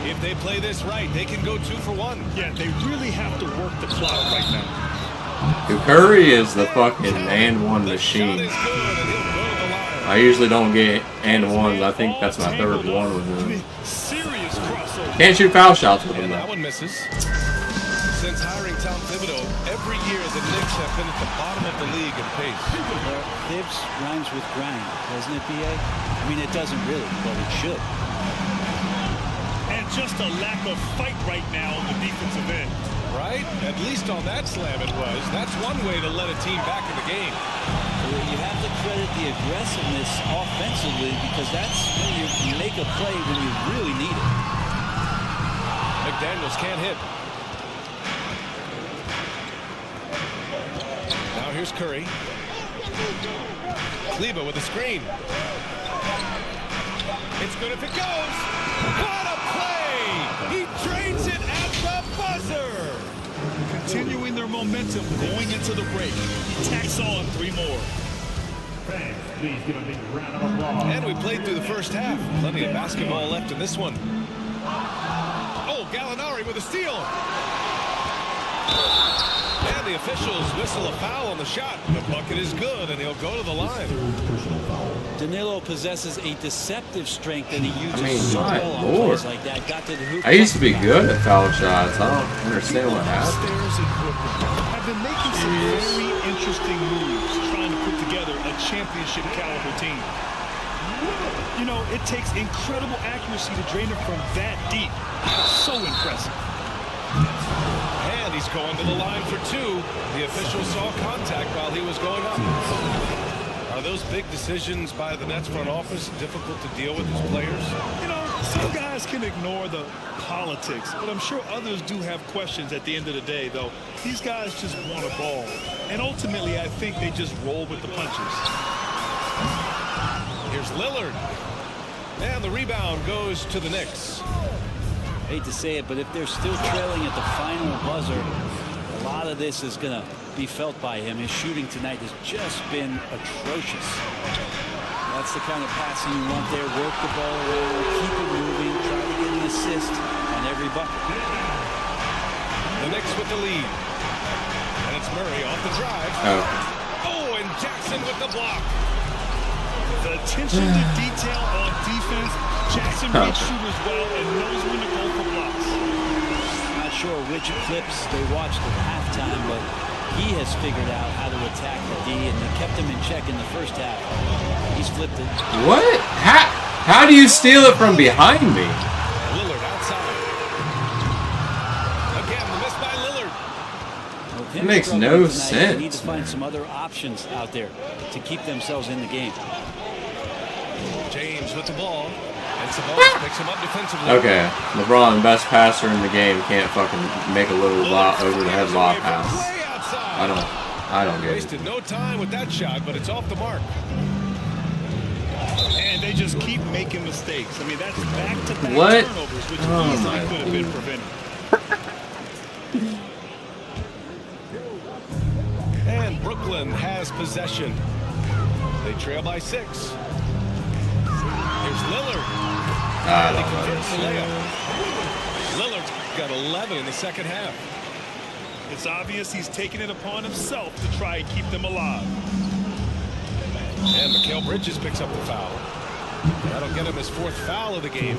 S15: If they play this right, they can go 2 for 1.
S16: Yeah, they really have to work the clock right now.
S1: Dude, Curry is the fucking and one machine. I usually don't get and ones. I think that's my 3rd one with him.
S16: Serious crossover.
S1: Can't shoot foul shots with him
S15: And that
S1: though.
S15: one misses. Since hiring Tom Thibodeau, every year the Knicks have been at the bottom of the league in pace.
S4: Thibs rhymes with grind, doesn't it, B.A.? I mean, it doesn't really, but it should.
S16: And just a lack of fight right now on the defensive end.
S15: Right? At least on that slam it was. That's one way to let a team back in the game.
S4: You have to credit the aggressiveness offensively, because that's when you make a play when you really need it.
S15: McDaniels can't hit. Now here's Curry. Kleba with a screen. It's good if it goes. What a play! He drains it at the buzzer.
S16: Continuing their momentum going into the break. He tacks on 3 more.
S6: Fans, please give a big round of applause.
S15: And we played through the first half. Plenty of basketball left in this one. Oh, Gallinari with a steal. And the officials whistle a foul on the shot. The bucket is good, and he'll go to the line.
S4: Danilo possesses a deceptive strength, and he uses
S1: I mean,
S4: so
S1: my
S4: well on
S1: Lord.
S4: plays like that. Got to the hoop.
S1: I used to be good at foul shots. I don't understand what happened.
S16: Upstairs in Brooklyn have been making some very interesting moves, trying to put together a championship caliber team. You know, it takes incredible accuracy to drain it from that deep. So impressive.
S15: And he's going to the line for 2. The official saw contact while he was going up. Are those big decisions by the Nets front office difficult to deal with as players?
S16: You know, some guys can ignore the politics, but I'm sure others do have questions at the end of the day, though. These guys just want a ball. And ultimately, I think they just roll with the punches.
S15: Here's Lillard. And the rebound goes to the Knicks.
S4: Hate to say it, but if they're still trailing at the final buzzer, a lot of this is going to be felt by him. His shooting tonight has just been atrocious. That's the kind of passing you want there. Work the ball around, keep it moving, try to get an assist on every bucket.
S15: The Knicks with the lead. And it's Murray off the drive. Oh, and Jackson with the block.
S16: The attention to detail on defense. Jackson reads shooters well and knows when to go for blocks.
S4: Not sure which clips they watched at halftime, but he has figured out how to attack the D, and they kept him in check in the first half. He's flipped it.
S1: What? How do you steal it from behind me?
S15: Lillard outside. Again, the miss by Lillard.
S4: Well,
S1: It makes no sense.
S4: They need to find some other options out there to keep themselves in the game.
S15: James with the ball. And Sabonis picks him up defensively.
S1: Okay, LeBron, best passer in the game, can't fucking make a little over the head lob pass. I don't get it.
S15: Wasted no time with that shot, but it's off the mark.
S16: And they just keep making mistakes. I mean, that's back-to-back
S1: What?
S16: turnovers, which
S1: Oh
S16: easily
S1: my
S16: could have been prevented.
S15: And Brooklyn has possession. They trail by 6. Here's Lillard. And he converts the layup. Lillard's got 11 in the second half.
S16: It's obvious he's taking it upon himself to try and keep them alive.
S15: And Mikal Bridges picks up the foul. That'll get him his 4th foul of the game.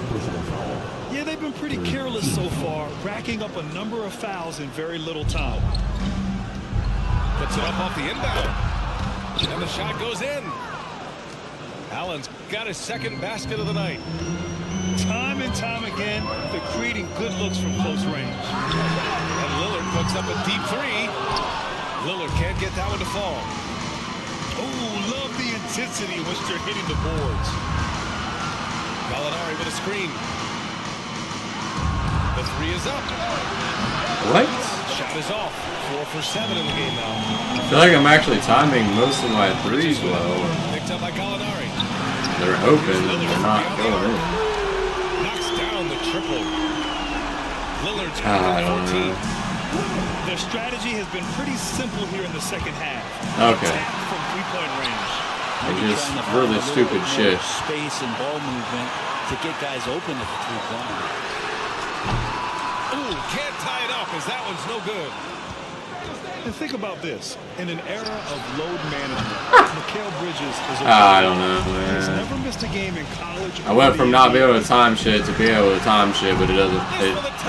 S16: Yeah, they've been pretty careless so far, racking up a number of fouls in very little time.
S15: Puts it up off the inbound. And the shot goes in. Allen's got his 2nd basket of the night.
S16: Time and time again, they're creating good looks from close range.
S15: And Lillard puts up a deep 3. Lillard can't get that one to fall.
S16: Oh, love the intensity in which they're hitting the boards.
S15: Gallinari with a screen. The 3 is up.
S1: What?
S15: Shot is off. 4 for 7 in the game now.
S1: I feel like I'm actually timing most of my threes well.
S15: Picked up by Gallinari.
S1: They're open, but they're not going in.
S15: Knocks down the triple. Lillard's
S1: I don't
S15: 14.
S1: know.
S16: Their strategy has been pretty simple here in the second half.
S1: Okay.
S16: Attack from 3-point range.
S1: Like just really stupid shit.
S4: Space and ball movement to get guys open at the 3-point.
S15: Ooh, can't tie it up as that one's no good.
S16: And think about this. In an era of load management, Mikal Bridges is a
S1: I don't know,
S16: He's
S1: man.
S16: never missed a game in college.
S1: I went from not being able to time shit to being able to time shit, but it doesn't.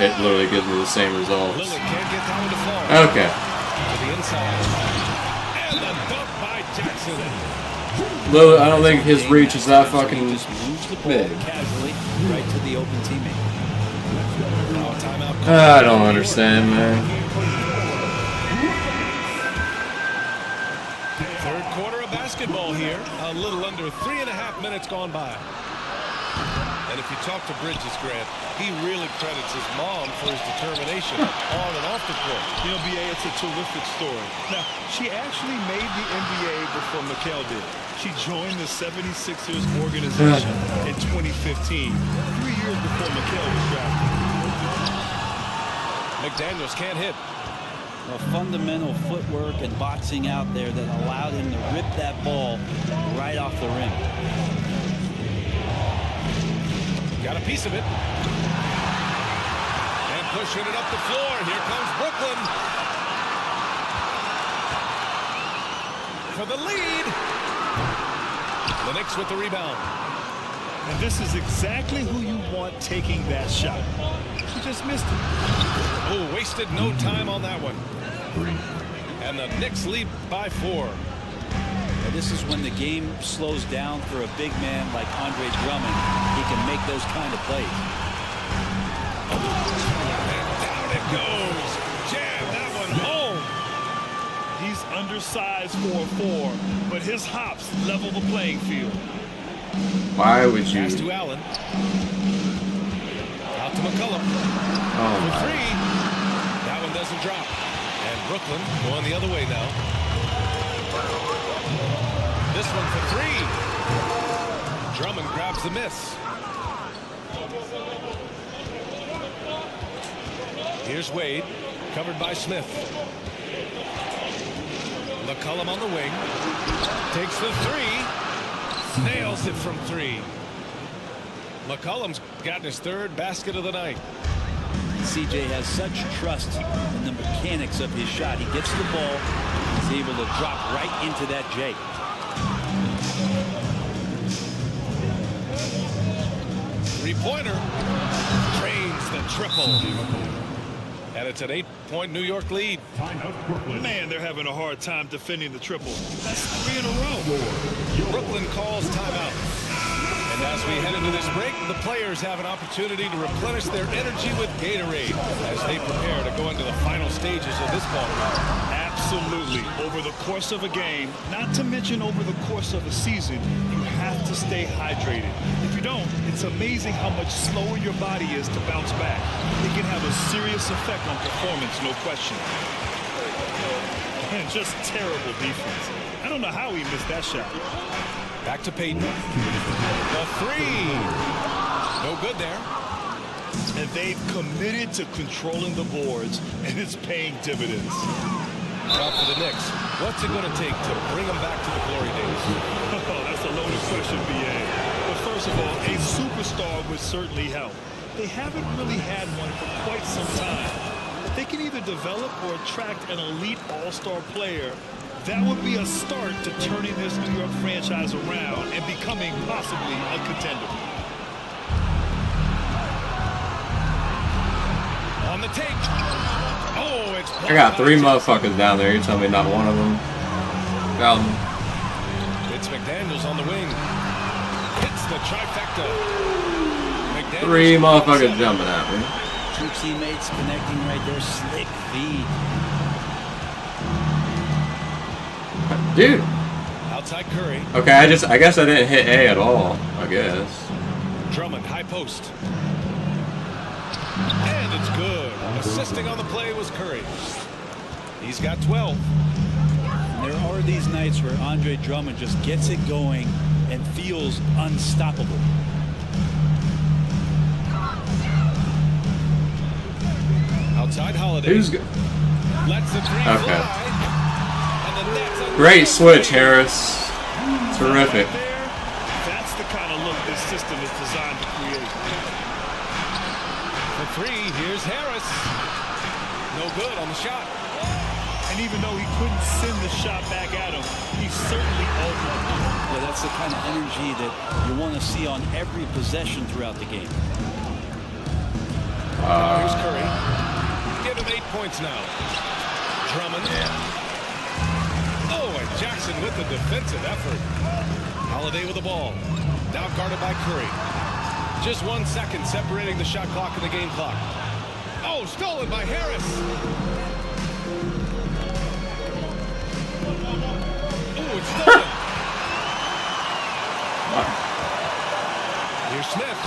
S1: It literally gives me the same results.
S15: Lillard can't get that one to fall.
S1: Okay.
S15: To the inside. And the dunk by Jackson.
S1: Lillard, I don't think his reach is that fucking
S4: Just moves the ball
S1: big.
S4: casually right to the open teammate.
S15: Now a timeout.
S1: I don't understand, man.
S15: Third quarter of basketball here. A little under 3.5 minutes gone by. And if you talk to Bridges, Grant, he really credits his mom for his determination on and off the court.
S16: You know, BA, it's a terrific story. Now, she actually made the NBA before Mikal did. She joined the 76ers organization in 2015, 3 years before Mikal was drafted.
S15: McDaniels can't hit.
S4: Well, fundamental footwork and boxing out there that allowed him to rip that ball right off the rim.
S15: Got a piece of it. And pushing it up the floor. Here comes Brooklyn. For the lead. The Knicks with the rebound.
S16: And this is exactly who you want taking that shot. She just missed it.
S15: Oh, wasted no time on that one. And the Knicks lead by 4.
S4: And this is when the game slows down for a big man like Andre Drummond. He can make those kind of plays.
S15: And down it goes. Jam that one home.
S16: He's undersized for a 4, but his hops level the playing field.
S1: Why would you?
S15: Pass to Allen. Out to McCullum.
S1: Oh
S15: For
S1: my.
S15: 3. That one doesn't drop. And Brooklyn going the other way now. This one for 3. Drummond grabs the miss. Here's Wade, covered by Smith. McCullum on the wing. Takes the 3. Nails it from 3. McCullum's gotten his 3rd basket of the night.
S4: CJ has such trust in the mechanics of his shot. He gets the ball. He's able to drop right into that J.
S15: Three-pointer. Drains the triple. And it's an 8-point New York lead.
S16: Man, they're having a hard time defending the triple. That's 3 in a row.
S15: Brooklyn calls timeout. And as we head into this break, the players have an opportunity to replenish their energy with Gatorade as they prepare to go into the final stages of this ball game.
S16: Absolutely. Over the course of a game, not to mention over the course of a season, you have to stay hydrated. If you don't, it's amazing how much slower your body is to bounce back. It can have a serious effect on performance, no question. And just terrible defense. I don't know how he missed that shot.
S15: Back to Peyton. The three. No good there.
S16: And they've committed to controlling the boards, and it's paying dividends.
S15: Now for the Knicks. What's it going to take to bring them back to the glory days?
S16: Oh, that's a loaded question, B.A. But first of all, a superstar would certainly help. They haven't really had one for quite some time. If they can either develop or attract an elite all-star player, that would be a start to turning this New York franchise around and becoming possibly a contender.
S15: On the take. Oh, it's
S1: I got 3 motherfuckers down there. You tell me not one of them. Got them.
S15: It's McDaniels on the wing. Hits the trifecta.
S1: 3 motherfuckers jumping at me.
S4: Two teammates connecting right there. Slick feed.
S1: Dude.
S15: Outside Curry.
S1: Okay, I guess I didn't hit A at all. I guess.
S15: Drummond, high post. And it's good. Assisting on the play was Curry. He's got 12.
S4: There are these nights where Andre Drummond just gets it going and feels unstoppable.
S15: Outside Holiday.
S1: Who's good?
S15: Lets the three
S1: okay.
S15: fly. And the net's
S1: Great switch, Harris. Terrific.
S16: That's the kind of look this system is designed to create.
S15: The three, here's Harris. No good on the shot.
S16: And even though he couldn't send the shot back at him, he certainly altered it.
S4: Yeah, that's the kind of energy that you want to see on every possession throughout the game.
S15: Here's Curry. Give him 8 points now. Drummond. Oh, and Jackson with the defensive effort. Holiday with the ball. Now guarded by Curry. Just 1 second separating the shot clock and the game clock. Oh, stolen by Harris. Oh, it's stolen. Here's Smith.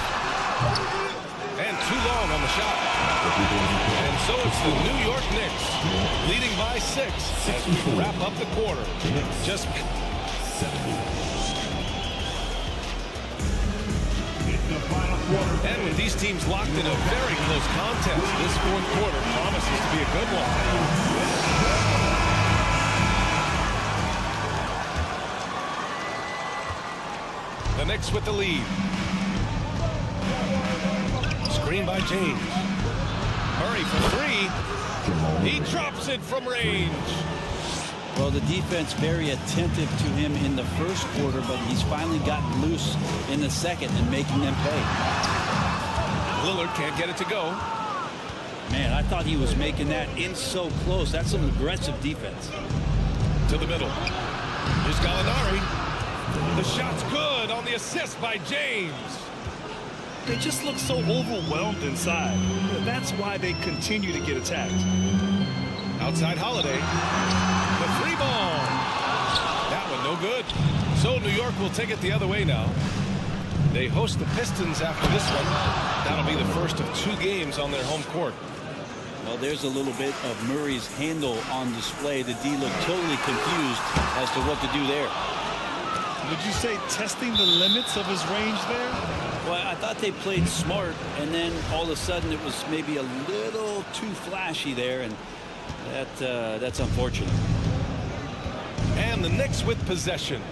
S15: And too long on the shot. And so it's the New York Knicks leading by 6 as we wrap up the quarter. Just
S6: 70.
S15: And with these teams locked in a very close contest, this fourth quarter promises to be a good one. The Knicks with the lead. Screen by James. Murray for 3. He drops it from range.
S4: Well, the defense very attentive to him in the first quarter, but he's finally gotten loose in the second and making them pay.
S15: Lillard can't get it to go.
S4: Man, I thought he was making that in so close. That's some aggressive defense.
S15: To the middle. Here's Gallinari. The shot's good on the assist by James.
S16: They just look so overwhelmed inside. That's why they continue to get attacked.
S15: Outside Holiday. The 3 ball. That one no good. So New York will take it the other way now. They host the Pistons after this one. That'll be the first of 2 games on their home court.
S4: Well, there's a little bit of Murray's handle on display. The D looked totally confused as to what to do there.
S16: Would you say testing the limits of his range there?
S4: Well, I thought they played smart, and then all of a sudden it was maybe a little too flashy there, and that's unfortunate.
S15: And the Knicks with possession.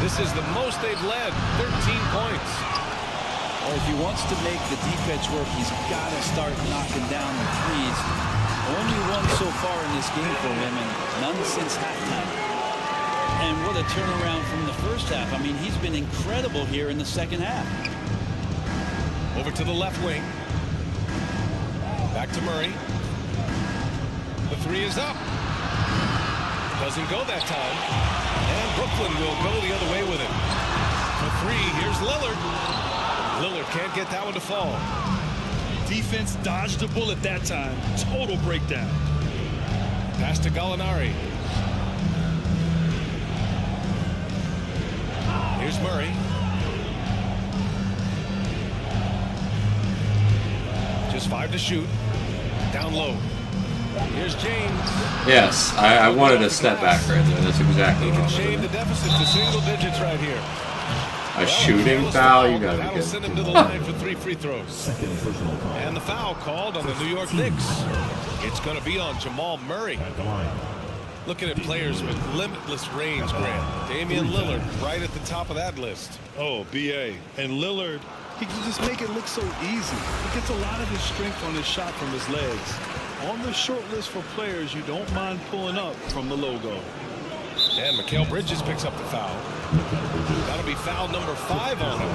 S15: This is the most they've led, 13 points.
S4: Well, if he wants to make the defense work, he's got to start knocking down the threes. Only one so far in this game for him, and none since halftime. And what a turnaround from the first half. I mean, he's been incredible here in the second half.
S15: Over to the left wing. Back to Murray. The 3 is up. Doesn't go that time. And Brooklyn will go the other way with it. For 3, here's Lillard. Lillard can't get that one to fall.
S16: Defense dodged a bullet that time. Total breakdown.
S15: Pass to Gallinari. Here's Murray. Just 5 to shoot. Down low. Here's James.
S1: Yes, I wanted to step back right there. That's exactly what I
S15: Shave the
S1: wanted.
S15: deficit to single digits right here.
S1: A shooting foul? You gotta
S15: That'll
S1: be
S15: send him to
S1: kidding
S15: the
S1: me.
S15: line for 3 free throws. And the foul called on the New York Knicks. It's going to be on Jamal Murray. Looking at players with limitless range, Grant. Damian Lillard right at the top of that list.
S16: Oh, BA. And Lillard, he can just make it look so easy. He gets a lot of his strength on his shot from his legs. On the short list for players you don't mind pulling up from the logo.
S15: And Mikal Bridges picks up the foul. That'll be foul number 5 on him.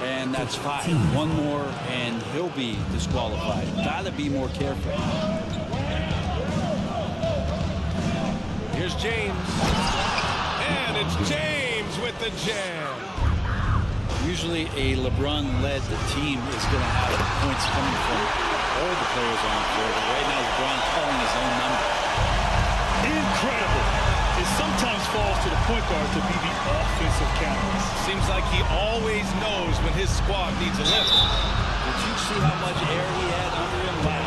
S4: And that's 5. One more, and he'll be disqualified. Gotta be more careful.
S15: Here's James. And it's James with the jam.
S4: Usually a LeBron-led team is going to have points coming from all the players on the floor. But right now, LeBron calling his own number.
S16: Incredible. It sometimes falls to the point guard to be the offensive catalyst.
S15: Seems like he always knows when his squad needs a lift.
S4: Did you see how much air he had under him? Wow.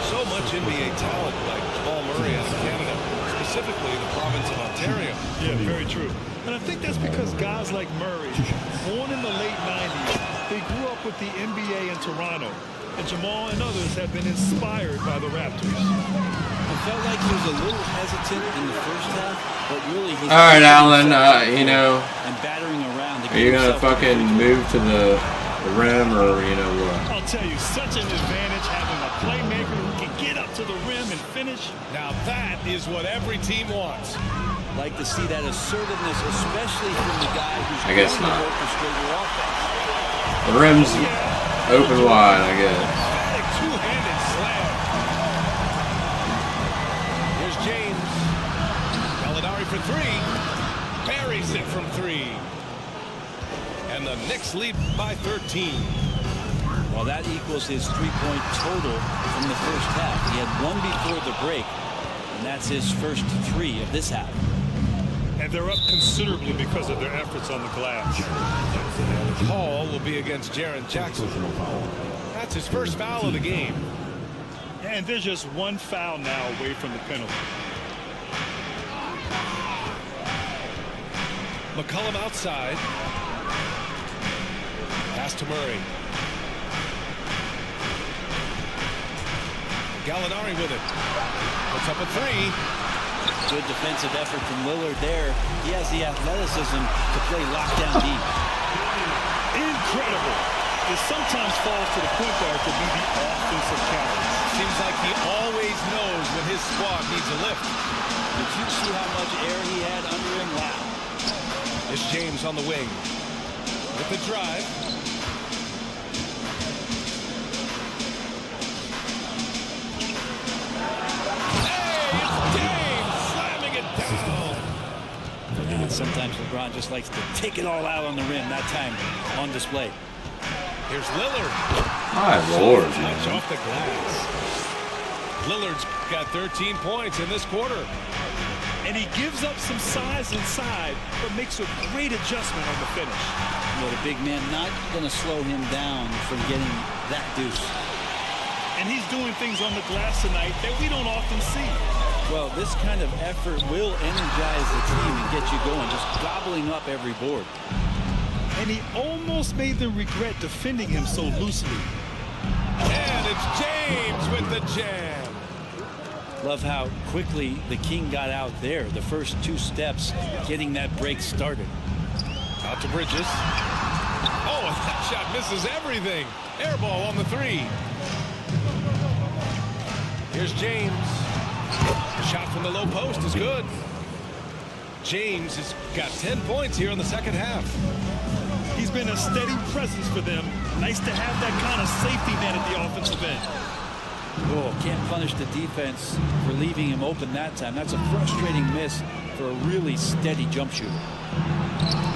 S15: So much NBA talent like Jamal Murray out of Canada, specifically the province of Ontario.
S16: Yeah, very true. And I think that's because guys like Murray, born in the late 90s, they grew up with the NBA in Toronto. And Jamal and others have been inspired by the Raptors.
S4: I felt like he was a little hesitant in the first half, but really he's...
S1: All right, Alan, you know,
S4: and battering around.
S1: are you going to fucking move to the rim or, you know, what?
S16: I'll tell you, such an advantage having a playmaker who can get up to the rim and finish.
S15: Now that is what every team wants.
S4: Like to see that assertiveness, especially from the guy who's
S1: I guess
S4: going to
S1: not.
S4: orchestrate your offense.
S1: The rim's open wide, I guess.
S15: Emphatic two-handed slam. Here's James. Gallinari for 3. Buries it from 3. And the Knicks lead by 13.
S4: Well, that equals his 3-point total from the first half. He had 1 before the break, and that's his first 3 of this half.
S16: And they're up considerably because of their efforts on the glass.
S15: The call will be against Jaren Jackson. That's his first foul of the game.
S16: And there's just 1 foul now away from the penalty.
S15: McCollum outside. Pass to Murray. Gallinari with it. Puts up a 3.
S4: Good defensive effort from Lillard there. He has the athleticism to play lockdown deep.
S16: Incredible. It sometimes falls to the point guard to be the offensive catalyst.
S15: Seems like he always knows when his squad needs a lift.
S4: Did you see how much air he had under him? Wow.
S15: It's James on the wing. With the drive.
S4: Sometimes LeBron just likes to take it all out on the rim. That time on display.
S15: Here's Lillard.
S1: My Lord,
S15: Touch
S1: man.
S15: off the glass. Lillard's got 13 points in this quarter.
S16: And he gives up some size inside, but makes a great adjustment on the finish.
S4: Well, the big man not going to slow him down from getting that deuce.
S16: And he's doing things on the glass tonight that we don't often see.
S4: Well, this kind of effort will energize the team and get you going, just gobbling up every board.
S16: And he almost made them regret defending him so loosely.
S15: And it's James with the jam.
S4: Love how quickly the King got out there. The first 2 steps getting that break started.
S15: Out to Bridges. Oh, and that shot misses everything. Air ball on the 3. Here's James. The shot from the low post is good. James has got 10 points here in the second half.
S16: He's been a steady presence for them. Nice to have that kind of safety net at the offensive end.
S4: Oh, can't punish the defense for leaving him open that time. That's a frustrating miss for a really steady jump shooter.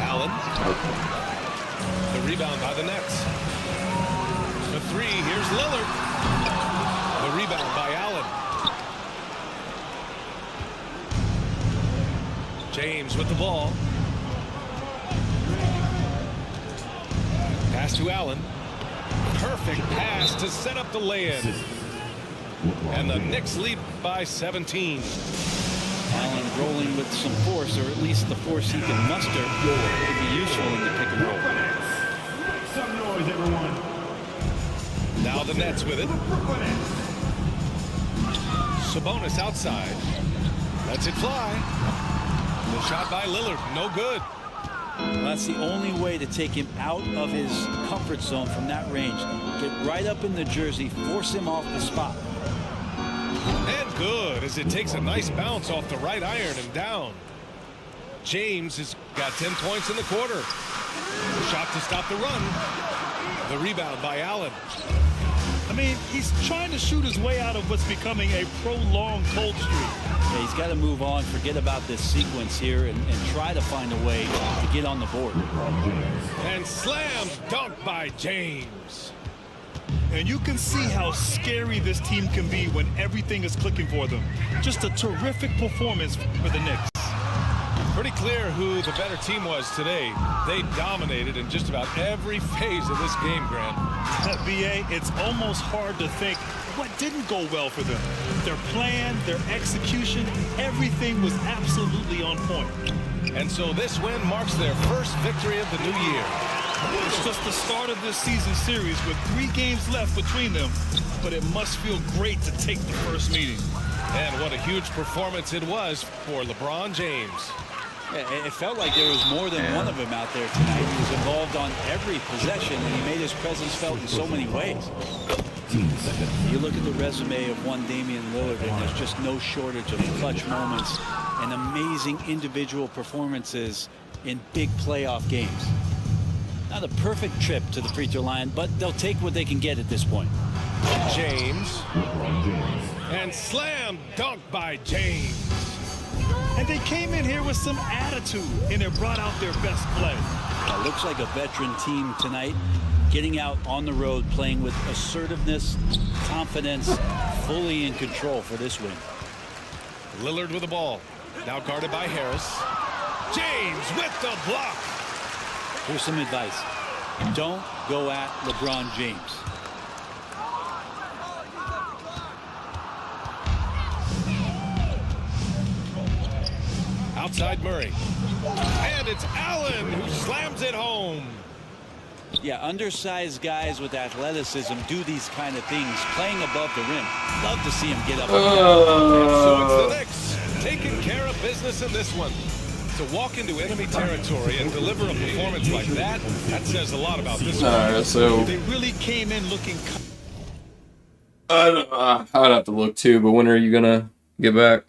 S15: Allen. The rebound by the Nets. The 3, here's Lillard. The rebound by Allen. James with the ball. Pass to Allen. Perfect pass to set up the lay-in. And the Knicks lead by 17.
S4: Allen rolling with some force, or at least the force he can muster, could be useful in the pick and roll.
S6: Some noise, everyone.
S15: Now the Nets with it. Sabonis outside. Lets it fly. The shot by Lillard, no good.
S4: Well, that's the only way to take him out of his comfort zone from that range. Get right up in the jersey, force him off the spot.
S15: And good, as it takes a nice bounce off the right iron and down. James has got 10 points in the quarter. Shot to stop the run. The rebound by Allen.
S16: I mean, he's trying to shoot his way out of what's becoming a prolonged cold streak.
S4: Yeah, he's got to move on, forget about this sequence here, and try to find a way to get on the board.
S15: And slam dunk by James.
S16: And you can see how scary this team can be when everything is clicking for them. Just a terrific performance for the Knicks.
S15: Pretty clear who the better team was today. They dominated in just about every phase of this game, Grant.
S16: BA, it's almost hard to think what didn't go well for them. Their plan, their execution, everything was absolutely on point.
S15: And so this win marks their first victory of the new year.
S16: It's just the start of this season series with 3 games left between them, but it must feel great to take the first meeting.
S15: And what a huge performance it was for LeBron James.
S4: Yeah, it felt like there was more than one of them out there tonight. He was involved on every possession, and he made his presence felt in so many ways. You look at the resume of one Damian Lillard, and there's just no shortage of clutch moments and amazing individual performances in big playoff games. Not a perfect trip to the free throw line, but they'll take what they can get at this point.
S15: James. And slam dunk by James.
S16: And they came in here with some attitude, and it brought out their best play.
S4: Looks like a veteran team tonight, getting out on the road, playing with assertiveness, confidence, fully in control for this win.
S15: Lillard with the ball. Now guarded by Harris. James with the block.
S4: Here's some advice. Don't go at LeBron James.
S15: Outside Murray. And it's Allen who slams it home.
S4: Yeah, undersized guys with athleticism do these kind of things, playing above the rim. Love to see him get up.
S15: And so it's the Knicks taking care of business in this one. To walk into enemy territory and deliver a performance like that, that says a lot about this one.
S1: So
S16: they really came in looking.
S1: I'd have to look too, but when are you gonna get back?